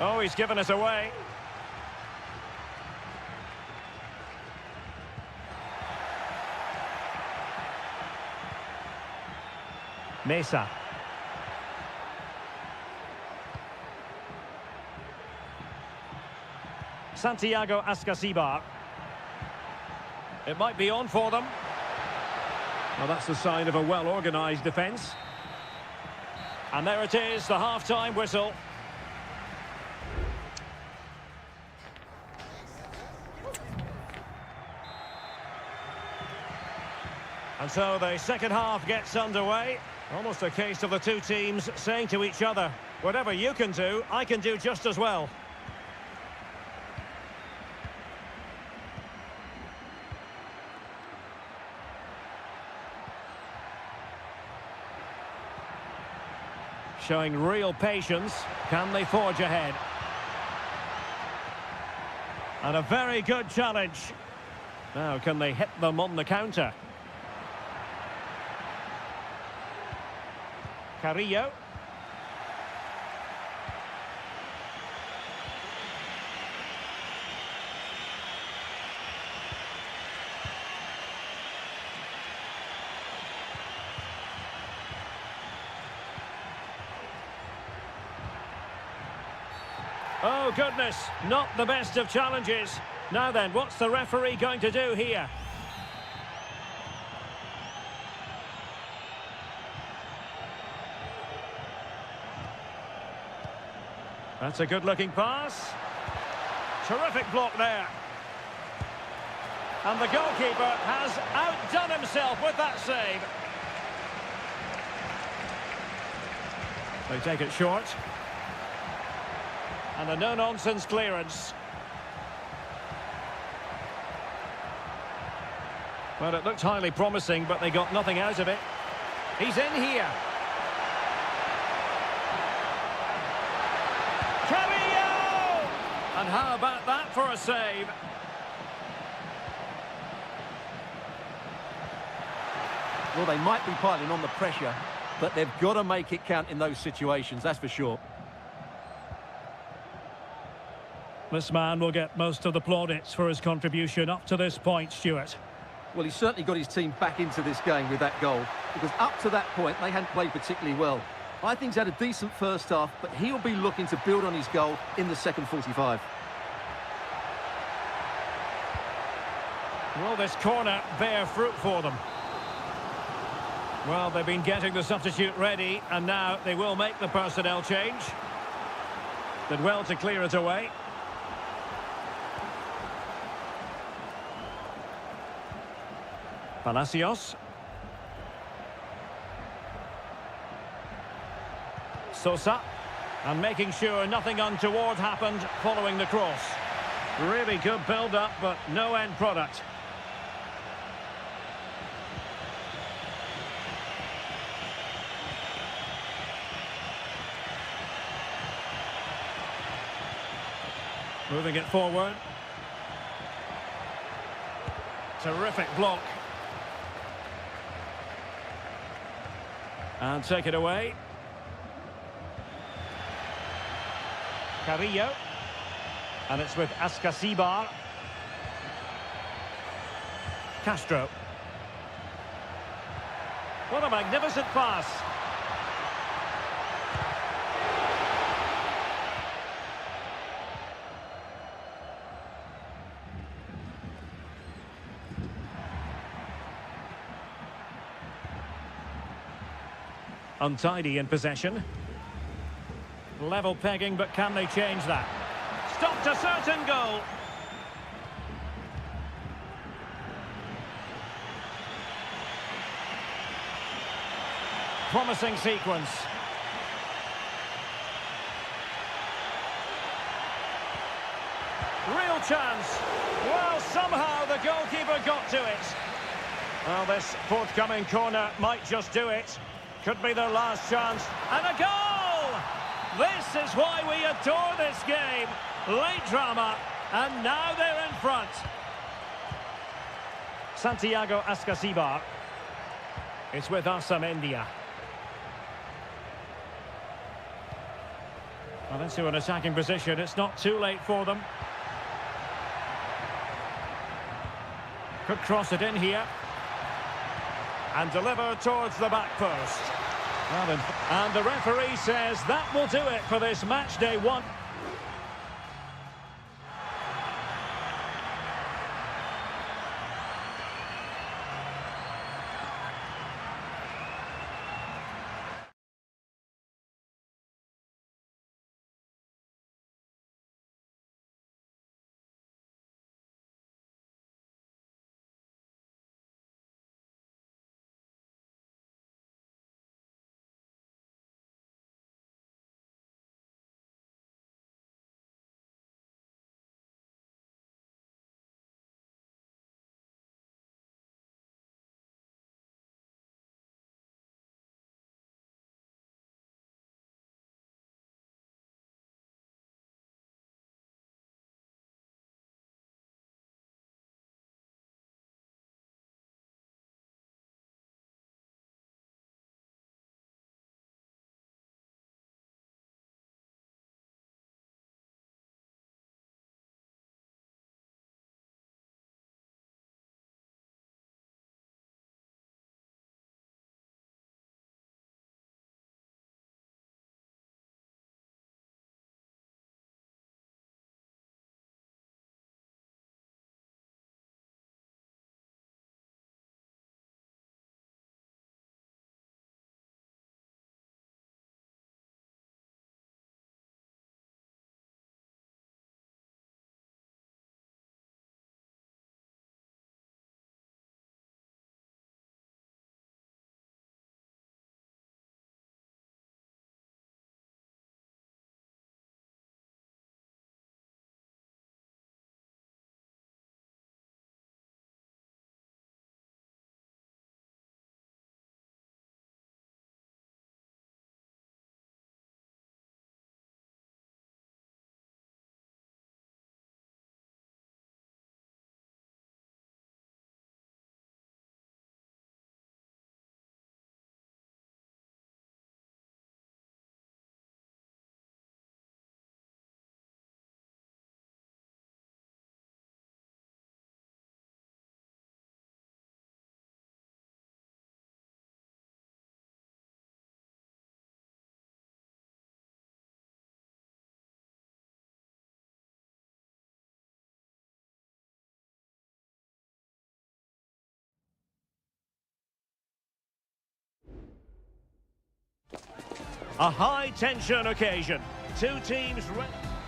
Oh, he's given us away. Mesa. Santiago Ascasibar. It might be on for them. Well, that's the sign of a well-organised defence. And there it is, the half-time whistle. And so the second half gets underway. Almost a case of the two teams saying to each other, whatever you can do, I can do just as well. Showing real patience. Can they forge ahead? And a very good challenge. Now, can they hit them on the counter? Carrillo. Oh, goodness, not the best of challenges. Now then, what's the referee going to do here? That's a good-looking pass. Terrific block there. And the goalkeeper has outdone himself with that save. They take it short. And a no-nonsense clearance. Well, it looked highly promising, but they got nothing out of it. He's in here. Carrillo! And how about that for a save? Well, they might be piling on the pressure, but they've got to make it count in those situations, that's for sure. This man will get most of the plaudits for his contribution up to this point, Stuart. Well, he's certainly got his team back into this game with that goal, because up to that point, they hadn't played particularly well. I think he's had a decent first half, but he'll be looking to build on his goal in the second 45. Will this corner bear fruit for them? Well, they've been getting the substitute ready, and now they will make the personnel change. Did well to clear it away. Palacios. Sosa. And making sure nothing untoward happened following the cross. Really good build-up, but no end product. Moving it forward. Terrific block. And take it away. Carrillo. And it's with Ascasibar. Castro. What a magnificent pass. Untidy in possession. Level pegging, but can they change that? Stopped a certain goal. Promising sequence. Real chance. Well, somehow the goalkeeper got to it. Well, this forthcoming corner might just do it. Could be their last chance. And a goal! This is why we adore this game. Late drama, and now they're in front. Santiago Ascasibar. It's with Asamendia. Well, into an attacking position. It's not too late for them. Could cross it in here. And deliver towards the back post. And the referee says that will do it for this match day one. A high-tension occasion. Two teams...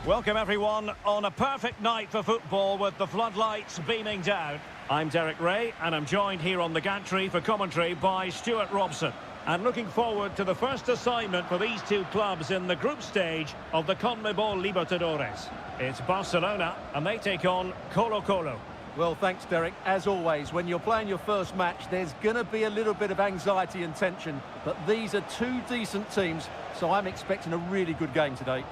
Welcome, everyone, on a perfect night for football with the floodlights beaming down. I'm Derek Ray, and I'm joined here on the gantry for commentary by Stuart Robson. And looking forward to the first assignment for these two clubs in the group stage of the CONMEBOL Libertadores. It's Barcelona, and they take on Colo-Colo. Well, thanks, Derek. As always, when you're playing your first match, there's going to be a little bit of anxiety and tension. But these are two decent teams, so I'm expecting a really good game today.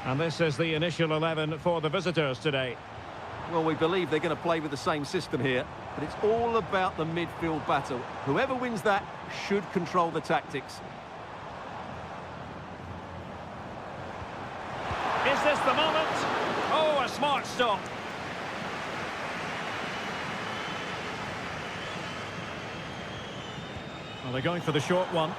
And this is the initial 11 for the visitors today. Well, we believe they're going to play with the same system here, but it's all about the midfield battle. Whoever wins that should control the tactics. Is this the moment? Oh, a smart stop. Well, they're going for the short one.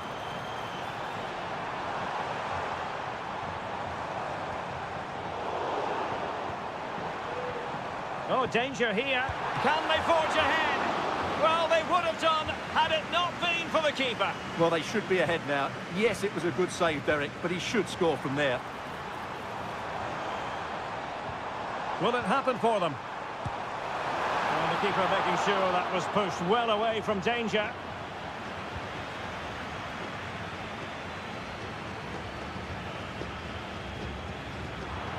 Oh, danger here. Can they forge ahead? Well, they would have done had it not been for the keeper. Well, they should be ahead now. Yes, it was a good save, Derek, but he should score from there. Will it happen for them? Well, the keeper making sure that was pushed well away from danger.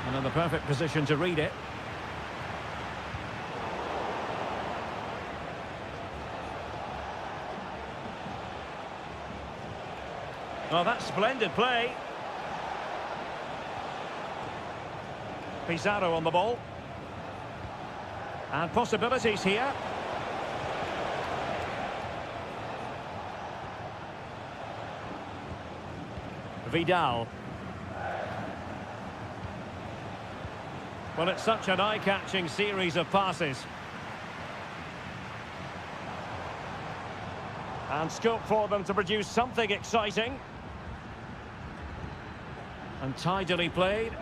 And in the perfect position to read it. Oh, that's splendid play. Pizarro on the ball. And possibilities here. Vidal. Well, it's such an eye-catching series of passes. And scope for them to produce something exciting. And tidily played.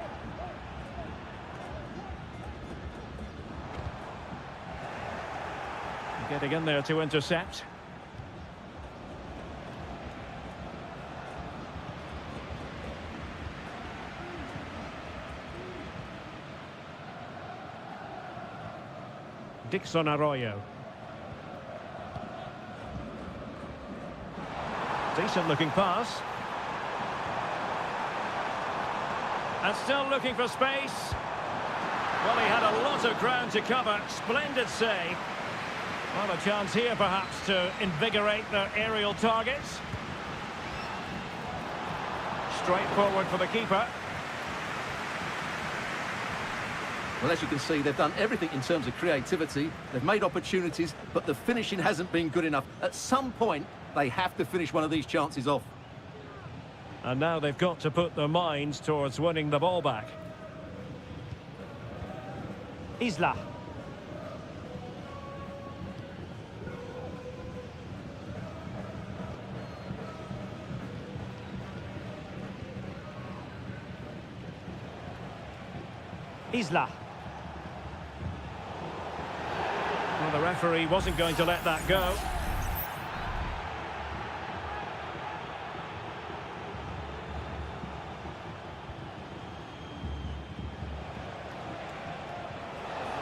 Getting in there to intercept. Dixon Arroyo. Decent looking pass. And still looking for space. Well, he had a lot of ground to cover. Splendid save. Well, a chance here perhaps to invigorate their aerial targets. Straight forward for the keeper. Well, as you can see, they've done everything in terms of creativity. They've made opportunities, but the finishing hasn't been good enough. At some point, they have to finish one of these chances off. And now they've got to put their minds towards winning the ball back. Isla. Isla. Well, the referee wasn't going to let that go.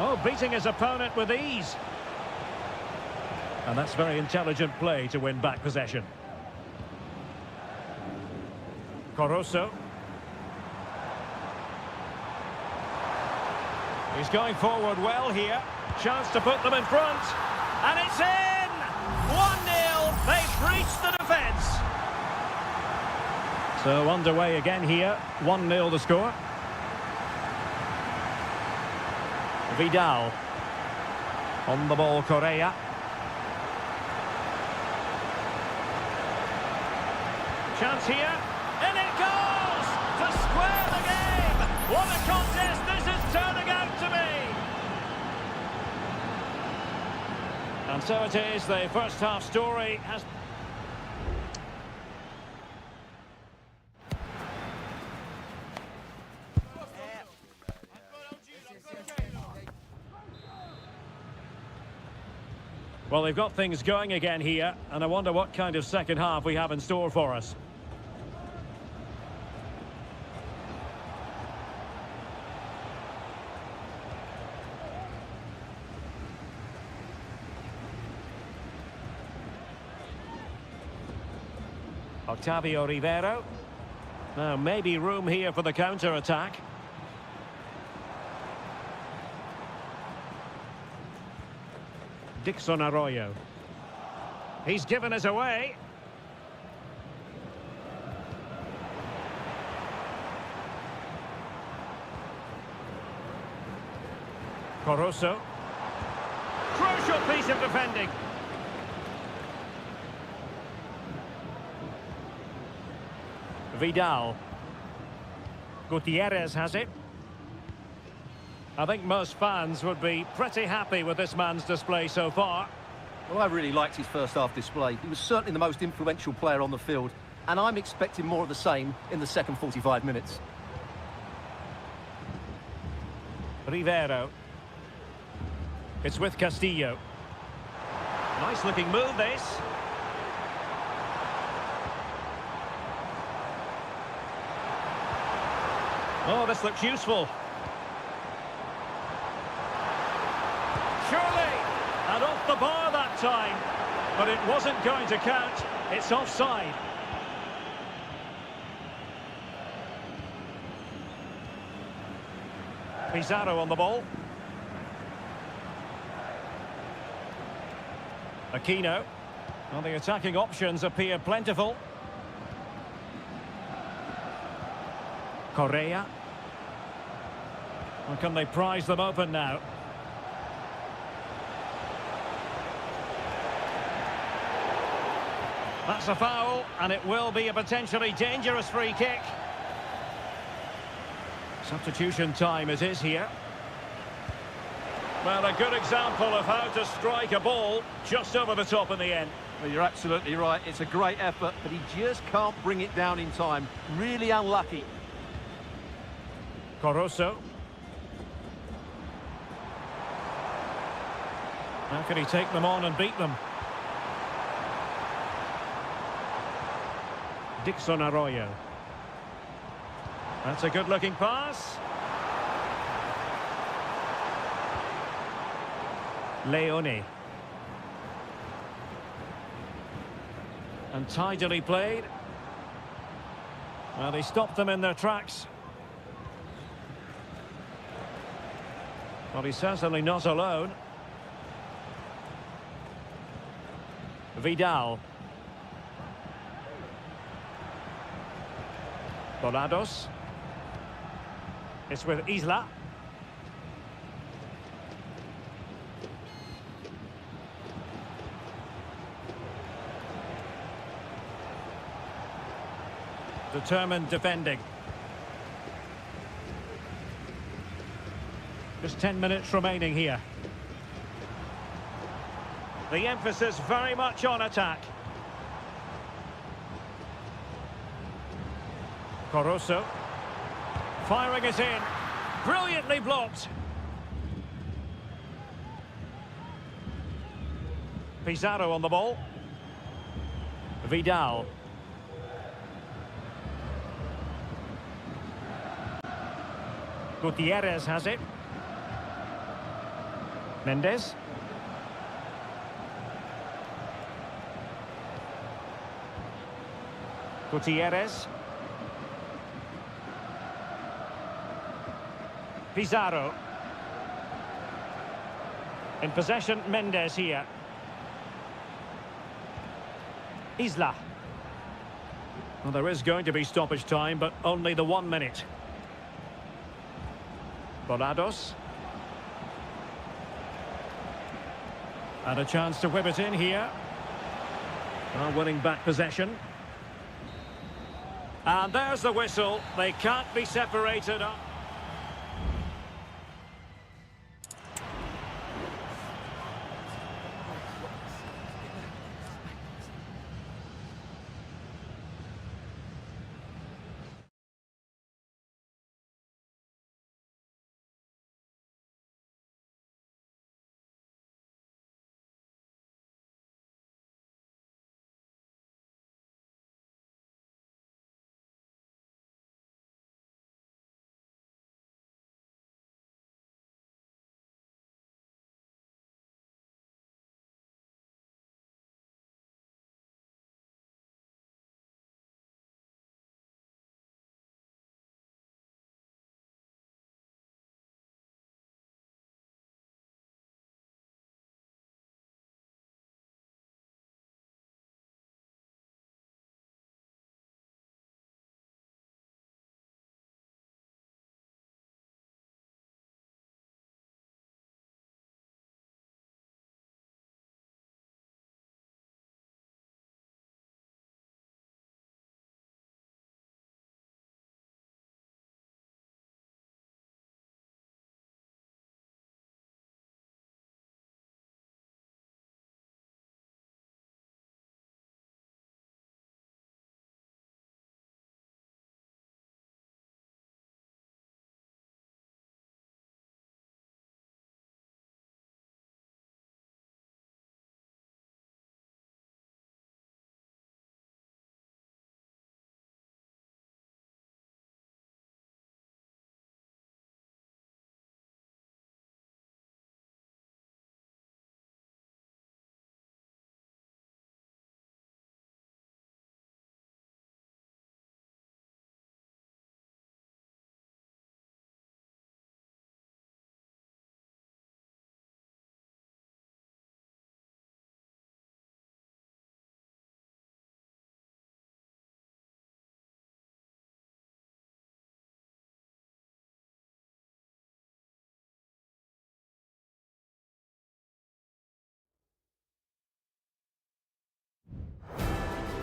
Oh, beating his opponent with ease. And that's very intelligent play to win back possession. Coroso. He's going forward well here. Chance to put them in front. And it's in! 1-0. They've breached the defence. So underway again here. 1-0 the score. Vidal. On the ball, Correa. Chance here. And it goes! To square the game! What a contest this is turning out to be! And so it is, the first half story has... Well, they've got things going again here, and I wonder what kind of second half we have in store for us. Octavio Rivero. Now, maybe room here for the counter-attack. Dixon Arroyo. He's given us away. Corosso. Crucial piece of defending. Vidal. Gutierrez has it. I think most fans would be pretty happy with this man's display so far. Well, I really liked his first half display. He was certainly the most influential player on the field, and I'm expecting more of the same in the second 45 minutes. Rivero. It's with Castillo. Nice looking move, this. Oh, this looks useful. Surely! And off the bar that time. But it wasn't going to count. It's offside. Pizarro on the ball. Aquino. Well, the attacking options appear plentiful. Correa. Well, can they prize them open now? That's a foul, and it will be a potentially dangerous free kick. Substitution time it is here. Well, a good example of how to strike a ball just over the top in the end. Well, you're absolutely right. It's a great effort, but he just can't bring it down in time. Really unlucky. Corosso. How can he take them on and beat them? Dixon Arroyo. That's a good-looking pass. Leone. And tidily played. Well, they stopped them in their tracks. Well, he's certainly not alone. Vidal. Volados. It's with Isla. Determined defending. Just 10 minutes remaining here. The emphasis very much on attack. Corosso. Firing it in. Brilliantly blocked. Pizarro on the ball. Vidal. Gutierrez has it. Mendes. Gutierrez. Pizarro. In possession, Mendes here. Isla. Well, there is going to be stoppage time, but only the 1 minute. Volados. And a chance to whip it in here. Well, winning back possession. And there's the whistle. They can't be separated up.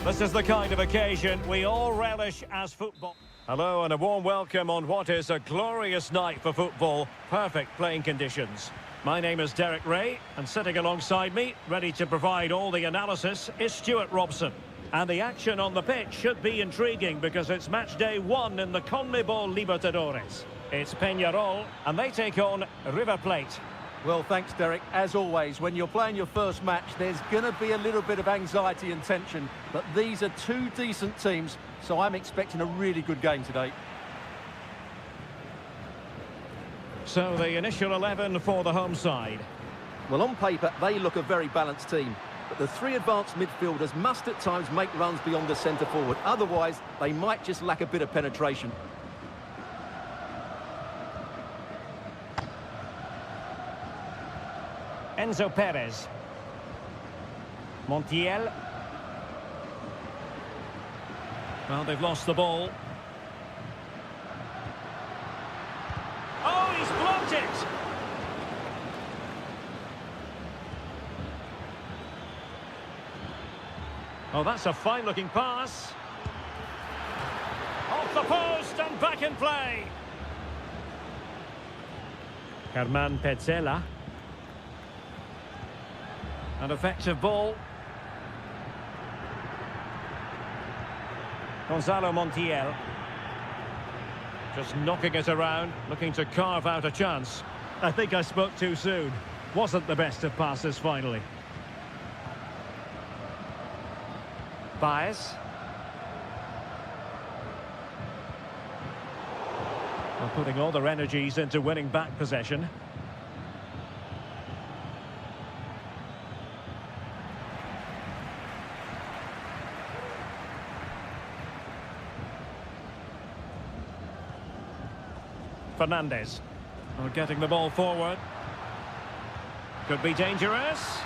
This is the kind of occasion we all relish as football. Hello and a warm welcome on what is a glorious night for football. Perfect playing conditions. My name is Derek Ray, and sitting alongside me, ready to provide all the analysis, is Stuart Robson. And the action on the pitch should be intriguing because it's match day 1 in the CONMEBOL Libertadores. It's Peñarol, and they take on River Plate. Well, thanks, Derek. As always, when you're playing your first match, there's going to be a little bit of anxiety and tension, but these are two decent teams, so I'm expecting a really good game today. So the initial 11 for the home side. Well, on paper, they look a very balanced team, but the three advanced midfielders must at times make runs beyond the centre-forward. Otherwise, they might just lack a bit of penetration. Enzo Perez. Montiel. Well, they've lost the ball. Oh, he's blocked it! Oh, that's a fine-looking pass. Off the post and back in play. Germán Petzela. An effective ball. Gonzalo Montiel. Just knocking it around, looking to carve out a chance. I think I spoke too soon. Wasn't the best of passes finally. Baez. Well, putting all their energies into winning back possession. Fernandez. Well, getting the ball forward. Could be dangerous.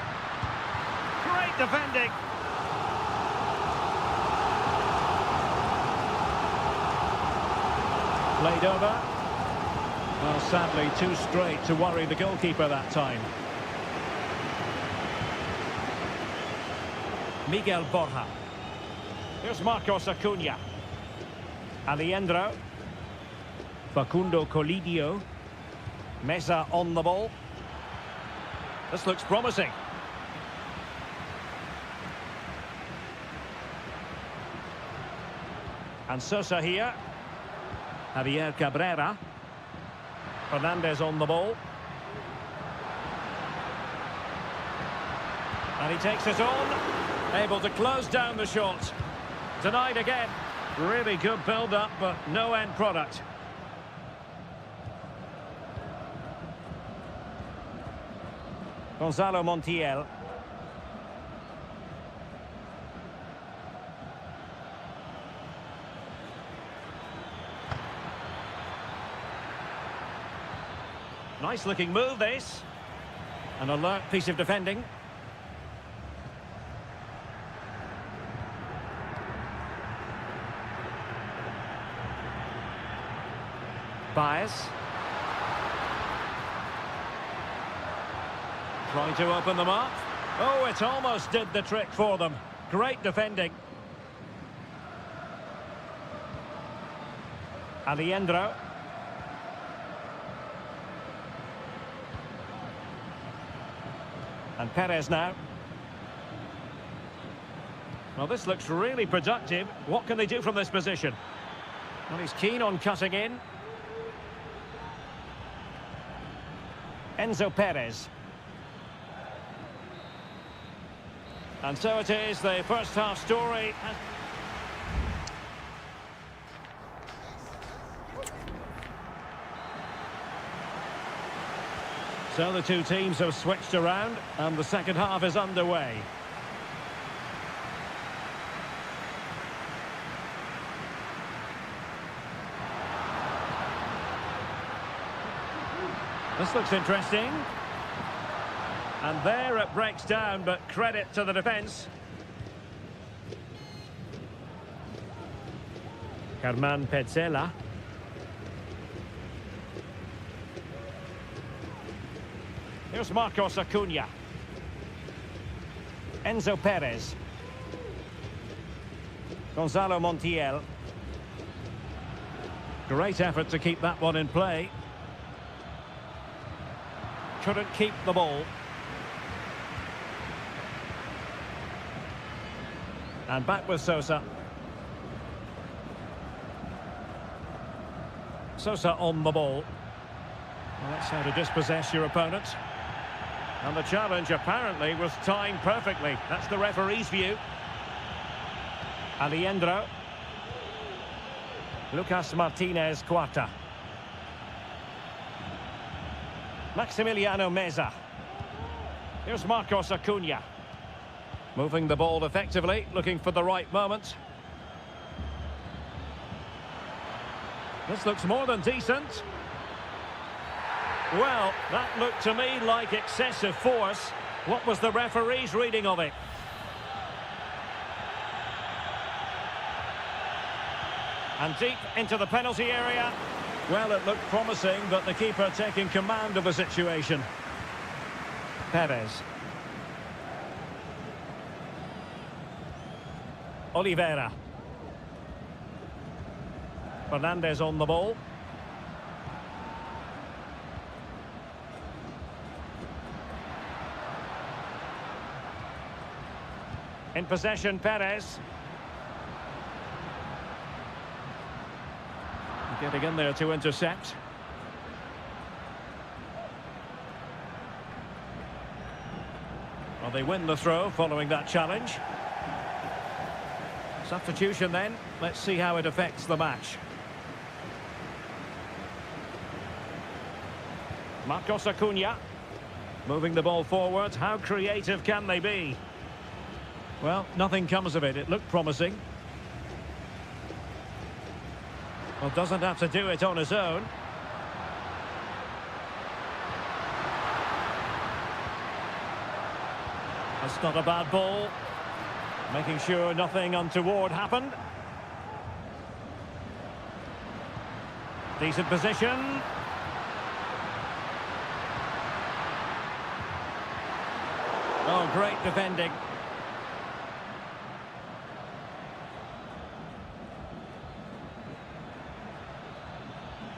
Great defending. Played over. Well, sadly, too straight to worry the goalkeeper that time. Miguel Borja. Here's Marcos Acuna. Alejandro. Facundo Colidio. Mesa on the ball. This looks promising. And Sosa here. Javier Cabrera. Fernandez on the ball. And he takes it on. Able to close down the shot. Denied again. Really good build-up, but no end product. Gonzalo Montiel. Nice looking move this. An alert piece of defending. Baez. Trying to open them up. Oh, it almost did the trick for them. Great defending. Alejandro. And Perez now. Well, this looks really productive. What can they do from this position? Well, he's keen on cutting in. Enzo Perez. And so it is, the first half story. So the two teams have switched around and the second half is underway. This looks interesting. And there it breaks down, but credit to the defence. Germán Petzela. Here's Marcos Acuna. Enzo Perez. Gonzalo Montiel. Great effort to keep that one in play. Couldn't keep the ball. And back with Sosa. Sosa on the ball. Well, that's how to dispossess your opponent. And the challenge apparently was timed perfectly. That's the referee's view. Aliendro. Lucas Martinez Cuarta. Maximiliano Meza. Here's Marcos Acuna. Moving the ball effectively, looking for the right moment. This looks more than decent. Well, that looked to me like excessive force. What was the referee's reading of it? And deep into the penalty area. Well, it looked promising, but the keeper taking command of the situation. Perez. Oliveira. Fernandez on the ball. In possession, Perez. Getting in there to intercept. Well, they win the throw following that challenge. Substitution then. Let's see how it affects the match. Marcos Acuna. Moving the ball forward. How creative can they be? Well, nothing comes of it. It looked promising. Well, doesn't have to do it on his own. That's not a bad ball. Making sure nothing untoward happened. Decent position. Oh, great defending.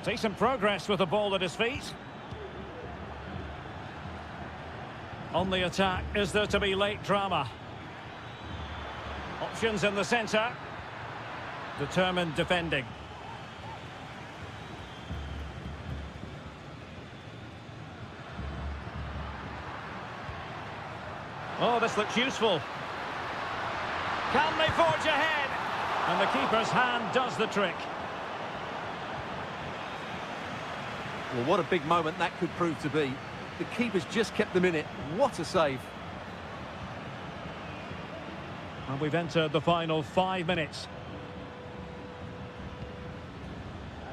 Decent progress with the ball at his feet. On the attack, is there to be late drama? Options in the centre. Determined defending. Oh, this looks useful. Can they forge ahead? And the keeper's hand does the trick. Well, what a big moment that could prove to be. The keeper's just kept them in it. What a save. And we've entered the final 5 minutes.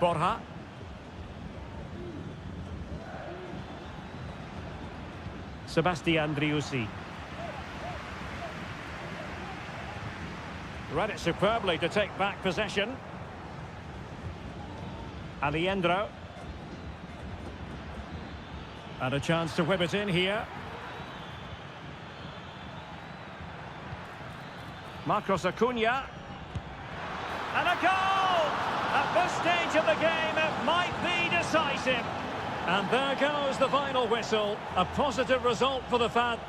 Borja. Sebastian Driussi. Read it superbly to take back possession. Aliendro. And a chance to whip it in here. Marcos Acuna. And a goal! At this stage of the game, it might be decisive. And there goes the final whistle. A positive result for the fans.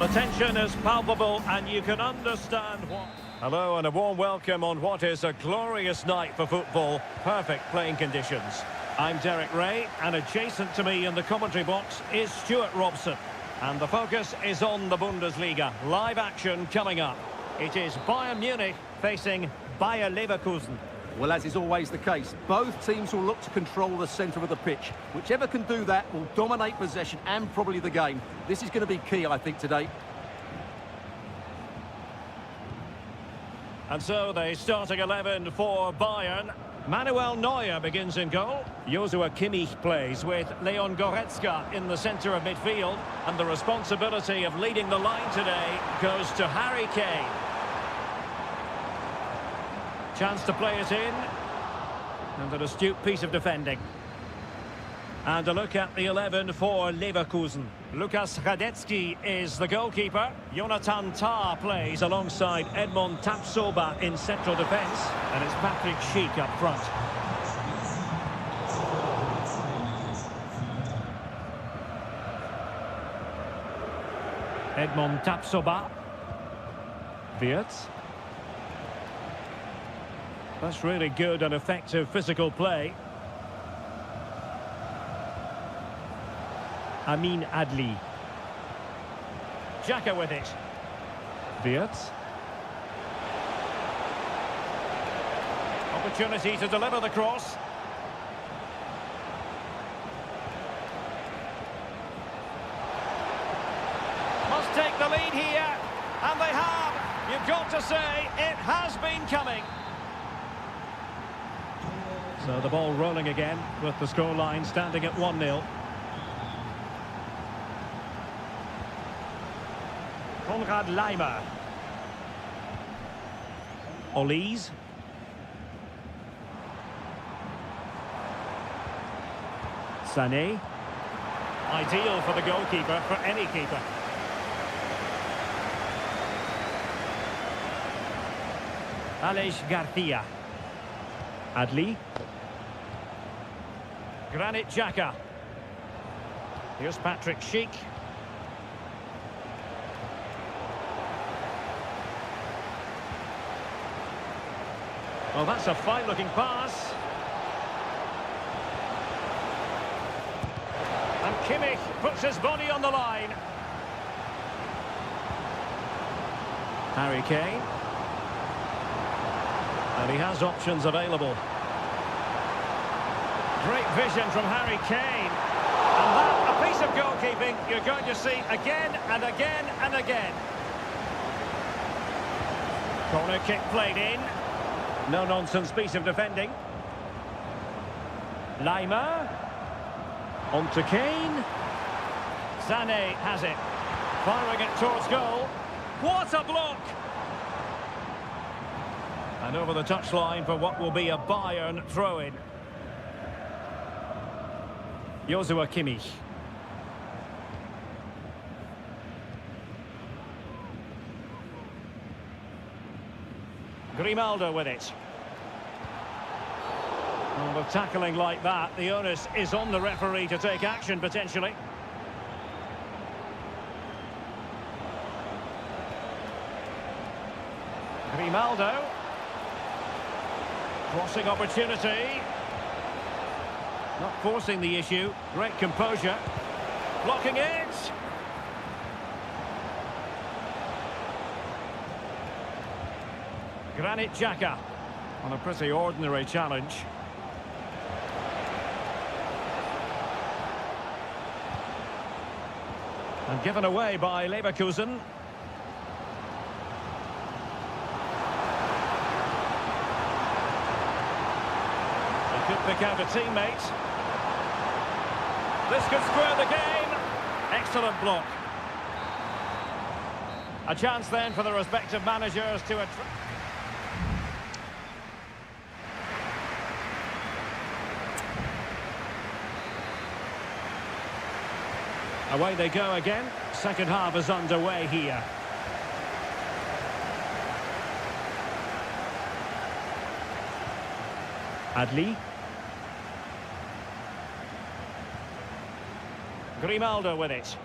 The tension is palpable and you can understand what... Hello and a warm welcome on what is a glorious night for football. Perfect playing conditions. I'm Derek Ray, and adjacent to me in the commentary box is Stuart Robson. And the focus is on the Bundesliga. Live action coming up. It is Bayern Munich facing Bayer Leverkusen. Well, as is always the case, both teams will look to control the centre of the pitch. Whichever can do that will dominate possession and probably the game. This is going to be key, I think, today. And so the starting 11 for Bayern. Manuel Neuer begins in goal. Joshua Kimmich plays with Leon Goretzka in the centre of midfield. And the responsibility of leading the line today goes to Harry Kane. Chance to play it in. And an astute piece of defending. And a look at the 11 for Leverkusen. Lukas Radetzky is the goalkeeper. Jonathan Tah plays alongside Edmond Tapsoba in central defence. And it's Patrick Schick up front. Edmond Tapsoba. Wirtz. That's really good and effective physical play. Amin Adli. Xhaka with it. Wirtz. Opportunity to deliver the cross. Must take the lead here. And they have. You've got to say, it has been coming. So the ball rolling again with the scoreline standing at 1-0. Konrad Laimer. Olise. Sané. Ideal for the goalkeeper, for any keeper. Aleix Garcia. Adli. Granit Xhaka. Here's Patrick Schick. Well, that's a fine-looking pass. And Kimmich puts his body on the line. Harry Kane. And he has options available. Great vision from Harry Kane. And that, a piece of goalkeeping you're going to see again and again and again. Corner kick played in. No-nonsense piece of defending. Laimer. On to Kane. Sané has it. Firing it towards goal. What a block! And over the touchline for what will be a Bayern throw-in. Joshua Kimmich. Grimaldo with it. Well, with tackling like that, the onus is on the referee to take action, potentially. Grimaldo. Crossing opportunity. Not forcing the issue. Great composure. Blocking it. Granit Xhaka on a pretty ordinary challenge. And given away by Leverkusen. They could pick out a teammate. This could square the game. Excellent block. A chance then for the respective managers to... Away they go again. Second half is underway here. Adli. Grimaldo with it.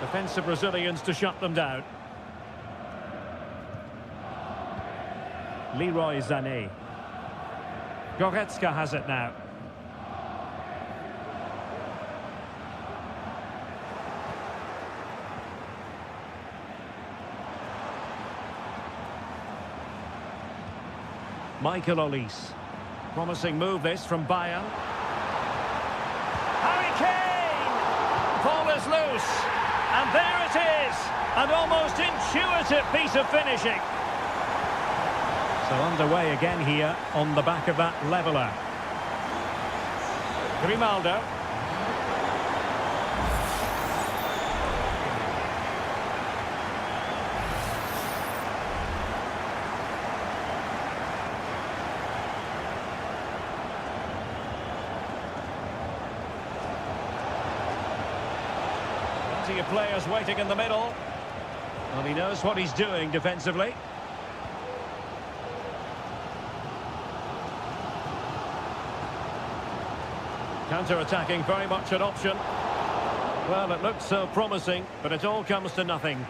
Defensive Brazilians to shut them down. Leroy Sané. Goretzka has it now. Michael Olise. Promising move this from Bayern. Harry Kane! Ball is loose. And there it is. An almost intuitive piece of finishing. So underway again here on the back of that leveller. Grimaldo. Plenty of players waiting in the middle. And he knows what he's doing defensively. Counter-attacking, very much an option. Well, it looked so promising, but it all comes to nothing.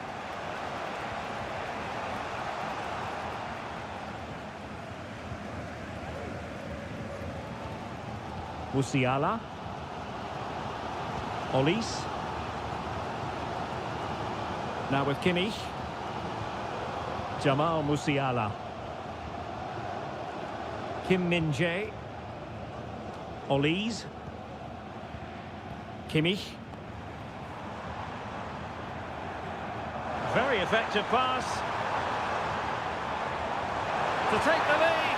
Musiala. Olise. Now with Kimmich. Jamal Musiala. Kim Min-jae. Olise. Kimmich. Very effective pass. To take the lead.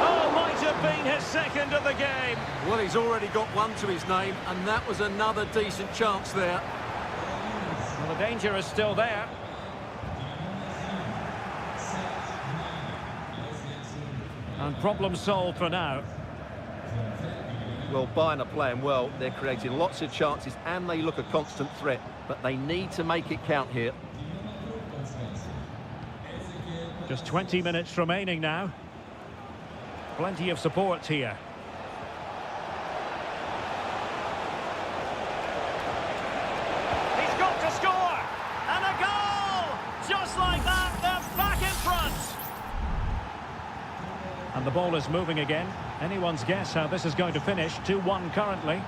Oh, might have been his second of the game. Well, he's already got one to his name, and that was another decent chance there. Well, the danger is still there. And problem solved for now. Well, Bayern are playing well. They're creating lots of chances and they look a constant threat. But they need to make it count here. Just 20 minutes remaining now. Plenty of support here. He's got to score! And a goal! Just like that, they're back in front! And the ball is moving again. Anyone's guess how this is going to finish. 2-1 currently.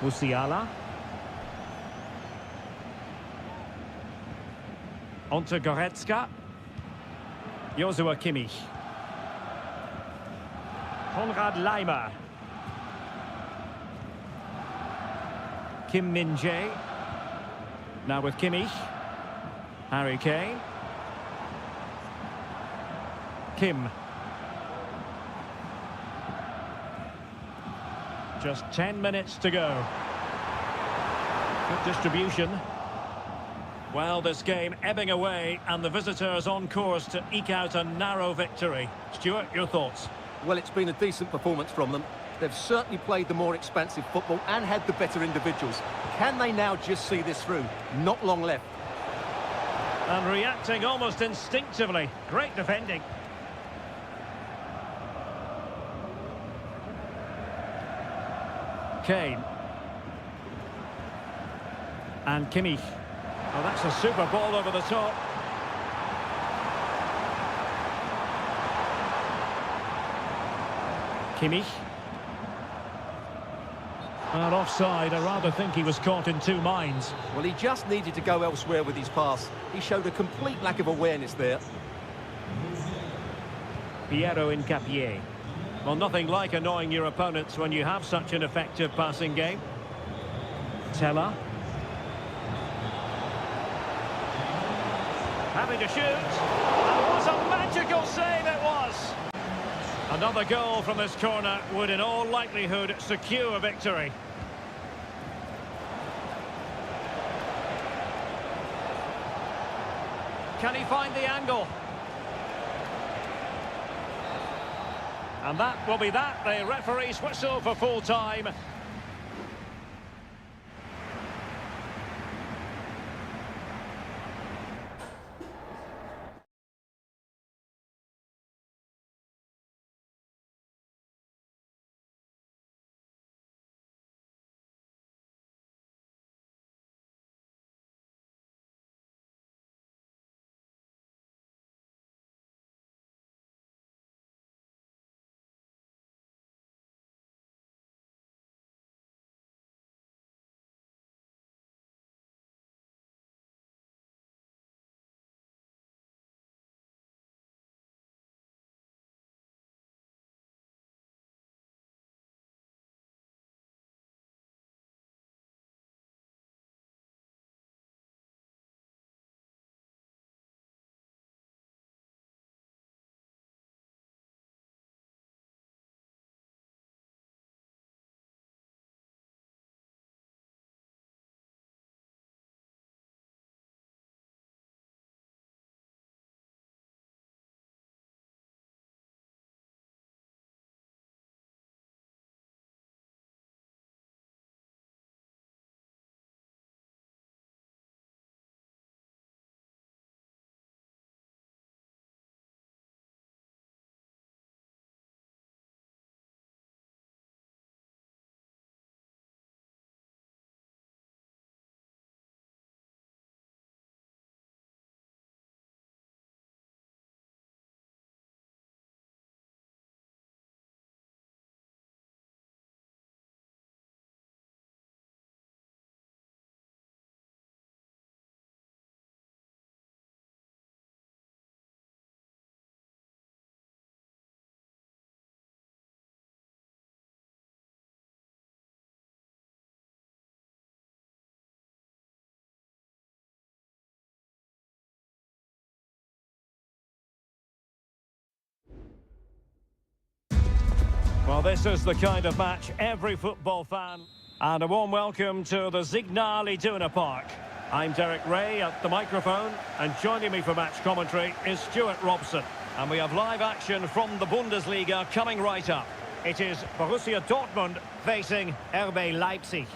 Musiala. On to Goretzka. Joshua Kimmich. Konrad Laimer. Kim Min-jae. Now with Kimmich. Harry Kane. Kim. Just 10 minutes to go. Good distribution. Well, this game ebbing away and the visitors on course to eke out a narrow victory. Stuart, your thoughts? Well, it's been a decent performance from them. They've certainly played the more expansive football and had the better individuals. Can they now just see this through? Not long left. And reacting almost instinctively. Great defending. Kane. And Kimmich. Oh, that's a super ball over the top. Kimmich. And offside, I rather think he was caught in two minds. Well, he just needed to go elsewhere with his pass. He showed a complete lack of awareness there. Piero Incapié. Well, nothing like annoying your opponents when you have such an effective passing game. Teller. Having to shoot. And what a magical save it was! Another goal from this corner would in all likelihood secure victory. Can he find the angle? And that will be that. The referee's whistle for full time. Well, this is the kind of match every football fan... And a warm welcome to the Signal Iduna Park. I'm Derek Ray at the microphone, and joining me for match commentary is Stuart Robson. And we have live action from the Bundesliga coming right up. It is Borussia Dortmund facing RB Leipzig.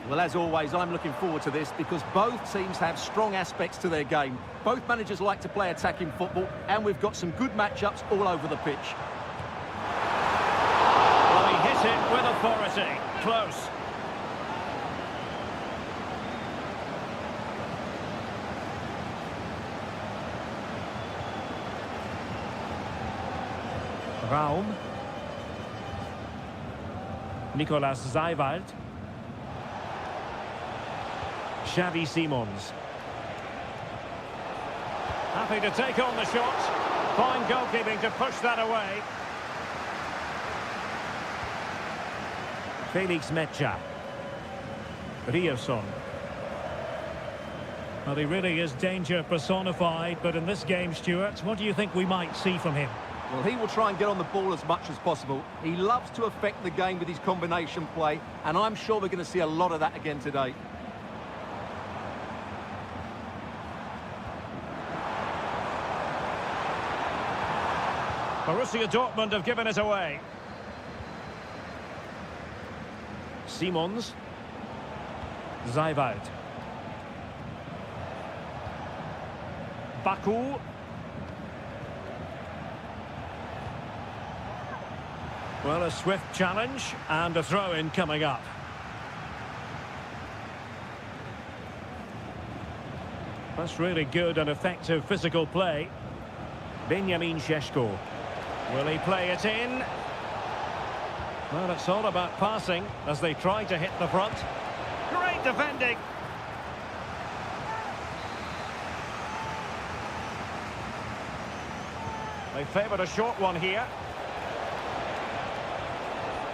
Well, as always, I'm looking forward to this because both teams have strong aspects to their game. Both managers like to play attacking football, and we've got some good matchups all over the pitch. Well, he hit it with authority. Close. Raum. Nicolas Seiwald. Xavi Simons. Happy to take on the shot. Fine goalkeeping to push that away. Felix Mecha. Rierson. Well, he really is danger personified, but in this game, Stuart, what do you think we might see from him? Well, he will try and get on the ball as much as possible. He loves to affect the game with his combination play, and I'm sure we're going to see a lot of that again today. Borussia Dortmund have given it away. Simons. Seiwald. Baku. Well, a swift challenge and a throw-in coming up. That's really good and effective physical play. Benjamin Šeško. Will he play it in? Well, it's all about passing as they try to hit the front. Great defending. They favoured a short one here.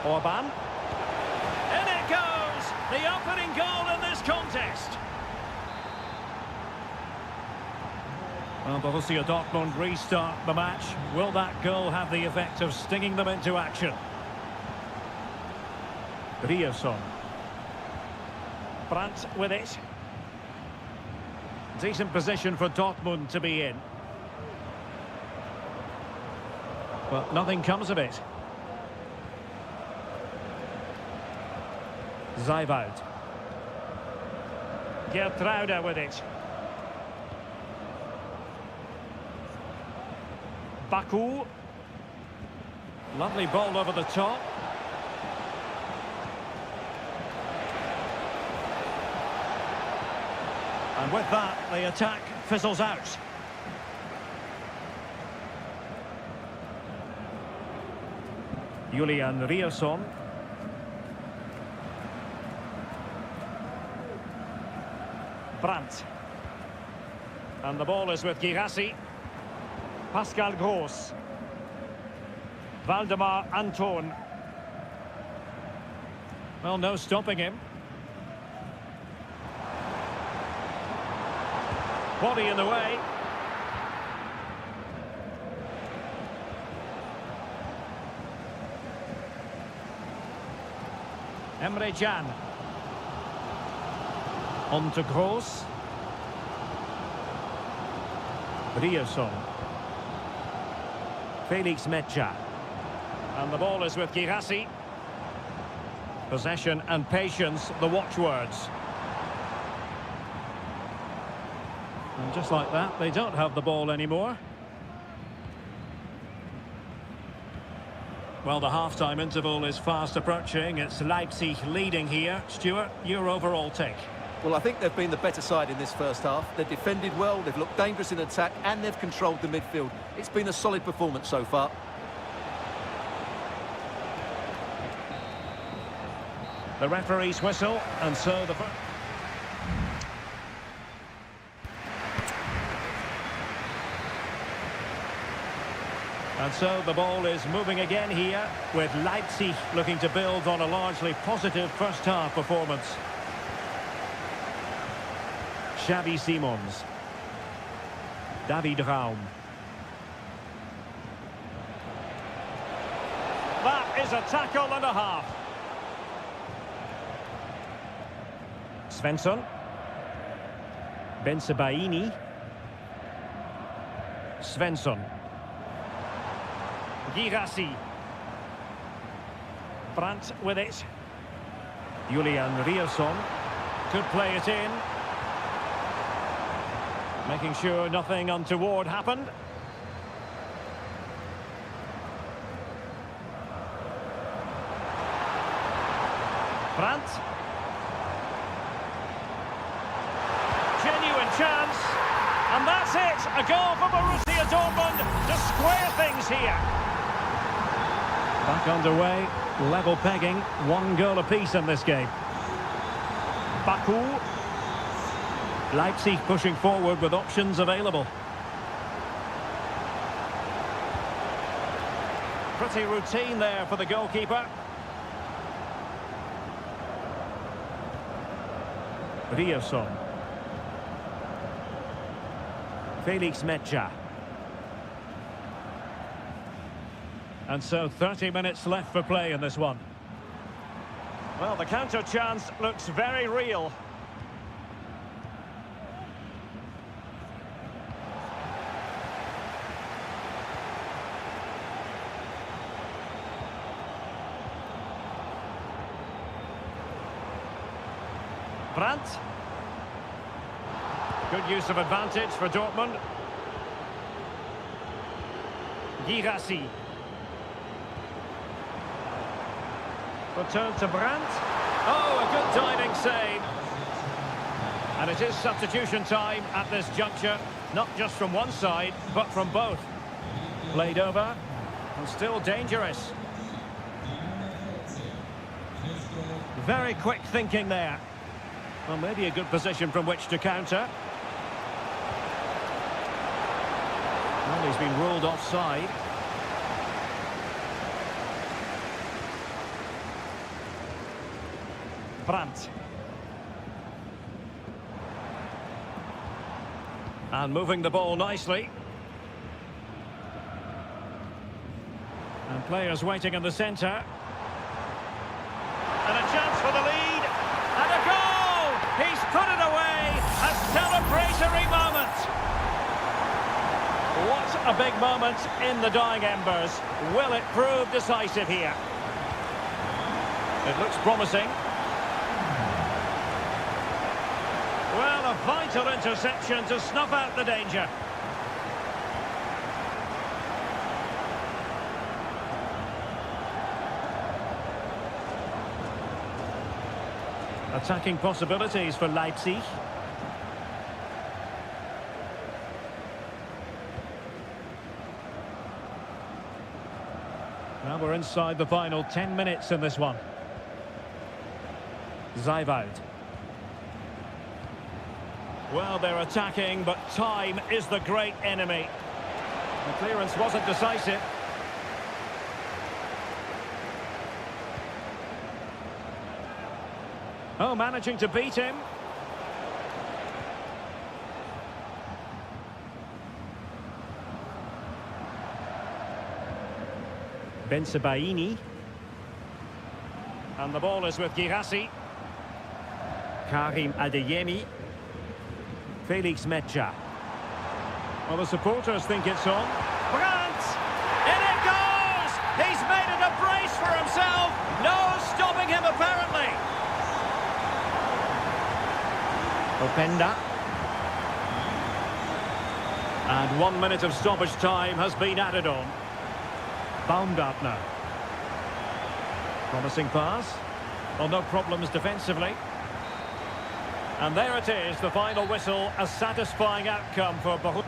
Orban. In it goes! The opening goal in this contest. Well, Borussia Dortmund restart the match. Will that goal have the effect of stinging them into action? Rierson. Brandt with it. Decent position for Dortmund to be in. But nothing comes of it. Seiwald. Gertruida with it. Baku. Lovely ball over the top. And with that, the attack fizzles out. Julian Rierson. Brandt. And the ball is with Girassi. Pascal Gross. Valdemar Anton. Well, no stopping him. Body in the way. Emre Can. On to Gross. Rierson. Felix Mecha. And the ball is with Girassi. Possession and patience, the watchwords. And just like that, they don't have the ball anymore. Well, the half-time interval is fast approaching. It's Leipzig leading here. Stuart, your overall take? Well, I think they've been the better side in this first half. They've defended well, they've looked dangerous in attack, and they've controlled the midfield. It's been a solid performance so far. The referee's whistle, and so the... And so the ball is moving again here, with Leipzig looking to build on a largely positive first-half performance. Xavi Simons. David Raum. that is a tackle and a half. Svensson. Bensebaini. Svensson. Girassi. Brandt with it. Julian Rierson could play it in. Making sure nothing untoward happened. Brandt. Genuine chance. And that's it. A goal for Borussia Dortmund to square things here. Back underway. Level pegging. 1 goal apiece in this game. Baku. Leipzig pushing forward with options available. Pretty routine there for the goalkeeper. Rierson. Felix Mecha. And so 30 minutes left for play in this one. Well, the counter chance looks very real. Brandt. Good use of advantage for Dortmund. Girassi. Return to Brandt. Oh, a good diving save. And it is substitution time at this juncture. Not just from one side, but from both. Played over. And still dangerous. Very quick thinking there. Well, maybe a good position from which to counter. Well, he's been ruled offside. Brandt. And moving the ball nicely. And players waiting in the centre. And a chance for the lead. And a goal! He's put it away. A celebratory moment. What a big moment in the dying embers. Will it prove decisive here? It looks promising. Well, a vital interception to snuff out the danger. Attacking possibilities for Leipzig. Now we're inside the final 10 minutes in this one. Zeiwald. Well, they're attacking, but time is the great enemy. The clearance wasn't decisive. Oh, managing to beat him. Bensebaini. And the ball is with Girassi. Karim Adeyemi. Felix Mecha. Well, the supporters think it's on. Brandt! In it goes! He's made it a brace for himself. No stopping him, apparently. Openda. And 1 minute of stoppage time has been added on. Baumgartner. Promising pass. Well, no problems defensively. And there it is, the final whistle, a satisfying outcome for Borussia.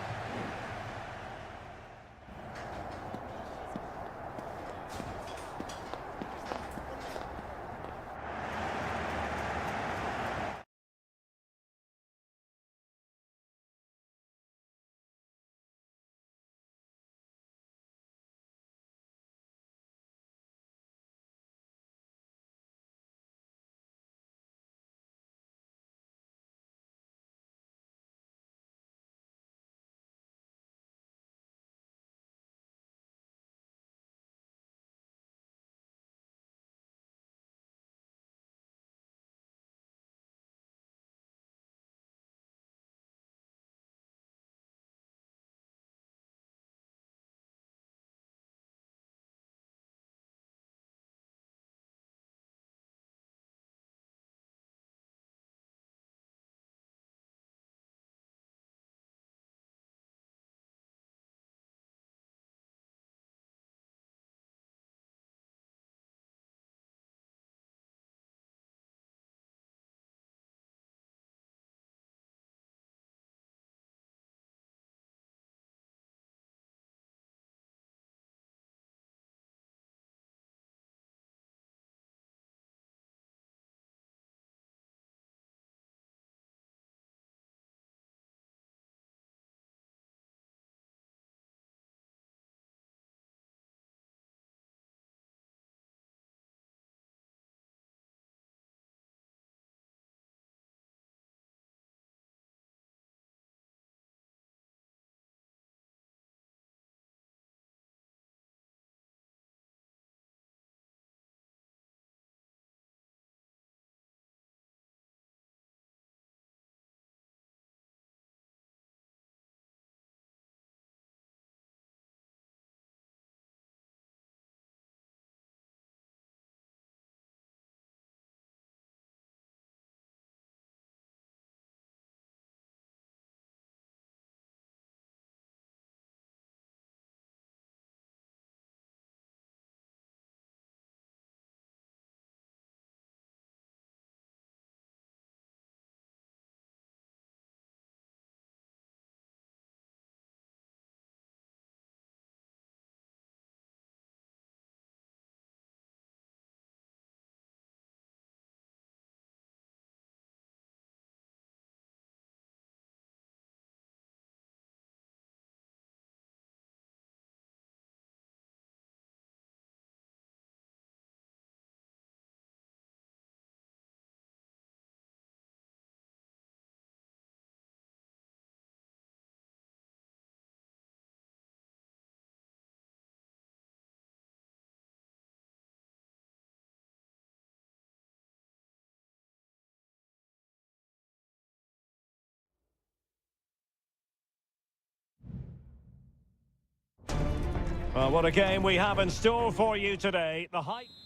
Well, what a game we have in store for you today.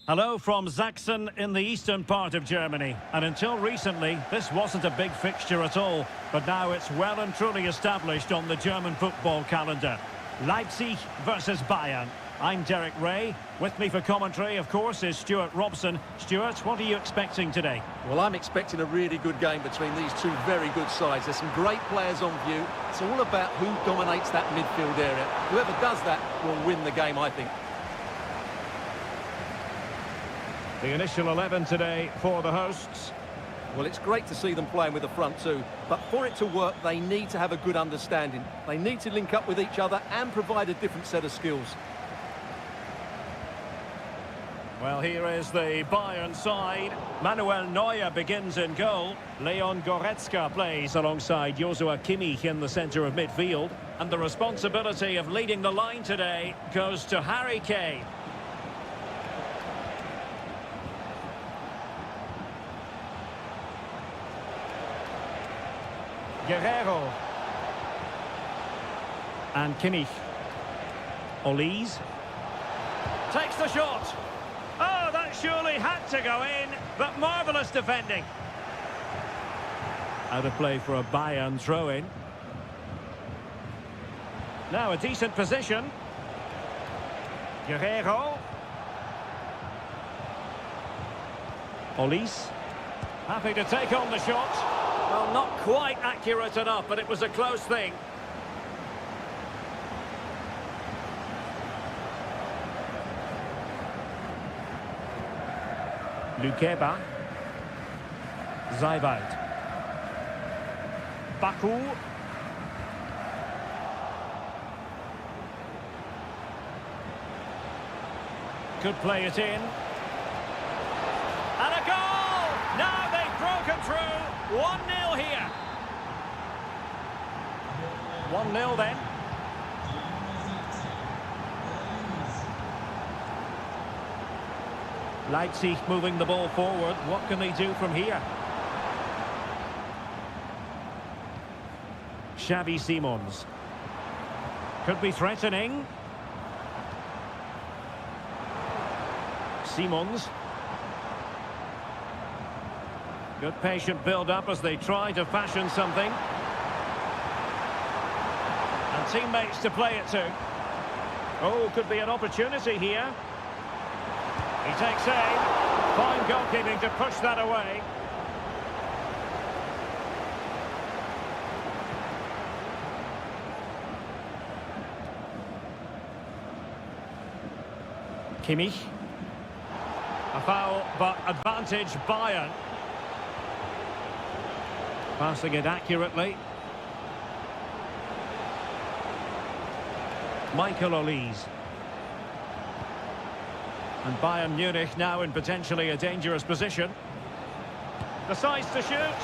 Hello from Sachsen in the eastern part of Germany. And until recently, this wasn't a big fixture at all. But now it's well and truly established on the German football calendar. Leipzig versus Bayern. I'm Derek Ray. With me for commentary, of course, is Stuart Robson. Stuart, what are you expecting today? Well, I'm expecting a really good game between these two very good sides. There's some great players on view. It's all about who dominates that midfield area. Whoever does that will win the game, I think. The initial 11 today for the hosts. Well, it's great to see them playing with the front two, but for it to work, they need to have a good understanding. They need to link up with each other and provide a different set of skills. Well, here is the Bayern side. Manuel Neuer begins in goal. Leon Goretzka plays alongside Joshua Kimmich in the centre of midfield. And the responsibility of leading the line today goes to Harry Kane. Guerrero. And Kimmich. Olise. Takes the shot. Oh, that surely had to go in, but marvellous defending. Out of play for a Bayern throw-in. Now a decent position. Guerrero. Olise. Happy to take on the shot. Well, not quite accurate enough, but it was a close thing. Lukeba. Zaiwald. Baku. Could play it in. And a goal! Now they've broken through. 1-0 here. 1-0 then. Leipzig moving the ball forward. What can they do from here? Xavi Simons. Could be threatening. Simons. Good patient build-up as they try to fashion something. And teammates to play it to. Oh, could be an opportunity here. He takes aim. Fine goalkeeping to push that away. Kimmich. A foul, but advantage Bayern. Passing it accurately. Michael Olise. And Bayern Munich now in potentially a dangerous position. Decides to shoot.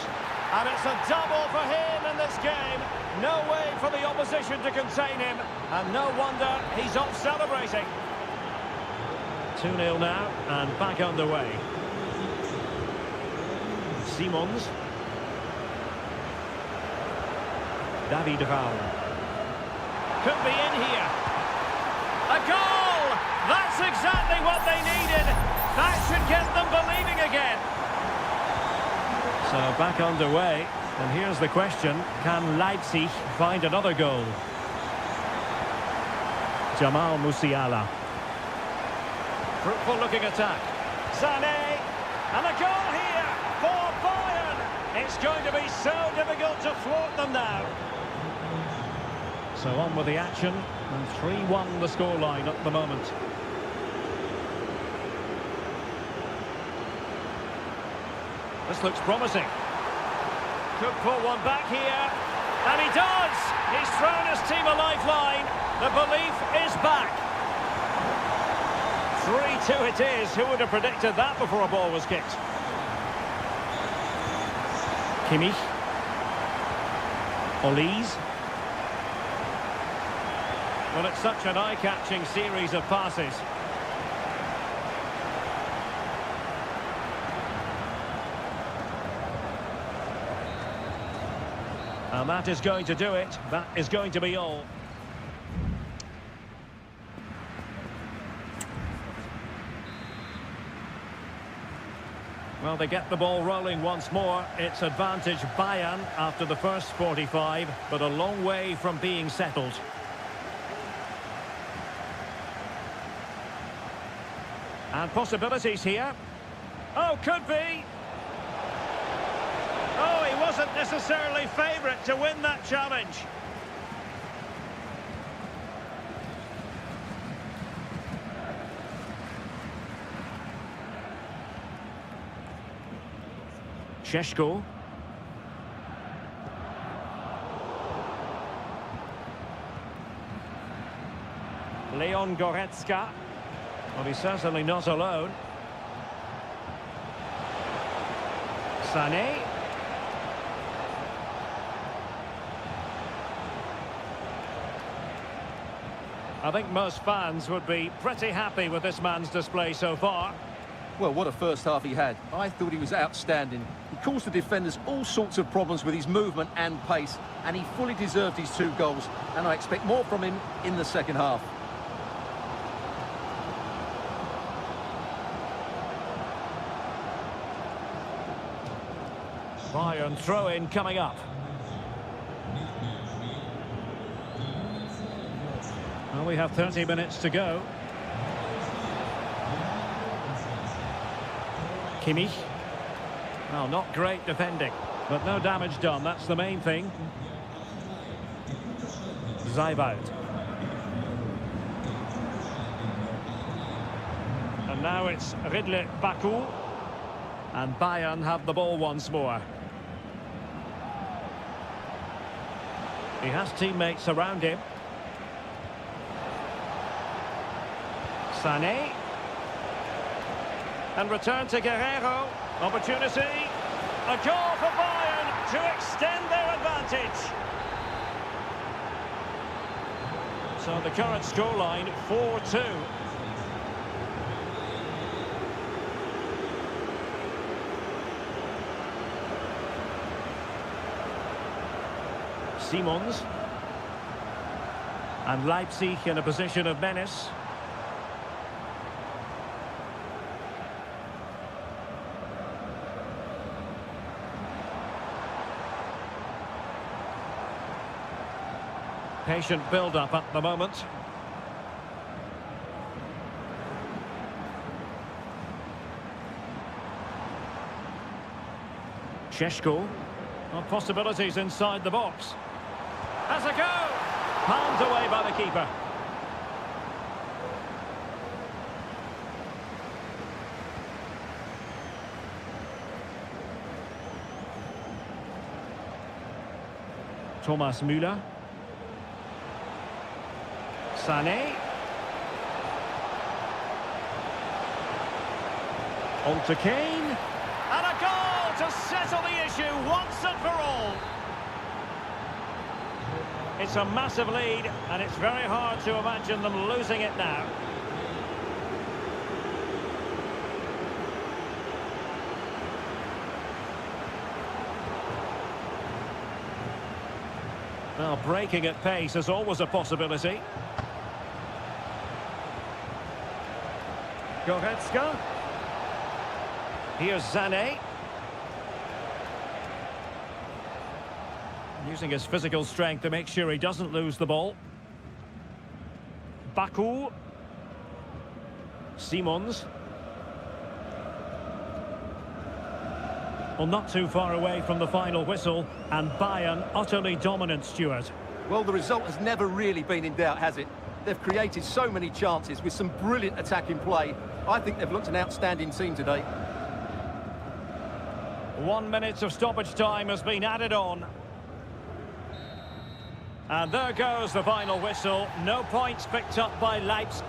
And it's a double for him in this game. No way for the opposition to contain him. And no wonder he's off celebrating. 2-0 now and back underway. Simons. David Raum. Could be in here. A goal! That's exactly what they needed. That should get them believing again. So back underway. And here's the question. Can Leipzig find another goal? Jamal Musiala. Fruitful looking attack. Sané. And a goal here for Bayern. It's going to be so difficult to thwart them now. So on with the action. And 3-1 the scoreline at the moment. This looks promising. Could pull one back here. And he does! He's thrown his team a lifeline. The belief is back. 3-2 it is. Who would have predicted that before a ball was kicked? Kimmich. Olise. Well, it's such an eye-catching series of passes. And that is going to do it. That is going to be all. Well, they get the ball rolling once more. It's advantage Bayern after the first 45, but a long way from being settled. And possibilities here. Oh, could be. Oh, he wasn't necessarily favourite to win that challenge. Sheshko. Leon Goretzka. Well, he's certainly not alone. Sané. I think most fans would be pretty happy with this man's display so far. Well, what a first half he had. I thought he was outstanding. He caused the defenders all sorts of problems with his movement and pace, and he fully deserved his 2 goals, and I expect more from him in the second half. Bayern throw-in coming up. Well, we have 30 minutes to go. Kimmich. Well, not great defending, but no damage done. That's the main thing. Zayvoud. And now it's Ridley Baku. And Bayern have the ball once more. He has teammates around him. Sané. And return to Guerrero. Opportunity. A goal for Bayern to extend their advantage. So the current scoreline 4-2. Simons. And Leipzig in a position of menace. Patient build-up at the moment. Sheshko. Well, possibilities inside the box. Has a go! Palmed away by the keeper. Thomas Müller. Sané. On to Kane. And a goal to settle the issue once and for all. It's a massive lead, and it's very hard to imagine them losing it now. Well, breaking at pace is always a possibility. Goretzka. Here's Sané. Using his physical strength to make sure he doesn't lose the ball. Baku. Simons. Well, not too far away from the final whistle, and Bayern utterly dominant, Stuart. Well, the result has never really been in doubt, has it? They've created so many chances with some brilliant attacking play. I think they've looked an outstanding team today. 1 minute of stoppage time has been added on. And there goes the final whistle. No points picked up by Leipzig.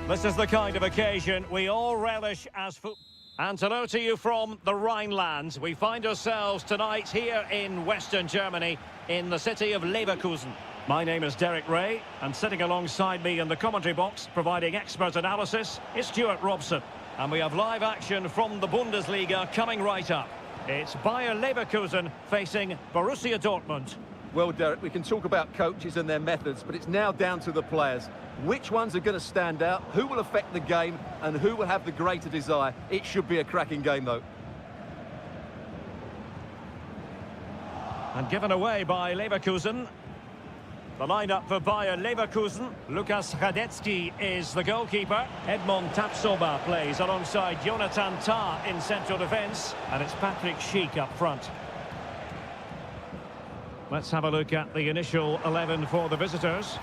This is the kind of occasion we all relish as football. And hello to you from the Rhineland. We find ourselves tonight here in Western Germany, in the city of Leverkusen. My name is Derek Ray, and sitting alongside me in the commentary box, providing expert analysis, is Stuart Robson. And we have live action from the Bundesliga coming right up. It's Bayer Leverkusen facing Borussia Dortmund. Well, Derek, we can talk about coaches and their methods, but it's now down to the players. Which ones are going to stand out, who will affect the game, and who will have the greater desire? It should be a cracking game, though. And given away by Leverkusen. The lineup for Bayer Leverkusen. Lukas Hradecky is the goalkeeper. Edmond Tapsoba plays alongside Jonathan Tah in central defence. And it's Patrick Schick up front. Let's have a look at the initial 11 for the visitors.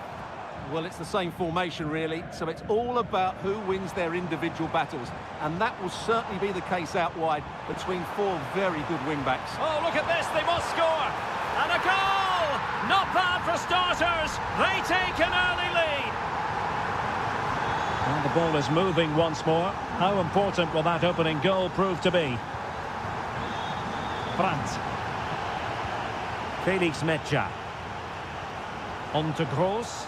Well, it's the same formation, really. So it's all about who wins their individual battles. And that will certainly be the case out wide between four very good wing-backs. Oh, look at this. They must score. And a goal! Not bad for starters. They take an early lead. And the ball is moving once more. How important will that opening goal prove to be? Brandt. Felix Metscher. On to Gross.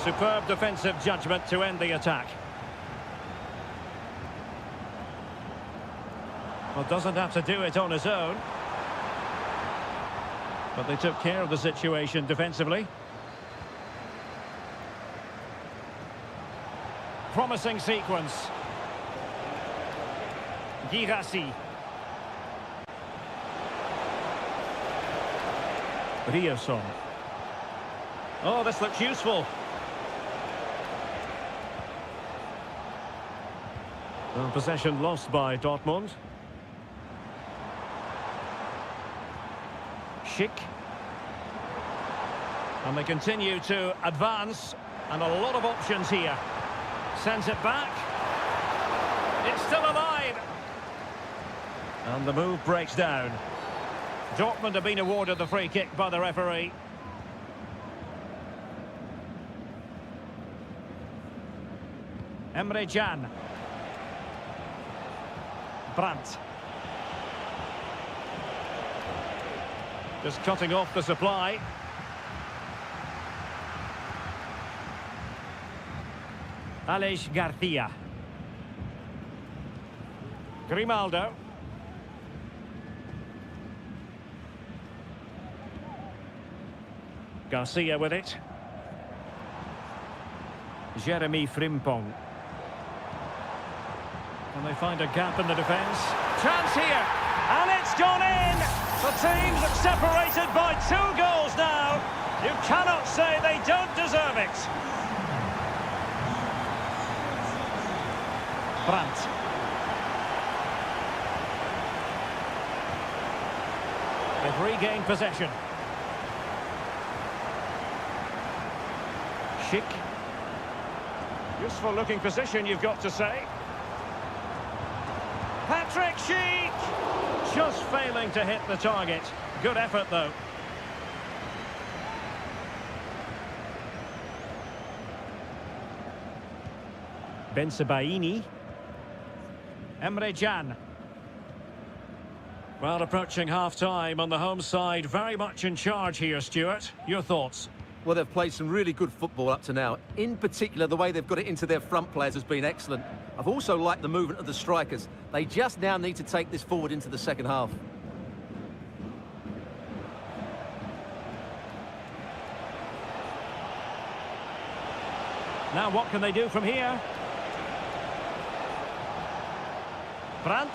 Superb defensive judgment to end the attack. Well, doesn't have to do it on his own. But they took care of the situation defensively. Promising sequence. Girassi. Rierson. Oh, this looks useful. Well, possession lost by Dortmund. Schick. And they continue to advance. And a lot of options here. Sends it back. It's still alive. And the move breaks down. Dortmund have been awarded the free kick by the referee. Emre Can. Brandt. Just cutting off the supply. Aleix Garcia. Grimaldo. Garcia with it. Jeremy Frimpong. Can they find a gap in the defence? Chance here! And it's gone in! The teams are separated by 2 goals now. You cannot say they don't deserve it. Brandt. They've regained possession. Schick. Useful looking position, you've got to say. Patrick Schick! Just failing to hit the target. Good effort, though. Bensebaini. Emre Can. Well, approaching half-time on the home side. Very much in charge here, Stuart. Your thoughts? Well, they've played some really good football up to now. In particular, the way they've got it into their front players has been excellent. I've also liked the movement of the strikers. They just now need to take this forward into the second half. Now what can they do from here? Brandt.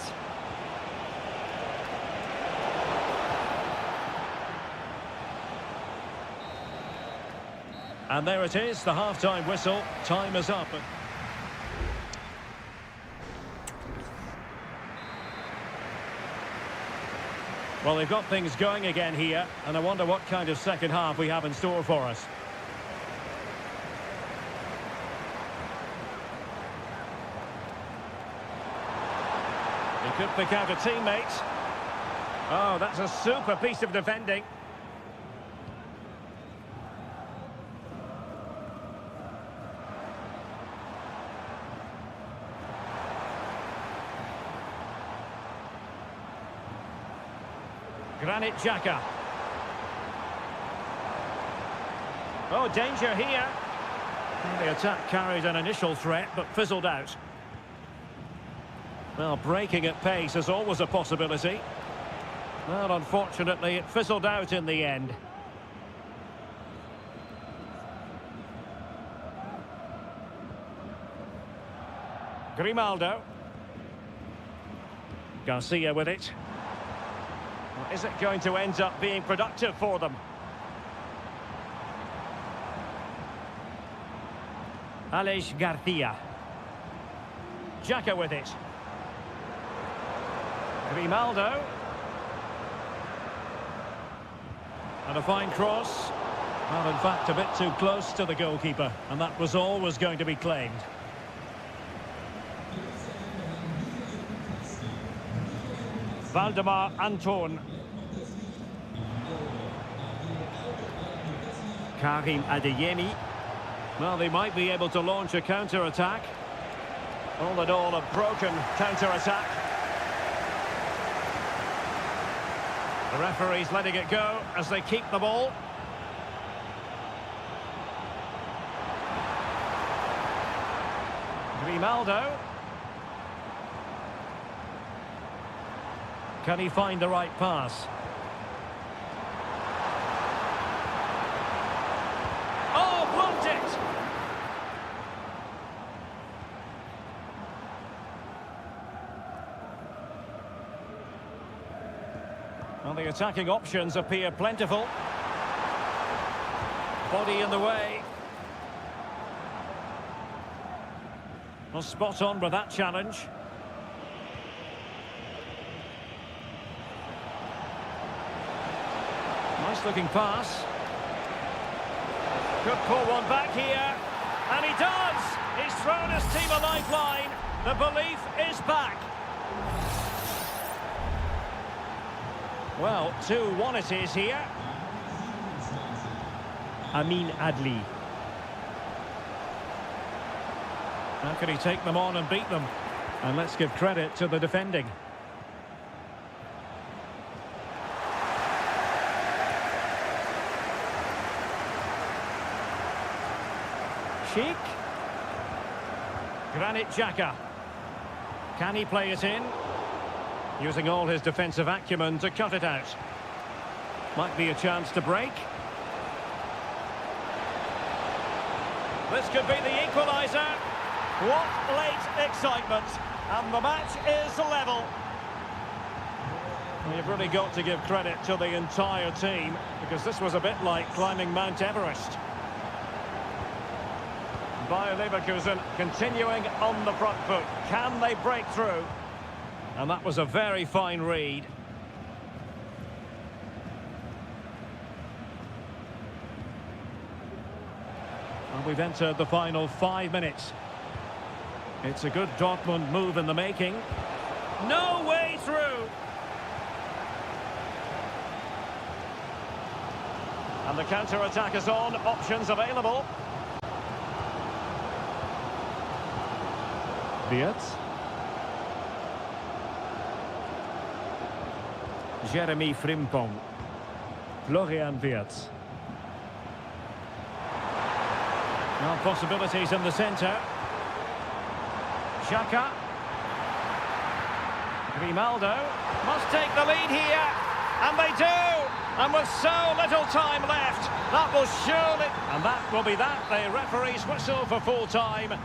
And there it is, the half-time whistle. Time is up. Well, they've got things going again here, and I wonder what kind of second half we have in store for us. He could pick out a teammate. Oh, that's a super piece of defending. Granit Xhaka. Oh, danger here. The attack carried an initial threat, but fizzled out. Well, breaking at pace is always a possibility. Well, unfortunately, it fizzled out in the end. Grimaldo. Garcia with it. Well, is it going to end up being productive for them? Alex Garcia. Xhaka with it. Grimaldo. And a fine cross. Well, in fact, a bit too close to the goalkeeper, and that was always going to be claimed. Valdemar Anton. Karim Adeyemi. Well, they might be able to launch a counter-attack. All in all, a broken counter-attack. The referee's letting it go as they keep the ball. Grimaldo. Can he find the right pass? Oh, blocked it! Well, the attacking options appear plentiful. Body in the way. Well, spot on with that challenge. Nice looking pass. Could pull one back here. And he does! He's thrown his team a lifeline. The belief is back. Well, 2-1 it is here. Amin Adli. How can he take them on and beat them? And let's give credit to the defending. Sheik. Granit Xhaka. Can he play it in? Using all his defensive acumen to cut it out. Might be a chance to break. This could be the equaliser. What late excitement. And the match is level. Well, you've really got to give credit to the entire team, because this was a bit like climbing Mount Everest. Bayer Leverkusen continuing on the front foot. Can they break through? And that was a very fine read. And we've entered the final 5 minutes. It's a good Dortmund move in the making. No way through! And the counter-attack is on. Options available. Wirtz. Jeremy Frimpong. Florian Wirtz. Now possibilities in the centre. Xhaka. Grimaldo must take the lead here. And they do! And with so little time left, that will surely... And that will be that. The referee's whistle for full time.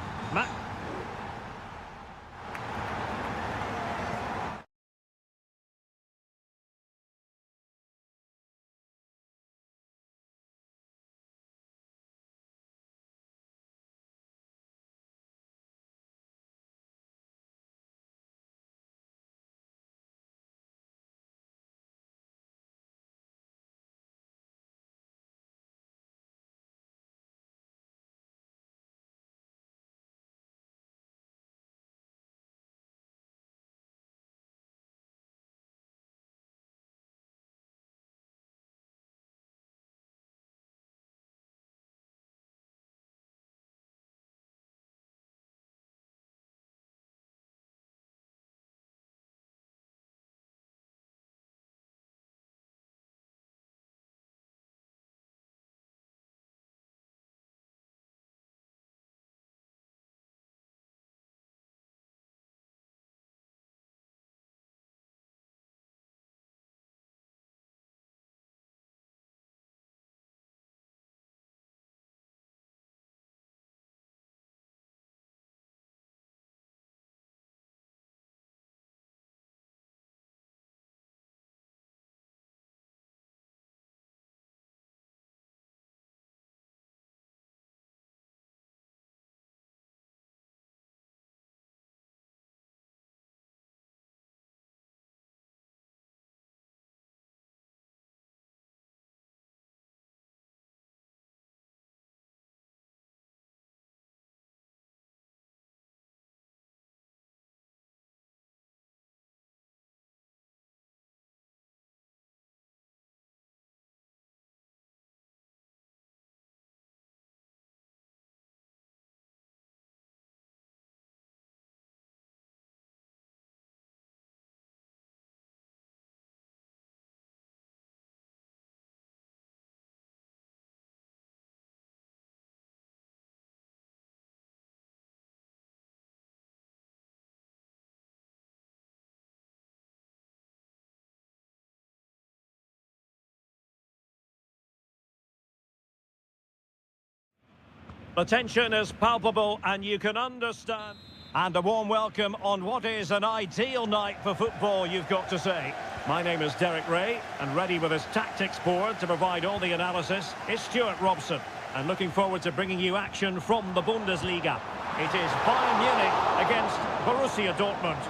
The tension is palpable and you can understand. And a warm welcome on what is an ideal night for football, you've got to say. My name is Derek Ray, and ready with his tactics board to provide all the analysis is Stuart Robson. And looking forward to bringing you action from the Bundesliga. It is Bayern Munich against Borussia Dortmund.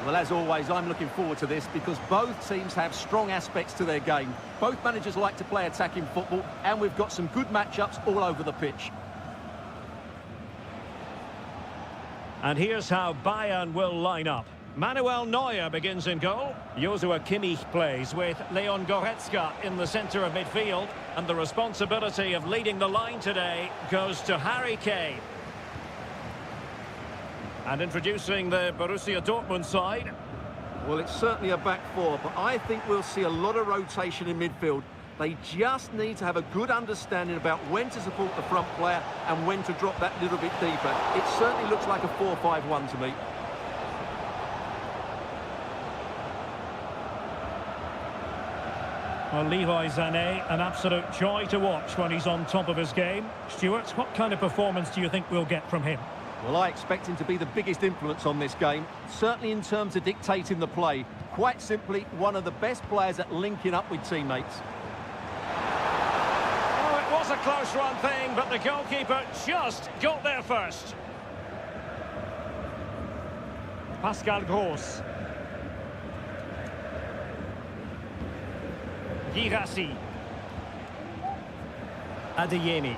Well, as always, I'm looking forward to this because both teams have strong aspects to their game. Both managers like to play attacking football, and we've got some good matchups all over the pitch. And here's how Bayern will line up. Manuel Neuer begins in goal. Joshua Kimmich plays with Leon Goretzka in the centre of midfield. And the responsibility of leading the line today goes to Harry Kane. And introducing the Borussia Dortmund side. Well, it's certainly a back four, but I think we'll see a lot of rotation in midfield. They just need to have a good understanding about when to support the front player and when to drop that little bit deeper. It certainly looks like a 4-5-1 to me. Well, Leroy Sané, an absolute joy to watch when he's on top of his game. Stuart, what kind of performance do you think we'll get from him? Well, I expect him to be the biggest influence on this game, certainly in terms of dictating the play. Quite simply, one of the best players at linking up with teammates. Oh, it was a close run thing, but the goalkeeper just got there first. Pascal Gross. Girassi. Adeyemi.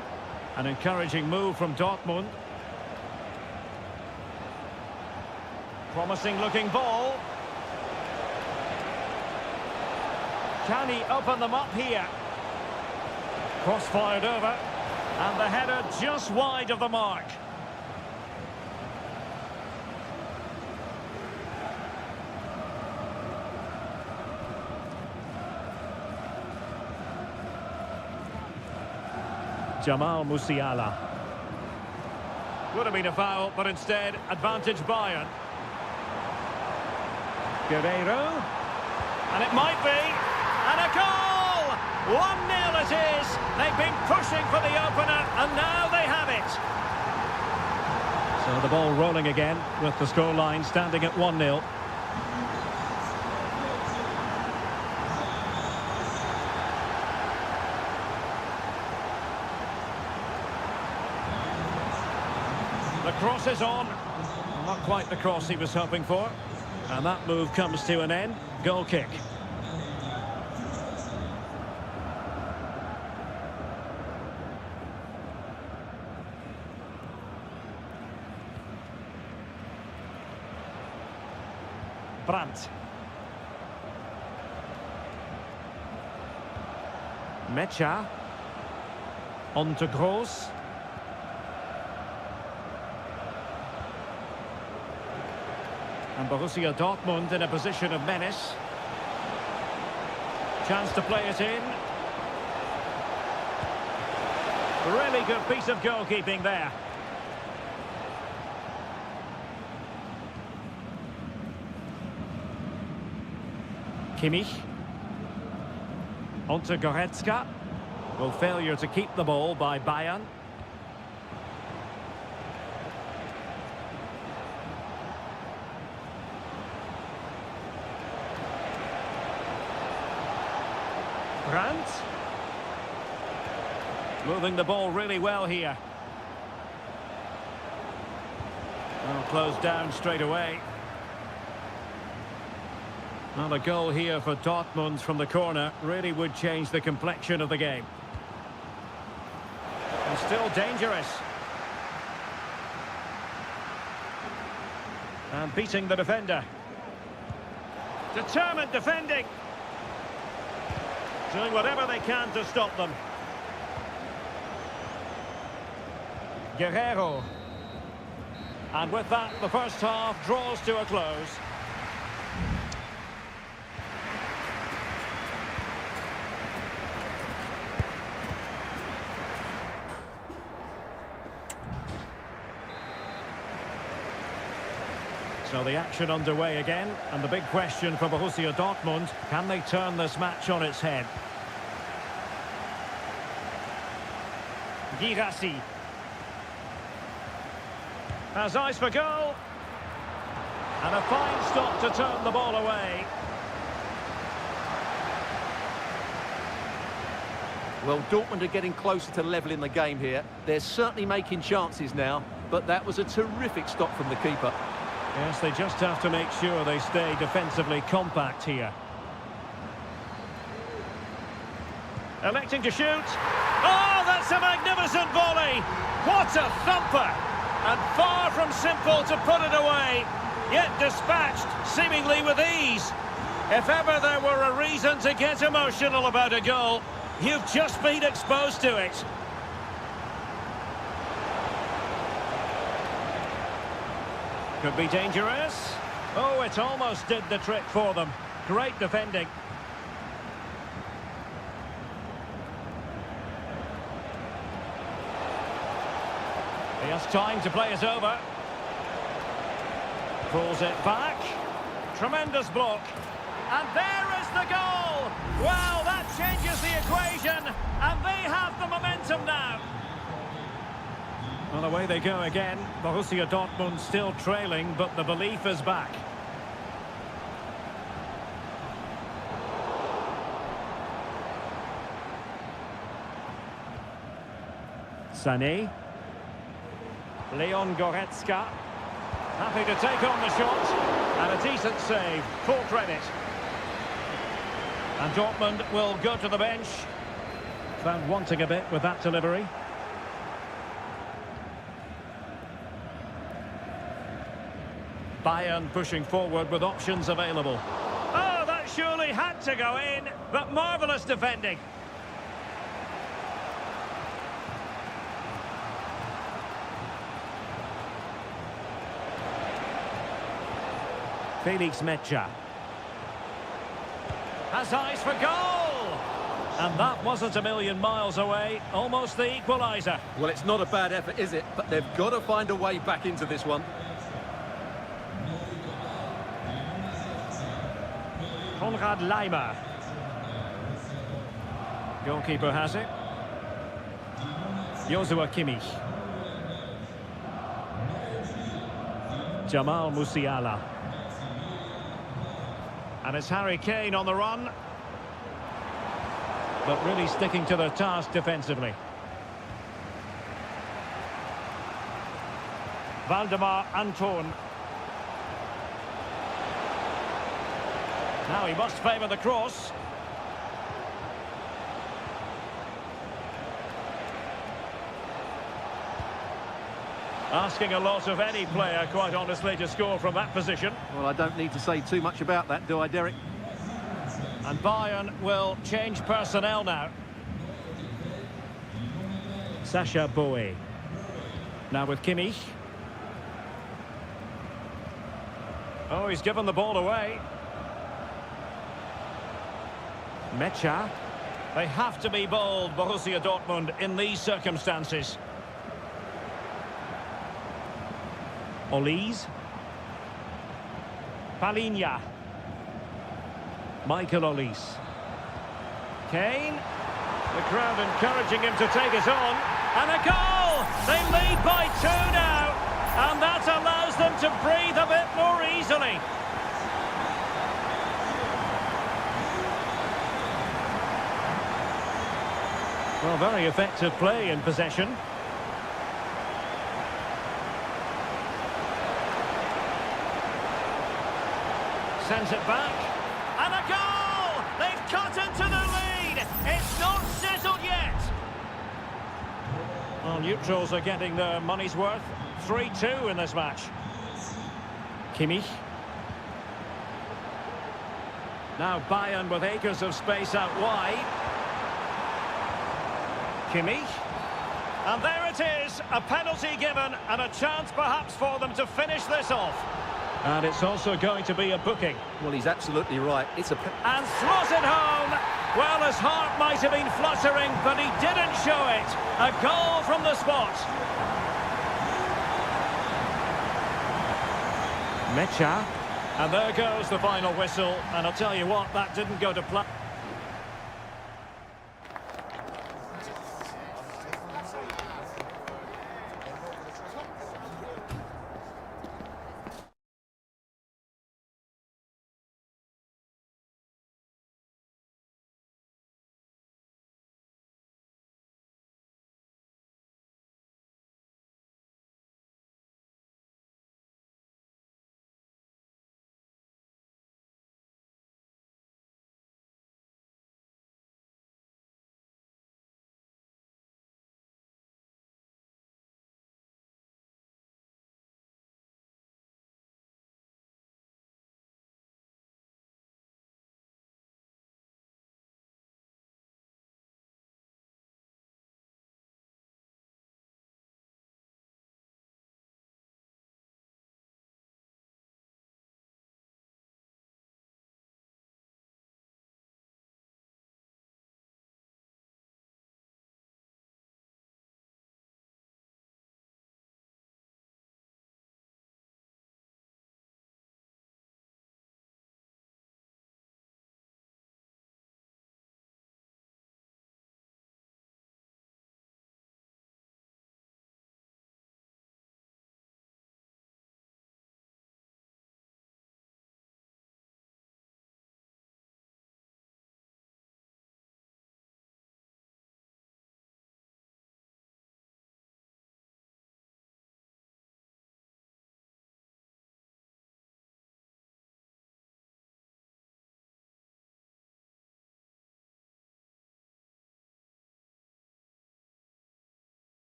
An encouraging move from Dortmund. Promising looking ball. Can he open them up here? Cross fired over. And the header just wide of the mark. Jamal Musiala. Would have been a foul, but instead, advantage Bayern. Guerreiro. And it might be. And a goal! 1-0 it is. They've been pushing for the opener, and now they have it. So the ball rolling again, with the scoreline standing at 1-0. The cross is on. Not quite the cross he was hoping for. And that move comes to an end. Goal kick. Brandt. Mecha. On to Gross. And Borussia Dortmund in a position of menace. Chance to play it in. Really good piece of goalkeeping there. Kimmich. On to Goretzka. Well, failure to keep the ball by Bayern. Brandt. Moving the ball really well here. Well, closed down straight away. Well, a goal here for Dortmund from the corner really would change the complexion of the game. And still dangerous. And beating the defender. Determined defending. Doing whatever they can to stop them. Guerreiro. And with that, the first half draws to a close. So the action underway again, and the big question for Borussia Dortmund, can they turn this match on its head? Girassi. Has eyes for goal. And a fine stop to turn the ball away. Well, Dortmund are getting closer to levelling the game here. They're certainly making chances now, but that was a terrific stop from the keeper. Yes, they just have to make sure they stay defensively compact here. Electing to shoot. Oh, that's a magnificent volley! What a thumper! And far from simple to put it away, yet dispatched seemingly with ease. If ever there were a reason to get emotional about a goal, you've just been exposed to it. Could be dangerous. Oh, it almost did the trick for them. Great defending. He has time to play it over. Pulls it back. Tremendous block. And there is the goal! Wow, that changes the equation. And they have the momentum now. Well, away they go again. Borussia Dortmund still trailing, but the belief is back. Sané. Leon Goretzka. Happy to take on the shot. And a decent save. Full credit. And Dortmund will go to the bench. Found wanting a bit with that delivery. Bayern pushing forward with options available. Oh, that surely had to go in, but marvellous defending. Felix Mecha. Has eyes for goal! And that wasn't a million miles away, almost the equaliser. Well, it's not a bad effort, is it? But they've got to find a way back into this one. Konrad Laimer. Goalkeeper has it. Joshua Kimmich. Jamal Musiala. And it's Harry Kane on the run. But really sticking to their task defensively. Valdemar Anton. Now he must favour the cross. Asking a lot of any player, quite honestly, to score from that position. Well, I don't need to say too much about that, do I, Derek? And Bayern will change personnel now. Sasha Bowie. Now with Kimmich. Oh, he's given the ball away. Mecha. They have to be bold, Borussia Dortmund, in these circumstances. Olise. Palinha. Michael Olise. Kane. The crowd encouraging him to take it on. And a goal! They lead by 2 now. And that allows them to breathe a bit more easily. Well, very effective play in possession. Sends it back. And a goal! They've cut into the lead. It's not settled yet. Well, neutrals are getting their money's worth. 3-2 in this match. Kimmich. Now Bayern with acres of space out wide. Kimmich. And there it is, a penalty given and a chance perhaps for them to finish this off. And it's also going to be a booking. Well, he's absolutely right. It's a... And slots it home. Well, his heart might have been fluttering, but he didn't show it. A goal from the spot. Mecha. And there goes the final whistle. And I'll tell you what, that didn't go to plan.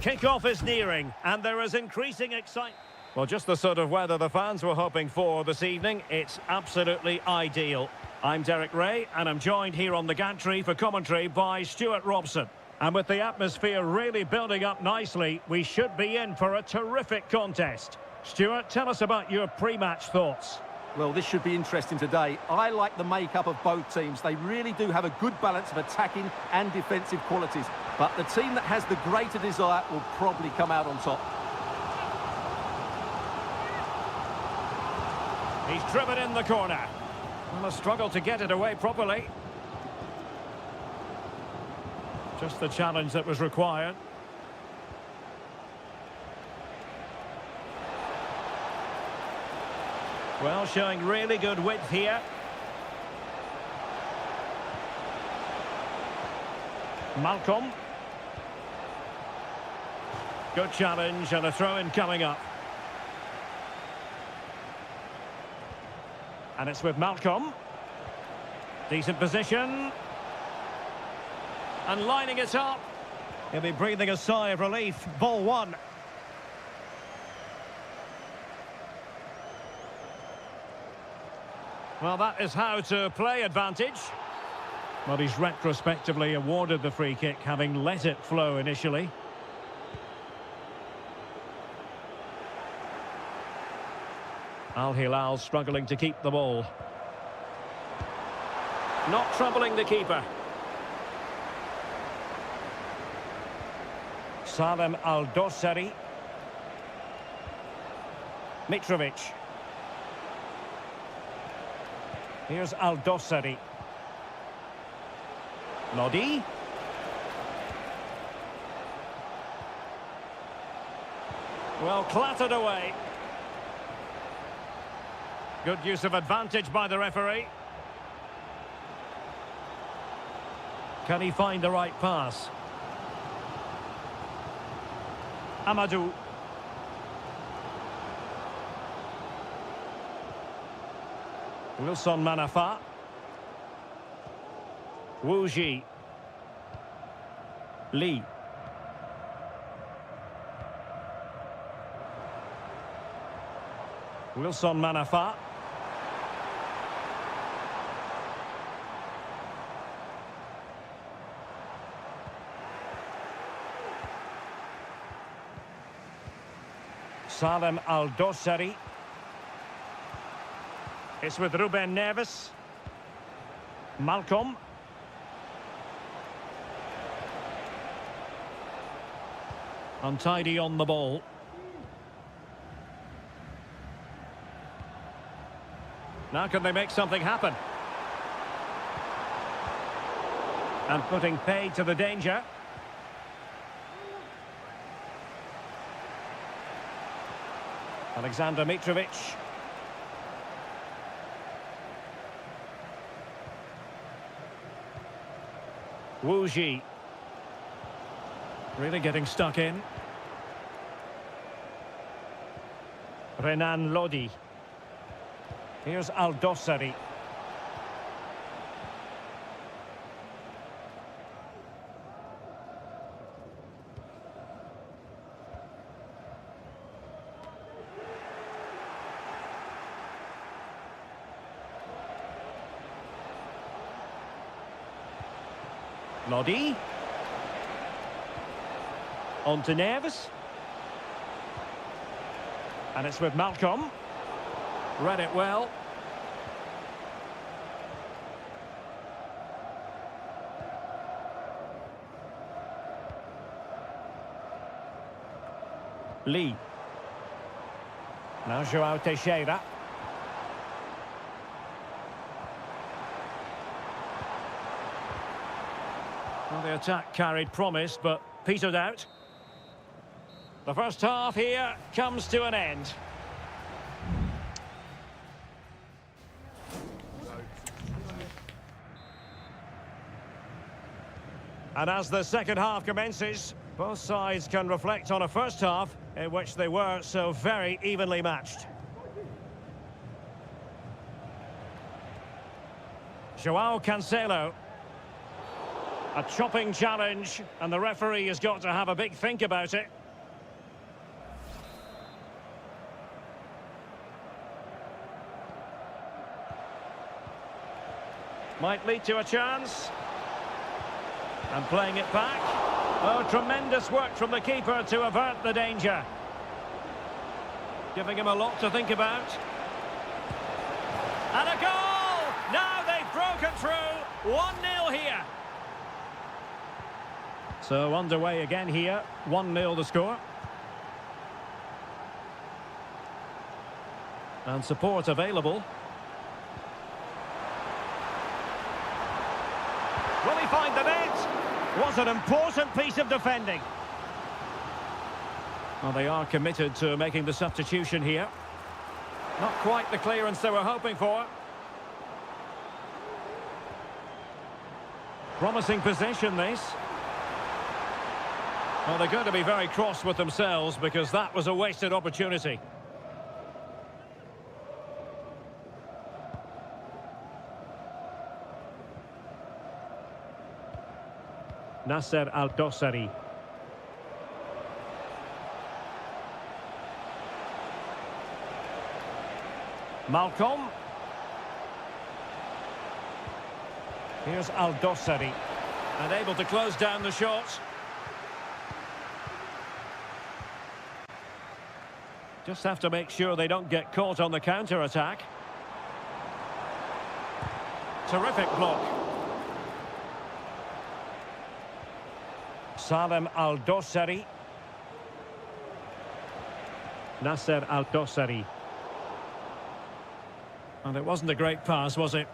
Kick-off is nearing, and there is increasing excitement. Well, just the sort of weather the fans were hoping for this evening. It's absolutely ideal. I'm Derek Ray, and I'm joined here on the gantry for commentary by Stuart Robson. And with the atmosphere really building up nicely, we should be in for a terrific contest. Stuart, tell us about your pre-match thoughts. Well, this should be interesting today. I like the makeup of both teams. They really do have a good balance of attacking and defensive qualities. But the team that has the greater desire will probably come out on top. He's driven in the corner. And a struggle to get it away properly. Just the challenge that was required. Well, showing really good width here. Malcolm. Good challenge and a throw-in coming up. And it's with Malcolm. Decent position. And lining it up. He'll be breathing a sigh of relief. Ball one. Well, that is how to play advantage. Well, he's retrospectively awarded the free kick, having let it flow initially. Al Hilal struggling to keep the ball. Not troubling the keeper. Salem Al-Dossari. Mitrovic. Here's Al-Dossari. Lodi. Well, clattered away. Good use of advantage by the referee. Can he find the right pass? Amadou. Wilson Manafa. Wu Ji. Lee. Wilson Manafa. Salem Al-Dossari. It's with Ruben Neves. Malcolm. Untidy on the ball. Now can they make something happen? And putting paid to the danger. Alexander Mitrovic. Wu Ji. Really getting stuck in. Renan Lodi. Here's Al-Dossari. Lodi. On to Neves. And it's with Malcolm. Read it well. Lee. Now João Teixeira. Well, the attack carried promise, but petered out. The first half here comes to an end. And as the second half commences, both sides can reflect on a first half in which they were so very evenly matched. João Cancelo. A chopping challenge, and the referee has got to have a big think about it. Might lead to a chance. And playing it back. Oh, tremendous work from the keeper to avert the danger. Giving him a lot to think about. And a goal! Now they've broken through. 1-0 here. So underway again here. 1-0 the score. And support available. Will he find the net? Was an important piece of defending. Well, they are committed to making the substitution here. Not quite the clearance they were hoping for. Promising possession, this. Well, they're going to be very cross with themselves because that was a wasted opportunity. Nasser Al-Dossari. Malcolm. Here's Al-Dossari. And able to close down the shot. Just have to make sure they don't get caught on the counter-attack. Terrific block. Salem Al-Dossari. Nasser Al-Dossari. And it wasn't a great pass, was it?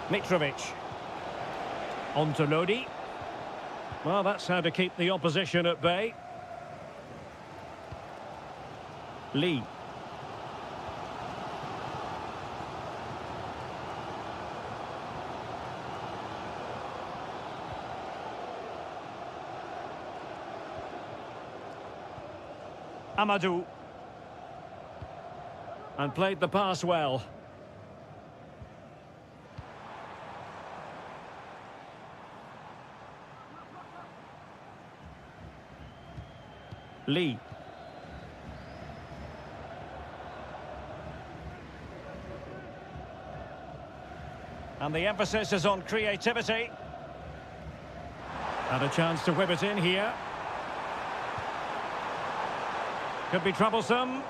Mitrovic. On to Lodi. Well, that's how to keep the opposition at bay. Lee. Amadou. And played the pass well. Lee. And the emphasis is on creativity. And a chance to whip it in here. Could be troublesome.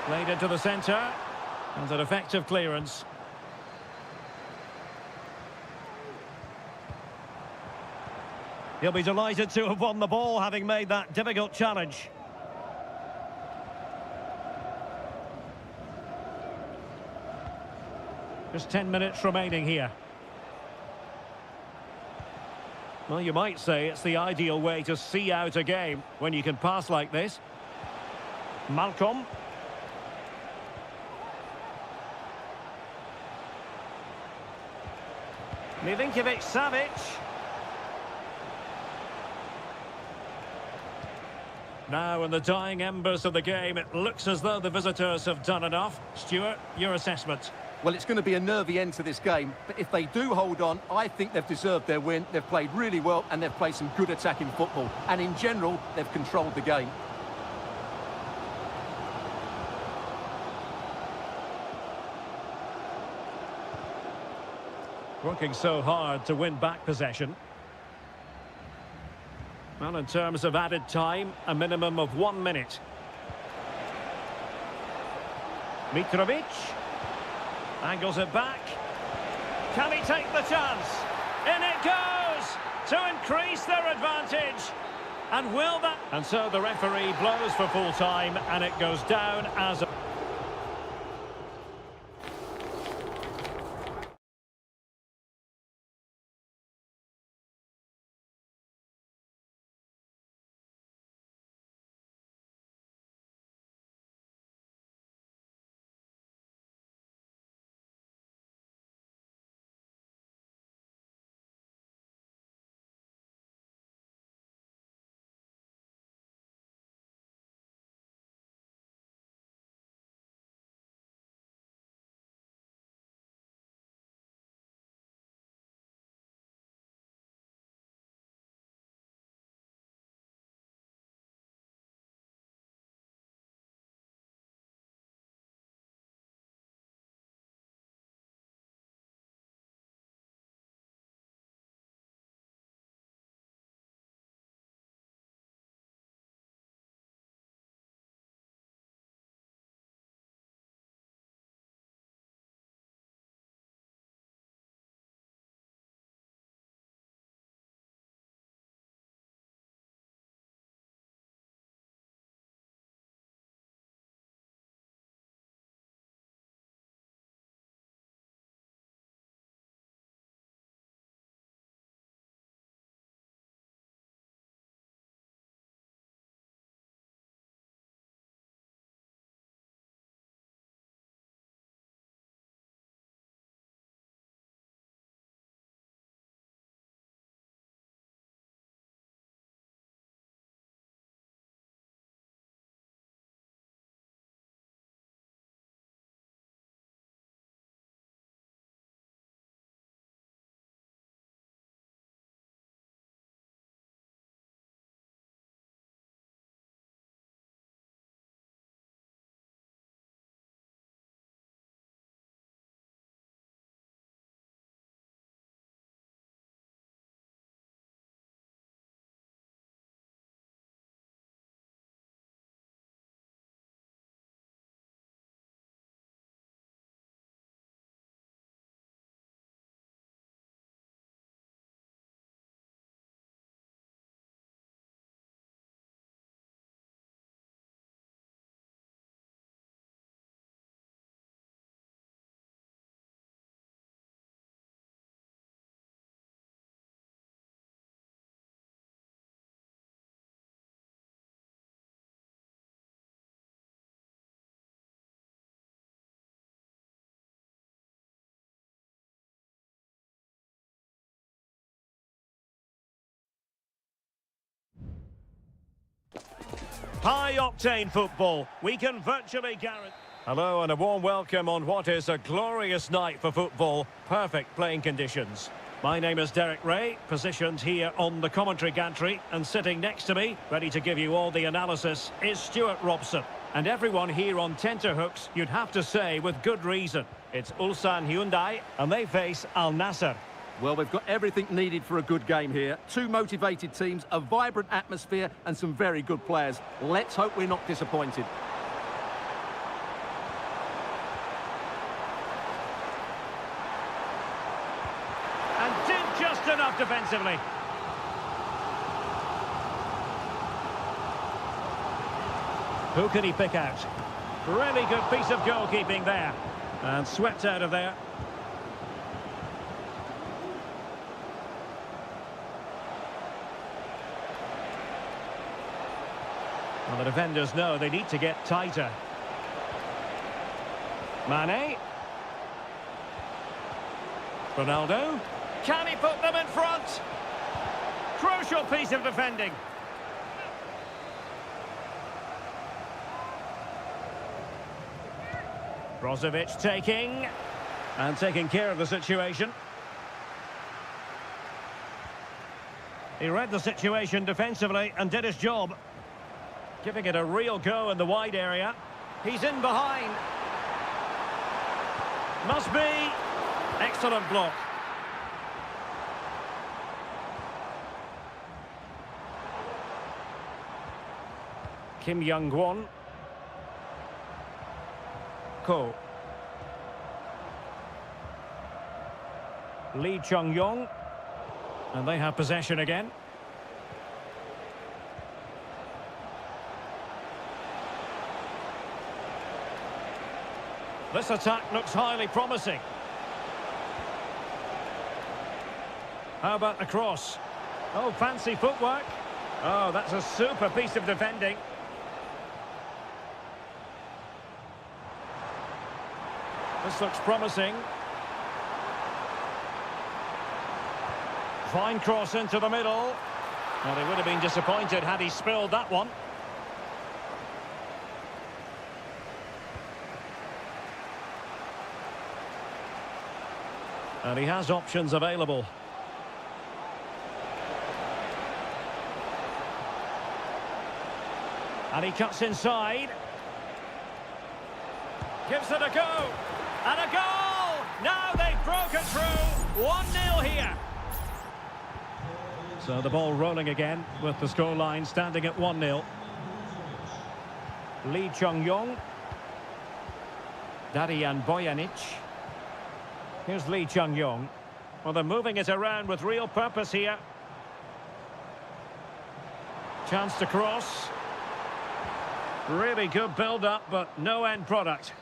Played into the centre. And an effective clearance. He'll be delighted to have won the ball, having made that difficult challenge. Just 10 minutes remaining here. Well, you might say it's the ideal way to see out a game when you can pass like this. Malcolm. Milinkovic-Savic. Now, in the dying embers of the game, it looks as though the visitors have done enough. Stuart, your assessment? Well, it's going to be a nervy end to this game, but if they do hold on, I think they've deserved their win. They've played really well and they've played some good attacking football. And in general, they've controlled the game. Working so hard to win back possession. Well, in terms of added time, a minimum of 1 minute. Mitrovic. Angles it back. Can he take the chance? In it goes! To increase their advantage. And will that... And so the referee blows for full time and it goes down as a... High-octane football. We can virtually guarantee... Hello and a warm welcome on what is a glorious night for football. Perfect playing conditions. My name is Derek Ray, positioned here on the commentary gantry, and sitting next to me, ready to give you all the analysis, is Stuart Robson. And everyone here on tenterhooks, you'd have to say with good reason. It's Ulsan Hyundai, and they face Al Nassr. Well, we've got everything needed for a good game here. Two motivated teams, a vibrant atmosphere, and some very good players. Let's hope we're not disappointed. And did just enough defensively. Who can he pick out? Really good piece of goalkeeping there. And swept out of there. Well, the defenders know they need to get tighter. Mane. Ronaldo. Can he put them in front? Crucial piece of defending. Brozovic taking care of the situation. He read the situation defensively and did his job. Giving it a real go in the wide area. He's in behind. Must be. Excellent block. Kim Young-won. Ko. Lee Chung-yong. And they have possession again. This attack looks highly promising. How about the cross? Oh, fancy footwork. Oh, that's a super piece of defending. This looks promising. Fine cross into the middle. Well, he would have been disappointed had he spilled that one. And he has options available. And he cuts inside. Gives it a go. And a goal! Now they've broken through. 1-0 here. So the ball rolling again with the scoreline standing at 1-0. Lee Chung-yong. Darian Bojanic. Here's Lee Chung-yong. Well, they're moving it around with real purpose here. Chance to cross. Really good build-up, but no end product.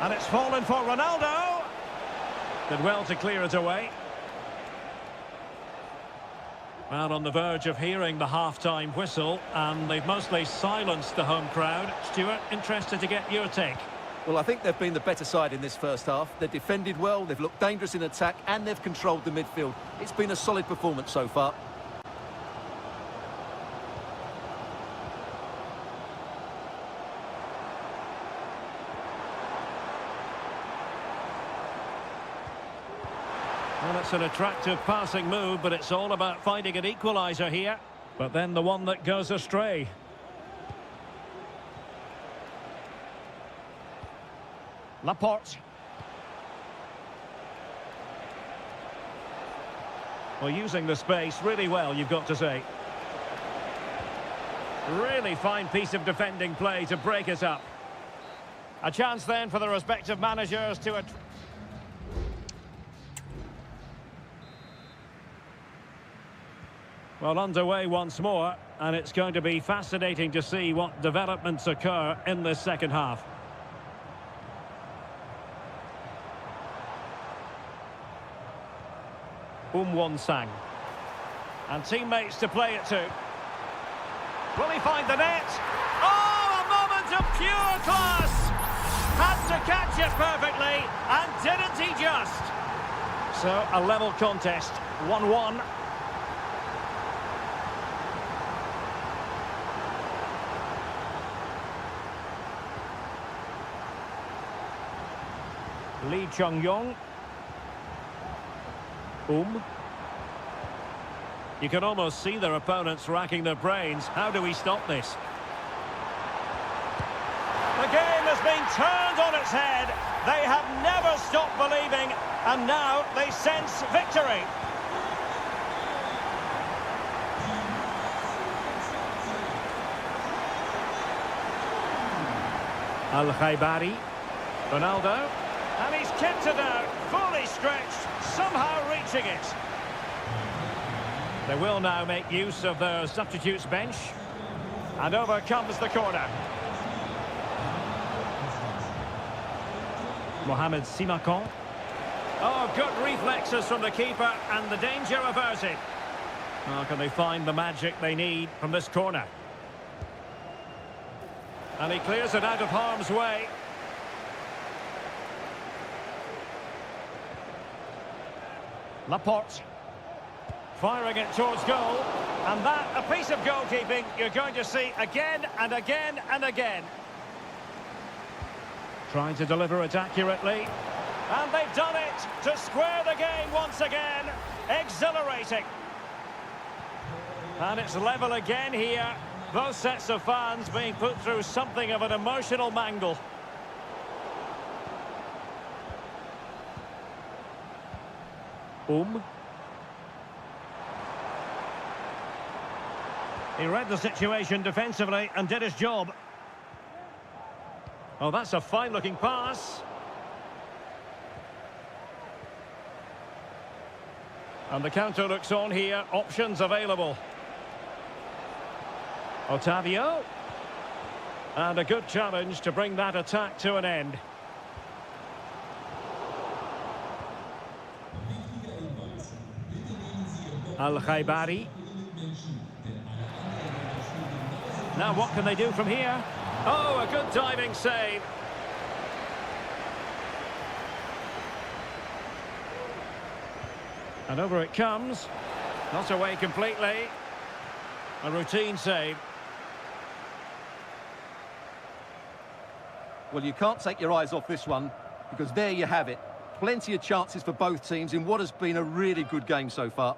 And it's fallen for Ronaldo. Did well to clear it away. Well, on the verge of hearing the half-time whistle, and they've mostly silenced the home crowd. Stuart, interested to get your take. Well, I think they've been the better side in this first half. They've defended well, they've looked dangerous in attack, and they've controlled the midfield. It's been a solid performance so far. Well, it's an attractive passing move, but it's all about finding an equaliser here. But then the one that goes astray. Laporte. Well, using the space really well, you've got to say. Really fine piece of defending play to break it up. A chance then for the respective managers to... Well, underway once more, and it's going to be fascinating to see what developments occur in this second half. Won-sang. And teammates to play it to. Will he find the net? Oh, a moment of pure class! catch it perfectly, and didn't he just? So, a level contest, 1-1. Lee Chung-yong. You can almost see their opponents racking their brains. How do we stop this? The game has been turned on its head. They have never stopped believing, and now they sense victory. Al-Khaibari. Ronaldo. And he's kicked it out, fully stretched, somehow reaching it. They will now make use of their substitutes bench. And over comes the corner. Mohamed Simakon. Oh, good reflexes from the keeper, and the danger averted. Well, can they find the magic they need from this corner? And he clears it out of harm's way. Laporte. Firing it towards goal. And that, a piece of goalkeeping you're going to see again and again and again. Trying to deliver it accurately. And they've done it to square the game once again. Exhilarating. And it's level again here. Both sets of fans being put through something of an emotional mangle. He read the situation defensively and did his job. Oh, that's a fine-looking pass. And the counter looks on here. Options available. Otavio. And a good challenge to bring that attack to an end. Al-Khaibari. Now what can they do from here? Oh, a good diving save. And over it comes. Not away completely. A routine save. Well, you can't take your eyes off this one, because there you have it. Plenty of chances for both teams in what has been a really good game so far.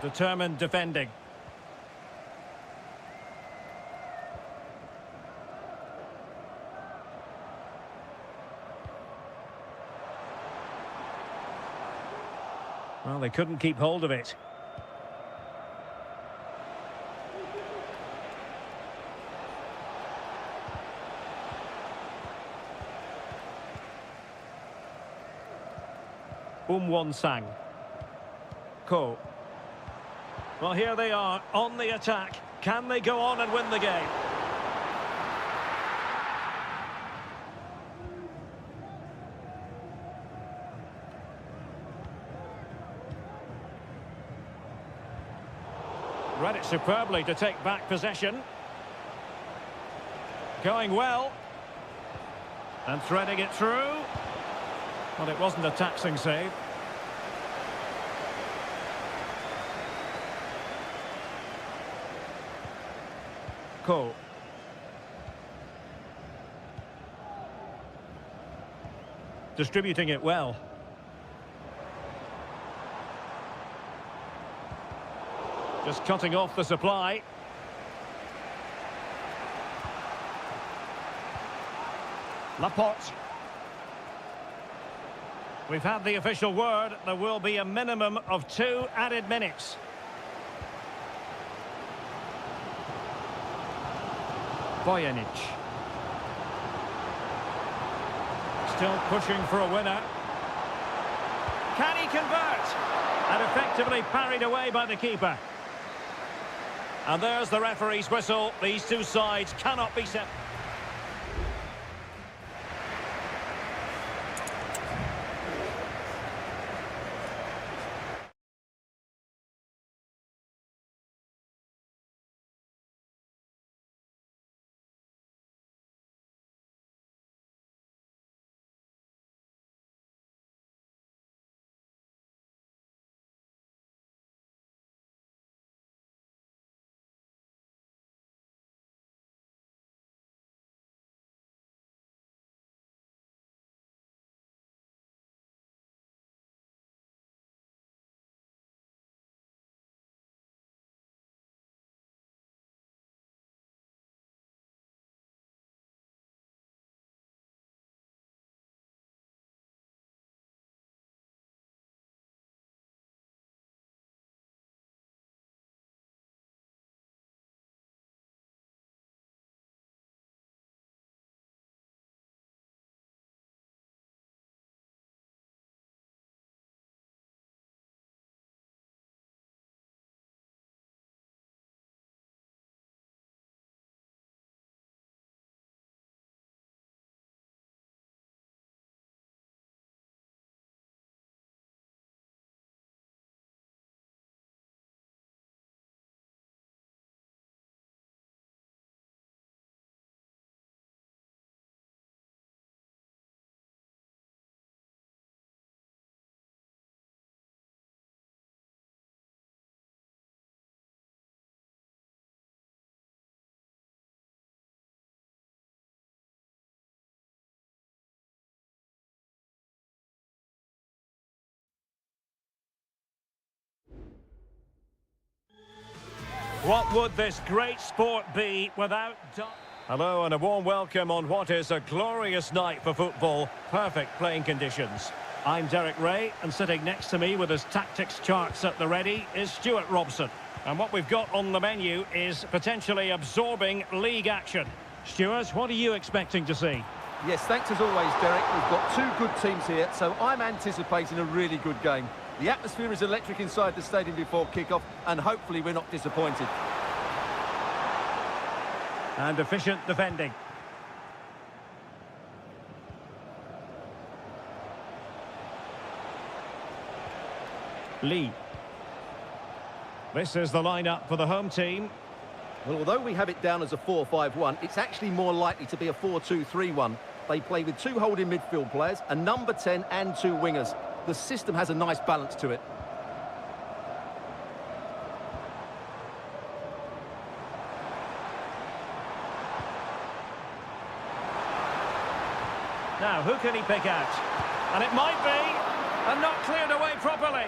Determined defending. Well, they couldn't keep hold of it. Won-sang. Ko. Well, here they are, on the attack. Can they go on and win the game? Read it superbly to take back possession. Going well. And threading it through. Well, it wasn't a taxing save. Ko. Distributing it well. Just cutting off the supply. Laporte. We've had the official word. There will be a minimum of 2 added minutes. Bojanic. Still pushing for a winner. Can he convert? And effectively parried away by the keeper. And there's the referee's whistle. These two sides cannot be set. What would this great sport be without... Hello and a warm welcome on what is a glorious night for football. Perfect playing conditions. I'm Derek Ray, and sitting next to me with his tactics charts at the ready is Stuart Robson. And what we've got on the menu is potentially absorbing league action. Stuart, what are you expecting to see? Yes, thanks as always, Derek. We've got two good teams here, so I'm anticipating a really good game. The atmosphere is electric inside the stadium before kick-off, and hopefully we're not disappointed. And efficient defending. Lee. This is the lineup for the home team. Well, although we have it down as a 4-5-1, it's actually more likely to be a 4-2-3-1. They play with two holding midfield players, a number 10 and two wingers. The system has a nice balance to it. Now, who can he pick out? And it might be, and not cleared away properly.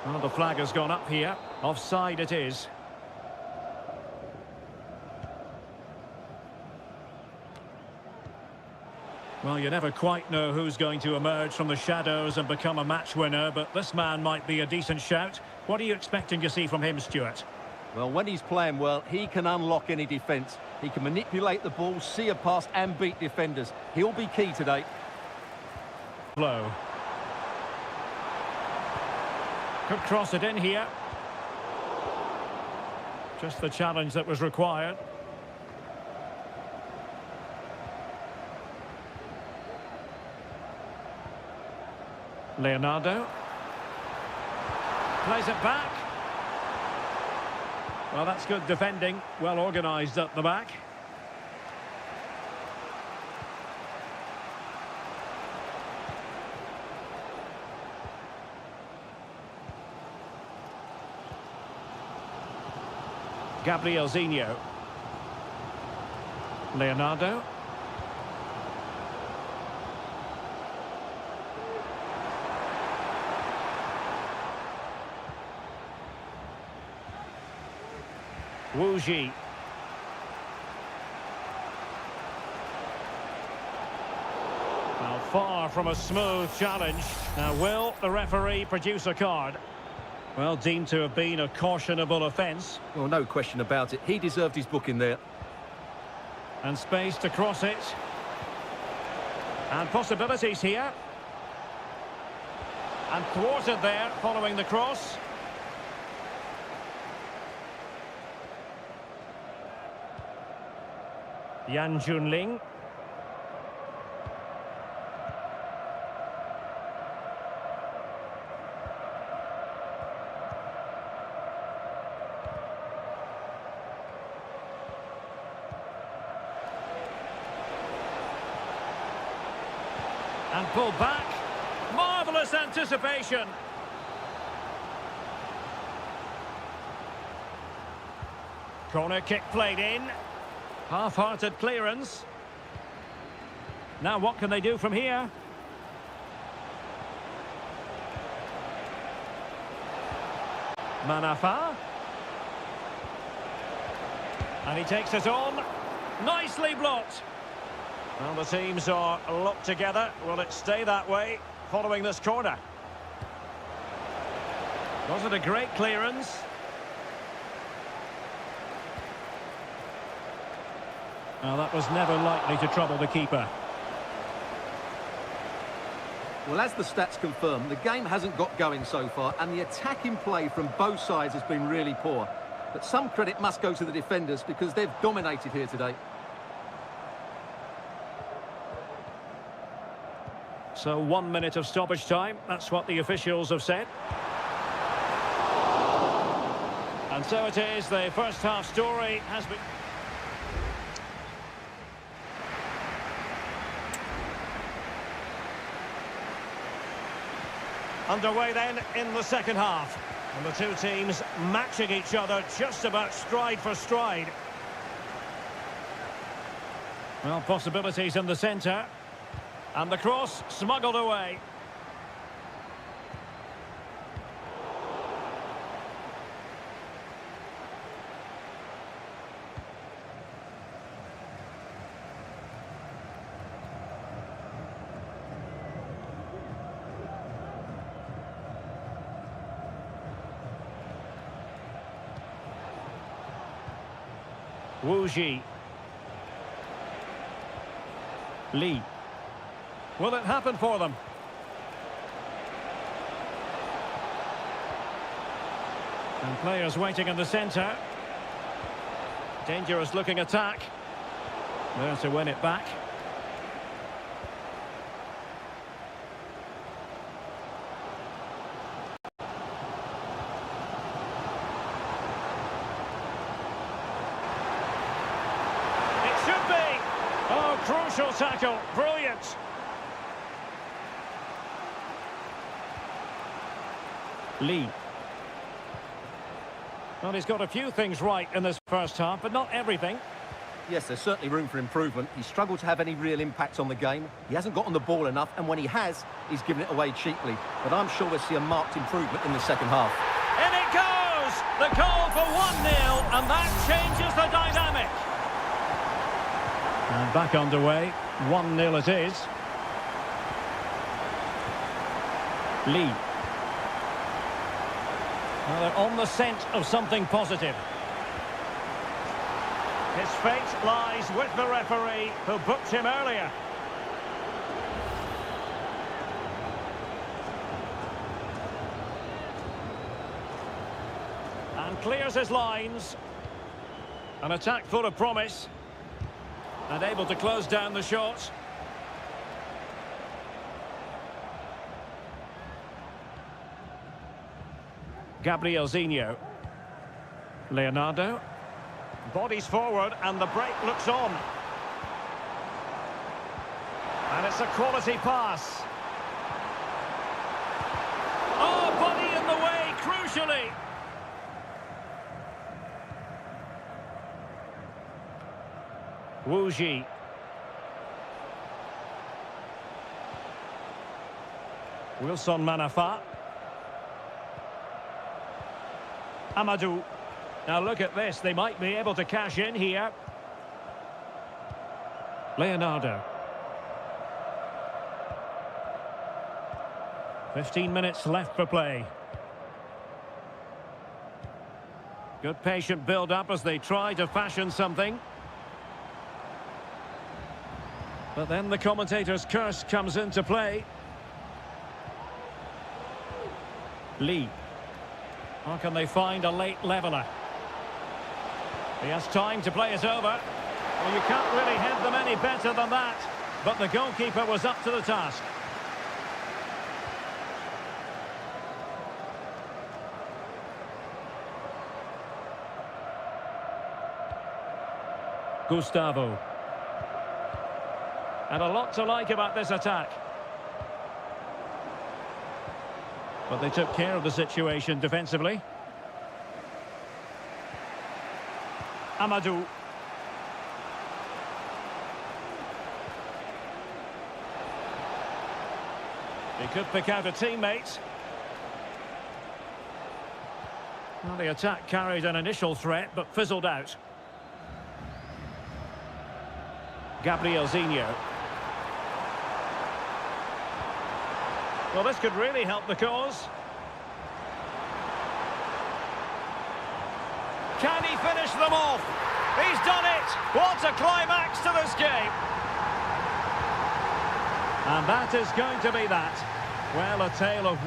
Well, the flag has gone up here. Offside it is. Well, you never quite know who's going to emerge from the shadows and become a match winner, but this man might be a decent shout. What are you expecting to see from him, Stuart? Well, when he's playing well, he can unlock any defence. He can manipulate the ball, see a pass and beat defenders. He'll be key today. Low. Could cross it in here. Just the challenge that was required. Leonardo. Plays it back. Well, that's good defending. Well organised at the back. Gabrielzinho. Leonardo. Wu Ji. Now, far from a smooth challenge. Now, will the referee produce a card? Well, deemed to have been a cautionable offence. Well, no question about it. He deserved his booking there. And space to cross it. And possibilities here. And thwarted there following the cross. Yan Junling. And pulled back. Marvellous anticipation. Corner kick played in. Half-hearted clearance. Now what can they do from here? Manafa. And he takes it on. Nicely blocked. Well, the teams are locked together. Will it stay that way following this corner? Was it a great clearance? Well, that was never likely to trouble the keeper. Well, as the stats confirm, the game hasn't got going so far, and the attacking play from both sides has been really poor. But some credit must go to the defenders because they've dominated here today. So 1 minute of stoppage time. That's what the officials have said. And so it is. The first half story has been... Underway then in the second half. And the two teams matching each other just about stride for stride. Well, possibilities in the centre. And the cross smuggled away. Wu Ji. Lee. Will it happen for them? And players waiting in the centre. Dangerous looking attack. There to win it back. Crucial tackle, brilliant. Lee. Well, he's got a few things right in this first half, but not everything. Yes, there's certainly room for improvement. He's struggled to have any real impact on the game. He hasn't got on the ball enough, and when he has, he's given it away cheaply. But I'm sure we'll see a marked improvement in the second half. In it goes! The goal for 1-0, and that changes the dynamic. And back underway, 1-0 it is. Lee. Well, they're on the scent of something positive. His fate lies with the referee, who booked him earlier. And clears his lines. An attack full of promise. And able to close down the shot. Gabrielzinho. Leonardo. Bodies forward and the break looks on. And it's a quality pass. Oh, body in the way, crucially. Wu Ji. Wilson Manafa. Amadou. Now look at this, they might be able to cash in here. Leonardo. 15 minutes left for play. Good patient build-up as they try to fashion something. But then the commentator's curse comes into play. Lee. How can they find a late leveller? He has time to play it over. Well, you can't really head them any better than that. But the goalkeeper was up to the task. Gustavo. And a lot to like about this attack. But they took care of the situation defensively. Amadou. He could pick out a teammate. Well, the attack carried an initial threat, but fizzled out. Gabrielzinho. Well, this could really help the cause. Can he finish them off? He's done it! What a climax to this game! And that is going to be that. Well, a tale of...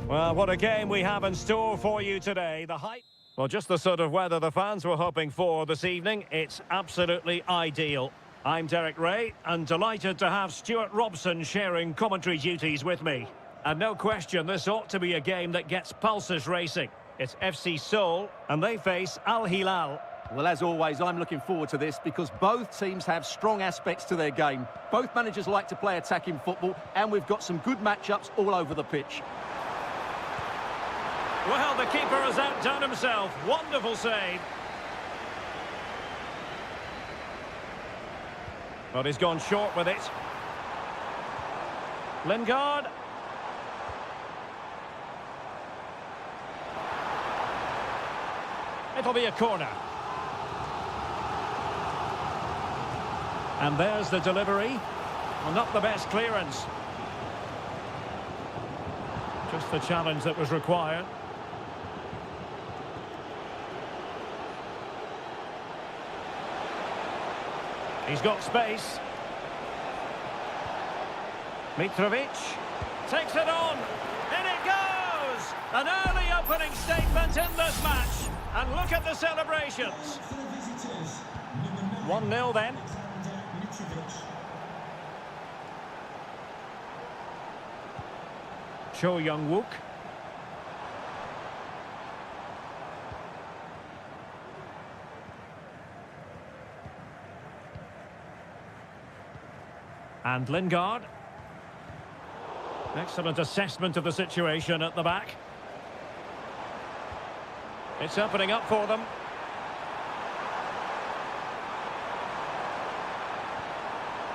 Well, what a game we have in store for you today. The height... Well, just the sort of weather the fans were hoping for this evening. It's absolutely ideal. I'm Derek Ray, and delighted to have Stuart Robson sharing commentary duties with me. And no question, this ought to be a game that gets pulses racing. It's FC Seoul, and they face Al Hilal. Well, as always, I'm looking forward to this because both teams have strong aspects to their game. Both managers like to play attacking football, and we've got some good matchups all over the pitch. Well, the keeper has outdone himself. Wonderful save. But he's gone short with it. Lingard. It'll be a corner. And there's the delivery. Well, not the best clearance. Just the challenge that was required. He's got space. Mitrovic takes it on. In it goes! An early opening statement in this match. And look at the celebrations. 1-0 then. Cho Young-wook. And Lingard. Excellent assessment of the situation at the back. It's opening up for them.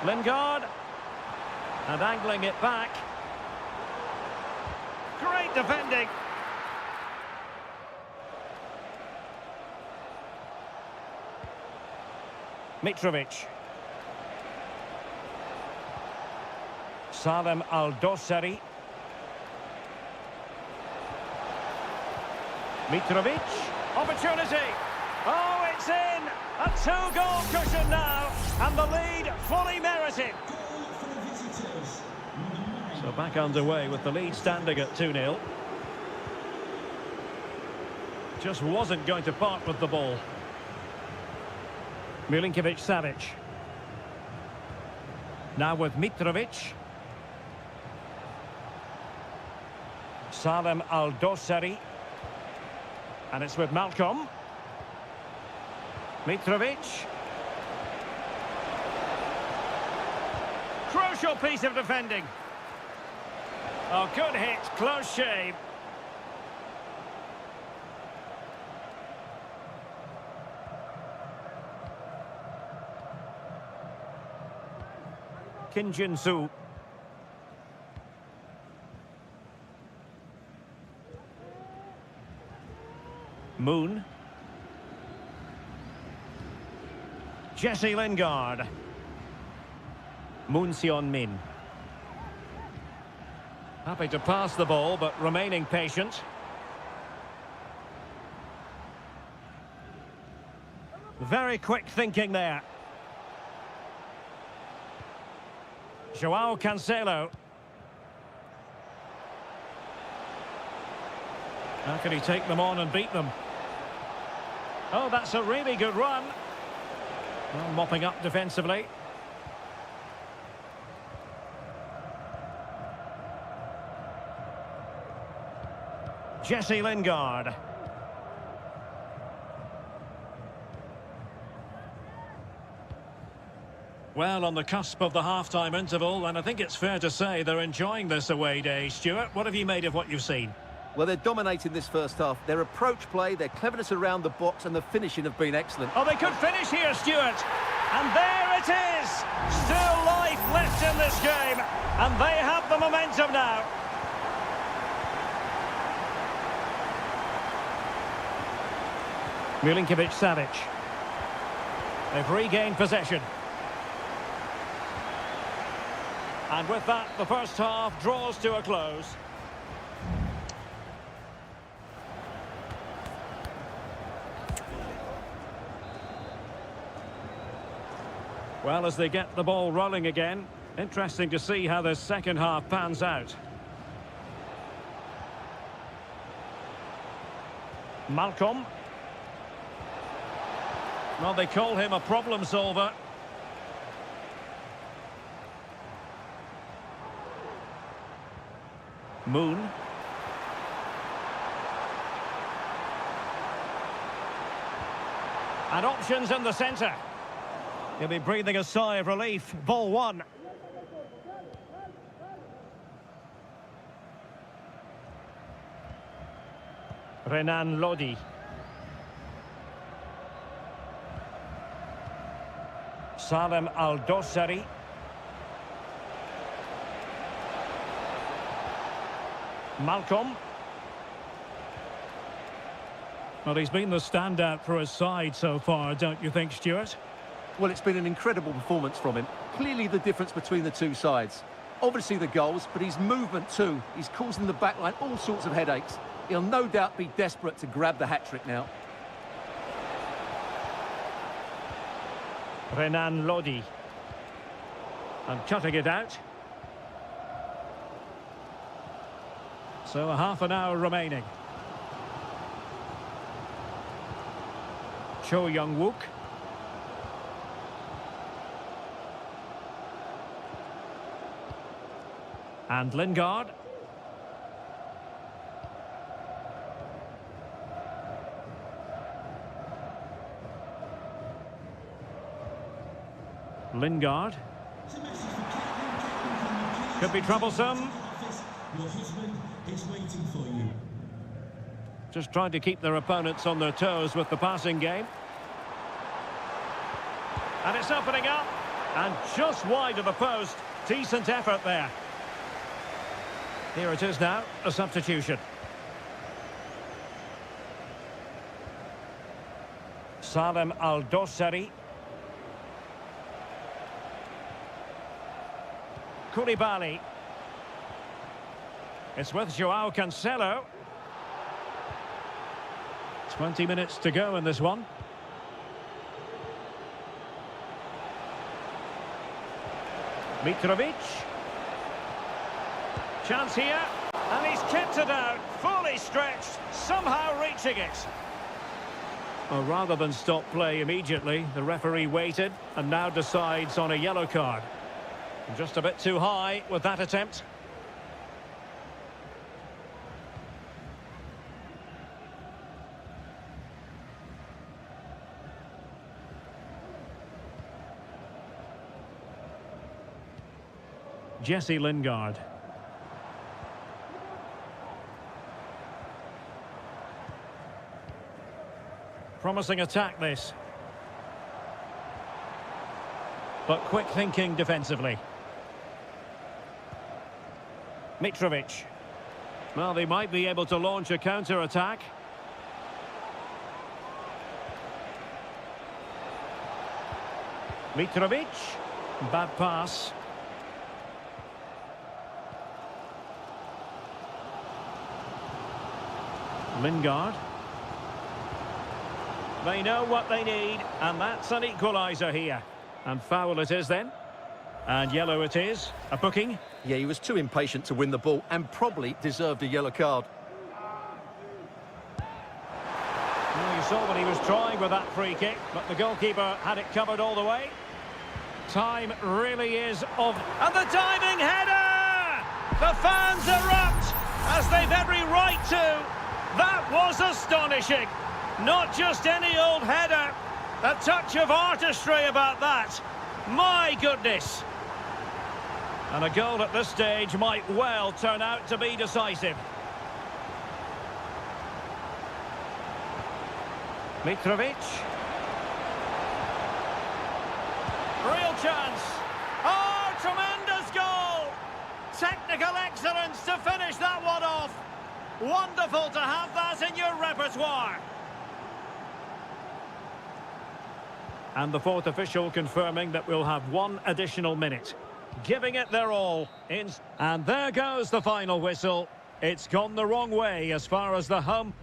Lingard. And angling it back. Great defending. Mitrovic. Salem Al-Dossari. Mitrovic. Opportunity. Oh, it's in. A two-goal cushion now. And the lead fully merited. So back underway with the lead standing at 2-0. Just wasn't going to part with the ball. Milinkovic-Savic. Now with Mitrovic. Salem Al-Dossari. And it's with Malcolm. Mitrovic. Crucial piece of defending. Oh, good hit, close shave. Kim Jin-soo. Moon. Jesse Lingard. Moon Seon-min. Happy to pass the ball, but remaining patient. Very quick thinking there. Joao Cancelo. How can he take them on and beat them? Oh, that's a really good run. Well, mopping up defensively. Jesse Lingard. Well, on the cusp of the half-time interval, and I think it's fair to say they're enjoying this away day. Stuart, what have you made of what you've seen? Well, they're dominating this first half. Their approach play, their cleverness around the box and the finishing have been excellent. Oh, they could finish here, Stuart. And there it is. Still life left in this game. And they have the momentum now. Milinkovic-Savic. They've regained possession. And with that, the first half draws to a close. Well, as they get the ball rolling again, interesting to see how the second half pans out. Malcolm. Well, they call him a problem solver. Moon. And options in the centre. He'll be breathing a sigh of relief. Ball one. Renan Lodi. Salem Al-Dossari. Malcolm. Well, he's been the standout for his side so far, don't you think, Stuart? Well, it's been an incredible performance from him. Clearly the difference between the two sides. Obviously the goals, but his movement too. He's causing the backline all sorts of headaches. He'll no doubt be desperate to grab the hat-trick now. Renan Lodi. And cutting it out. So a half an hour remaining. Cho Young-wook. And Lingard. Lingard. Could be troublesome. Your husband is waiting for you. Just trying to keep their opponents on their toes with the passing game. And it's opening up. And just wide of the post. Decent effort there. Here it is now, a substitution. Salem Al-Dossari. Koulibaly. It's with Joao Cancelo. 20 minutes to go in this one. Mitrovic. Chance here. And he's kept it out. Fully stretched. Somehow reaching it. Well, rather than stop play immediately, the referee waited and now decides on a yellow card. Just a bit too high with that attempt. Jesse Lingard. Promising attack this. But quick thinking defensively. Mitrovic. Well, they might be able to launch a counter-attack. Mitrovic. Bad pass. Lingard. They know what they need, and that's an equaliser here. And foul it is then. And yellow it is. A booking. Yeah, he was too impatient to win the ball and probably deserved a yellow card. Well, you saw what he was trying with that free kick, but the goalkeeper had it covered all the way. Time really is of... And the diving header! The fans erupt, as they've every right to. That was astonishing. Not just any old header. A touch of artistry about that. My goodness. And a goal at this stage might well turn out to be decisive. Mitrovic. Real chance. Oh, tremendous goal. Technical excellence to finish that one off. Wonderful to have that in your repertoire. And the fourth official confirming that we'll have one additional minute. Giving it their all. And there goes the final whistle. It's gone the wrong way as far as the home...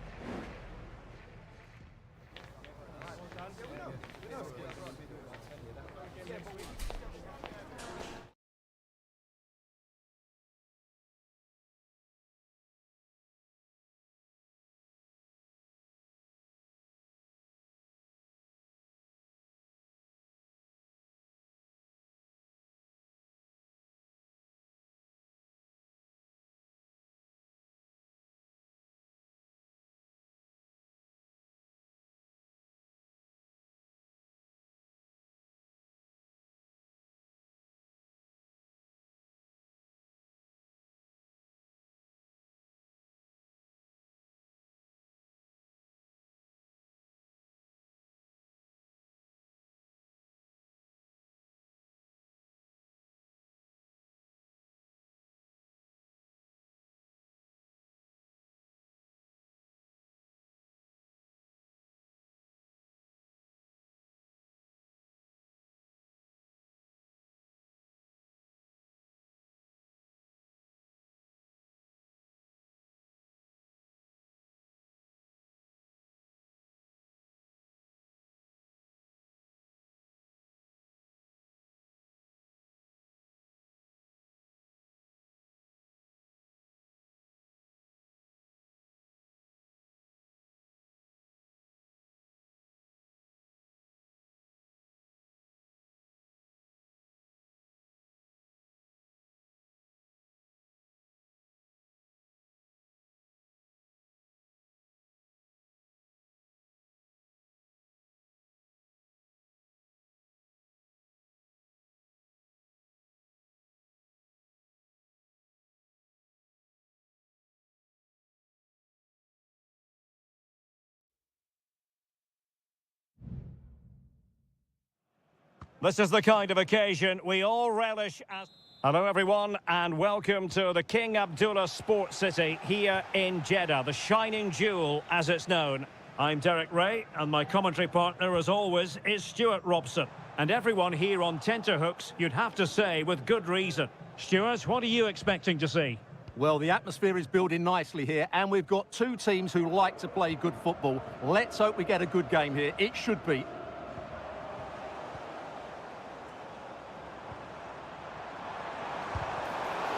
This is the kind of occasion we all relish as... Hello everyone and welcome to the King Abdullah Sports City here in Jeddah, the shining jewel as it's known. I'm Derek Ray and my commentary partner as always is Stuart Robson. And everyone here on tenterhooks, you'd have to say with good reason. Stuart, what are you expecting to see? Well, the atmosphere is building nicely here and we've got two teams who like to play good football. Let's hope we get a good game here. It should be.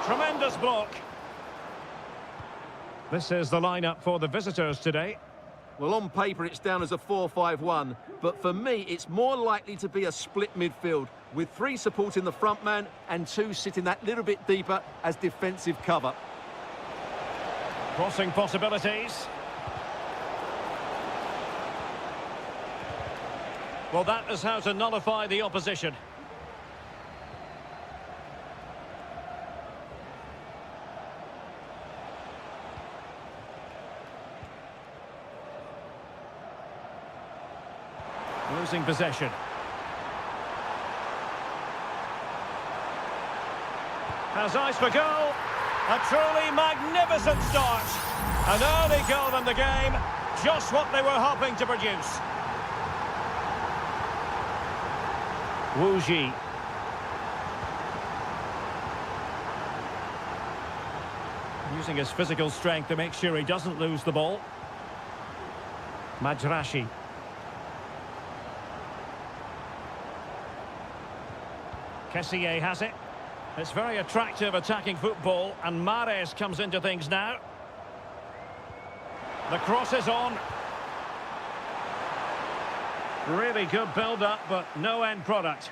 Tremendous block. This is the lineup for the visitors today. Well, on paper it's down as a 4-5-1, but for me it's more likely to be a split midfield with three supporting the front man and two sitting that little bit deeper as defensive cover. Crossing possibilities. Well, that is how to nullify the opposition. Losing possession. Has eyes for goal. A truly magnificent start. An early goal in the game. Just what they were hoping to produce. Wu Ji. Using his physical strength to make sure he doesn't lose the ball. Majrashi. Kessié has it. It's very attractive attacking football, and Mahrez comes into things now. The cross is on. Really good build-up, but no end product.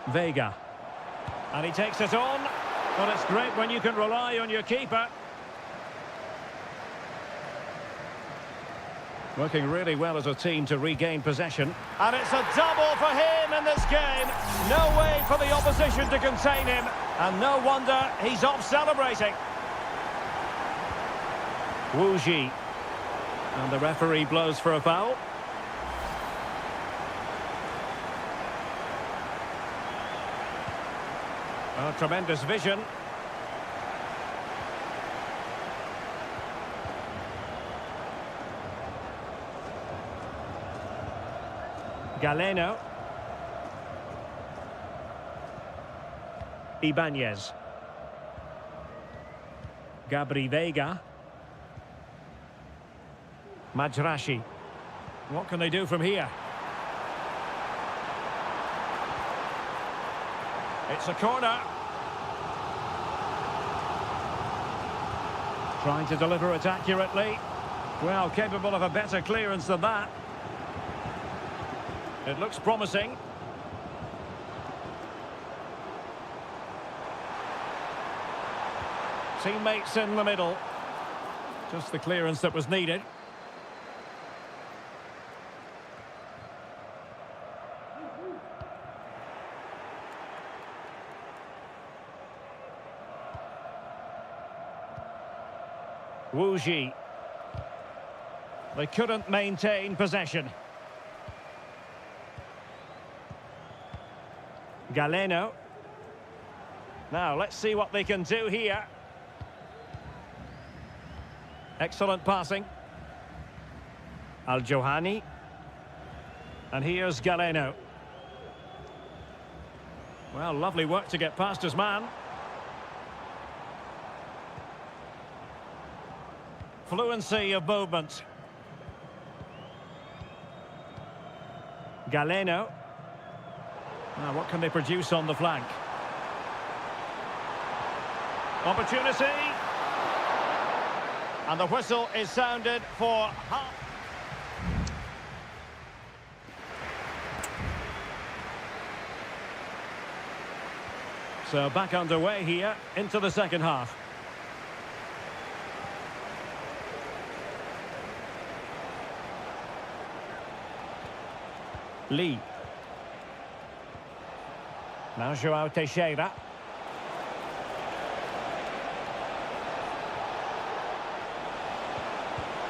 Vega. And he takes it on. Well, it's great when you can rely on your keeper. Working really well as a team to regain possession. And it's a double for him in this game. No way for the opposition to contain him. And no wonder he's off celebrating. Wu Ji. And the referee blows for a foul. Oh, tremendous vision. Galeno. Ibanez. Gabri Vega. Majrashi. What can they do from here? It's a corner. Trying to deliver it accurately. Well, capable of a better clearance than that. It looks promising. Teammates in the middle. Just the clearance that was needed. Wu Ji. They couldn't maintain possession. Galeno. Now, let's see what they can do here. Excellent passing. Al-Johani. And here's Galeno. Well, lovely work to get past his man. Fluency of movement. Galeno. Now, what can they produce on the flank? Opportunity. And the whistle is sounded for half. So back underway here into the second half. Lee. Now João Teixeira.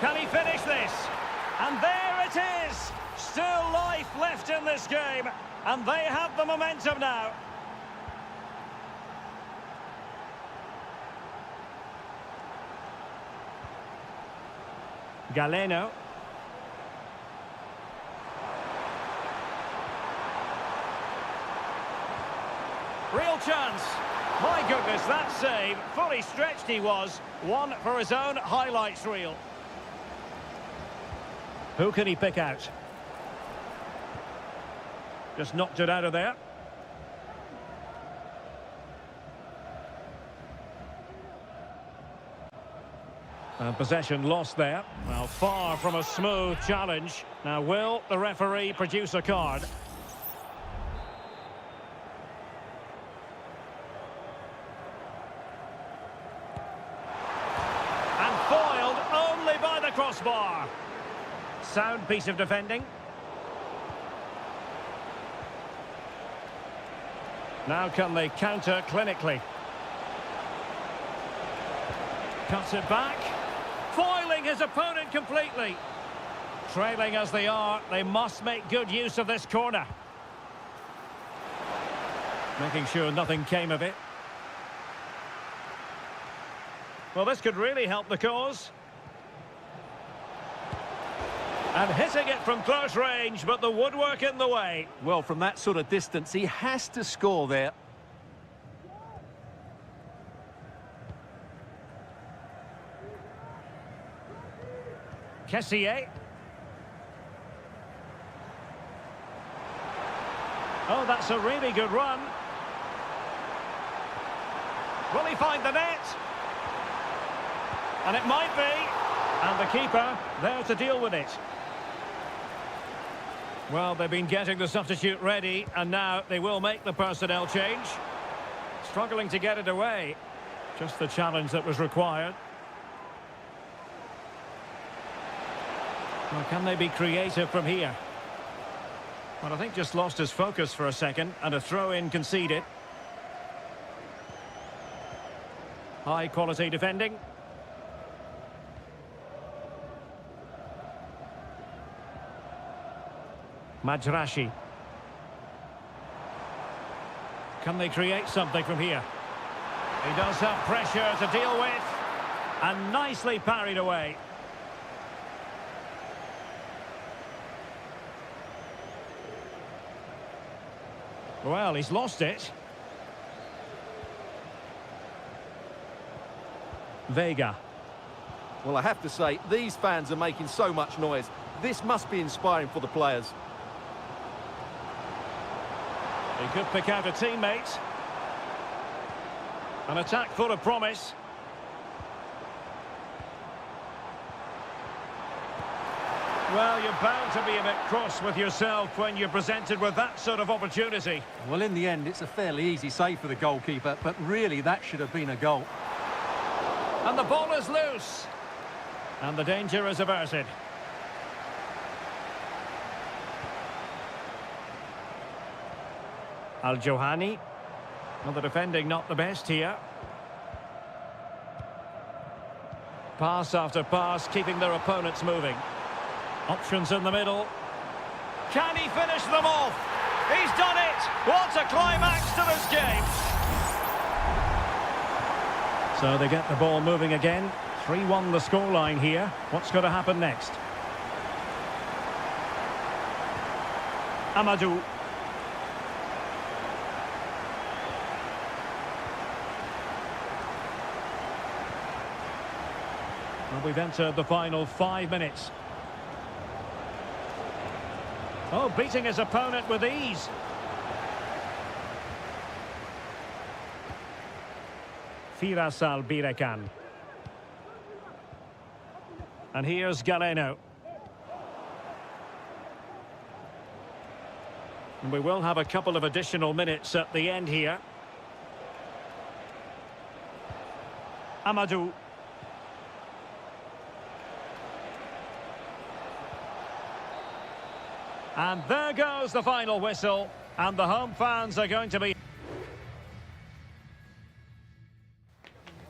Can he finish this? And there it is! Still life left in this game. And they have the momentum now. Galeno. Real chance. My goodness, that save. Fully stretched he was. One for his own highlights reel. Who can he pick out? Just knocked it out of there. And possession lost there. Well, far from a smooth challenge. Now, will the referee produce a card? And foiled only by the crossbar. Sound piece of defending. Now can they counter clinically? Cuts it back. Foiling his opponent completely. Trailing as they are, they must make good use of this corner. Making sure nothing came of it. Well, this could really help the cause. And hitting it from close range, but the woodwork in the way. Well, from that sort of distance, he has to score there. Kessier. Oh, that's a really good run. Will he find the net? And it might be. And the keeper there to deal with it. Well, they've been getting the substitute ready, and now they will make the personnel change. Struggling to get it away. Just the challenge that was required. Well, can they be creative from here? Well, I think just lost his focus for a second, and a throw-in conceded. High-quality defending. Majrashi. Can they create something from here? He does have pressure to deal with, and nicely parried away. Well, he's lost it. Vega. Well, I have to say, these fans are making so much noise. This must be inspiring for the players. He could pick out a teammate. An attack full of promise. Well, you're bound to be a bit cross with yourself when you're presented with that sort of opportunity. Well, in the end, it's a fairly easy save for the goalkeeper, but really that should have been a goal. And the ball is loose. And the danger is averted. Al-Johani. Well, the defending not the best here. Pass after pass, keeping their opponents moving. Options in the middle. Can he finish them off? He's done it! What a climax to this game! So they get the ball moving again. 3-1 the scoreline here. What's going to happen next? Amadou. Well, we've entered the final 5 minutes. Oh, beating his opponent with ease. Firasal Birekan. And here's Galeno. And we will have a couple of additional minutes at the end here. Amadou. And there goes the final whistle. And the home fans are going to be...